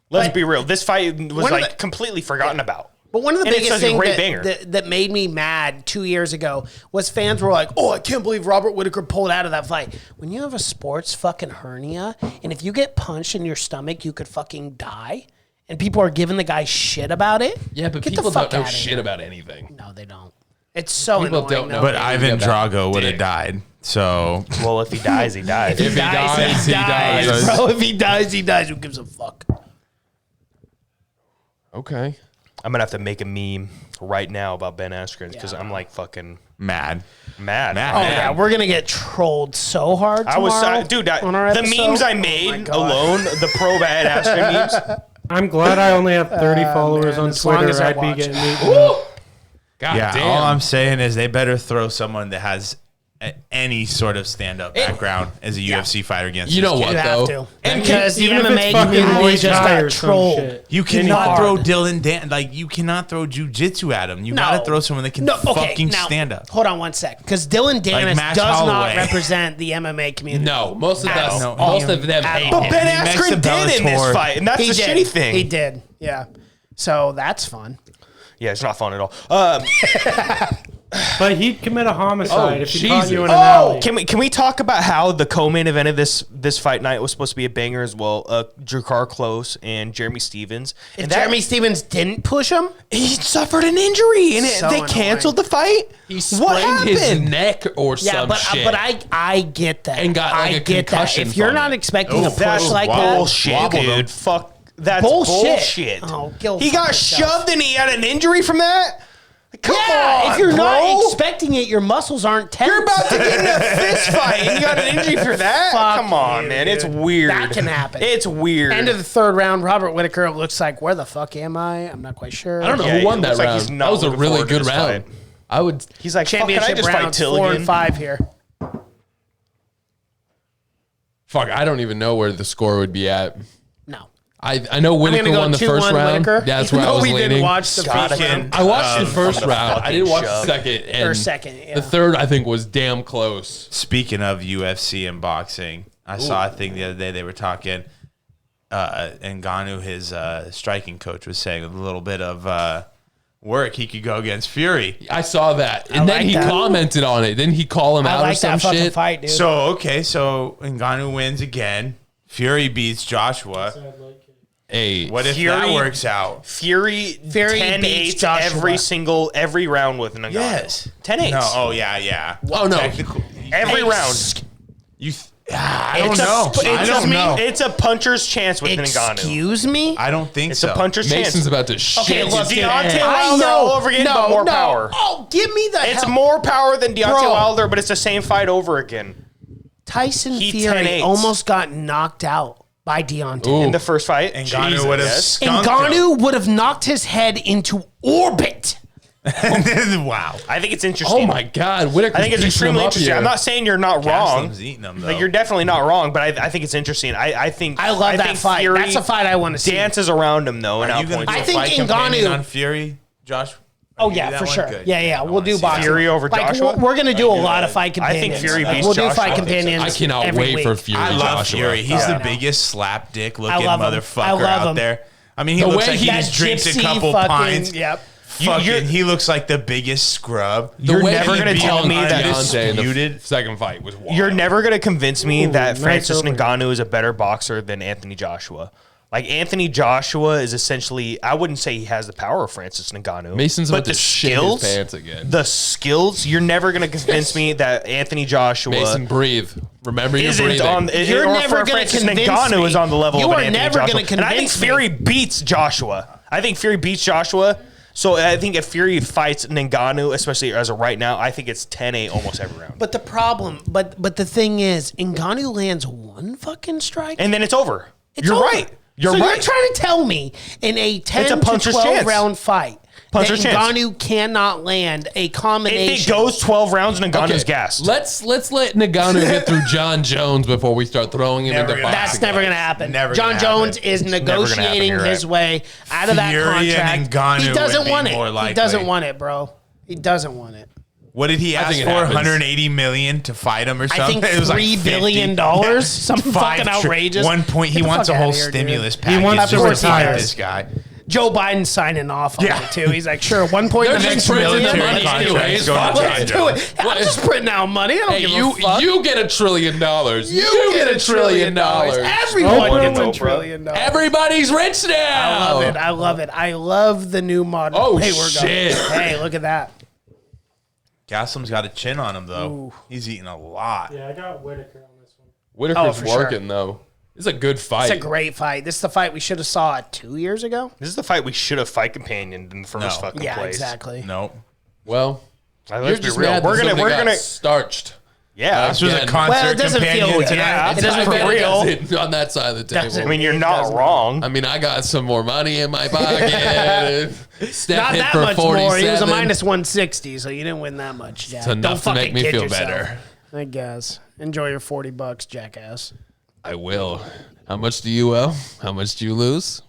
Speaker 8: Let's be real. This fight was
Speaker 3: one of
Speaker 8: like
Speaker 3: the-
Speaker 8: completely forgotten about.
Speaker 3: But one of the
Speaker 8: And it's
Speaker 3: biggest
Speaker 8: such a
Speaker 3: things
Speaker 8: great banger.
Speaker 3: that made me mad 2 years ago was fans were like, oh, I can't believe Robert Whitaker pulled out of that fight. When you have a sports fucking hernia, and if you get punched in your stomach, you could fucking die, and people are giving the guy shit about it.
Speaker 4: Yeah, but
Speaker 3: Get the
Speaker 4: people
Speaker 3: fuck
Speaker 4: don't know
Speaker 3: outta
Speaker 4: shit
Speaker 3: here.
Speaker 4: about anything.
Speaker 3: No, they don't. It's so
Speaker 4: People
Speaker 3: annoying.
Speaker 4: don't know.
Speaker 3: though.
Speaker 5: But Ivan
Speaker 4: Yeah, that
Speaker 5: Drago would have
Speaker 4: dick.
Speaker 5: died. So
Speaker 8: Well, if he dies, he dies.
Speaker 4: If he dies, he dies.
Speaker 3: Bro, if he dies, he dies. Who gives a fuck?
Speaker 4: Okay.
Speaker 8: I'm going to have to make a meme right now about Ben Askren because I'm like fucking
Speaker 5: mad.
Speaker 8: mad.
Speaker 3: Oh, yeah, we're going to get trolled so hard
Speaker 8: I was,
Speaker 3: tomorrow
Speaker 8: dude,
Speaker 3: on our
Speaker 8: the
Speaker 3: episode.
Speaker 8: memes I
Speaker 3: Oh my
Speaker 8: made
Speaker 3: God.
Speaker 8: alone, the pro bad Askren memes.
Speaker 6: I'm glad I only have 30 followers
Speaker 3: man,
Speaker 6: on
Speaker 3: as long
Speaker 6: Twitter.
Speaker 3: as I
Speaker 6: I'd be
Speaker 3: watch
Speaker 6: getting
Speaker 3: it.
Speaker 6: eaten up.
Speaker 4: God
Speaker 5: Yeah,
Speaker 4: damn.
Speaker 5: all I'm saying is they better throw someone that has any sort of stand-up background as a UFC fighter against
Speaker 4: You
Speaker 5: this
Speaker 4: know
Speaker 5: kid.
Speaker 4: what,
Speaker 3: You have
Speaker 4: though?
Speaker 3: to. Because the
Speaker 6: even if
Speaker 3: MMA
Speaker 6: it's fucking
Speaker 3: community
Speaker 6: Muay
Speaker 3: just
Speaker 6: Thai
Speaker 3: got
Speaker 6: or some
Speaker 3: trolled.
Speaker 6: shit.
Speaker 5: You
Speaker 6: Any
Speaker 5: cannot
Speaker 6: hard.
Speaker 5: throw Dylan Dan like you cannot throw jujitsu at him. You
Speaker 3: No.
Speaker 5: gotta throw someone that can fucking
Speaker 3: now,
Speaker 5: stand up.
Speaker 3: Hold on one sec. Because Dylan Dennis
Speaker 5: Max
Speaker 3: does not
Speaker 5: Holloway.
Speaker 3: represent the MMA community.
Speaker 4: No, most of them,
Speaker 5: No,
Speaker 4: most
Speaker 5: he-
Speaker 4: of them
Speaker 3: At
Speaker 4: hate
Speaker 3: all.
Speaker 4: him.
Speaker 8: Ben
Speaker 5: He makes
Speaker 8: Askren
Speaker 5: the
Speaker 8: did in this
Speaker 5: Bellator.
Speaker 8: fight, and that's
Speaker 3: He
Speaker 8: the
Speaker 3: did.
Speaker 8: shitty thing.
Speaker 3: He did. Yeah. So that's fun.
Speaker 8: Yeah, it's not fun at all.
Speaker 6: But he'd commit a homicide
Speaker 4: Oh,
Speaker 6: if he caught you in an
Speaker 8: Oh,
Speaker 6: alley.
Speaker 8: can we talk about how the co-main event of this fight night was supposed to be a banger as well? Drakkar Close and Jeremy Stevens.
Speaker 3: If
Speaker 8: And that-
Speaker 3: Jeremy Stevens didn't push him,
Speaker 8: he suffered an injury, and
Speaker 3: So
Speaker 8: they
Speaker 3: annoying.
Speaker 8: canceled the fight.
Speaker 4: He
Speaker 8: What
Speaker 4: sprained his
Speaker 8: happened?
Speaker 4: neck or
Speaker 3: yeah,
Speaker 4: some
Speaker 3: but
Speaker 4: shit.
Speaker 3: I get that.
Speaker 4: And got, like,
Speaker 3: I
Speaker 4: a
Speaker 3: get that.
Speaker 4: concussion
Speaker 3: If you're
Speaker 4: from
Speaker 3: not
Speaker 4: it.
Speaker 3: expecting a
Speaker 8: That's
Speaker 3: push like
Speaker 8: bullshit,
Speaker 5: Wobbled him.
Speaker 8: dude. Fuck, that's
Speaker 3: Bullshit.
Speaker 8: bullshit.
Speaker 3: Oh, go
Speaker 8: he
Speaker 3: fuck
Speaker 8: got
Speaker 3: yourself.
Speaker 8: shoved, and he had an injury from that. Come
Speaker 3: yeah,
Speaker 8: on,
Speaker 3: if you're
Speaker 8: bro.
Speaker 3: not expecting it, your muscles aren't tense.
Speaker 8: You're about to get in a fist fight, and you got an injury for that.
Speaker 3: Fuck
Speaker 8: Come on,
Speaker 3: you,
Speaker 8: man.
Speaker 3: dude.
Speaker 8: It's weird.
Speaker 3: That can happen.
Speaker 8: It's weird.
Speaker 3: End of the third round, Robert Whitaker looks like, where the fuck am I? I'm not quite sure.
Speaker 4: I don't know
Speaker 8: Yeah,
Speaker 4: who won
Speaker 8: he
Speaker 4: that
Speaker 8: looks like
Speaker 4: round.
Speaker 8: he's not
Speaker 4: That was a
Speaker 8: looking
Speaker 4: really
Speaker 8: forward to
Speaker 4: good
Speaker 8: this
Speaker 4: round.
Speaker 8: fight.
Speaker 4: I would.
Speaker 8: He's like, fuck, can I
Speaker 3: Championship
Speaker 8: just fight
Speaker 3: rounds
Speaker 8: Tilligan?
Speaker 3: 4 and 5 here.
Speaker 4: Fuck, I don't even know where the score would be at.
Speaker 3: No.
Speaker 4: I know Whitaker
Speaker 3: gonna go
Speaker 4: won the
Speaker 3: 2-1
Speaker 4: first round.
Speaker 3: Whitaker.
Speaker 4: Yeah, that's
Speaker 3: Even
Speaker 4: where I
Speaker 3: though
Speaker 4: was
Speaker 3: we
Speaker 4: leaning.
Speaker 3: didn't watch the
Speaker 8: God,
Speaker 3: first
Speaker 8: I
Speaker 3: round.
Speaker 4: I watched the first
Speaker 8: the
Speaker 4: round. I didn't watch the
Speaker 8: fucking
Speaker 4: second. And
Speaker 3: Or second, yeah.
Speaker 4: The third, I think, was damn close.
Speaker 5: Speaking of UFC and boxing, I saw a thing the other day. They were talking, Ngannou, his striking coach, was saying with a little bit of work, he could go against Fury.
Speaker 4: I saw that, and then
Speaker 3: like
Speaker 4: he
Speaker 3: that.
Speaker 4: commented on it. Didn't he call him
Speaker 3: I
Speaker 4: out or
Speaker 3: like
Speaker 4: some
Speaker 3: that fucking
Speaker 4: shit?
Speaker 3: fight, dude.
Speaker 5: So Ngannou wins again. Fury beats Joshua.
Speaker 4: Hey,
Speaker 5: What if
Speaker 8: Fury-
Speaker 5: that works out?
Speaker 8: Fury 10-8
Speaker 3: beats Joshua.
Speaker 8: every round with Ngannou.
Speaker 5: Yes.
Speaker 8: 10-8.
Speaker 5: No. Oh yeah.
Speaker 4: Oh no,
Speaker 8: Every round.
Speaker 5: You. I don't
Speaker 8: It's
Speaker 5: know. I
Speaker 8: It's
Speaker 5: don't know.
Speaker 8: It's a puncher's chance with Ngannou.
Speaker 3: Excuse me?
Speaker 5: I don't think
Speaker 8: It's
Speaker 5: so.
Speaker 8: a puncher's chance.
Speaker 4: Mason's about to shit.
Speaker 3: Okay, look,
Speaker 4: his
Speaker 3: dude,
Speaker 8: Deontay
Speaker 4: pants.
Speaker 8: Wilder all over again, but more power.
Speaker 3: Oh, give me the
Speaker 8: It's
Speaker 3: hell.
Speaker 8: more power than Deontay
Speaker 3: Bro.
Speaker 8: Wilder, but it's the same fight over again.
Speaker 3: Tyson
Speaker 8: He
Speaker 3: Fury
Speaker 8: 10-8s.
Speaker 3: almost got knocked out by Deontay.
Speaker 4: Ooh.
Speaker 8: In the first fight,
Speaker 5: Ngannou would have
Speaker 8: yes.
Speaker 5: skunked
Speaker 3: Ngannou would have knocked his head into orbit.
Speaker 5: him. Wow.
Speaker 8: I think it's interesting.
Speaker 4: Oh my God, Whitaker.
Speaker 8: I think it's extremely interesting. I'm not saying you're not wrong.
Speaker 5: Gaslam's eating him though.
Speaker 8: Like, you're definitely not wrong, but I think it's interesting. I think
Speaker 3: I love that
Speaker 8: think
Speaker 3: fight.
Speaker 8: Fury
Speaker 3: That's a fight I want to see.
Speaker 8: dances around him though, and
Speaker 5: Are you going
Speaker 8: outpoints
Speaker 5: to
Speaker 3: I
Speaker 5: do a
Speaker 3: think
Speaker 5: fight companion
Speaker 3: Ngannou-
Speaker 5: on Fury, Josh?
Speaker 3: Oh
Speaker 5: Are you
Speaker 3: yeah,
Speaker 5: that
Speaker 3: for
Speaker 5: one?
Speaker 3: sure.
Speaker 5: Good.
Speaker 3: Yeah.
Speaker 5: I
Speaker 3: We'll
Speaker 5: wanna
Speaker 3: do
Speaker 5: see
Speaker 3: boxing.
Speaker 8: Fury over
Speaker 3: Like,
Speaker 8: Joshua?
Speaker 3: We're gonna do a
Speaker 5: do
Speaker 3: lot
Speaker 5: that.
Speaker 3: of fight
Speaker 8: I think
Speaker 3: companions.
Speaker 8: Fury
Speaker 3: Like,
Speaker 8: beats
Speaker 3: we'll do
Speaker 8: Joshua.
Speaker 3: fight
Speaker 8: I think so.
Speaker 3: companions.
Speaker 4: I cannot
Speaker 3: every
Speaker 4: wait
Speaker 3: week.
Speaker 4: for Fury.
Speaker 5: I love
Speaker 4: Joshua.
Speaker 5: Fury. He's
Speaker 3: I
Speaker 5: the
Speaker 3: know.
Speaker 5: biggest slapdick
Speaker 3: I
Speaker 5: looking
Speaker 3: love him. I
Speaker 5: motherfucker
Speaker 3: love
Speaker 5: out
Speaker 3: him.
Speaker 5: there. I mean, he
Speaker 4: The
Speaker 5: looks
Speaker 4: way
Speaker 5: like he
Speaker 4: that
Speaker 5: just drinks a
Speaker 3: gypsy
Speaker 5: couple
Speaker 3: fucking-
Speaker 5: pints.
Speaker 3: Yep.
Speaker 5: He looks like the biggest scrub.
Speaker 8: You're
Speaker 4: way
Speaker 8: never
Speaker 4: he
Speaker 8: gonna
Speaker 4: beat
Speaker 8: tell me that
Speaker 4: Deontay in the
Speaker 5: disputed-
Speaker 4: second fight was wild.
Speaker 8: You're never going to convince me that
Speaker 6: nice
Speaker 8: Francis
Speaker 6: over.
Speaker 8: Ngannou is a better boxer than Anthony Joshua. Like, Anthony Joshua is essentially, I wouldn't say he has the power of Francis Ngannou.
Speaker 4: Mason's
Speaker 8: but
Speaker 4: about to shit his pants again.
Speaker 8: The skills, you're never going to convince me that Anthony Joshua
Speaker 4: Mason, breathe. Remember your
Speaker 8: isn't
Speaker 4: breathing.
Speaker 8: on.
Speaker 3: You're
Speaker 8: or
Speaker 3: never
Speaker 8: for
Speaker 3: gonna
Speaker 8: Francis
Speaker 3: convince
Speaker 8: Ngannou
Speaker 3: me.
Speaker 8: is on the level
Speaker 3: You
Speaker 8: of
Speaker 3: are
Speaker 8: an Anthony
Speaker 3: never
Speaker 8: Joshua.
Speaker 3: gonna
Speaker 8: And I think
Speaker 3: convince me.
Speaker 8: Fury beats Joshua. I think Fury beats Joshua. So I think if Fury fights Ngannou, especially as of right now, I think it's 10-8 almost every round.
Speaker 3: But the problem, but the thing is, Ngannou lands one fucking strike,
Speaker 8: And then it's over.
Speaker 3: it's
Speaker 8: You're
Speaker 3: over.
Speaker 8: right. You're
Speaker 3: so
Speaker 8: right.
Speaker 3: You're trying to tell me in a 10 to
Speaker 8: puncher's
Speaker 3: 12
Speaker 8: chance.
Speaker 3: round fight
Speaker 8: Puncher's
Speaker 3: that
Speaker 8: chance.
Speaker 3: Ngannou cannot land a combination.
Speaker 8: If it goes 12 rounds, Ngannou's gassed.
Speaker 4: Let's let Ngannou get through John Jones before we start throwing him
Speaker 5: Never
Speaker 4: into
Speaker 5: gonna
Speaker 4: boxing.
Speaker 3: That's never going to happen.
Speaker 5: Never
Speaker 3: John
Speaker 5: gonna
Speaker 3: Jones
Speaker 5: happen.
Speaker 3: is
Speaker 8: never gonna happen,
Speaker 3: negotiating
Speaker 8: you're
Speaker 3: his
Speaker 8: right.
Speaker 3: way out of that
Speaker 5: Fury and
Speaker 3: contract. He
Speaker 5: Ngannou
Speaker 3: doesn't
Speaker 5: would be
Speaker 3: want it.
Speaker 5: more
Speaker 3: He
Speaker 5: likely.
Speaker 3: doesn't want it, bro. He doesn't want it.
Speaker 5: What did he ask
Speaker 4: think it
Speaker 5: for?
Speaker 4: happens.
Speaker 5: 180 million to fight him or something?
Speaker 3: I think
Speaker 5: It was like
Speaker 3: $3 billion.
Speaker 5: 50.
Speaker 3: Something
Speaker 5: Five
Speaker 3: fucking
Speaker 5: tri-
Speaker 3: outrageous.
Speaker 5: One point, he
Speaker 3: Get the
Speaker 5: wants a
Speaker 3: fuck
Speaker 5: whole
Speaker 3: outta here, dude.
Speaker 5: stimulus package.
Speaker 6: wants
Speaker 5: just
Speaker 6: to
Speaker 5: to
Speaker 6: retire.
Speaker 5: fight this guy.
Speaker 3: Joe Biden signing off on it too. He's like, sure, 1.9
Speaker 4: They're just printing the
Speaker 3: million.
Speaker 4: money
Speaker 5: contracts
Speaker 4: anyways.
Speaker 5: going
Speaker 4: Fuck
Speaker 5: to
Speaker 4: it.
Speaker 3: Let's do it. I'm just printing out money. I don't
Speaker 4: Hey,
Speaker 3: give
Speaker 4: you
Speaker 3: a fuck.
Speaker 4: you get $1 trillion. You get $1 trillion.
Speaker 3: Everyone
Speaker 6: Oprah
Speaker 3: gets
Speaker 6: Winfrey.
Speaker 3: $1 trillion.
Speaker 4: Everybody's rich now.
Speaker 3: I love it. I love it. I love the new model.
Speaker 4: Oh,
Speaker 3: hey, we're
Speaker 4: shit.
Speaker 3: Going. Hey, look at that.
Speaker 5: Gaslam's got a chin on him, though.
Speaker 3: Ooh.
Speaker 5: He's eating a lot.
Speaker 6: Yeah, I got Whitaker on this one.
Speaker 4: Whitaker's
Speaker 3: for sure.
Speaker 4: working though. It's a good fight.
Speaker 3: It's a great fight. This is the fight we should have saw 2 years ago.
Speaker 8: This is the fight we should have fight companioned in the first fucking
Speaker 3: Yeah,
Speaker 8: place.
Speaker 3: exactly.
Speaker 5: Nope.
Speaker 4: Well,
Speaker 8: Like,
Speaker 4: you're
Speaker 8: let's be
Speaker 4: just
Speaker 8: real.
Speaker 4: mad
Speaker 8: We're
Speaker 4: that
Speaker 8: gonna
Speaker 4: somebody got
Speaker 8: we're gonna
Speaker 4: starched.
Speaker 8: Yeah.
Speaker 5: This was a
Speaker 4: Again.
Speaker 5: concert
Speaker 3: Well, it doesn't feel
Speaker 5: companion
Speaker 3: good.
Speaker 5: tonight.
Speaker 3: It doesn't
Speaker 4: I
Speaker 3: for
Speaker 4: bet it
Speaker 3: real.
Speaker 4: doesn't on that side of the table.
Speaker 3: Doesn't.
Speaker 8: I mean, you're not wrong.
Speaker 4: I mean, I got some more money in my pocket. Steph
Speaker 3: Not
Speaker 4: hit
Speaker 3: that
Speaker 4: for
Speaker 3: much
Speaker 4: 47.
Speaker 3: more. He was a minus 160, so you didn't win that much, Jack.
Speaker 4: It's enough
Speaker 3: Don't
Speaker 4: to make
Speaker 3: fucking
Speaker 4: me
Speaker 3: kid
Speaker 4: feel
Speaker 3: yourself,
Speaker 4: better.
Speaker 3: I guess. Enjoy your $40, jackass.
Speaker 4: I will. How much do you owe? How much do you lose?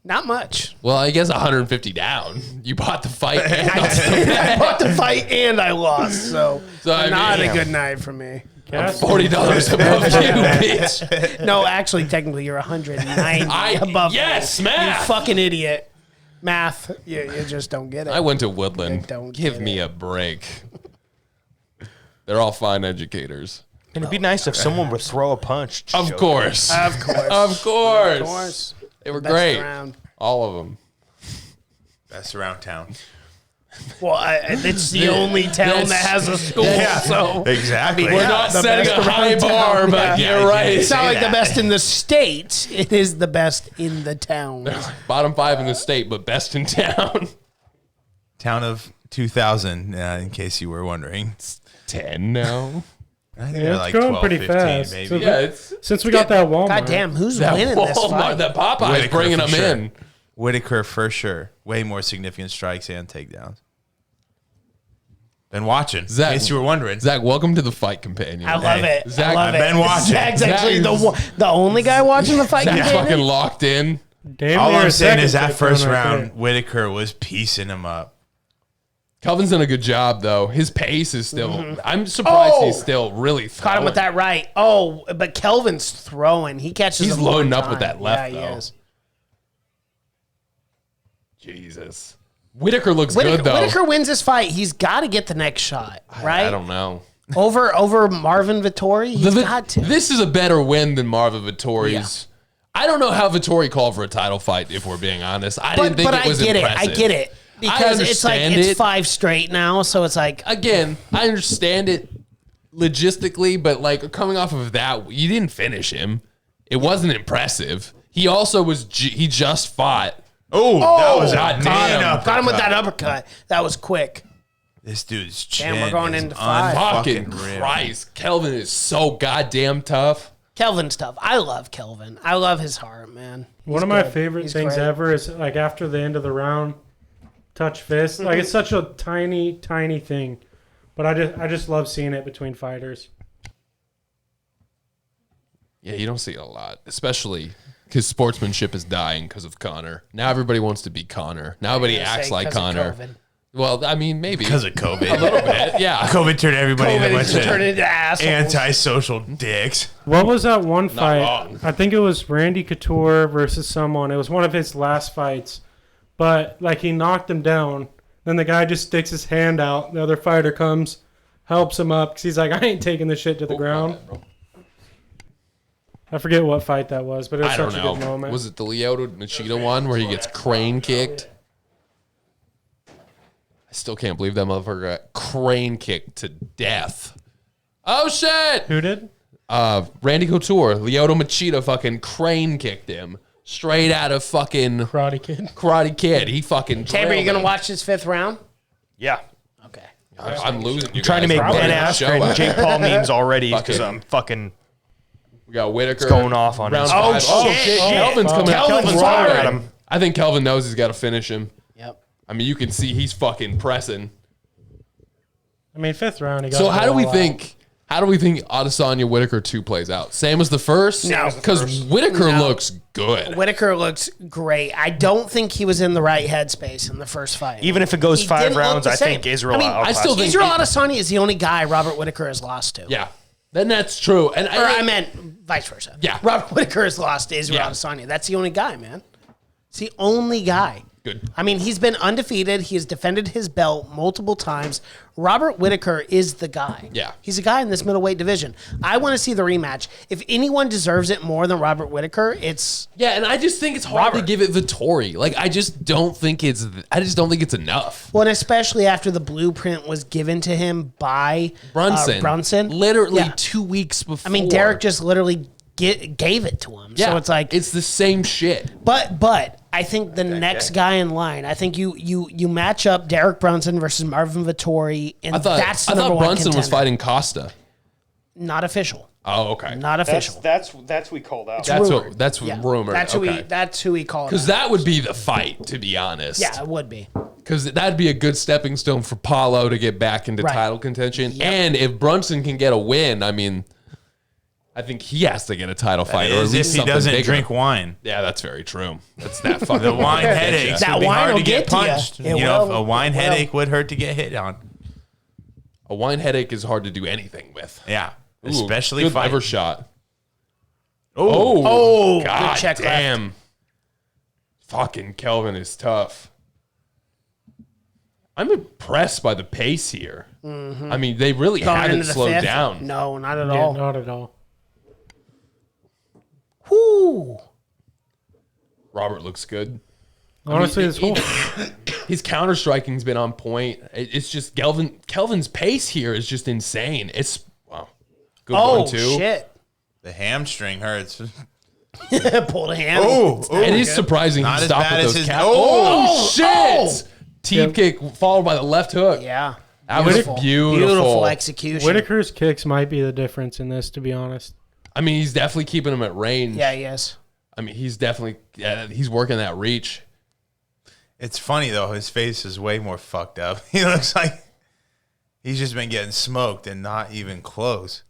Speaker 3: Not much.
Speaker 4: Well, I guess 150 down. You bought the fight. And
Speaker 3: I bought the fight and I lost, so
Speaker 4: I
Speaker 3: not
Speaker 4: mean-
Speaker 3: a good night for me.
Speaker 6: Gas-
Speaker 4: $40 above you, bitch.
Speaker 3: No, actually, technically, you're 190 above me.
Speaker 4: Yes,
Speaker 3: You
Speaker 4: math.
Speaker 3: fucking idiot. Math, you just don't get it.
Speaker 4: I went to Woodland.
Speaker 3: Don't
Speaker 4: Give
Speaker 3: get
Speaker 4: me a break. They're all fine educators.
Speaker 8: And it'd be nice if someone would throw a punch.
Speaker 4: Of course.
Speaker 3: Of course.
Speaker 4: Of course.
Speaker 3: Of course.
Speaker 4: They were
Speaker 3: Best
Speaker 4: great.
Speaker 3: around.
Speaker 4: All of them.
Speaker 5: Best around town.
Speaker 3: Well, it's the only town that has a school, so
Speaker 5: Exactly.
Speaker 4: We're not
Speaker 3: the
Speaker 4: setting
Speaker 3: best
Speaker 4: a high
Speaker 3: around
Speaker 4: bar,
Speaker 3: town.
Speaker 4: but
Speaker 3: Yeah.
Speaker 4: you're right.
Speaker 3: it's not
Speaker 5: say
Speaker 3: like the
Speaker 5: that.
Speaker 3: best in the state. It is the best in the town.
Speaker 4: Bottom 5 in the state, but best in town.
Speaker 5: Town of 2000, in case you were wondering.
Speaker 4: 10 now.
Speaker 5: I think
Speaker 6: Yeah,
Speaker 5: they're
Speaker 6: it's
Speaker 5: like
Speaker 6: going
Speaker 5: 12,
Speaker 6: pretty
Speaker 5: 15,
Speaker 6: fast.
Speaker 5: maybe.
Speaker 6: So
Speaker 4: Yeah, it's
Speaker 6: Since we got that Walmart.
Speaker 3: God damn, who's
Speaker 4: that
Speaker 3: winning this
Speaker 4: Walmart,
Speaker 3: fight?
Speaker 4: that Popeye's
Speaker 5: Whitaker
Speaker 4: bringing
Speaker 5: for
Speaker 4: them
Speaker 5: sure.
Speaker 4: in.
Speaker 5: Whitaker for sure. Way more significant strikes and takedowns. Been watching.
Speaker 4: Zach-
Speaker 5: in case you were wondering.
Speaker 4: Zach, welcome to the Fight Companion.
Speaker 3: I love
Speaker 5: Hey,
Speaker 3: it.
Speaker 4: Zach,
Speaker 3: I love
Speaker 5: I've
Speaker 3: it.
Speaker 5: been watching.
Speaker 3: Zach's actually
Speaker 4: Zach
Speaker 3: the only guy watching the fight.
Speaker 4: Zach's
Speaker 3: companion?
Speaker 4: fucking locked in.
Speaker 6: Damn
Speaker 5: All
Speaker 6: near
Speaker 5: I'm
Speaker 6: a
Speaker 5: saying
Speaker 6: second
Speaker 5: is that
Speaker 6: takedown
Speaker 5: first
Speaker 6: right
Speaker 5: round,
Speaker 6: there.
Speaker 5: Whitaker was piecing him up.
Speaker 4: Kelvin's done a good job, though. His pace is still. I'm surprised he's still really throwing.
Speaker 3: Caught him with that right. Oh, but Kelvin's throwing. He catches
Speaker 4: He's
Speaker 3: him one
Speaker 4: loading up with
Speaker 3: time.
Speaker 4: that left,
Speaker 3: Yeah, he
Speaker 4: though.
Speaker 3: is.
Speaker 4: Jesus. Whitaker looks good, though.
Speaker 3: Whitaker wins this fight. He's got to get the next shot, right?
Speaker 4: I don't know.
Speaker 3: Over Marvin Vittori. He's got to.
Speaker 4: This is a better win than Marvin Vittori's. I don't know how Vittori called for a title fight, if we're being honest. I didn't think it was impressive.
Speaker 3: I get it. Because it's like
Speaker 4: understand
Speaker 3: it's
Speaker 4: it.
Speaker 3: 5 straight now, so it's like
Speaker 4: Again, I understand it logistically, but like coming off of that, you didn't finish him. It wasn't impressive. He also was. He just fought.
Speaker 5: Oh, that was a
Speaker 4: God
Speaker 5: mean
Speaker 4: damn.
Speaker 5: uppercut.
Speaker 3: got him with that uppercut. That was quick.
Speaker 5: This dude's chin
Speaker 3: Damn, we're going
Speaker 5: is
Speaker 3: into 5.
Speaker 4: Fucking
Speaker 5: unfucking real.
Speaker 4: Christ, Kelvin is so goddamn tough.
Speaker 3: Kelvin's tough. I love Kelvin. I love his heart, man.
Speaker 6: One of my favorite things ever is like after the end of the round, touch fist. Like it's such a tiny, tiny thing, but I just love seeing it between fighters.
Speaker 4: Yeah, you don't see it a lot, especially because sportsmanship is dying because of Connor. Now everybody wants to be Connor. Now everybody acts like Connor. Well, I mean, maybe
Speaker 5: Because of COVID.
Speaker 4: a little bit. Yeah,
Speaker 5: COVID turned everybody into a bunch
Speaker 3: Turned
Speaker 5: of
Speaker 3: into assholes.
Speaker 5: antisocial dicks.
Speaker 6: What was that one fight?
Speaker 4: wrong.
Speaker 6: I think it was Randy Couture versus someone. It was one of his last fights, but like he knocked him down. Then the guy just sticks his hand out. The other fighter comes, helps him up because he's like, I ain't taking this shit to the ground. I forget what fight that was, but it was
Speaker 4: I
Speaker 6: such
Speaker 4: don't
Speaker 6: a good
Speaker 4: know.
Speaker 6: moment.
Speaker 4: Was it the Lyoto Machida one where he gets crane kicked? I still can't believe that motherfucker got crane kicked to death. Oh shit!
Speaker 6: Who did?
Speaker 4: Randy Couture, Lyoto Machida fucking crane kicked him straight out of fucking
Speaker 6: Karate Kid.
Speaker 4: Karate Kid. He fucking.
Speaker 3: Tabor, you
Speaker 4: drilled
Speaker 3: gonna
Speaker 4: him.
Speaker 3: watch this 5th round?
Speaker 8: Yeah.
Speaker 3: Okay.
Speaker 4: I'm losing. You
Speaker 8: Trying to
Speaker 4: guys.
Speaker 8: make
Speaker 4: Probably
Speaker 8: Ben
Speaker 4: the show
Speaker 8: Askren,
Speaker 4: up.
Speaker 8: Jake Paul memes already because
Speaker 4: Fucking-
Speaker 8: I'm fucking.
Speaker 4: We got Whitaker
Speaker 8: going off on
Speaker 4: round
Speaker 8: his-
Speaker 4: five.
Speaker 3: Oh, shit.
Speaker 4: Kelvin's coming out.
Speaker 3: Kelvin's
Speaker 4: firing.
Speaker 3: firing.
Speaker 8: at him.
Speaker 4: I think Kelvin knows he's got to finish him.
Speaker 3: Yep.
Speaker 4: I mean, you can see he's fucking pressing.
Speaker 6: I mean, 5th round. He got
Speaker 4: So
Speaker 6: it
Speaker 4: how do we
Speaker 6: all
Speaker 4: think? How do we think Adesanya Whitaker 2 plays out? Same as the first?
Speaker 3: No.
Speaker 4: Because Whitaker looks good.
Speaker 3: Whitaker looks great. I don't think he was in the right headspace in the first fight.
Speaker 8: Even if it goes
Speaker 3: He
Speaker 8: 5
Speaker 3: didn't look
Speaker 8: rounds,
Speaker 3: the
Speaker 8: I
Speaker 3: same.
Speaker 8: think Israel.
Speaker 3: I mean,
Speaker 8: outclassed
Speaker 4: I still
Speaker 8: him.
Speaker 4: think-
Speaker 3: Israel Adesanya is the only guy Robert Whitaker has lost to.
Speaker 4: Yeah. Then that's true. And
Speaker 3: Or I meant vice versa.
Speaker 4: Yeah.
Speaker 3: Robert Whitaker has lost to Israel
Speaker 4: Yeah.
Speaker 3: Adesanya. That's the only guy, man. It's the only guy.
Speaker 4: Good.
Speaker 3: I mean, he's been undefeated. He has defended his belt multiple times. Robert Whitaker is the guy.
Speaker 4: Yeah.
Speaker 3: He's a guy in this middleweight division. I want to see the rematch. If anyone deserves it more than Robert Whitaker, it's
Speaker 4: Yeah, and I just think it's hard to
Speaker 3: Robert.
Speaker 4: give it Vittori. Like I just don't think it's enough.
Speaker 3: well, and especially after the blueprint was given to him by Brunson.
Speaker 4: Literally
Speaker 3: Yeah.
Speaker 4: 2 weeks before.
Speaker 3: I mean, Derek just literally gave it to him.
Speaker 4: Yeah.
Speaker 3: So it's like
Speaker 4: it's the same shit.
Speaker 3: But I think the next guy in line, I think you match up Derek Brunson versus Marvin Vittori, and
Speaker 4: I thought
Speaker 3: that's the number one
Speaker 4: Brunson was
Speaker 3: contender.
Speaker 4: fighting Costa.
Speaker 3: Not official.
Speaker 4: Oh, okay.
Speaker 3: Not official.
Speaker 8: That's we called out.
Speaker 4: That's
Speaker 3: rumored.
Speaker 4: what that's
Speaker 3: Yeah.
Speaker 4: rumored.
Speaker 3: That's who he called.
Speaker 4: Because that would be the fight, to be honest.
Speaker 3: Yeah, it would be.
Speaker 4: Because that'd be a good stepping stone for Paulo to get back into
Speaker 3: Right.
Speaker 4: title contention.
Speaker 3: Yep.
Speaker 4: And if Brunson can get a win, I mean, I think he has to get a title fight, or at
Speaker 5: As
Speaker 4: least
Speaker 5: if he
Speaker 4: something
Speaker 5: doesn't
Speaker 4: bigger.
Speaker 5: drink wine.
Speaker 4: Yeah, that's very true. That's that fucking
Speaker 5: The wine headache.
Speaker 3: That
Speaker 5: It'd be
Speaker 3: wine
Speaker 5: hard
Speaker 3: will
Speaker 5: to get
Speaker 3: get to ya.
Speaker 5: punched.
Speaker 3: It
Speaker 5: You know,
Speaker 3: will.
Speaker 5: a wine
Speaker 3: It will.
Speaker 5: headache would hurt to get hit on.
Speaker 4: A wine headache is hard to do anything with.
Speaker 5: Yeah,
Speaker 4: Ooh,
Speaker 5: especially
Speaker 4: good
Speaker 5: fight.
Speaker 4: liver shot.
Speaker 3: Oh, good
Speaker 4: God
Speaker 3: check left.
Speaker 4: damn. Fucking Kelvin is tough. I'm impressed by the pace here. I mean, they really
Speaker 3: Going
Speaker 4: haven't
Speaker 3: into the
Speaker 4: slowed
Speaker 3: fifth?
Speaker 4: down.
Speaker 3: No, not at
Speaker 6: Yeah,
Speaker 3: all.
Speaker 6: not at all.
Speaker 3: Whoo.
Speaker 4: Robert looks good.
Speaker 6: Honestly, this whole
Speaker 4: His counter striking's been on point. It's just Kelvin's pace here is just insane. It's wow. Good
Speaker 3: Oh,
Speaker 4: one too.
Speaker 3: shit.
Speaker 5: The hamstring hurts.
Speaker 3: Pulled a hand.
Speaker 4: It is surprising
Speaker 5: Not
Speaker 4: he
Speaker 5: as
Speaker 4: stopped
Speaker 5: bad
Speaker 4: with
Speaker 5: as
Speaker 4: those
Speaker 5: his-
Speaker 4: calves.
Speaker 5: Oh!
Speaker 4: Oh, shit! Team kick followed by the left hook.
Speaker 3: Yeah.
Speaker 4: That was beautiful.
Speaker 3: Beautiful execution.
Speaker 6: Whitaker's kicks might be the difference in this, to be honest.
Speaker 4: I mean, he's definitely keeping him at range.
Speaker 3: Yeah, he is.
Speaker 4: I mean, he's definitely he's working that reach.
Speaker 5: It's funny though. His face is way more fucked up. He looks like he's just been getting smoked and not even close.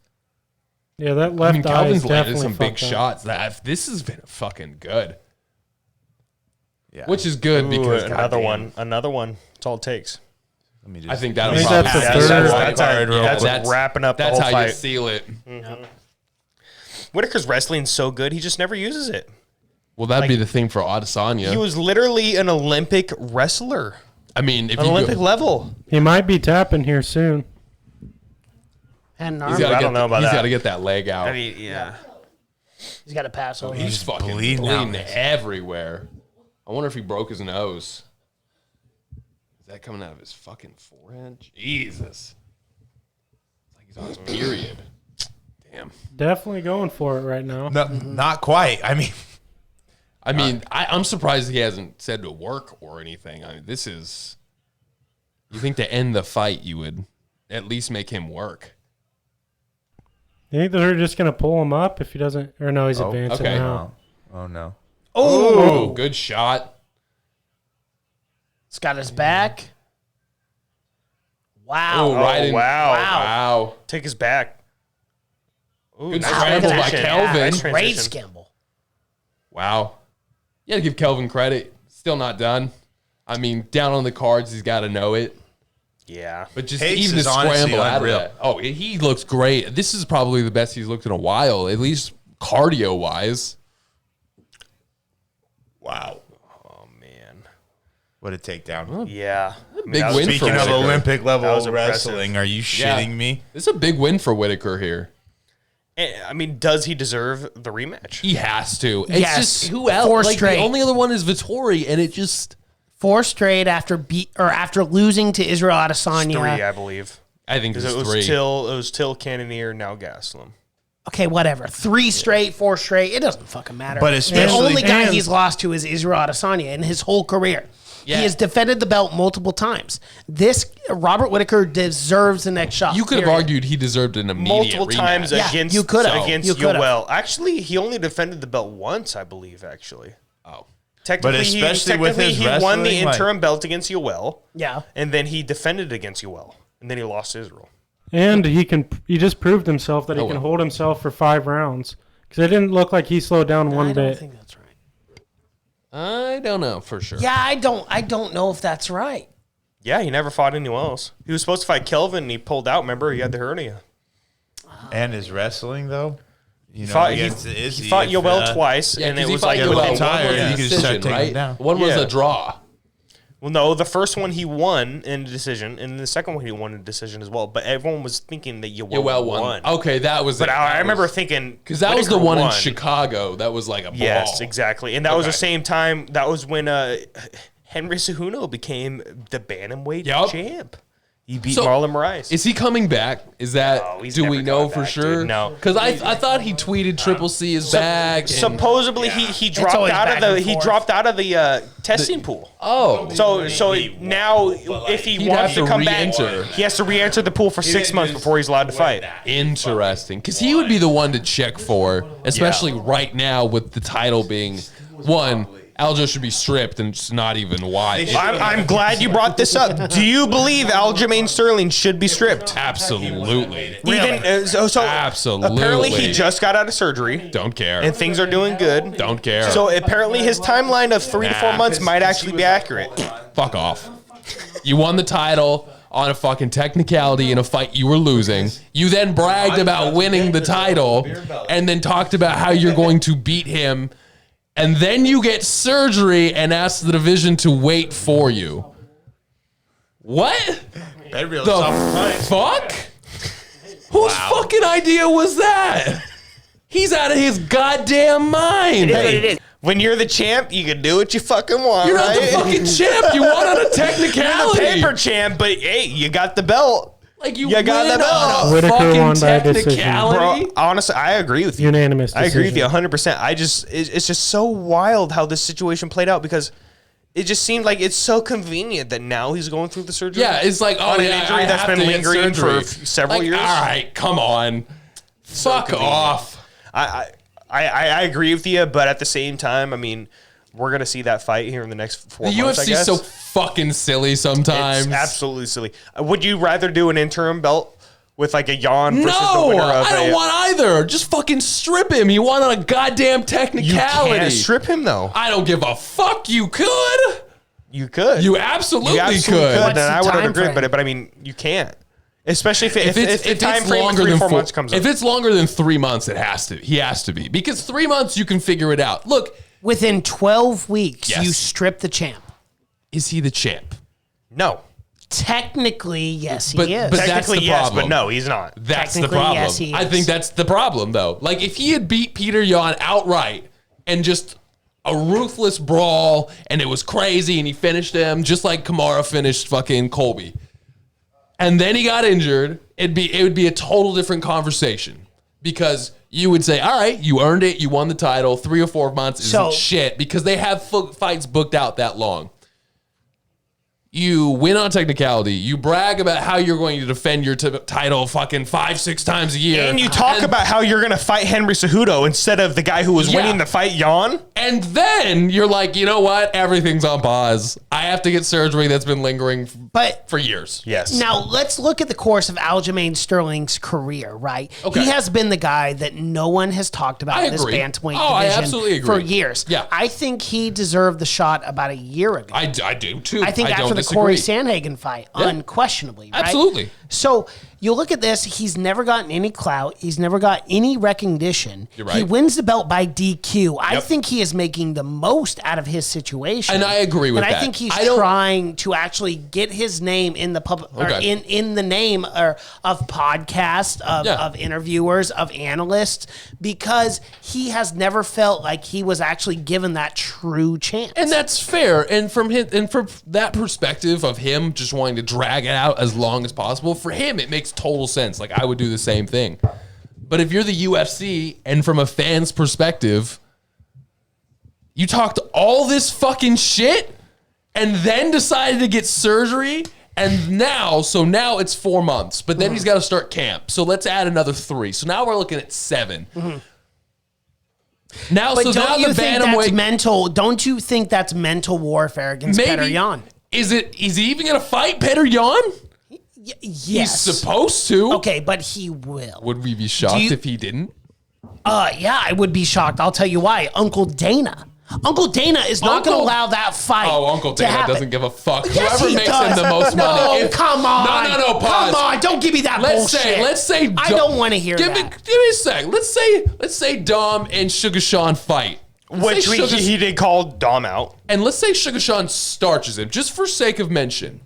Speaker 6: Yeah, that
Speaker 4: I
Speaker 6: left
Speaker 4: mean,
Speaker 6: eye
Speaker 4: Kelvin's
Speaker 6: is
Speaker 4: landed
Speaker 6: definitely
Speaker 4: some big
Speaker 6: fucked up.
Speaker 4: shots. This has been fucking good.
Speaker 5: Yeah.
Speaker 4: Which is good because
Speaker 8: another
Speaker 4: goddamn,
Speaker 8: one. That's all it takes.
Speaker 5: Let me just.
Speaker 4: I think that'll
Speaker 6: I think
Speaker 4: probably
Speaker 6: that's the
Speaker 4: be
Speaker 6: third.
Speaker 8: That's how-
Speaker 5: Card real
Speaker 8: that's
Speaker 5: quick.
Speaker 8: wrapping up the
Speaker 4: That's
Speaker 8: whole
Speaker 4: how you
Speaker 8: fight.
Speaker 4: seal it.
Speaker 8: Whitaker's wrestling's so good, he just never uses it.
Speaker 4: Well, that'd be the thing for Adesanya.
Speaker 8: He was literally an Olympic wrestler,
Speaker 4: I mean, if
Speaker 8: an
Speaker 4: you
Speaker 8: Olympic
Speaker 4: go,
Speaker 8: level.
Speaker 6: He might be tapping here soon.
Speaker 3: And an
Speaker 4: he's
Speaker 3: arm.
Speaker 4: got
Speaker 8: I don't know about that.
Speaker 4: to get that leg out.
Speaker 8: I mean, yeah.
Speaker 3: He's got to pass over.
Speaker 4: He's fucking
Speaker 5: bleeding
Speaker 4: bleeding
Speaker 5: out.
Speaker 4: everywhere. I wonder if he broke his nose. Is that coming out of his fucking forehead? Jesus. It's like he's on his period. Damn.
Speaker 6: Definitely going for it right now.
Speaker 5: No, not quite. I mean,
Speaker 4: I'm surprised he hasn't said to work or anything. I mean, this is. You think to end the fight, you would at least make him work.
Speaker 6: You think they're just going to pull him up if he doesn't? Or no, he's advancing
Speaker 4: okay.
Speaker 6: now.
Speaker 5: oh no.
Speaker 4: Oh, good shot.
Speaker 3: He's got his back. Wow.
Speaker 4: Oh, right in.
Speaker 8: wow.
Speaker 4: Wow.
Speaker 8: Take his back. Ooh,
Speaker 4: Good
Speaker 8: nice
Speaker 4: scramble by
Speaker 8: transition.
Speaker 4: Kelvin.
Speaker 8: Nice
Speaker 3: Great
Speaker 8: transition.
Speaker 3: scramble.
Speaker 4: Wow. You got to give Kelvin credit. Still not done. I mean, down on the cards, he's got to know it.
Speaker 8: Yeah.
Speaker 4: But just
Speaker 5: Pace
Speaker 4: even
Speaker 5: is
Speaker 4: the
Speaker 5: honestly
Speaker 4: scramble out of
Speaker 5: unreal.
Speaker 4: that. Oh, he looks great. This is probably the best he's looked in a while, at least cardio-wise.
Speaker 5: Wow.
Speaker 8: Oh, man.
Speaker 5: What a takedown.
Speaker 8: Yeah. I mean,
Speaker 4: Big
Speaker 8: that was-
Speaker 4: win for
Speaker 5: Speaking of
Speaker 4: Whitaker.
Speaker 5: Olympic
Speaker 8: That
Speaker 5: level
Speaker 8: was impressive.
Speaker 5: wrestling, are you
Speaker 4: Yeah.
Speaker 5: shitting me?
Speaker 4: This is a big win for Whitaker here.
Speaker 8: I mean, does he deserve the rematch?
Speaker 4: He has to. It's
Speaker 3: Yes.
Speaker 4: just who else?
Speaker 3: 4
Speaker 4: Like,
Speaker 3: straight.
Speaker 4: the only other one is Vettori, and it just
Speaker 3: 4 straight after after losing to Israel Adesanya.
Speaker 8: 3, I believe.
Speaker 4: I think this
Speaker 8: Because
Speaker 4: is
Speaker 8: it
Speaker 4: 3.
Speaker 8: was till Cannoneer, now Gaslam.
Speaker 3: Okay, whatever. 3 straight, 4 straight. It doesn't fucking matter.
Speaker 5: But
Speaker 3: the
Speaker 5: especially-
Speaker 3: only guy
Speaker 6: and-
Speaker 3: he's lost to is Israel Adesanya in his whole career.
Speaker 4: Yeah.
Speaker 3: He has defended the belt multiple times. This Robert Whitaker deserves the next shot.
Speaker 4: You could have
Speaker 3: period.
Speaker 4: argued he deserved an immediate
Speaker 8: Multiple times
Speaker 4: rematch.
Speaker 3: Yeah,
Speaker 8: against
Speaker 3: you could've.
Speaker 8: against
Speaker 3: You could've.
Speaker 8: Yoel. Actually, he only defended the belt once, I believe. Actually,
Speaker 4: Oh.
Speaker 8: technically,
Speaker 5: especially with his
Speaker 8: he won the
Speaker 5: wrestling, like-
Speaker 8: interim belt against Yoel,
Speaker 3: Yeah.
Speaker 8: and then he defended against Yoel, and then he lost to Israel.
Speaker 6: And he just proved himself that he
Speaker 4: Oh,
Speaker 6: can
Speaker 4: well.
Speaker 6: hold himself for 5 rounds. Because it didn't look like he slowed down one
Speaker 3: I don't
Speaker 6: bit.
Speaker 3: think that's right.
Speaker 4: I don't know for sure.
Speaker 3: Yeah, I don't know if that's right.
Speaker 8: Yeah, he never fought anyone else. He was supposed to fight Kelvin, and he pulled out. Remember, he had the hernia.
Speaker 5: And his wrestling though, you know,
Speaker 8: Fought-
Speaker 5: against Izzy,
Speaker 8: He fought
Speaker 5: if,
Speaker 8: Yoel twice,
Speaker 4: Yeah,
Speaker 8: and
Speaker 4: 'cause
Speaker 8: it
Speaker 4: he
Speaker 8: was
Speaker 4: fought
Speaker 8: like
Speaker 5: Yoel
Speaker 8: within
Speaker 5: once. tired,
Speaker 4: one was
Speaker 5: you
Speaker 4: a
Speaker 5: could just start
Speaker 4: decision,
Speaker 5: taking
Speaker 4: right?
Speaker 5: him down.
Speaker 4: One was
Speaker 8: Yeah.
Speaker 4: a draw.
Speaker 8: Well, no, the first one he won in a decision, and the second one he won in a decision as well. But everyone was thinking that Yoel
Speaker 4: Won. Okay, that was
Speaker 8: But
Speaker 4: it.
Speaker 8: I remember thinking
Speaker 4: because that was the
Speaker 8: Whitaker
Speaker 4: one in
Speaker 8: won.
Speaker 4: Chicago. That was like a brawl.
Speaker 8: Yes, exactly, and that was the
Speaker 4: Okay.
Speaker 8: same time. That was when Henry Cejudo became the bantamweight
Speaker 4: Yup.
Speaker 8: champ. He beat Marlon Moraes.
Speaker 4: Is he coming back? Is that
Speaker 8: he's
Speaker 4: do we
Speaker 8: never
Speaker 4: know
Speaker 8: coming
Speaker 4: for
Speaker 8: back,
Speaker 4: sure?
Speaker 8: dude. No.
Speaker 4: Because I thought he tweeted Triple C is back. and-
Speaker 8: Supposedly he dropped
Speaker 3: always
Speaker 8: out of
Speaker 3: back
Speaker 8: the
Speaker 3: and
Speaker 8: he
Speaker 3: forth.
Speaker 8: dropped out of the testing pool.
Speaker 4: oh,
Speaker 8: So now if he
Speaker 4: He'd
Speaker 8: wants
Speaker 4: have
Speaker 8: to come
Speaker 4: re-enter.
Speaker 8: back, he has to re-enter the pool for 6 months before he's allowed to fight.
Speaker 4: interesting. Because he would be the one to check for, especially right now with the title being one. Aljo should be stripped, and it's not even why.
Speaker 8: I'm glad you brought this up. Do you believe Aljamain Sterling should be stripped?
Speaker 4: Absolutely.
Speaker 8: Even so
Speaker 4: Absolutely.
Speaker 8: apparently he just got out of surgery
Speaker 4: Don't care.
Speaker 8: and things are doing good.
Speaker 4: Don't care.
Speaker 8: So apparently his timeline of 3 to 4 months might actually be accurate.
Speaker 4: Fuck off. You won the title on a fucking technicality in a fight you were losing. You then bragged about winning the title and then talked about how you're going to beat him. And then you get surgery and ask the division to wait for you. What? The fuck? Whose fucking idea was that? He's out of his goddamn mind.
Speaker 8: Hey, when you're the champ, you can do what you fucking want,
Speaker 4: You're not
Speaker 8: right?
Speaker 4: the fucking champ. You won on a
Speaker 8: You're the
Speaker 4: technicality.
Speaker 8: paper champ, but hey, you got the belt.
Speaker 4: Like you
Speaker 8: You got
Speaker 4: win
Speaker 8: the belt.
Speaker 4: on a
Speaker 6: Whitaker
Speaker 4: fucking
Speaker 6: won by decision.
Speaker 4: technicality.
Speaker 8: Bro, honestly, I agree with you.
Speaker 6: Unanimous
Speaker 8: I agree with you
Speaker 6: decision.
Speaker 8: 100%. It's just so wild how this situation played out because it just seemed like it's so convenient that now he's going through the surgery.
Speaker 4: Yeah, it's like, oh,
Speaker 8: On an
Speaker 4: yeah,
Speaker 8: injury
Speaker 4: I
Speaker 8: that's
Speaker 4: have
Speaker 8: been
Speaker 4: to get
Speaker 8: lingering
Speaker 4: surgery.
Speaker 8: for several
Speaker 4: Like,
Speaker 8: years.
Speaker 4: All right, come on. Fuck off.
Speaker 8: I agree with you, but at the same time, I mean, we're gonna see that fight here in the next 4
Speaker 4: The
Speaker 8: months. I
Speaker 4: UFC's
Speaker 8: guess.
Speaker 4: so fucking silly sometimes.
Speaker 8: It's absolutely silly. Would you rather do an interim belt with like a Jan versus the
Speaker 4: No,
Speaker 8: winner of
Speaker 4: I don't want either. Just fucking strip him. He won on a goddamn technicality.
Speaker 8: You can't strip him though.
Speaker 4: I don't give a fuck. You could.
Speaker 8: You could.
Speaker 4: You absolutely,
Speaker 8: could.
Speaker 4: could.
Speaker 3: What's
Speaker 8: Then I
Speaker 3: the
Speaker 8: would
Speaker 3: time
Speaker 8: agree,
Speaker 3: frame?
Speaker 8: but I mean, you can't. Especially if
Speaker 4: If
Speaker 8: the time
Speaker 4: it's
Speaker 8: frame of
Speaker 4: longer
Speaker 8: 3
Speaker 4: than
Speaker 8: 4
Speaker 4: 4
Speaker 8: months comes up.
Speaker 4: if it's longer than 3 months, it has to. He has to be because 3 months you can figure it out. Look,
Speaker 3: Within 12 weeks,
Speaker 4: Yes.
Speaker 3: you strip the champ.
Speaker 4: is he the champ?
Speaker 8: No.
Speaker 3: Technically, yes, he
Speaker 4: But-
Speaker 3: is.
Speaker 4: but- that's
Speaker 8: Technically,
Speaker 4: the
Speaker 8: yes,
Speaker 4: problem.
Speaker 8: but no, he's not.
Speaker 4: That's the
Speaker 3: Technically,
Speaker 4: problem.
Speaker 3: yes, he
Speaker 4: I
Speaker 3: is.
Speaker 4: think that's the problem, though. Like, if he had beat Peter Yan outright and just a ruthless brawl and it was crazy and he finished him just like Kamara finished fucking Colby, and then he got injured, it would be a total different conversation because you would say, all right, you earned it, you won the title. 3 or 4 months isn't
Speaker 3: So-
Speaker 4: shit because they have fights booked out that long. You win on technicality. You brag about how you're going to defend your title fucking 5-6 times a year.
Speaker 8: And you talk about how you're going to fight Henry Cejudo instead of the guy who was
Speaker 4: Yeah.
Speaker 8: winning the fight, Jan.
Speaker 4: And then you're like, you know what? Everything's on pause. I have to get surgery that's been lingering
Speaker 3: But
Speaker 4: for years.
Speaker 8: Yes.
Speaker 3: now let's look at the course of Aljamain Sterling's career, right?
Speaker 4: Okay.
Speaker 3: He has been the guy that no one has talked about
Speaker 4: I
Speaker 3: in this
Speaker 4: agree.
Speaker 3: bantamweight
Speaker 4: Oh, I
Speaker 3: division
Speaker 4: absolutely agree.
Speaker 3: for years.
Speaker 4: Yeah.
Speaker 3: I think he deserved the shot about a year ago.
Speaker 4: I do too.
Speaker 3: I think
Speaker 4: don't
Speaker 3: after the
Speaker 4: disagree.
Speaker 3: Corey Sandhagen fight, unquestionably. Right?
Speaker 4: Absolutely.
Speaker 3: So you look at this, he's never gotten any clout. He's never got any recognition.
Speaker 4: You're right.
Speaker 3: He wins the belt by DQ. I think he is making the most out of his situation.
Speaker 4: And I agree with
Speaker 3: and
Speaker 4: that.
Speaker 3: I think he's
Speaker 4: I don't-
Speaker 3: trying to actually get his name in the public, or
Speaker 4: Okay.
Speaker 3: in the name of podcasts, of interviewers, of analysts, because he has never felt like he was actually given that true chance.
Speaker 4: And that's fair. And from that perspective of him just wanting to drag it out as long as possible, for him it makes total sense. Like I would do the same thing. But if you're the UFC and from a fan's perspective, you talked all this fucking shit and then decided to get surgery and now it's 4 months, but then he's got to start camp. So let's add another 3. So now we're looking at 7. Now,
Speaker 3: But
Speaker 4: so now
Speaker 3: don't you
Speaker 4: the
Speaker 3: think that's
Speaker 4: bantamweight
Speaker 3: mental? Don't you think that's mental warfare against Petr Yan?
Speaker 4: Is he even going to fight Petr Yan?
Speaker 3: Yes.
Speaker 4: He's supposed to.
Speaker 3: Okay, but he will.
Speaker 4: Would we be shocked
Speaker 3: you-
Speaker 4: if he didn't?
Speaker 3: Yeah, I would be shocked. I'll tell you why. Uncle Dana. Uncle Dana is not going to
Speaker 4: Uncle-
Speaker 3: allow that fight.
Speaker 4: Oh, Uncle
Speaker 3: to
Speaker 4: Dana
Speaker 3: happen.
Speaker 4: doesn't give a fuck.
Speaker 3: Yes,
Speaker 4: Whoever
Speaker 3: he
Speaker 4: makes
Speaker 3: does.
Speaker 4: him the most
Speaker 3: no,
Speaker 4: money. If-
Speaker 3: come on.
Speaker 4: No, pause.
Speaker 3: Come on, don't give me that bullshit.
Speaker 4: Let's say.
Speaker 3: I don't want to hear
Speaker 4: give
Speaker 3: that.
Speaker 4: Me, give me a sec. Let's say Dom and Sugar Sean fight.
Speaker 8: Which he did call Dom out.
Speaker 4: And let's say Sugar Sean starches him, just for sake of mention.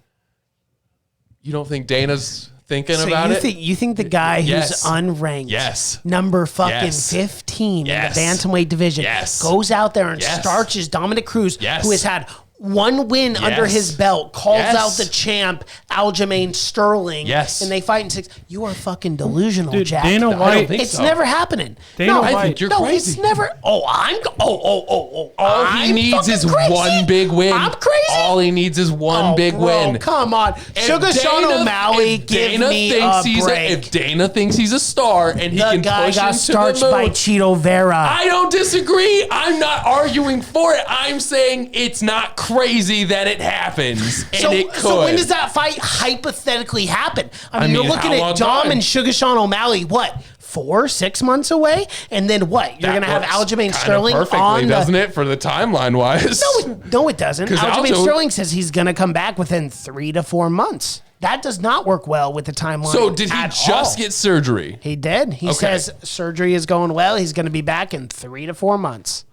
Speaker 4: You don't think Dana's thinking
Speaker 3: So
Speaker 4: about it?
Speaker 3: you think the guy who's
Speaker 4: Yes.
Speaker 3: unranked,
Speaker 4: Yes.
Speaker 3: number fucking
Speaker 4: Yes.
Speaker 3: 15
Speaker 4: Yes.
Speaker 3: in the bantamweight division,
Speaker 4: Yes.
Speaker 3: goes out there and
Speaker 4: Yes.
Speaker 3: starches Dominic Cruz,
Speaker 4: Yes.
Speaker 3: who has had one win under his belt, calls
Speaker 4: Yes.
Speaker 3: out the champ, Aljamain Sterling.
Speaker 4: Yes.
Speaker 3: And they fight in 6. You are fucking delusional,
Speaker 6: Dude,
Speaker 3: Jack.
Speaker 6: Dana
Speaker 4: I don't
Speaker 6: White.
Speaker 4: think
Speaker 3: It's
Speaker 4: so.
Speaker 3: never happening.
Speaker 6: Dana
Speaker 3: no,
Speaker 6: White.
Speaker 4: I think you're
Speaker 3: no,
Speaker 4: crazy.
Speaker 3: it's never. Oh,
Speaker 4: All he
Speaker 3: I'm
Speaker 4: needs
Speaker 3: fucking
Speaker 4: is
Speaker 3: crazy?
Speaker 4: one big win.
Speaker 3: I'm crazy.
Speaker 4: All he needs is one big
Speaker 3: bro,
Speaker 4: win.
Speaker 3: Come on,
Speaker 4: If
Speaker 3: Sugar Sean
Speaker 4: Dana-
Speaker 3: O'Malley,
Speaker 4: if
Speaker 3: give
Speaker 4: Dana
Speaker 3: me
Speaker 4: thinks
Speaker 3: a
Speaker 4: he's
Speaker 3: break.
Speaker 4: if Dana thinks he's a star and he
Speaker 3: The
Speaker 4: can
Speaker 3: guy
Speaker 4: push
Speaker 3: got
Speaker 4: him to the
Speaker 3: starched
Speaker 4: moon,
Speaker 3: by Cheeto Vera.
Speaker 4: I don't disagree. I'm not arguing for it. I'm saying it's not crazy that it happens, and it could.
Speaker 3: So when does that fight hypothetically happen? I mean, you're
Speaker 4: mean,
Speaker 3: looking
Speaker 4: how long
Speaker 3: at Dom
Speaker 4: time?
Speaker 3: and Sugar Sean O'Malley, what, 4-6 months away? And then what? You're
Speaker 4: That
Speaker 3: going to have
Speaker 4: works
Speaker 3: Aljamain
Speaker 4: kinda
Speaker 3: Sterling
Speaker 4: perfectly,
Speaker 3: on the...
Speaker 4: doesn't it, for the timeline wise?
Speaker 3: No, it doesn't.
Speaker 4: 'Cause
Speaker 3: Aljamain
Speaker 4: Aljo-
Speaker 3: Sterling says he's going to come back within 3 to 4 months. That does not work well with the timeline.
Speaker 4: So did he
Speaker 3: at
Speaker 4: just
Speaker 3: all.
Speaker 4: get surgery?
Speaker 3: He did. He
Speaker 4: Okay.
Speaker 3: says surgery is going well. He's going to be back in 3 to 4 months.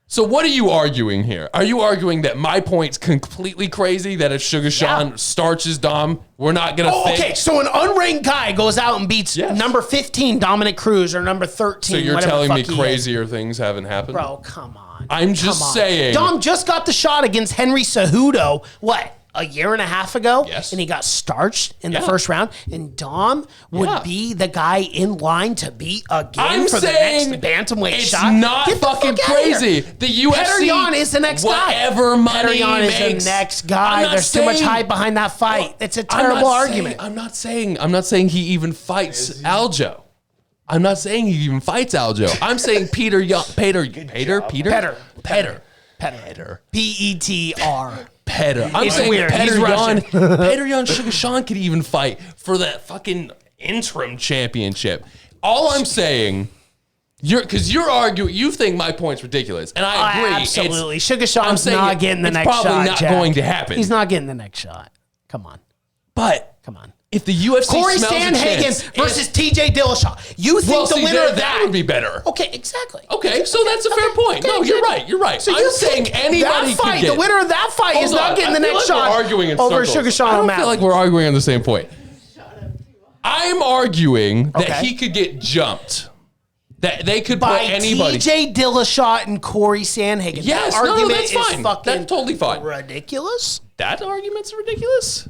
Speaker 4: So what are you arguing here? Are you arguing that my point's completely crazy? That if Sugar Sean starches Dom, we're not gonna think?
Speaker 3: Okay, so an unranked guy goes out and beats
Speaker 4: Yes.
Speaker 3: number 15 Dominic Cruz or number 13.
Speaker 4: So you're
Speaker 3: whatever
Speaker 4: telling
Speaker 3: the
Speaker 4: me
Speaker 3: fuck he is.
Speaker 4: crazier things haven't happened?
Speaker 3: Bro, come on.
Speaker 4: I'm just
Speaker 3: Come on.
Speaker 4: saying.
Speaker 3: Dom just got the shot against Henry Cejudo, what, a year and a half ago?
Speaker 4: Yes.
Speaker 3: And he got starched in the
Speaker 4: Yeah.
Speaker 3: first round. And Dom would
Speaker 4: Yeah.
Speaker 3: be the guy in line to beat again
Speaker 4: I'm
Speaker 3: for the
Speaker 4: saying
Speaker 3: next bantamweight
Speaker 4: it's
Speaker 3: shot.
Speaker 4: not
Speaker 3: Get the
Speaker 4: fucking
Speaker 3: fuck outta here.
Speaker 4: crazy. The UFC,
Speaker 3: Petr Yan is the next guy.
Speaker 4: whatever money
Speaker 3: Petr Yan
Speaker 4: he
Speaker 3: is
Speaker 4: makes.
Speaker 3: the next
Speaker 4: I'm
Speaker 3: guy.
Speaker 4: not
Speaker 3: There's too much
Speaker 4: saying-
Speaker 3: hype behind that fight. It's a
Speaker 4: I'm
Speaker 3: terrible
Speaker 4: not
Speaker 3: argument.
Speaker 4: I'm not saying he even fights Aljo. I'm not saying he even fights Aljo. I'm saying Peter.
Speaker 3: P-E-T-R.
Speaker 4: Petr. I'm
Speaker 3: It's
Speaker 4: saying
Speaker 3: weird. He's
Speaker 4: Petr Yan,
Speaker 3: Russian.
Speaker 4: Petr Yan, Sugar Sean could even fight for that fucking interim championship. All I'm saying, because you're arguing, you think my point's ridiculous, and I agree.
Speaker 3: Absolutely. Sugar
Speaker 4: I'm
Speaker 3: Sean's
Speaker 4: saying
Speaker 3: not getting the
Speaker 4: it's
Speaker 3: next shot.
Speaker 4: probably not
Speaker 3: Jack.
Speaker 4: going to happen.
Speaker 3: He's not getting the next shot. Come on.
Speaker 4: But
Speaker 3: Come on.
Speaker 4: if the UFC
Speaker 3: Corey
Speaker 4: smells a chance,
Speaker 3: Sandhagen versus TJ Dillashaw. You think
Speaker 4: well,
Speaker 3: the
Speaker 4: see,
Speaker 3: winner of
Speaker 4: that would be better.
Speaker 3: Okay, exactly.
Speaker 4: Okay, so that's a fair point. No, you're right. You're right.
Speaker 3: So
Speaker 4: I'm
Speaker 3: you
Speaker 4: saying
Speaker 3: think
Speaker 4: anybody
Speaker 3: that fight,
Speaker 4: could get
Speaker 3: the winner of that fight is
Speaker 4: Hold
Speaker 3: not
Speaker 4: on.
Speaker 3: getting the
Speaker 4: I feel
Speaker 3: next
Speaker 4: like
Speaker 3: shot
Speaker 4: we're arguing in
Speaker 3: over
Speaker 4: circles.
Speaker 3: Sugar Sean
Speaker 4: I don't
Speaker 3: O'Malley.
Speaker 4: feel like we're arguing on the same point. I'm arguing that
Speaker 3: Okay.
Speaker 4: he could get jumped. That they could
Speaker 3: by
Speaker 4: put anybody.
Speaker 3: TJ Dillashaw and Corey Sandhagen.
Speaker 4: Yes,
Speaker 3: that
Speaker 4: no,
Speaker 3: argument
Speaker 4: that's
Speaker 3: is
Speaker 4: fine.
Speaker 3: fucking
Speaker 4: That's totally fine.
Speaker 3: ridiculous.
Speaker 4: That argument's ridiculous.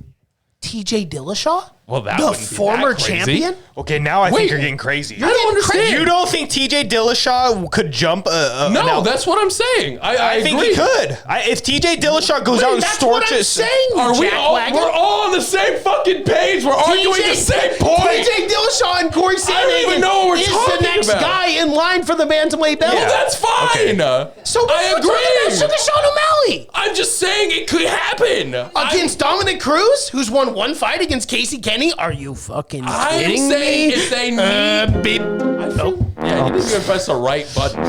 Speaker 3: TJ Dillashaw?
Speaker 4: Well, that
Speaker 3: the
Speaker 4: wouldn't be
Speaker 3: former
Speaker 4: that crazy.
Speaker 3: champion?
Speaker 8: Okay, now I
Speaker 4: Wait.
Speaker 8: think you're getting crazy.
Speaker 4: I don't understand.
Speaker 8: You don't think TJ Dillashaw could jump
Speaker 4: No, that's what I'm saying. I
Speaker 8: think
Speaker 4: agree.
Speaker 8: he could. If TJ Dillashaw goes out and
Speaker 3: That's what I'm
Speaker 8: storches,
Speaker 3: saying,
Speaker 4: Are we
Speaker 3: Jack
Speaker 4: all?
Speaker 3: Wagon.
Speaker 4: We're all on the same fucking page. We're arguing the same point.
Speaker 3: TJ Dillashaw and Corey
Speaker 4: I don't even
Speaker 3: Sandhagen
Speaker 4: know what we're
Speaker 3: is the
Speaker 4: talking
Speaker 3: next
Speaker 4: about.
Speaker 3: guy in line for the bantamweight belt.
Speaker 4: Well, that's fine.
Speaker 3: So
Speaker 4: I
Speaker 3: we're talking about Sugar
Speaker 4: agree.
Speaker 3: Sean O'Malley
Speaker 4: I'm just saying it could happen.
Speaker 3: against Dominic Cruz, who's won one fight against Casey Kenny. Are you fucking
Speaker 4: I'm
Speaker 3: kidding
Speaker 4: saying
Speaker 3: me?
Speaker 4: if they need.
Speaker 3: Beep. Nope.
Speaker 4: Yeah, you didn't even press the right button.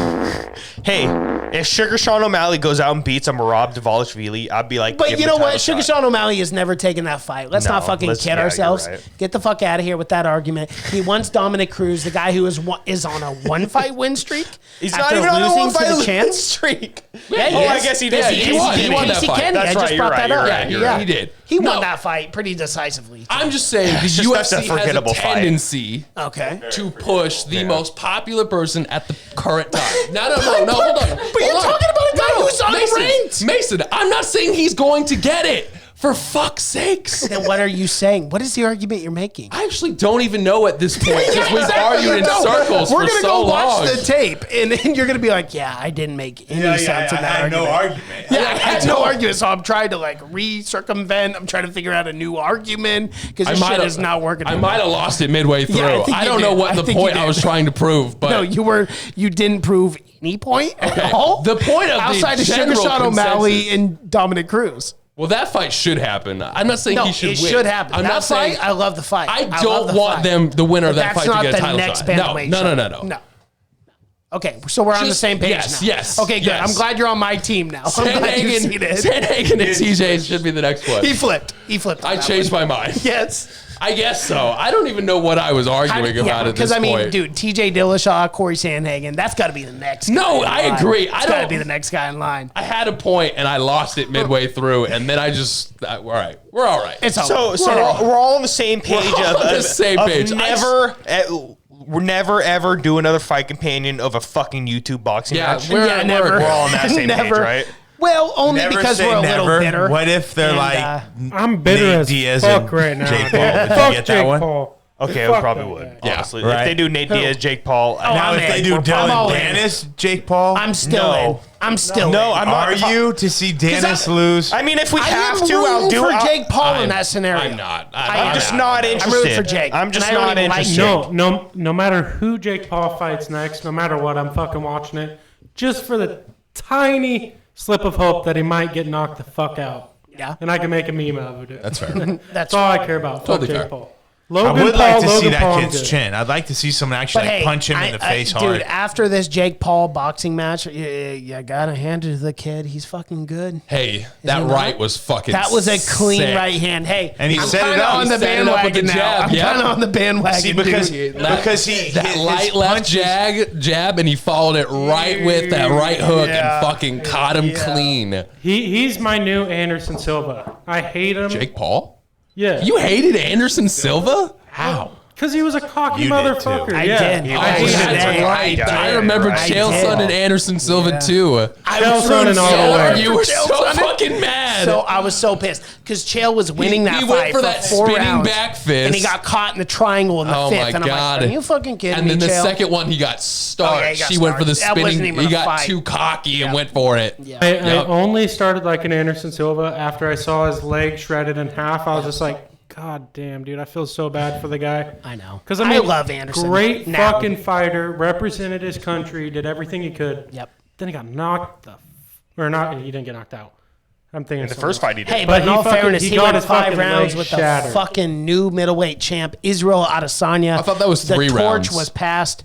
Speaker 8: hey, if Sugar Sean O'Malley goes out and beats Merab Dvalishvili, I'd be like,
Speaker 3: But
Speaker 8: give
Speaker 3: you
Speaker 8: him
Speaker 3: know
Speaker 8: a title
Speaker 3: what? Sugar
Speaker 8: shot.
Speaker 3: Sean O'Malley has never taken that fight. Let's
Speaker 8: No,
Speaker 3: not fucking
Speaker 8: let's-
Speaker 3: kid
Speaker 8: yeah, you're
Speaker 3: ourselves.
Speaker 8: right.
Speaker 3: Get the fuck out of here with that argument. He wants Dominic Cruz, the guy who is on a one-fight win streak.
Speaker 8: He's
Speaker 3: after
Speaker 8: not even on a
Speaker 3: losing to
Speaker 8: one-fight
Speaker 3: the
Speaker 8: win
Speaker 3: champ.
Speaker 8: streak.
Speaker 3: Yeah, he
Speaker 8: Oh,
Speaker 3: is.
Speaker 8: I guess he did.
Speaker 4: Yeah,
Speaker 8: He
Speaker 4: he won.
Speaker 3: He
Speaker 4: won that
Speaker 3: Casey
Speaker 4: fight.
Speaker 3: Kenny.
Speaker 8: That's
Speaker 3: I just
Speaker 8: right,
Speaker 3: brought
Speaker 8: you're
Speaker 3: that
Speaker 8: right,
Speaker 3: up.
Speaker 8: you're right,
Speaker 4: you're right. He did.
Speaker 3: He won
Speaker 4: No.
Speaker 3: that fight pretty decisively.
Speaker 4: I'm just saying the
Speaker 8: It's just that's a
Speaker 4: UFC has a
Speaker 8: forgettable fight.
Speaker 4: tendency
Speaker 3: Okay.
Speaker 4: to push the most popular person at the current time. No, hold on.
Speaker 3: But you're
Speaker 4: Hold on.
Speaker 3: talking about a guy who's unranked.
Speaker 4: Mason, I'm not saying he's going to get it. For fuck's sakes.
Speaker 3: Then what are you saying? What is the argument you're making?
Speaker 4: I actually don't even know at this point because we've argued in
Speaker 3: No,
Speaker 4: circles
Speaker 3: We're
Speaker 4: for
Speaker 3: gonna
Speaker 4: so
Speaker 3: go
Speaker 4: long.
Speaker 3: watch the tape, and then you're gonna be like, "Yeah, I didn't make any sense in that argument."
Speaker 5: argument.
Speaker 3: Yeah, I had no argument, so I'm trying to like circumvent. I'm trying to figure out a new argument because this shit is not working.
Speaker 4: I might have lost it midway through.
Speaker 3: Yeah, I think
Speaker 4: I
Speaker 3: you
Speaker 4: don't know
Speaker 3: did.
Speaker 4: what
Speaker 3: I
Speaker 4: the
Speaker 3: think you
Speaker 4: point I
Speaker 3: did.
Speaker 4: was trying to prove, but
Speaker 3: No, you didn't prove any point at all.
Speaker 4: The point of the
Speaker 3: outside of Sugar
Speaker 4: general
Speaker 3: Sean O'Malley
Speaker 4: consensus-
Speaker 3: and Dominic Cruz.
Speaker 4: well, that fight should happen. I'm not saying
Speaker 3: No,
Speaker 4: he should
Speaker 3: it
Speaker 4: win.
Speaker 3: should happen.
Speaker 4: I'm
Speaker 3: That
Speaker 4: not
Speaker 3: fight,
Speaker 4: saying
Speaker 3: I love the fight.
Speaker 4: I
Speaker 3: love
Speaker 4: don't
Speaker 3: the
Speaker 4: want
Speaker 3: fight.
Speaker 4: them, the winner of
Speaker 3: But
Speaker 4: that
Speaker 3: that's
Speaker 4: fight,
Speaker 3: not
Speaker 4: to get a
Speaker 3: the
Speaker 4: title
Speaker 3: next
Speaker 4: shot.
Speaker 3: bantamweight shot. No. Okay, so we're on the
Speaker 4: Just-
Speaker 3: same page
Speaker 4: yes,
Speaker 3: now.
Speaker 4: yes,
Speaker 3: Okay, good.
Speaker 4: yes.
Speaker 3: I'm glad you're on my team now. I'm glad you see this.
Speaker 4: Sandhagen and TJ should be the next one.
Speaker 3: He flipped. He flipped. on
Speaker 4: I
Speaker 3: that
Speaker 4: changed
Speaker 3: one.
Speaker 4: my mind.
Speaker 3: Yes.
Speaker 4: I guess so. I don't even know what I was arguing about at this
Speaker 3: because I mean,
Speaker 4: point.
Speaker 3: dude, TJ Dillashaw, Corey Sandhagen, that's got to be the next.
Speaker 4: No,
Speaker 3: guy
Speaker 4: I
Speaker 3: in line.
Speaker 4: agree.
Speaker 3: It's
Speaker 4: I
Speaker 3: got to
Speaker 4: don't-
Speaker 3: be the next guy in line.
Speaker 4: I had a point and I lost it midway through, and then I just all right. We're all right.
Speaker 3: It's
Speaker 8: So
Speaker 3: over.
Speaker 8: we're all on the same page
Speaker 4: all
Speaker 8: of
Speaker 4: on the same page.
Speaker 8: We're never ever do another fight companion of a fucking YouTube boxing
Speaker 4: Yeah,
Speaker 8: match.
Speaker 4: we're
Speaker 3: never.
Speaker 8: We're all on that same page,
Speaker 3: Never.
Speaker 8: right?
Speaker 3: Well, only
Speaker 5: Never
Speaker 3: because
Speaker 5: say
Speaker 3: we're a
Speaker 5: never.
Speaker 3: little bitter.
Speaker 5: What if they're
Speaker 3: And,
Speaker 5: like
Speaker 6: I'm bitter
Speaker 5: Nate
Speaker 6: as
Speaker 5: Diaz
Speaker 6: fuck
Speaker 5: and
Speaker 6: right now.
Speaker 5: Jake
Speaker 6: dude.
Speaker 5: Paul? Did you
Speaker 6: Fuck
Speaker 5: get that
Speaker 6: Jake
Speaker 5: one?
Speaker 6: Paul.
Speaker 8: Okay,
Speaker 6: Fuck
Speaker 8: I probably
Speaker 6: that
Speaker 8: would.
Speaker 6: guy.
Speaker 8: Honestly,
Speaker 5: right.
Speaker 8: if they do Nate Diaz, Jake Paul,
Speaker 3: I'm
Speaker 5: Now, if they
Speaker 3: in.
Speaker 5: do
Speaker 3: I'm
Speaker 5: Dylan
Speaker 3: all in.
Speaker 5: Dennis, Jake Paul,
Speaker 3: I'm still
Speaker 8: No.
Speaker 3: in. I'm still in.
Speaker 8: no, I'm not.
Speaker 5: are you to see Dennis lose?
Speaker 8: I mean, if we
Speaker 3: I
Speaker 8: have
Speaker 3: am
Speaker 8: to, I'll
Speaker 3: rooting
Speaker 8: do
Speaker 3: for
Speaker 8: it.
Speaker 3: Jake Paul in that scenario.
Speaker 4: I'm not.
Speaker 8: I'm just not
Speaker 3: I'm
Speaker 8: interested.
Speaker 3: rooting for Jake.
Speaker 8: I'm just
Speaker 3: And I don't
Speaker 8: not
Speaker 3: even like
Speaker 8: interested.
Speaker 6: No matter who Jake Paul fights next, no matter what, I'm fucking watching it just for the tiny slip of hope that he might get knocked the fuck out.
Speaker 3: Yeah.
Speaker 6: And I can make a meme out of it.
Speaker 4: That's fair.
Speaker 3: That's
Speaker 6: all I care about.
Speaker 4: Totally
Speaker 6: Fuck
Speaker 4: fair.
Speaker 6: Jake Paul.
Speaker 5: I
Speaker 6: Logan
Speaker 5: would
Speaker 6: Paul,
Speaker 5: like to see
Speaker 6: Logan
Speaker 5: that
Speaker 6: Paul, I'm
Speaker 5: kid's
Speaker 6: good.
Speaker 5: chin. I'd like to see someone actually
Speaker 3: But hey,
Speaker 5: punch him in the face
Speaker 3: dude,
Speaker 5: hard.
Speaker 3: after this Jake Paul boxing match, you gotta hand it to the kid. He's fucking good.
Speaker 4: Hey, that
Speaker 3: he
Speaker 4: right
Speaker 3: not?
Speaker 4: was fucking
Speaker 3: That was a clean
Speaker 4: sick.
Speaker 3: right hand. Hey,
Speaker 5: And he
Speaker 3: I'm
Speaker 5: set it
Speaker 3: kinda
Speaker 5: up.
Speaker 3: on
Speaker 5: He
Speaker 3: the
Speaker 4: set it up with the
Speaker 3: bandwagon now.
Speaker 4: jab,
Speaker 3: I'm
Speaker 4: yeah.
Speaker 3: kind of on the bandwagon.
Speaker 5: See, because
Speaker 3: dude.
Speaker 4: That
Speaker 5: his
Speaker 4: light left
Speaker 5: punches-
Speaker 4: jab, and he followed it right with that right hook and fucking caught him clean.
Speaker 6: He's my new Anderson Silva. I hate him.
Speaker 4: Jake Paul?
Speaker 6: Yeah.
Speaker 4: You hated Anderson Silva? How?
Speaker 6: Because he was a cocky
Speaker 5: You did,
Speaker 6: motherfucker.
Speaker 5: too.
Speaker 3: I
Speaker 6: yeah.
Speaker 3: did.
Speaker 6: I
Speaker 3: Oh,
Speaker 6: hated
Speaker 3: that's
Speaker 6: him.
Speaker 3: right.
Speaker 4: I remember
Speaker 3: I
Speaker 4: Chael
Speaker 3: did.
Speaker 4: Sonnen and Anderson Silva too.
Speaker 6: Chael Sonnen all the way.
Speaker 4: You were
Speaker 3: Chael
Speaker 4: so
Speaker 3: Sonnen?
Speaker 4: fucking mad.
Speaker 3: So I was so pissed because Chael was winning that
Speaker 4: he
Speaker 3: fight
Speaker 4: went for that
Speaker 3: 4
Speaker 4: spinning
Speaker 3: rounds,
Speaker 4: back fist.
Speaker 3: and he got caught in the triangle in the
Speaker 4: Oh
Speaker 3: fifth.
Speaker 4: my
Speaker 3: And I'm
Speaker 4: god!
Speaker 3: like, are you fucking kidding
Speaker 4: and
Speaker 3: me,
Speaker 4: then the
Speaker 3: Chael?
Speaker 4: second one, he got starched.
Speaker 3: Oh, yeah, he got
Speaker 4: He went for the
Speaker 3: starched. That wasn't
Speaker 4: spinning.
Speaker 3: even
Speaker 4: He
Speaker 3: a
Speaker 4: got
Speaker 3: fight.
Speaker 4: too cocky and went for it.
Speaker 6: I only started liking Anderson Silva after I saw his leg shredded in half. I was just like, God damn, dude, I feel so bad for the guy.
Speaker 3: I know.
Speaker 6: Because
Speaker 3: I love Anderson.
Speaker 6: Great
Speaker 3: now.
Speaker 6: fucking fighter, represented his country, did everything he could.
Speaker 3: Yep.
Speaker 6: Then he got knocked or not. He didn't get knocked out. I'm thinking
Speaker 8: The first fight he did.
Speaker 3: Hey, but in
Speaker 6: he
Speaker 3: all
Speaker 6: fucking-
Speaker 3: fairness,
Speaker 6: he
Speaker 3: he
Speaker 6: got
Speaker 3: went
Speaker 6: his
Speaker 3: 5
Speaker 6: fucking
Speaker 3: rounds
Speaker 6: leg
Speaker 3: with
Speaker 6: shattered.
Speaker 3: the fucking new middleweight champ, Israel Adesanya.
Speaker 4: I thought that was 3
Speaker 3: The torch
Speaker 4: rounds.
Speaker 3: was passed.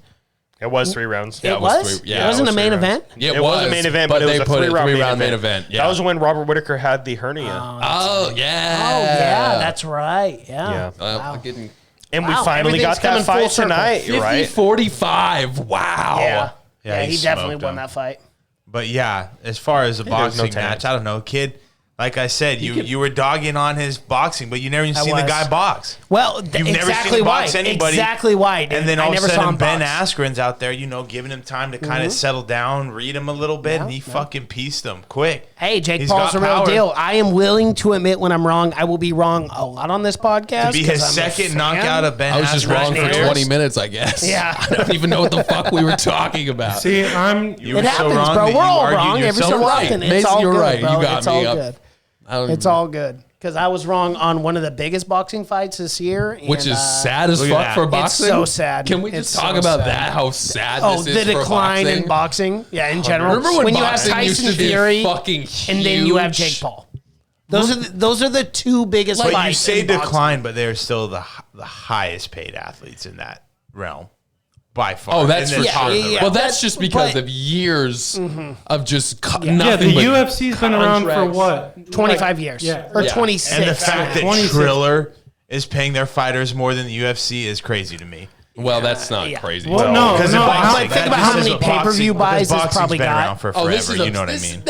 Speaker 8: It was 3 rounds.
Speaker 3: It was?
Speaker 4: Yeah,
Speaker 3: it wasn't
Speaker 4: it
Speaker 3: a
Speaker 4: was
Speaker 3: main
Speaker 4: 3
Speaker 3: event?
Speaker 4: Yeah,
Speaker 8: It was a main event, but it was
Speaker 4: they
Speaker 8: a
Speaker 4: put it
Speaker 8: 3-round
Speaker 4: main event. Yeah.
Speaker 8: That was when Robert Whitaker had the hernia.
Speaker 4: Oh yeah.
Speaker 3: Oh, yeah, that's right. Yeah.
Speaker 8: Yeah.
Speaker 3: Wow.
Speaker 4: Getting
Speaker 8: And we
Speaker 3: Wow,
Speaker 8: finally
Speaker 3: everything's
Speaker 8: got that
Speaker 3: coming full
Speaker 8: fight
Speaker 3: circle.
Speaker 8: tonight, right?
Speaker 4: 50-45. Wow.
Speaker 3: Yeah.
Speaker 5: Yeah,
Speaker 3: he
Speaker 5: he
Speaker 3: definitely
Speaker 5: smoked
Speaker 3: won
Speaker 5: him.
Speaker 3: that fight.
Speaker 5: But yeah, as far as a
Speaker 8: there was no
Speaker 5: boxing
Speaker 8: tag.
Speaker 5: match, I don't know, kid. Like I said, you were dogging on his boxing, but you never even
Speaker 3: I
Speaker 5: seen the
Speaker 3: was.
Speaker 5: guy box.
Speaker 3: Well,
Speaker 5: You've never
Speaker 3: exactly
Speaker 5: seen him
Speaker 3: why.
Speaker 5: box anybody.
Speaker 3: Exactly why. Dude.
Speaker 5: And then all
Speaker 3: I
Speaker 5: of a
Speaker 3: never saw
Speaker 5: sudden,
Speaker 3: him
Speaker 5: Ben
Speaker 3: box.
Speaker 5: Askren's out there, giving him time to kind of settle down, read him a little bit, and he fucking pieced him quick.
Speaker 3: Hey, Jake
Speaker 5: He's
Speaker 3: Paul's
Speaker 5: got
Speaker 3: a real
Speaker 5: power.
Speaker 3: deal. I am willing to admit when I'm wrong. I will be wrong a lot on this podcast.
Speaker 5: To be
Speaker 3: 'cause
Speaker 5: his
Speaker 3: I'm a
Speaker 5: second
Speaker 3: fan.
Speaker 5: knockout of Ben
Speaker 4: I was just wrong for
Speaker 3: Nailers.
Speaker 4: 20 minutes, I guess.
Speaker 3: Yeah.
Speaker 4: I don't even know what the fuck we were talking about.
Speaker 6: See,
Speaker 5: You
Speaker 3: It
Speaker 5: were so
Speaker 3: happens,
Speaker 5: wrong
Speaker 3: bro.
Speaker 5: that
Speaker 3: We're
Speaker 5: you
Speaker 3: all
Speaker 5: argued
Speaker 3: wrong every
Speaker 5: yourself
Speaker 3: so
Speaker 5: right.
Speaker 3: often. It's
Speaker 4: Mason,
Speaker 3: all
Speaker 4: you're
Speaker 3: good,
Speaker 4: right.
Speaker 3: bro.
Speaker 4: You got
Speaker 3: it's all
Speaker 4: me up.
Speaker 3: good. It's all good. Because I was wrong on one of the biggest boxing fights this year.
Speaker 4: Which
Speaker 3: and,
Speaker 4: is sad as
Speaker 5: look at
Speaker 4: fuck
Speaker 5: that.
Speaker 4: for
Speaker 5: It's
Speaker 4: boxing.
Speaker 3: so sad.
Speaker 4: Can we
Speaker 3: It's
Speaker 4: just talk
Speaker 3: so
Speaker 4: about
Speaker 3: sad.
Speaker 4: that? How sad
Speaker 3: Oh,
Speaker 4: this
Speaker 3: the
Speaker 4: is for
Speaker 3: decline
Speaker 4: boxing?
Speaker 3: in boxing. Yeah, in general.
Speaker 4: Remember when
Speaker 3: you have
Speaker 4: boxing used
Speaker 3: Tyson
Speaker 4: to be
Speaker 3: Fury
Speaker 4: fucking huge?
Speaker 3: and then you have Jake Paul. Those are the two biggest
Speaker 5: But
Speaker 3: fights.
Speaker 5: you say
Speaker 3: in boxing.
Speaker 5: decline, but they're still the highest paid athletes in that realm by far.
Speaker 4: Oh, that's
Speaker 5: In
Speaker 4: for
Speaker 5: this
Speaker 4: sure.
Speaker 5: genre.
Speaker 3: yeah.
Speaker 4: Well, that's just because
Speaker 3: but-
Speaker 4: of years of just
Speaker 6: yeah,
Speaker 4: nothing.
Speaker 6: the
Speaker 4: but
Speaker 6: UFC's been around for
Speaker 4: contracts.
Speaker 6: what?
Speaker 3: 25 years.
Speaker 6: Yeah.
Speaker 3: Or
Speaker 4: Yeah.
Speaker 3: 26.
Speaker 5: And the fact that
Speaker 6: 26.
Speaker 5: Triller is paying their fighters more than the UFC is crazy to me.
Speaker 4: Well, that's not
Speaker 3: Yeah.
Speaker 4: crazy.
Speaker 6: Well, no,
Speaker 5: Because
Speaker 6: no.
Speaker 3: think about how many pay-per-view buys this probably
Speaker 5: been
Speaker 3: got.
Speaker 5: around for forever. You know what I mean?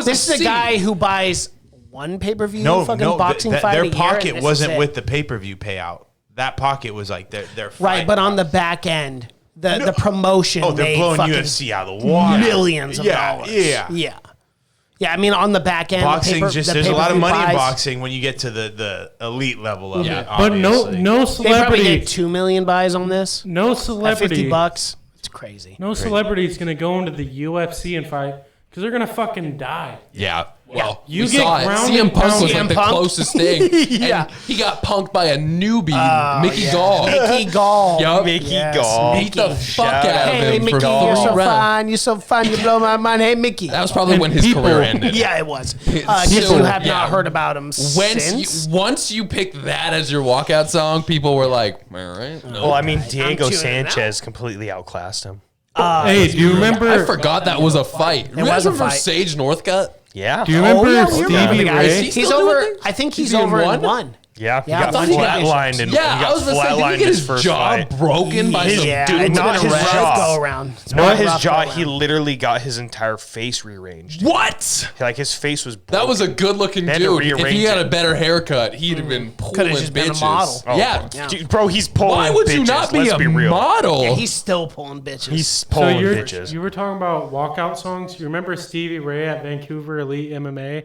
Speaker 3: This is a guy who buys one pay-per-view fucking boxing fight a
Speaker 5: their
Speaker 3: year,
Speaker 5: pocket
Speaker 3: and this
Speaker 5: wasn't
Speaker 3: is it.
Speaker 5: with the pay-per-view payout. That pocket was like their
Speaker 3: Right,
Speaker 5: fight
Speaker 3: but on the
Speaker 5: pocket.
Speaker 3: back end, the promotion
Speaker 5: Oh, they're
Speaker 3: made
Speaker 5: blowing
Speaker 3: fucking
Speaker 5: UFC out of the water.
Speaker 3: millions of
Speaker 5: Yeah,
Speaker 3: dollars.
Speaker 5: yeah.
Speaker 3: Yeah, I mean, on the back end,
Speaker 5: Boxing
Speaker 3: the
Speaker 5: there's a lot of
Speaker 3: pay-per-view
Speaker 5: money in
Speaker 3: buys,
Speaker 5: boxing when you get to the elite level of it.
Speaker 6: But no
Speaker 5: obviously.
Speaker 6: no
Speaker 3: They probably
Speaker 6: celebrity,
Speaker 3: get 2 million buys on this.
Speaker 6: no
Speaker 3: At
Speaker 6: celebrity,
Speaker 3: $50. It's crazy.
Speaker 6: no celebrity is gonna go into the UFC and fight because they're gonna fucking die.
Speaker 4: Yeah. Well,
Speaker 6: You
Speaker 4: we
Speaker 6: get
Speaker 4: saw it.
Speaker 6: ground
Speaker 4: CM
Speaker 6: and
Speaker 4: Punk was
Speaker 6: pound.
Speaker 4: like the
Speaker 3: CM Punk?
Speaker 4: closest thing.
Speaker 3: Yeah.
Speaker 4: And he got punked by a newbie, Mickey Gall.
Speaker 3: Mickey Gall.
Speaker 4: Yup.
Speaker 8: Mickey
Speaker 3: Yes,
Speaker 8: Gall.
Speaker 4: Beat the
Speaker 3: Mickey.
Speaker 4: fuck out of
Speaker 3: Hey,
Speaker 4: him
Speaker 3: Mickey,
Speaker 4: for
Speaker 3: you're
Speaker 4: 3
Speaker 3: so
Speaker 4: rounds.
Speaker 3: fine. You're so fine. You blow my mind. Hey, Mickey.
Speaker 4: That was probably
Speaker 6: And
Speaker 4: when his
Speaker 6: people-
Speaker 4: career ended.
Speaker 3: Yeah, it was.
Speaker 4: So,
Speaker 3: You have
Speaker 4: yeah.
Speaker 3: not heard about him since.
Speaker 4: Once you picked that as your walkout song, people were like, all right. No.
Speaker 8: Well, I mean, Diego
Speaker 3: tuning out.
Speaker 8: Sanchez completely outclassed him.
Speaker 6: Hey, do you remember?
Speaker 4: I forgot that was a fight. You
Speaker 3: was
Speaker 4: guys
Speaker 3: a
Speaker 4: remember
Speaker 3: fight.
Speaker 4: Sage Northcutt?
Speaker 8: Yeah.
Speaker 6: Do you remember
Speaker 3: we
Speaker 6: Stevie
Speaker 3: remember the guy.
Speaker 6: Ray?
Speaker 3: He's
Speaker 4: still
Speaker 3: over.
Speaker 4: doing things?
Speaker 3: I think he's
Speaker 4: Is he in
Speaker 3: over in
Speaker 4: one?
Speaker 3: one.
Speaker 8: Yeah, he
Speaker 3: Yeah,
Speaker 8: got
Speaker 3: I thought he got-
Speaker 8: flatlined and he
Speaker 4: Yeah, I
Speaker 8: got
Speaker 4: was gonna say, did he
Speaker 8: flatlined
Speaker 4: get
Speaker 8: his
Speaker 4: his
Speaker 8: first
Speaker 4: jaw
Speaker 8: fight.
Speaker 4: broken by some
Speaker 3: Yeah,
Speaker 4: dude
Speaker 3: it's
Speaker 8: not
Speaker 3: been a
Speaker 8: his
Speaker 3: rough
Speaker 8: jaw.
Speaker 3: go around. It's been
Speaker 8: Not
Speaker 3: a
Speaker 8: his
Speaker 3: rough
Speaker 8: jaw.
Speaker 3: go
Speaker 8: He
Speaker 3: around.
Speaker 8: literally got his entire face rearranged.
Speaker 4: What?
Speaker 8: Like his face was.
Speaker 4: That was a good-looking
Speaker 8: They had to
Speaker 4: dude. If he
Speaker 8: rearrange
Speaker 4: had a
Speaker 8: it.
Speaker 4: better haircut, he'd have been pulling
Speaker 3: Could've just been a
Speaker 4: bitches.
Speaker 3: model.
Speaker 4: Yeah.
Speaker 8: Dude, bro, he's pulling.
Speaker 4: Why would you
Speaker 8: bitches.
Speaker 4: not be
Speaker 8: Let's
Speaker 4: a
Speaker 8: be real.
Speaker 4: model?
Speaker 3: Yeah, he's still pulling bitches.
Speaker 8: He's
Speaker 6: So
Speaker 8: pulling bitches.
Speaker 6: you were talking about walkout songs. You remember Stevie Ray at Vancouver Elite MMA,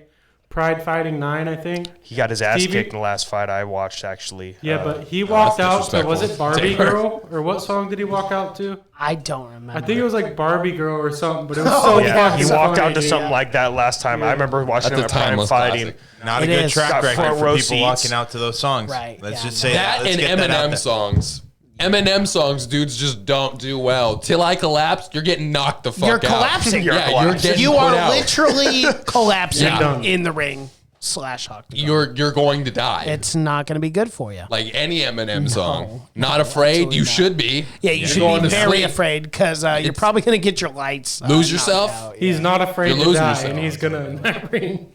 Speaker 6: Pride Fighting 9, I think.
Speaker 8: He got his ass
Speaker 6: Stevie-
Speaker 8: kicked in the last fight I watched, actually.
Speaker 6: Yeah, but he walked out to, was it
Speaker 4: disrespectful.
Speaker 6: Barbie Girl? Or what song did he walk out to?
Speaker 3: I don't remember.
Speaker 6: I think it was like Barbie Girl or something, but it was so
Speaker 8: Yeah,
Speaker 6: fucking
Speaker 8: he walked
Speaker 6: funny,
Speaker 8: out to
Speaker 6: dude.
Speaker 8: something like that last time. I remember watching
Speaker 4: That's
Speaker 8: him
Speaker 4: a
Speaker 8: at Prime
Speaker 4: timeless
Speaker 8: fighting.
Speaker 4: classic.
Speaker 5: Not a
Speaker 3: It
Speaker 5: good
Speaker 3: is.
Speaker 5: track
Speaker 8: Got
Speaker 5: record
Speaker 8: front
Speaker 5: for
Speaker 8: row
Speaker 5: people
Speaker 8: seats.
Speaker 5: walking out to those songs.
Speaker 3: Right,
Speaker 5: Let's
Speaker 3: yeah,
Speaker 5: just
Speaker 3: no.
Speaker 5: say
Speaker 4: That
Speaker 5: let's
Speaker 4: and
Speaker 5: get that out
Speaker 4: Eminem
Speaker 5: there.
Speaker 4: songs. Eminem songs, dudes just don't do well. Till I Collapse, you're getting knocked the fuck
Speaker 3: You're
Speaker 4: out.
Speaker 3: collapsing.
Speaker 4: Yeah,
Speaker 8: You're
Speaker 4: you're getting
Speaker 3: You
Speaker 4: put
Speaker 3: are
Speaker 4: out.
Speaker 3: literally collapsing
Speaker 4: Yeah.
Speaker 3: in the ring / octagon.
Speaker 4: You're going to die.
Speaker 3: It's not going to be good for you.
Speaker 4: Like any Eminem song. Not afraid. You should be.
Speaker 3: Yeah, you
Speaker 4: You're
Speaker 3: should
Speaker 4: going
Speaker 3: be
Speaker 4: to
Speaker 3: very
Speaker 4: sleep.
Speaker 3: afraid because you're probably going to get your lights.
Speaker 4: Lose
Speaker 3: knocked
Speaker 4: yourself?
Speaker 3: out.
Speaker 6: He's not afraid
Speaker 4: You're
Speaker 6: to
Speaker 4: losing
Speaker 6: die,
Speaker 4: yourself.
Speaker 6: and he's gonna in that ring.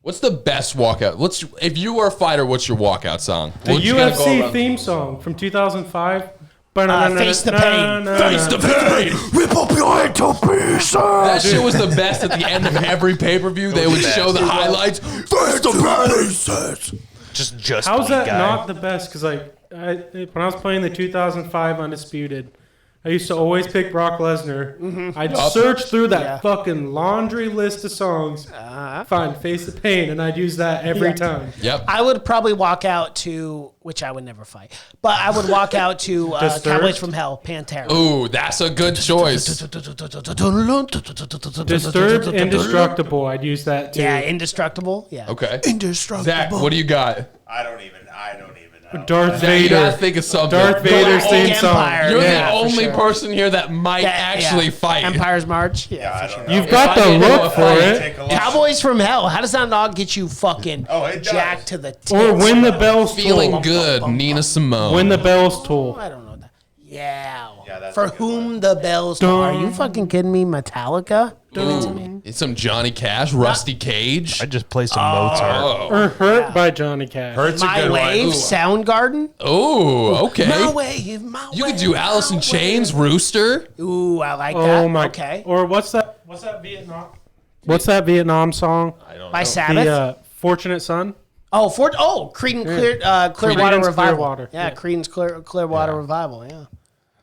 Speaker 4: What's the best walkout? If you were a fighter, what's your walkout song?
Speaker 6: The
Speaker 4: We're just gonna go
Speaker 6: UFC
Speaker 4: around-
Speaker 6: theme song from 2005.
Speaker 3: Face the Pain.
Speaker 4: Face the pain.
Speaker 8: Rip up your head to pieces.
Speaker 4: That shit was the best at the end of every pay-per-view. They would show the highlights. Face the pieces.
Speaker 8: Just
Speaker 6: How's
Speaker 8: beat
Speaker 6: that
Speaker 8: guy.
Speaker 6: not the best? Because like when I was playing the 2005 Undisputed, I used to always pick Brock Lesnar. I'd search through that fucking laundry list of songs, find Face the Pain, and I'd use that every time.
Speaker 4: Yep.
Speaker 3: I would probably walk out to, which I would never fight, but I would walk out to
Speaker 6: Disturbed?
Speaker 3: Cowboys from Hell, Pantera.
Speaker 4: Ooh, that's a good choice.
Speaker 6: Disturbed, Indestructible. I'd use that too.
Speaker 3: Yeah, Indestructible. Yeah.
Speaker 4: Okay.
Speaker 3: Indestructible.
Speaker 4: Zach, what do you got?
Speaker 5: I don't even know.
Speaker 6: Darth
Speaker 4: You gotta
Speaker 6: Vader.
Speaker 4: think of something.
Speaker 6: Darth Vader's theme song.
Speaker 3: Empire.
Speaker 4: You're
Speaker 3: Yeah,
Speaker 4: the
Speaker 3: for
Speaker 4: only
Speaker 3: sure.
Speaker 4: person here that might actually fight.
Speaker 3: Empire's March. Yeah,
Speaker 5: I
Speaker 3: for
Speaker 5: don't
Speaker 3: sure.
Speaker 5: know.
Speaker 6: You've got
Speaker 4: If I
Speaker 6: the
Speaker 4: get into a
Speaker 6: look for
Speaker 4: fight,
Speaker 6: it.
Speaker 5: Take a look.
Speaker 3: Cowboys from Hell. How does that not get you fucking
Speaker 5: Oh, it does.
Speaker 3: jacked to the tits?
Speaker 6: Or When the Bells
Speaker 4: Feeling
Speaker 6: Toll.
Speaker 4: good, Nina Simone.
Speaker 6: When the Bells Toll.
Speaker 3: I don't know that. Yeah.
Speaker 5: that's
Speaker 3: For
Speaker 5: a good
Speaker 3: whom the bells toll. Are you fucking kidding me? Metallica? Give it to me.
Speaker 4: It's some Johnny Cash, Rusty Cage.
Speaker 8: I just played some Mozart.
Speaker 4: Oh,
Speaker 6: Or Hurt by Johnny Cash.
Speaker 5: Hurt's a
Speaker 3: My
Speaker 5: good
Speaker 3: Wave,
Speaker 5: one.
Speaker 3: Soundgarden.
Speaker 4: oh, okay.
Speaker 3: My Wave, my
Speaker 4: You
Speaker 3: wave,
Speaker 4: could do Alice in
Speaker 3: my
Speaker 4: Chains, Rooster.
Speaker 3: wave. Ooh, I like that.
Speaker 6: Oh my.
Speaker 3: Okay.
Speaker 6: Or what's that? What's that Vietnam? What's that Vietnam song?
Speaker 3: By Sabbath.
Speaker 6: The Fortunate Son.
Speaker 3: Creed and Clearwater
Speaker 6: Creedence
Speaker 3: Revival.
Speaker 6: Clearwater.
Speaker 3: Yeah,
Speaker 6: Yeah.
Speaker 3: Creedence Clearwater Revival. Yeah.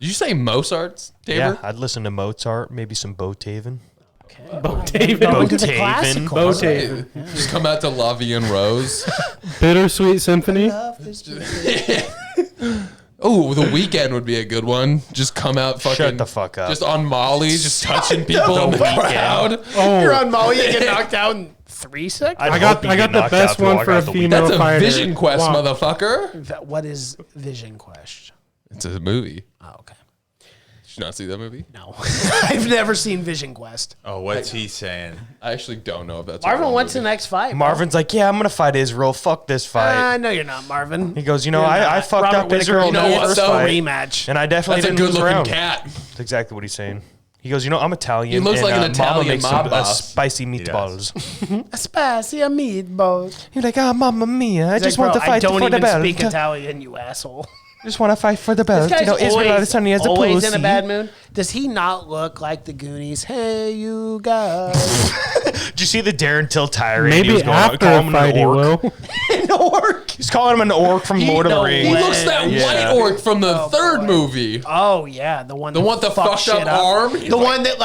Speaker 4: Did you say Mozart's,
Speaker 8: Yeah,
Speaker 4: Tabor?
Speaker 8: I'd listen to Mozart, maybe some Beethoven.
Speaker 6: Botaven.
Speaker 3: Going to the
Speaker 8: Botaven.
Speaker 3: classicals.
Speaker 6: Botaven.
Speaker 4: Just come out to La Vie en Rose.
Speaker 6: Bittersweet Symphony.
Speaker 4: Oh, The Weeknd would be a good one. Just come out fucking.
Speaker 8: Shut the fuck up.
Speaker 4: Just on Molly, just touching people in the crowd.
Speaker 3: You're
Speaker 6: Oh,
Speaker 3: on Molly, you get knocked out in 3 seconds?
Speaker 8: I'd
Speaker 6: I got
Speaker 8: hope you
Speaker 6: I
Speaker 8: get
Speaker 6: got the
Speaker 8: knocked
Speaker 6: best
Speaker 8: out
Speaker 6: one
Speaker 8: before
Speaker 6: for
Speaker 8: I
Speaker 6: a
Speaker 8: got the
Speaker 6: female
Speaker 4: That's a
Speaker 6: fighter.
Speaker 4: Vision Quest,
Speaker 6: Wow.
Speaker 4: motherfucker.
Speaker 3: What is Vision Quest?
Speaker 4: It's a movie.
Speaker 3: Oh, okay.
Speaker 4: Did you not see that movie?
Speaker 3: No. I've never seen Vision Quest.
Speaker 5: Oh, what's he saying?
Speaker 4: I actually don't know if that's. a
Speaker 3: Marvin,
Speaker 4: real
Speaker 3: what's the
Speaker 4: movie.
Speaker 3: next fight?
Speaker 8: Marvin's like, yeah, I'm gonna fight Israel. Fuck this fight.
Speaker 3: No, you're not, Marvin.
Speaker 8: He goes, you know,
Speaker 3: You're
Speaker 8: I
Speaker 3: not.
Speaker 8: fucked
Speaker 3: Robert
Speaker 8: up
Speaker 3: Whittaker,
Speaker 8: Israel in
Speaker 4: you know
Speaker 8: the
Speaker 4: what,
Speaker 8: first
Speaker 4: though?
Speaker 8: fight,
Speaker 3: Rematch.
Speaker 8: and I definitely
Speaker 4: That's a
Speaker 8: didn't lose
Speaker 4: good-looking
Speaker 8: around.
Speaker 4: cat.
Speaker 8: That's exactly what he's saying. He goes, you know, I'm Italian.
Speaker 4: He looks
Speaker 8: and,
Speaker 4: like an
Speaker 8: Mama
Speaker 4: Italian
Speaker 8: makes
Speaker 4: mob
Speaker 8: some
Speaker 4: boss.
Speaker 8: spicy
Speaker 5: does.
Speaker 8: meatballs.
Speaker 3: Spicy meatballs.
Speaker 8: He's like, oh, mamma mia, I just want to
Speaker 3: I
Speaker 8: fight
Speaker 3: don't
Speaker 8: for the
Speaker 3: even
Speaker 8: belt.
Speaker 3: speak Italian, you asshole.
Speaker 8: Just want to fight for the belt.
Speaker 3: This
Speaker 8: You know,
Speaker 3: guy's
Speaker 8: Israel Adesanya is a
Speaker 3: always
Speaker 8: pussy.
Speaker 3: in a bad mood. Does he not look like the Goonies? Hey, you guys.
Speaker 8: Did you see the Darren Till tirade? He
Speaker 6: Maybe
Speaker 8: was going,
Speaker 6: after
Speaker 8: calling
Speaker 6: a
Speaker 8: him
Speaker 6: fight
Speaker 8: an
Speaker 6: he
Speaker 8: orc.
Speaker 6: will.
Speaker 3: An orc.
Speaker 8: He's calling him an orc from Lord of
Speaker 3: no
Speaker 8: the Rings.
Speaker 4: He
Speaker 3: way.
Speaker 4: looks that
Speaker 8: Yeah.
Speaker 4: white orc from the third
Speaker 3: boy.
Speaker 4: movie.
Speaker 3: Oh, yeah. The one
Speaker 4: The one with the
Speaker 3: fucks
Speaker 4: fucked
Speaker 3: shit
Speaker 4: up arm? He's
Speaker 3: The
Speaker 4: like-
Speaker 3: one that,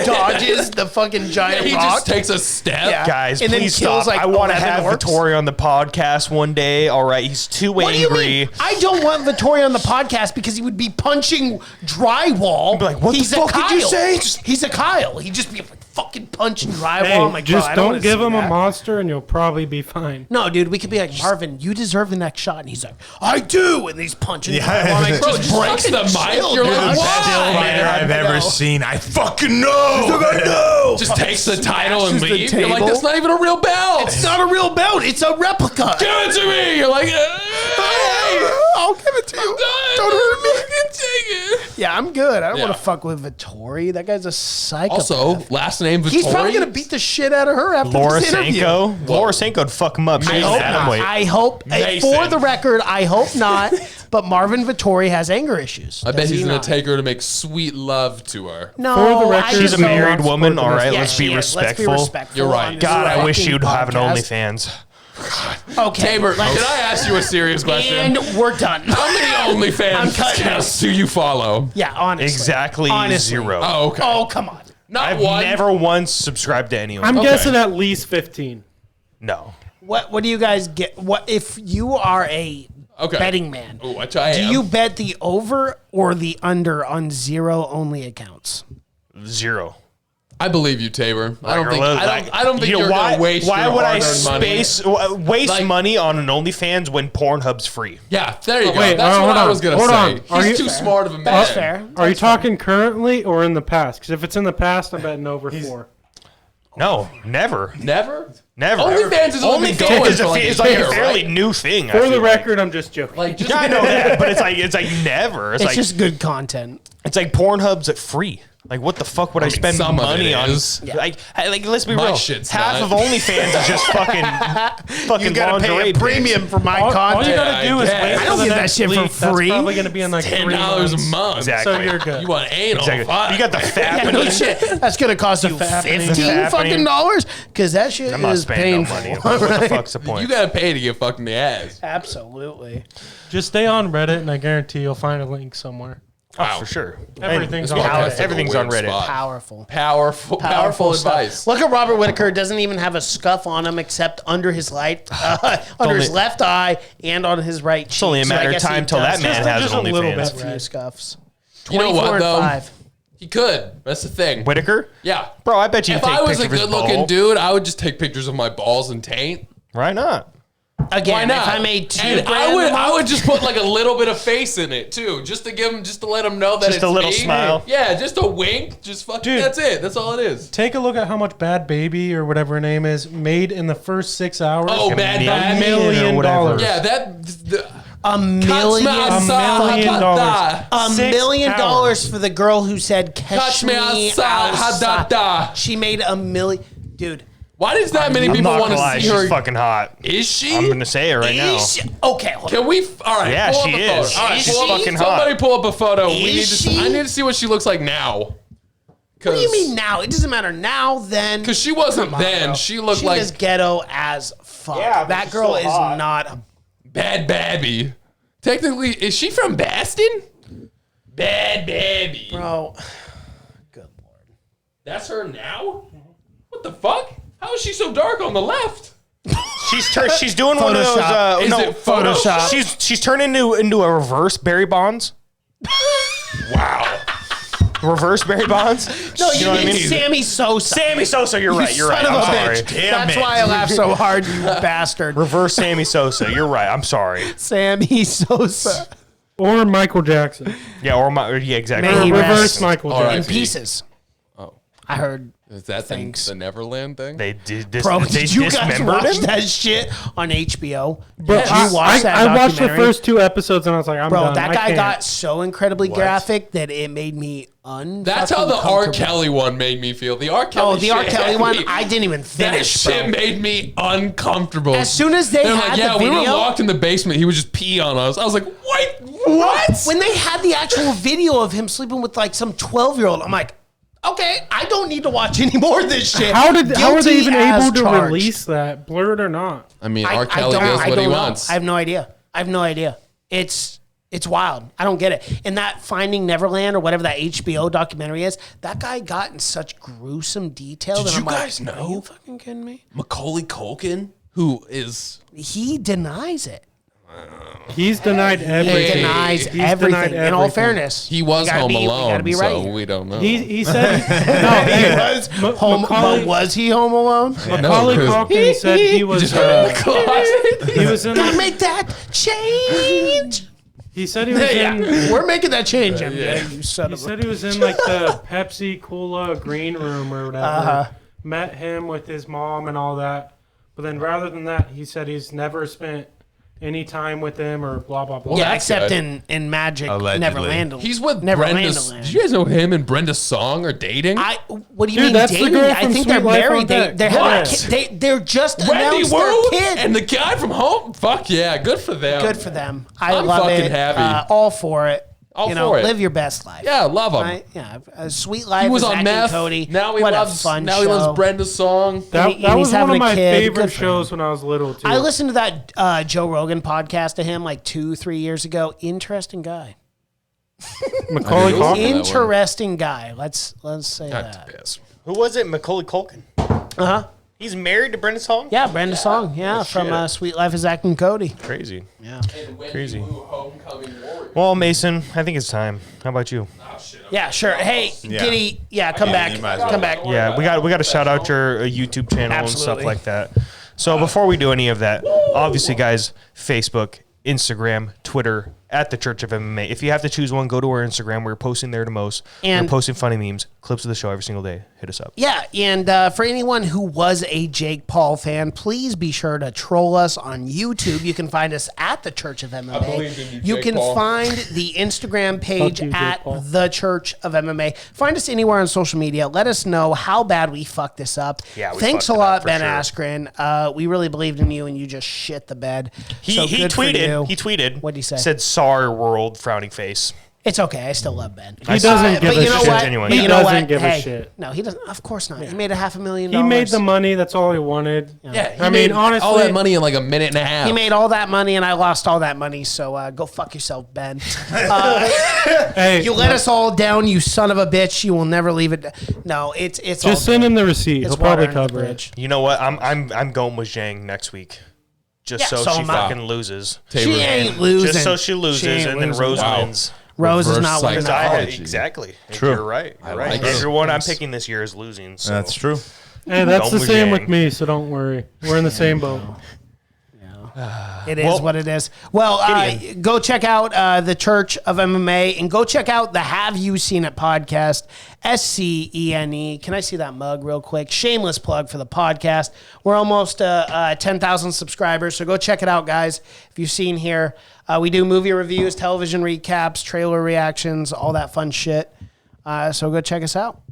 Speaker 3: dodges the fucking giant
Speaker 4: He
Speaker 3: rock.
Speaker 4: just takes a step.
Speaker 3: Yeah.
Speaker 8: Guys,
Speaker 3: And then
Speaker 8: please
Speaker 3: kills,
Speaker 8: stop.
Speaker 3: like,
Speaker 8: I want to
Speaker 3: 11
Speaker 8: have
Speaker 3: orcs.
Speaker 8: Vittori on the podcast one day. All right, he's too
Speaker 3: What do you
Speaker 8: angry.
Speaker 3: mean? I don't want Vittori on the podcast because he would be punching drywall.
Speaker 8: Be like, what the
Speaker 3: He's a
Speaker 8: fuck did you
Speaker 3: Kyle.
Speaker 8: say?
Speaker 3: He's a Kyle. He'd just be fucking punching drywall.
Speaker 6: Hey,
Speaker 3: I'm like, bro,
Speaker 6: just
Speaker 3: I
Speaker 6: don't
Speaker 3: wanna
Speaker 6: give
Speaker 3: see
Speaker 6: him a
Speaker 3: that.
Speaker 6: monster and you'll probably be fine.
Speaker 3: No, dude, we could be like, Marvin, you deserve the next shot. And he's like, I do. And he's punching.
Speaker 5: Yeah.
Speaker 3: drywall. I'm like, bro,
Speaker 4: Just
Speaker 3: just
Speaker 4: breaks
Speaker 3: fucking
Speaker 4: the mic.
Speaker 3: chill,
Speaker 4: You're
Speaker 3: dude.
Speaker 4: like,
Speaker 5: The
Speaker 4: Why?
Speaker 5: best fighter I've ever
Speaker 3: No.
Speaker 5: seen. I fucking know.
Speaker 4: Just takes the title and
Speaker 3: Smashes the
Speaker 4: leaves. You're like,
Speaker 3: table.
Speaker 4: that's not even a real belt.
Speaker 3: It's not a real belt. It's a replica.
Speaker 4: Give it to me. You're like, hey,
Speaker 3: I'll give it to you.
Speaker 4: done.
Speaker 3: Don't hurt me.
Speaker 4: Take it.
Speaker 3: Yeah, I'm good. I don't
Speaker 4: Yeah.
Speaker 3: want to fuck with Vittori. That guy's a psychopath.
Speaker 4: Also, last name Vittori.
Speaker 3: he's probably gonna beat the shit out of her after this interview.
Speaker 8: Lorisenko would fuck him up.
Speaker 3: I
Speaker 8: She's
Speaker 3: hope
Speaker 8: atom
Speaker 3: not.
Speaker 8: weight.
Speaker 3: I hope,
Speaker 4: Mason.
Speaker 3: for the record, I hope not. But Marvin Vittori has anger issues.
Speaker 4: I bet
Speaker 3: Does
Speaker 4: he's
Speaker 3: he
Speaker 4: gonna
Speaker 3: not?
Speaker 4: take her to make sweet love to her.
Speaker 3: No,
Speaker 6: For the record,
Speaker 3: I
Speaker 8: She's
Speaker 3: just
Speaker 8: a
Speaker 3: don't-
Speaker 8: married woman. All right,
Speaker 3: Yeah,
Speaker 8: let's be
Speaker 3: she is.
Speaker 8: respectful.
Speaker 3: Let's be respectful.
Speaker 4: You're right.
Speaker 3: on this
Speaker 8: God, I wish
Speaker 3: fucking
Speaker 8: you'd have an
Speaker 3: podcast.
Speaker 8: OnlyFans.
Speaker 3: Okay,
Speaker 4: Tabor,
Speaker 3: let's-
Speaker 4: can I ask you a serious question?
Speaker 3: and we're done.
Speaker 4: How many
Speaker 3: I'm
Speaker 4: OnlyFans
Speaker 3: cutting
Speaker 4: accounts do you follow?
Speaker 3: Yeah, honestly.
Speaker 8: Exactly
Speaker 3: Honestly.
Speaker 8: 0.
Speaker 4: Oh, okay.
Speaker 3: Oh, come on.
Speaker 4: Not
Speaker 8: I've
Speaker 4: one.
Speaker 8: never once subscribed to anyone.
Speaker 6: I'm
Speaker 4: Okay.
Speaker 6: guessing at least 15.
Speaker 8: No.
Speaker 3: What do you guys get? What if you are a betting man?
Speaker 4: Ooh, which I
Speaker 3: Do
Speaker 4: am.
Speaker 3: you bet the over or the under on 0 only accounts?
Speaker 8: 0.
Speaker 4: I believe you, Tabor. I don't think.
Speaker 8: Like,
Speaker 4: I don't think
Speaker 8: you know,
Speaker 4: you're
Speaker 8: why,
Speaker 4: gonna waste
Speaker 8: why
Speaker 4: your
Speaker 8: would I
Speaker 4: hard-earned money.
Speaker 8: waste
Speaker 4: Like-
Speaker 8: money on an OnlyFans when Pornhub's free?
Speaker 4: Yeah, there you go.
Speaker 6: wait,
Speaker 4: That's
Speaker 6: hold
Speaker 4: what I
Speaker 6: on,
Speaker 4: was gonna
Speaker 6: hold
Speaker 4: say.
Speaker 6: on. Are
Speaker 4: He's
Speaker 6: you-
Speaker 4: too smart of a man.
Speaker 3: That's fair.
Speaker 6: Are you talking currently or in the past? Because if it's in the past, I'm betting over 4.
Speaker 8: No, never.
Speaker 4: Never.
Speaker 8: Never.
Speaker 4: OnlyFans is only been going for like
Speaker 8: it's
Speaker 4: a
Speaker 8: like
Speaker 4: year,
Speaker 8: a fairly
Speaker 4: right?
Speaker 8: new thing. I
Speaker 6: For
Speaker 8: feel
Speaker 6: the
Speaker 8: like.
Speaker 6: record, I'm just joking.
Speaker 4: Like just
Speaker 8: Yeah, I know that, but it's like never.
Speaker 3: It's
Speaker 8: like
Speaker 3: just good content.
Speaker 8: it's like Pornhub's at free. Like, what the fuck would I, spend
Speaker 4: some of
Speaker 8: money
Speaker 4: it
Speaker 8: on?
Speaker 4: is.
Speaker 3: Yeah.
Speaker 8: Like, let's be
Speaker 4: My
Speaker 8: real.
Speaker 4: shit's
Speaker 8: Half
Speaker 4: not.
Speaker 8: of OnlyFans is just fucking
Speaker 3: You gotta
Speaker 8: lingerie
Speaker 3: pay a
Speaker 8: pics.
Speaker 3: premium for my
Speaker 6: all you
Speaker 3: content.
Speaker 6: gotta do is
Speaker 4: I
Speaker 6: wait
Speaker 4: guess.
Speaker 6: for
Speaker 3: I don't
Speaker 6: the
Speaker 3: get that
Speaker 6: next
Speaker 3: shit for
Speaker 6: leak. That's
Speaker 3: free.
Speaker 6: probably going to be in like
Speaker 4: $10
Speaker 6: 3
Speaker 4: a
Speaker 6: months.
Speaker 4: month.
Speaker 8: Exactly.
Speaker 6: So you're good.
Speaker 4: You want anal?
Speaker 8: Exactly.
Speaker 4: Fine.
Speaker 8: You got the fat.
Speaker 3: Yeah, no shit. That's gonna cost you
Speaker 8: happening.
Speaker 3: $15 fucking dollars because that shit
Speaker 8: I'm not
Speaker 3: is
Speaker 8: spending
Speaker 3: painful.
Speaker 8: no money. What the fuck's the point?
Speaker 4: You gotta pay to get fucked in the ass.
Speaker 3: Absolutely.
Speaker 6: Just stay on Reddit, and I guarantee you'll find a link somewhere.
Speaker 8: Oh, for sure.
Speaker 6: Everything's
Speaker 4: This
Speaker 6: on
Speaker 4: podcast
Speaker 6: Reddit.
Speaker 4: took a
Speaker 8: Everything's on
Speaker 4: weird
Speaker 8: Reddit.
Speaker 4: spot.
Speaker 3: Powerful.
Speaker 4: Powerful
Speaker 3: stuff.
Speaker 4: advice.
Speaker 3: Look at Robert Whitaker. Doesn't even have a scuff on him except under his under his left eye and on his right cheek.
Speaker 8: It's only a matter of time till that man has
Speaker 6: just
Speaker 8: an
Speaker 6: a little
Speaker 8: OnlyFans.
Speaker 6: bit.
Speaker 3: A few scuffs.
Speaker 4: You know
Speaker 3: 24
Speaker 4: what
Speaker 3: and
Speaker 4: though?
Speaker 3: 5.
Speaker 4: He could. That's the thing.
Speaker 8: Whitaker?
Speaker 4: Yeah.
Speaker 8: Bro, I bet you
Speaker 4: If
Speaker 8: take
Speaker 4: I was
Speaker 8: pictures
Speaker 4: a
Speaker 8: of his
Speaker 4: good-looking
Speaker 8: ball.
Speaker 4: dude, I would just take pictures of my balls and taint.
Speaker 8: Why not?
Speaker 3: Again,
Speaker 4: Why not?
Speaker 3: if I made $2
Speaker 4: And
Speaker 3: grand,
Speaker 4: I would just put like a little bit of face in it too, just to let him know that
Speaker 8: Just
Speaker 4: it's
Speaker 8: a little
Speaker 4: me.
Speaker 8: smile.
Speaker 4: Yeah, just a wink. Just fucking.
Speaker 6: Dude.
Speaker 4: That's it. That's all it is.
Speaker 6: Take a look at how much Bad Baby or whatever her name is made in the first 6 hours.
Speaker 4: Oh, Bad
Speaker 8: $1
Speaker 4: Bad.
Speaker 6: million
Speaker 8: or whatever.
Speaker 6: dollars.
Speaker 4: Yeah, that.
Speaker 3: $1 million.
Speaker 6: $1 million.
Speaker 3: $1
Speaker 6: 6
Speaker 3: million
Speaker 6: hours.
Speaker 3: for the girl who said "Catch me
Speaker 4: outside,
Speaker 3: outside." She made $1 million, dude.
Speaker 4: Why does that many
Speaker 8: I'm
Speaker 4: people
Speaker 8: not
Speaker 4: want
Speaker 8: gonna
Speaker 4: to
Speaker 8: lie,
Speaker 4: see
Speaker 8: she's
Speaker 4: her?
Speaker 8: fucking hot.
Speaker 4: Is she?
Speaker 8: I'm gonna say it right now.
Speaker 3: Okay, hold on.
Speaker 4: Can we? All right.
Speaker 8: Yeah,
Speaker 4: pull up
Speaker 8: she
Speaker 4: a photo.
Speaker 8: is.
Speaker 4: All right,
Speaker 8: She's
Speaker 4: pull up-
Speaker 8: fucking
Speaker 4: Somebody
Speaker 8: hot.
Speaker 4: pull up a photo.
Speaker 3: Is she?
Speaker 4: I need to see what she looks like now.
Speaker 3: What do you mean now? It doesn't matter now. Then
Speaker 4: Because she wasn't then.
Speaker 3: bro.
Speaker 4: She looked
Speaker 3: she
Speaker 4: like
Speaker 3: is ghetto as fuck.
Speaker 8: Yeah, but
Speaker 3: that
Speaker 8: she's
Speaker 3: girl
Speaker 8: still
Speaker 3: is
Speaker 8: hot.
Speaker 3: not.
Speaker 4: Bad Babby. Technically, is she from Baston? Bad Babby.
Speaker 3: Bro, good lord.
Speaker 4: That's her now? What the fuck? How is she so dark on the left?
Speaker 8: She's doing one of those.
Speaker 3: Photoshop.
Speaker 4: Is
Speaker 8: no,
Speaker 4: it Photoshop?
Speaker 8: She's turned into a reverse Barry Bonds.
Speaker 4: Wow.
Speaker 8: Reverse Barry Bonds.
Speaker 3: No,
Speaker 8: You know what I mean?
Speaker 3: Sammy Sosa.
Speaker 8: Sammy Sosa. You're right. You're right.
Speaker 3: Son of
Speaker 8: I'm
Speaker 3: a
Speaker 8: sorry.
Speaker 3: bitch. That's why I laugh so hard, you bastard.
Speaker 8: Reverse Sammy Sosa. You're right. I'm sorry.
Speaker 3: Sammy Sosa.
Speaker 6: Or Michael Jackson.
Speaker 8: Yeah, yeah, exactly.
Speaker 3: May he
Speaker 6: Reverse
Speaker 3: rest
Speaker 6: Michael
Speaker 4: All right.
Speaker 6: Jackson.
Speaker 3: in pieces.
Speaker 4: Oh.
Speaker 3: I heard.
Speaker 4: Is that the Neverland thing?
Speaker 8: They did this.
Speaker 3: Bro,
Speaker 8: they
Speaker 3: did you guys
Speaker 8: dismembered
Speaker 3: watch
Speaker 8: him?
Speaker 3: that shit on HBO?
Speaker 6: Bro,
Speaker 3: Did you watch that
Speaker 6: I watched the
Speaker 3: documentary?
Speaker 6: first 2 episodes and I was like, I'm
Speaker 3: Bro,
Speaker 6: done.
Speaker 3: that
Speaker 6: I
Speaker 3: guy
Speaker 6: can't.
Speaker 3: got so incredibly graphic that it made me
Speaker 4: That's how the R. Kelly one made me feel. The R. Kelly
Speaker 3: Oh, the R.
Speaker 4: shit
Speaker 3: Kelly
Speaker 4: had
Speaker 3: one,
Speaker 4: me-
Speaker 3: I didn't even
Speaker 4: That
Speaker 3: finish,
Speaker 4: shit
Speaker 3: bro.
Speaker 4: made me uncomfortable.
Speaker 3: As soon as they
Speaker 4: They're
Speaker 3: had
Speaker 4: like, yeah,
Speaker 3: the
Speaker 4: we were
Speaker 3: video,
Speaker 4: locked in the basement. He would just pee on us. I was like, what?
Speaker 3: when they had the actual video of him sleeping with like some 12-year-old, I'm like, okay, I don't need to watch any more of this shit.
Speaker 6: How are they even
Speaker 3: Guilty as
Speaker 6: able to
Speaker 3: charged.
Speaker 6: release that, blurred or not?
Speaker 4: I mean,
Speaker 3: I
Speaker 4: R. Kelly
Speaker 3: don't-
Speaker 4: does
Speaker 3: I
Speaker 4: what he
Speaker 3: don't know.
Speaker 4: wants.
Speaker 3: I have no idea. It's wild. I don't get it. And that Finding Neverland or whatever that HBO documentary is, that guy got in such gruesome detail.
Speaker 4: Did
Speaker 3: that
Speaker 4: you
Speaker 3: I'm like,
Speaker 4: guys know?
Speaker 3: Are you fucking kidding me?
Speaker 4: Macaulay Culkin, who is
Speaker 3: He denies it.
Speaker 6: He's denied
Speaker 3: He
Speaker 6: everything.
Speaker 3: denies
Speaker 6: He's
Speaker 3: everything.
Speaker 6: denied
Speaker 3: In all
Speaker 6: everything.
Speaker 3: fairness,
Speaker 4: he was
Speaker 3: We gotta
Speaker 4: home
Speaker 3: be- we
Speaker 4: alone,
Speaker 3: gotta be right
Speaker 4: so
Speaker 3: here.
Speaker 4: we don't know.
Speaker 6: He said
Speaker 3: he was home.
Speaker 6: Macaulay,
Speaker 3: But was he home alone?
Speaker 6: Macaulay
Speaker 4: 'cause-
Speaker 6: Culkin said he was
Speaker 4: just heard in the closet.
Speaker 6: he was in
Speaker 3: Gotta make that change.
Speaker 6: he said he was in
Speaker 3: Yeah, we're making that change, MJ. You son
Speaker 6: he
Speaker 3: of a.
Speaker 6: said he was in like the Pepsi Cola green room or whatever.
Speaker 3: Uh-huh.
Speaker 6: Met him with his mom and all that. But then rather than that, he said he's never spent any time with him or blah blah blah.
Speaker 3: Yeah,
Speaker 4: that's
Speaker 3: except
Speaker 4: good.
Speaker 3: in Magic
Speaker 5: Allegedly.
Speaker 3: Neverland.
Speaker 4: He's with
Speaker 3: Neverland.
Speaker 4: Brenda. Did you guys know him and Brenda Song are dating?
Speaker 3: What do you
Speaker 6: Dude,
Speaker 3: mean
Speaker 6: that's the
Speaker 3: dating?
Speaker 6: girl
Speaker 3: I
Speaker 6: from
Speaker 3: think
Speaker 6: Sweet
Speaker 3: they're
Speaker 6: Life on
Speaker 3: married.
Speaker 6: Deck.
Speaker 3: They're having a
Speaker 4: What?
Speaker 3: kid. They're just
Speaker 4: Wendy
Speaker 3: announced their
Speaker 4: Wu
Speaker 3: kid.
Speaker 4: and the guy from Home. Fuck yeah, good for them.
Speaker 3: Good for them. I
Speaker 4: I'm
Speaker 3: love
Speaker 4: fucking
Speaker 3: it.
Speaker 4: happy.
Speaker 3: All for it.
Speaker 4: All
Speaker 3: you know,
Speaker 4: for it.
Speaker 3: live your best life.
Speaker 4: Yeah, love him.
Speaker 3: Right? Yeah, a sweet life.
Speaker 4: He was
Speaker 3: with
Speaker 4: on
Speaker 3: Zach
Speaker 4: meth.
Speaker 3: and Cody.
Speaker 4: Now he
Speaker 3: what
Speaker 4: loves.
Speaker 3: a fun
Speaker 4: Now
Speaker 3: show.
Speaker 4: he loves Brenda's song.
Speaker 6: That,
Speaker 3: and
Speaker 6: that
Speaker 3: he's
Speaker 6: was one
Speaker 3: having
Speaker 6: of
Speaker 3: a
Speaker 6: my
Speaker 3: kid.
Speaker 6: favorite
Speaker 3: Good for
Speaker 6: shows when I was little too.
Speaker 3: I listened to that Joe Rogan podcast to him like 2-3 years ago. Interesting guy.
Speaker 6: Macaulay
Speaker 4: I
Speaker 6: Culkin.
Speaker 4: didn't-
Speaker 3: Interesting guy. Let's say
Speaker 4: Not
Speaker 3: that.
Speaker 4: to piss.
Speaker 8: Who was it? Macaulay Culkin.
Speaker 3: Uh-huh.
Speaker 8: He's married to Brenda Song?
Speaker 3: Yeah, Brenda Song. Yeah, from
Speaker 8: shit.
Speaker 3: Sweet Life of Zach and Cody.
Speaker 8: Crazy.
Speaker 3: Yeah.
Speaker 8: Crazy.
Speaker 4: Homecoming warrior.
Speaker 8: Well, Mason, I think it's time. How about you?
Speaker 3: Yeah, sure. Hey,
Speaker 5: Yeah.
Speaker 3: Giddy. Yeah, come back.
Speaker 5: you might as well.
Speaker 3: Come back.
Speaker 8: Yeah, we got to shout out your YouTube channel and stuff
Speaker 3: Absolutely.
Speaker 8: like that. So before we do any of that, obviously, guys, Facebook, Instagram, Twitter, at the Church of MMA. If you have to choose one, go to our Instagram. We're posting there the most.
Speaker 3: And-
Speaker 8: we're posting funny memes, clips of the show every single day. Hit us up.
Speaker 3: Yeah, and for anyone who was a Jake Paul fan, please be sure to troll us on YouTube. You can find us at the Church of MMA.
Speaker 4: believe in you,
Speaker 3: You
Speaker 4: Jake
Speaker 3: can
Speaker 4: Paul.
Speaker 3: find the Instagram page
Speaker 6: Fuck you, Jake
Speaker 3: at
Speaker 6: Paul.
Speaker 3: the Church of MMA. Find us anywhere on social media. Let us know how bad we fucked this up.
Speaker 8: Yeah, we
Speaker 3: Thanks a
Speaker 8: fucked it
Speaker 3: lot,
Speaker 8: up for
Speaker 3: Ben
Speaker 8: sure.
Speaker 3: Askren. We really believed in you, and you just shit the bed.
Speaker 8: He
Speaker 3: So good for you.
Speaker 8: tweeted. He tweeted.
Speaker 3: What'd he say?
Speaker 8: Said, "Sorry, world," frowning face.
Speaker 3: It's okay. I still love Ben.
Speaker 6: He doesn't give
Speaker 3: but
Speaker 6: a
Speaker 3: you know
Speaker 6: shit.
Speaker 3: what?
Speaker 8: Genuine.
Speaker 3: But
Speaker 8: He
Speaker 3: you know
Speaker 6: doesn't
Speaker 3: what?
Speaker 6: give a
Speaker 3: Hey,
Speaker 6: shit.
Speaker 3: No, he doesn't. Of course not. He made $500,000.
Speaker 6: He made the money. That's all he wanted.
Speaker 4: Yeah, he
Speaker 6: I
Speaker 4: made
Speaker 6: mean, honestly,
Speaker 4: all that money in like a minute and a half.
Speaker 3: He made all that money, and I lost all that money. So go fuck yourself, Ben.
Speaker 6: Hey,
Speaker 3: You let us all down, you son of a bitch. You will never leave it. No, it's all
Speaker 6: just send
Speaker 3: good.
Speaker 6: him the receipt.
Speaker 3: It's
Speaker 6: He'll probably
Speaker 3: water under the
Speaker 6: cover it.
Speaker 3: bridge.
Speaker 8: You know what? I'm going with Zhang next week, just
Speaker 3: Yeah,
Speaker 8: so
Speaker 3: so
Speaker 8: she
Speaker 3: am I.
Speaker 8: fucking loses.
Speaker 4: Taylor.
Speaker 3: She ain't losing.
Speaker 8: Just so she loses,
Speaker 3: ain't
Speaker 8: and then
Speaker 3: losing.
Speaker 8: Rose
Speaker 4: Wow.
Speaker 8: wins.
Speaker 3: Rose is
Speaker 4: Reverse
Speaker 3: not winning.
Speaker 8: Because I had-
Speaker 4: Psychology.
Speaker 8: exactly.
Speaker 5: True.
Speaker 8: You're right. You're right.
Speaker 4: like it.
Speaker 8: Everyone I'm picking this year is losing. So.
Speaker 5: That's true.
Speaker 6: Hey, that's
Speaker 8: Don't
Speaker 6: the
Speaker 8: with
Speaker 6: same
Speaker 8: Yang.
Speaker 6: with me, so don't worry. We're in the same boat.
Speaker 3: It is
Speaker 8: Well,
Speaker 3: what it is. Well, go check out the Church of MMA and go check out the Have You Seen It podcast, SCENE. Can I see that mug real quick? Shameless plug for the podcast. We're almost 10,000 subscribers, so go check it out, guys. If you've seen here, we do movie reviews, television recaps, trailer reactions, all that fun shit. So go check us out.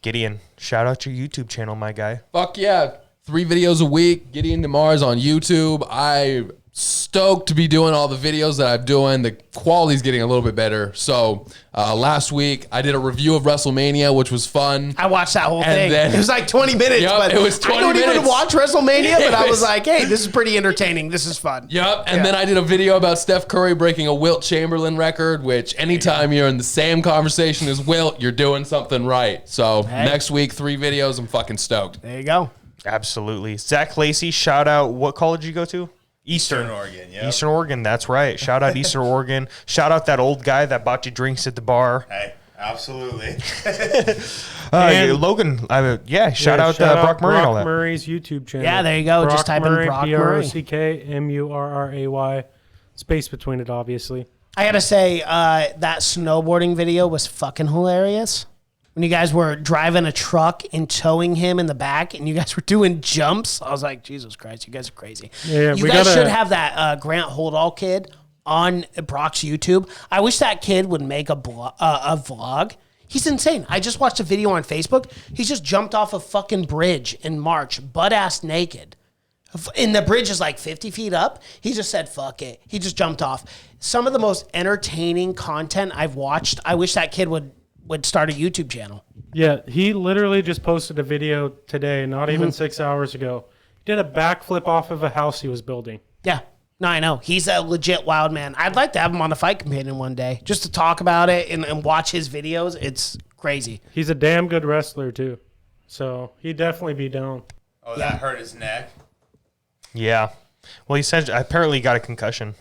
Speaker 8: Gideon, shout out your YouTube channel, my guy.
Speaker 4: Fuck yeah. 3 videos a week. Gideon DeMars on YouTube. I'm stoked to be doing all the videos that I'm doing. The quality's getting a little bit better. So last week I did a review of WrestleMania, which was fun.
Speaker 3: I watched that whole
Speaker 4: And
Speaker 3: thing.
Speaker 4: then-
Speaker 3: It was like 20 minutes.
Speaker 4: Yep,
Speaker 3: but
Speaker 4: it was 20
Speaker 3: I don't even
Speaker 4: minutes.
Speaker 3: watch WrestleMania, but I
Speaker 4: It
Speaker 3: was
Speaker 4: was-
Speaker 3: like, hey, this is pretty entertaining. This is fun.
Speaker 4: Yep. And then I did a video about Steph Curry breaking a Wilt Chamberlain record, which anytime you're in the same conversation as Wilt, you're doing something right. So next week, 3 videos. I'm fucking stoked.
Speaker 3: There you go.
Speaker 8: Absolutely. Zach Lacey, shout out. What college did you go to? Eastern
Speaker 5: Oregon, yeah.
Speaker 8: Eastern Oregon, that's right. Shout out Eastern Oregon. Shout out that old guy that bought you drinks at the bar.
Speaker 5: Hey, absolutely.
Speaker 8: Logan, shout out Brock Murray and all that.
Speaker 6: Murray's YouTube channel.
Speaker 3: Yeah, there you go. Just type in Brock Murray.
Speaker 6: BrockMurray, space between it, obviously.
Speaker 3: I gotta say, that snowboarding video was fucking hilarious. When you guys were driving a truck and towing him in the back, and you guys were doing jumps, I was like, Jesus Christ, you guys are crazy.
Speaker 6: Yeah,
Speaker 3: you
Speaker 6: we
Speaker 3: guys
Speaker 6: gotta-
Speaker 3: should have that Grant Holdall kid on Brock's YouTube. I wish that kid would make a vlog. He's insane. I just watched a video on Facebook. He just jumped off a fucking bridge in March, butt-ass naked. And the bridge is like 50 feet up. He just said, fuck it. He just jumped off. Some of the most entertaining content I've watched. I wish that kid would start a YouTube channel.
Speaker 6: Yeah, he literally just posted a video today, not even 6 hours ago. He did a backflip off of a house he was building.
Speaker 3: Yeah. No, I know. He's a legit wild man. I'd like to have him on the Fight Companion one day just to talk about it and watch his videos. It's crazy.
Speaker 6: He's a damn good wrestler, too. So he'd definitely be down.
Speaker 5: Oh, that hurt his neck.
Speaker 8: Yeah. Well, he said apparently he got a concussion.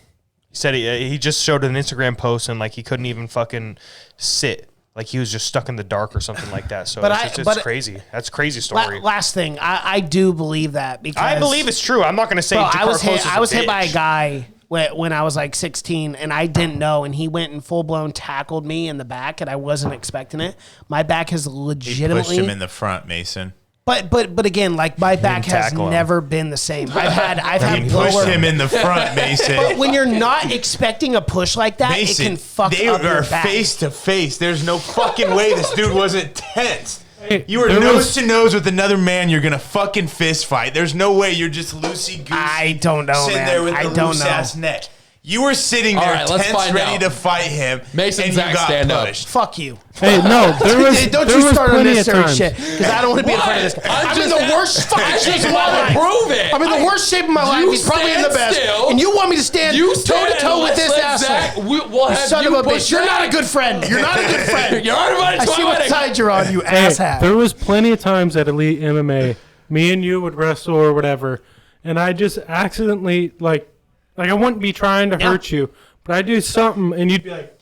Speaker 8: He said he just showed an Instagram post and like he couldn't even fucking sit. Like he was just stuck in the dark or something like that. So it's crazy. That's a crazy story.
Speaker 3: Last thing, I do believe that because
Speaker 8: I believe it's true. I'm not going to say
Speaker 3: Bro,
Speaker 8: Jakar
Speaker 3: I was hit by a
Speaker 8: bitch.
Speaker 3: guy when I was like 16 and I didn't know, and he went and full blown tackled me in the back and I wasn't expecting it. My back has
Speaker 5: He pushed
Speaker 3: legitimately
Speaker 5: him in the front, Mason.
Speaker 3: But again, like my back has
Speaker 8: tackle him.
Speaker 3: never been the same. I've had
Speaker 5: He pushed
Speaker 3: lower.
Speaker 5: him in the front, Mason.
Speaker 3: But when you're not expecting a push like that,
Speaker 5: Mason,
Speaker 3: it can fuck
Speaker 5: they
Speaker 3: up your
Speaker 5: are
Speaker 3: back.
Speaker 5: face to face. There's no fucking way this dude wasn't tense.
Speaker 6: Hey,
Speaker 5: You were
Speaker 6: there
Speaker 5: nose
Speaker 6: was-
Speaker 5: to nose with another man. You're gonna fucking fist fight. There's no way you're just loosey goosey.
Speaker 3: I don't know,
Speaker 5: sitting
Speaker 3: man.
Speaker 5: there with
Speaker 3: I
Speaker 5: the
Speaker 3: don't
Speaker 5: loose
Speaker 3: know.
Speaker 5: ass neck. You were sitting there
Speaker 4: right, let's
Speaker 5: tense,
Speaker 4: find
Speaker 5: ready
Speaker 4: out.
Speaker 5: to fight him.
Speaker 4: Mason,
Speaker 5: and
Speaker 4: Zach,
Speaker 5: you got
Speaker 4: stand up.
Speaker 5: pushed.
Speaker 3: Fuck you.
Speaker 6: Hey, no, there was.
Speaker 3: Don't
Speaker 6: there
Speaker 3: you
Speaker 6: was
Speaker 3: start
Speaker 6: plenty of
Speaker 3: unnecessary
Speaker 6: times.
Speaker 3: shit because I don't want to be in front of this guy. I'm in the worst fucking
Speaker 4: I
Speaker 3: shape
Speaker 4: just
Speaker 3: of my
Speaker 4: want
Speaker 3: life.
Speaker 4: to prove it.
Speaker 3: I'm in the worst shape of my life.
Speaker 4: You
Speaker 3: He's probably in the
Speaker 4: stand
Speaker 3: best.
Speaker 4: still.
Speaker 3: And you want me to stand toe to toe with this asshole.
Speaker 4: We'll have
Speaker 3: Son
Speaker 4: you
Speaker 3: of a
Speaker 4: push
Speaker 3: bitch. You're not a
Speaker 4: Zach.
Speaker 3: good friend. You're not a good friend.
Speaker 4: You're uninvited
Speaker 3: I
Speaker 4: to
Speaker 3: see
Speaker 4: my
Speaker 3: what
Speaker 4: wedding.
Speaker 3: side you're on, you
Speaker 6: Hey,
Speaker 3: asshat.
Speaker 6: there was plenty of times at Elite MMA, me and you would wrestle or whatever, and I just accidentally like I wouldn't be trying to hurt you, but I do something and you'd be like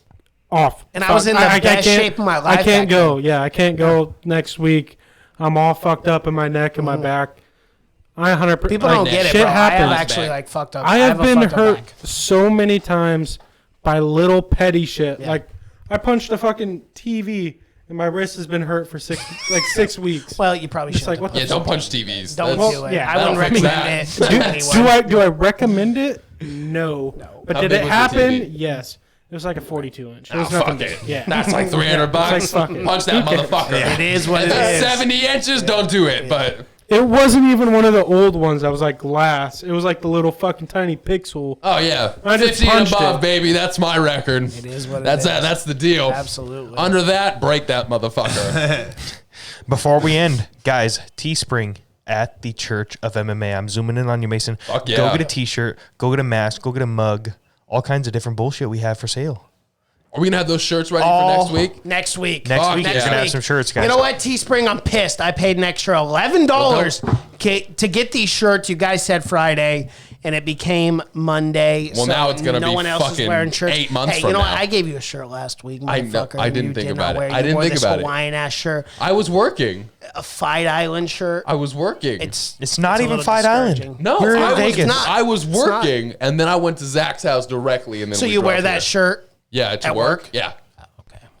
Speaker 6: off.
Speaker 3: And I was in the best
Speaker 6: can't-
Speaker 3: shape of my life
Speaker 6: I can't
Speaker 3: back
Speaker 6: go. Yeah, I can't go next week. I'm all fucked up in my neck and my back. I 100%.
Speaker 3: People don't get it,
Speaker 6: shit
Speaker 3: bro. I have
Speaker 6: happens.
Speaker 3: actually like fucked up.
Speaker 6: I have
Speaker 3: a
Speaker 6: been
Speaker 3: fucked up
Speaker 6: hurt
Speaker 3: back.
Speaker 6: so many times by little petty shit. Like I punched a fucking TV and my wrist has been hurt for 6 weeks.
Speaker 3: Well, you probably
Speaker 6: It's
Speaker 3: should.
Speaker 6: like what the
Speaker 4: Yeah, don't punch TVs.
Speaker 3: Don't
Speaker 4: That's-
Speaker 3: do it.
Speaker 6: yeah,
Speaker 3: I wouldn't
Speaker 4: that'll fix
Speaker 3: recommend
Speaker 4: that.
Speaker 3: it. to anyone.
Speaker 6: do I recommend it? No. But
Speaker 4: How
Speaker 6: did
Speaker 4: big
Speaker 6: it
Speaker 4: was the
Speaker 6: happen?
Speaker 4: TV?
Speaker 6: Yes. It was like a 42-inch. It
Speaker 4: Oh,
Speaker 6: was nothing
Speaker 4: fuck
Speaker 6: big.
Speaker 4: it.
Speaker 6: Yeah.
Speaker 4: That's like $300.
Speaker 6: It's like, fuck it.
Speaker 4: Punch that
Speaker 6: Who cares?
Speaker 4: motherfucker.
Speaker 3: It is what
Speaker 4: If
Speaker 3: it
Speaker 4: it's
Speaker 3: is.
Speaker 4: 70 inches, don't do it. But
Speaker 6: It wasn't even one of the old ones that was like glass. It was like the little fucking tiny pixel.
Speaker 4: oh yeah,
Speaker 6: I just
Speaker 4: 50 and
Speaker 6: punched
Speaker 4: above,
Speaker 6: it.
Speaker 4: baby. That's my record.
Speaker 3: It is what it
Speaker 4: That's
Speaker 3: is.
Speaker 4: That's the deal.
Speaker 3: Absolutely.
Speaker 4: Under that, break that motherfucker.
Speaker 8: Before we end, guys, Teespring at the Church of MMA. I'm zooming in on you, Mason.
Speaker 4: Fuck
Speaker 8: Go
Speaker 4: yeah.
Speaker 8: get a T-shirt. Go get a mask. Go get a mug. All kinds of different bullshit we have for sale.
Speaker 4: Are we gonna have those shirts ready for next week?
Speaker 3: Next week.
Speaker 8: Next
Speaker 4: Fuck
Speaker 8: week,
Speaker 4: yeah.
Speaker 8: you're gonna have
Speaker 3: week.
Speaker 8: some shirts, guys.
Speaker 3: You know what, Teespring? I'm pissed. I paid an extra $11 to get these shirts. You guys said Friday, and it became Monday.
Speaker 4: Well,
Speaker 3: so
Speaker 4: now it's gonna
Speaker 3: no
Speaker 4: be
Speaker 3: one else is
Speaker 4: fucking
Speaker 3: wearing shirts.
Speaker 4: 8 months
Speaker 3: hey,
Speaker 4: from
Speaker 3: you know
Speaker 4: now.
Speaker 3: what? I gave you a shirt last week,
Speaker 4: I know.
Speaker 3: motherfucker.
Speaker 4: I didn't
Speaker 3: You
Speaker 4: think
Speaker 3: did
Speaker 4: about
Speaker 3: not
Speaker 4: it.
Speaker 3: wear-
Speaker 4: I
Speaker 3: you
Speaker 4: didn't
Speaker 3: wore
Speaker 4: think
Speaker 3: this
Speaker 4: about it.
Speaker 3: Hawaiian ass shirt,
Speaker 4: I was working.
Speaker 3: a Fight Island shirt.
Speaker 4: I was working.
Speaker 8: It's not
Speaker 3: a
Speaker 8: even
Speaker 3: little
Speaker 8: Fight Island.
Speaker 3: discouraging.
Speaker 4: no,
Speaker 8: We're in
Speaker 4: I was,
Speaker 8: Vegas.
Speaker 3: not.
Speaker 4: I was
Speaker 3: It's not.
Speaker 4: working, and then I went to Zach's house directly, and then
Speaker 3: So
Speaker 4: we
Speaker 3: you
Speaker 4: drove
Speaker 3: wear that
Speaker 4: here.
Speaker 3: shirt?
Speaker 4: Yeah, to
Speaker 3: at
Speaker 4: work.
Speaker 3: work?
Speaker 4: Yeah.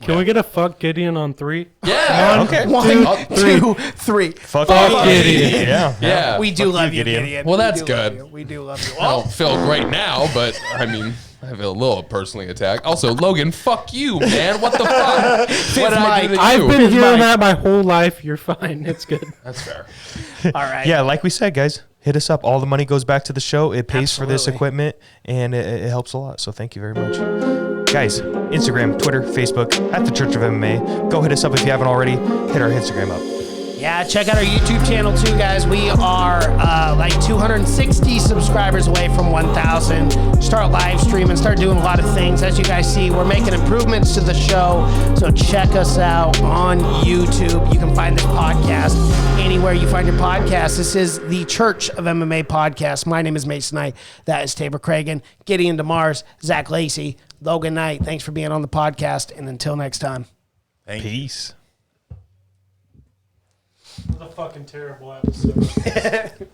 Speaker 6: Can we get a fuck Gideon on 3?
Speaker 4: Yeah.
Speaker 8: Okay.
Speaker 3: One,
Speaker 6: three.
Speaker 3: 2, 3.
Speaker 8: Fuck
Speaker 6: Gideon.
Speaker 8: Yeah.
Speaker 4: Yeah.
Speaker 3: We do
Speaker 8: Fuck
Speaker 3: love
Speaker 8: you,
Speaker 3: you,
Speaker 8: Gideon.
Speaker 3: Gideon.
Speaker 4: Well,
Speaker 3: We
Speaker 4: that's
Speaker 3: do love
Speaker 4: good.
Speaker 3: you. We do love you.
Speaker 4: I don't feel great now, but I mean, I have a little personally attacked. Also, Logan, fuck you, man. What the fuck? What did I do to you?
Speaker 6: I've been
Speaker 3: Here's
Speaker 6: hearing
Speaker 3: mine.
Speaker 6: that my whole life. You're fine. It's good.
Speaker 4: That's fair.
Speaker 3: All right.
Speaker 8: Yeah, like we said, guys, hit us up. All the money goes back to the show. It pays for this
Speaker 3: Absolutely.
Speaker 8: equipment, and it helps a lot. So thank you very much. Guys, Instagram, Twitter, Facebook, at the Church of MMA. Go hit us up if you haven't already. Hit our Instagram up.
Speaker 3: Yeah, check out our YouTube channel too, guys. We are like 260 subscribers away from 1,000. Start live streaming, start doing a lot of things. As you guys see, we're making improvements to the show. So check us out on YouTube. You can find this podcast anywhere you find your podcast. This is the Church of MMA podcast. My name is Mason Knight. That is Tabor Cragen, Gideon DeMars, Zach Lacey, Logan Knight. Thanks for being on the podcast. And until next time.
Speaker 8: Peace.
Speaker 6: It was a fucking terrible episode.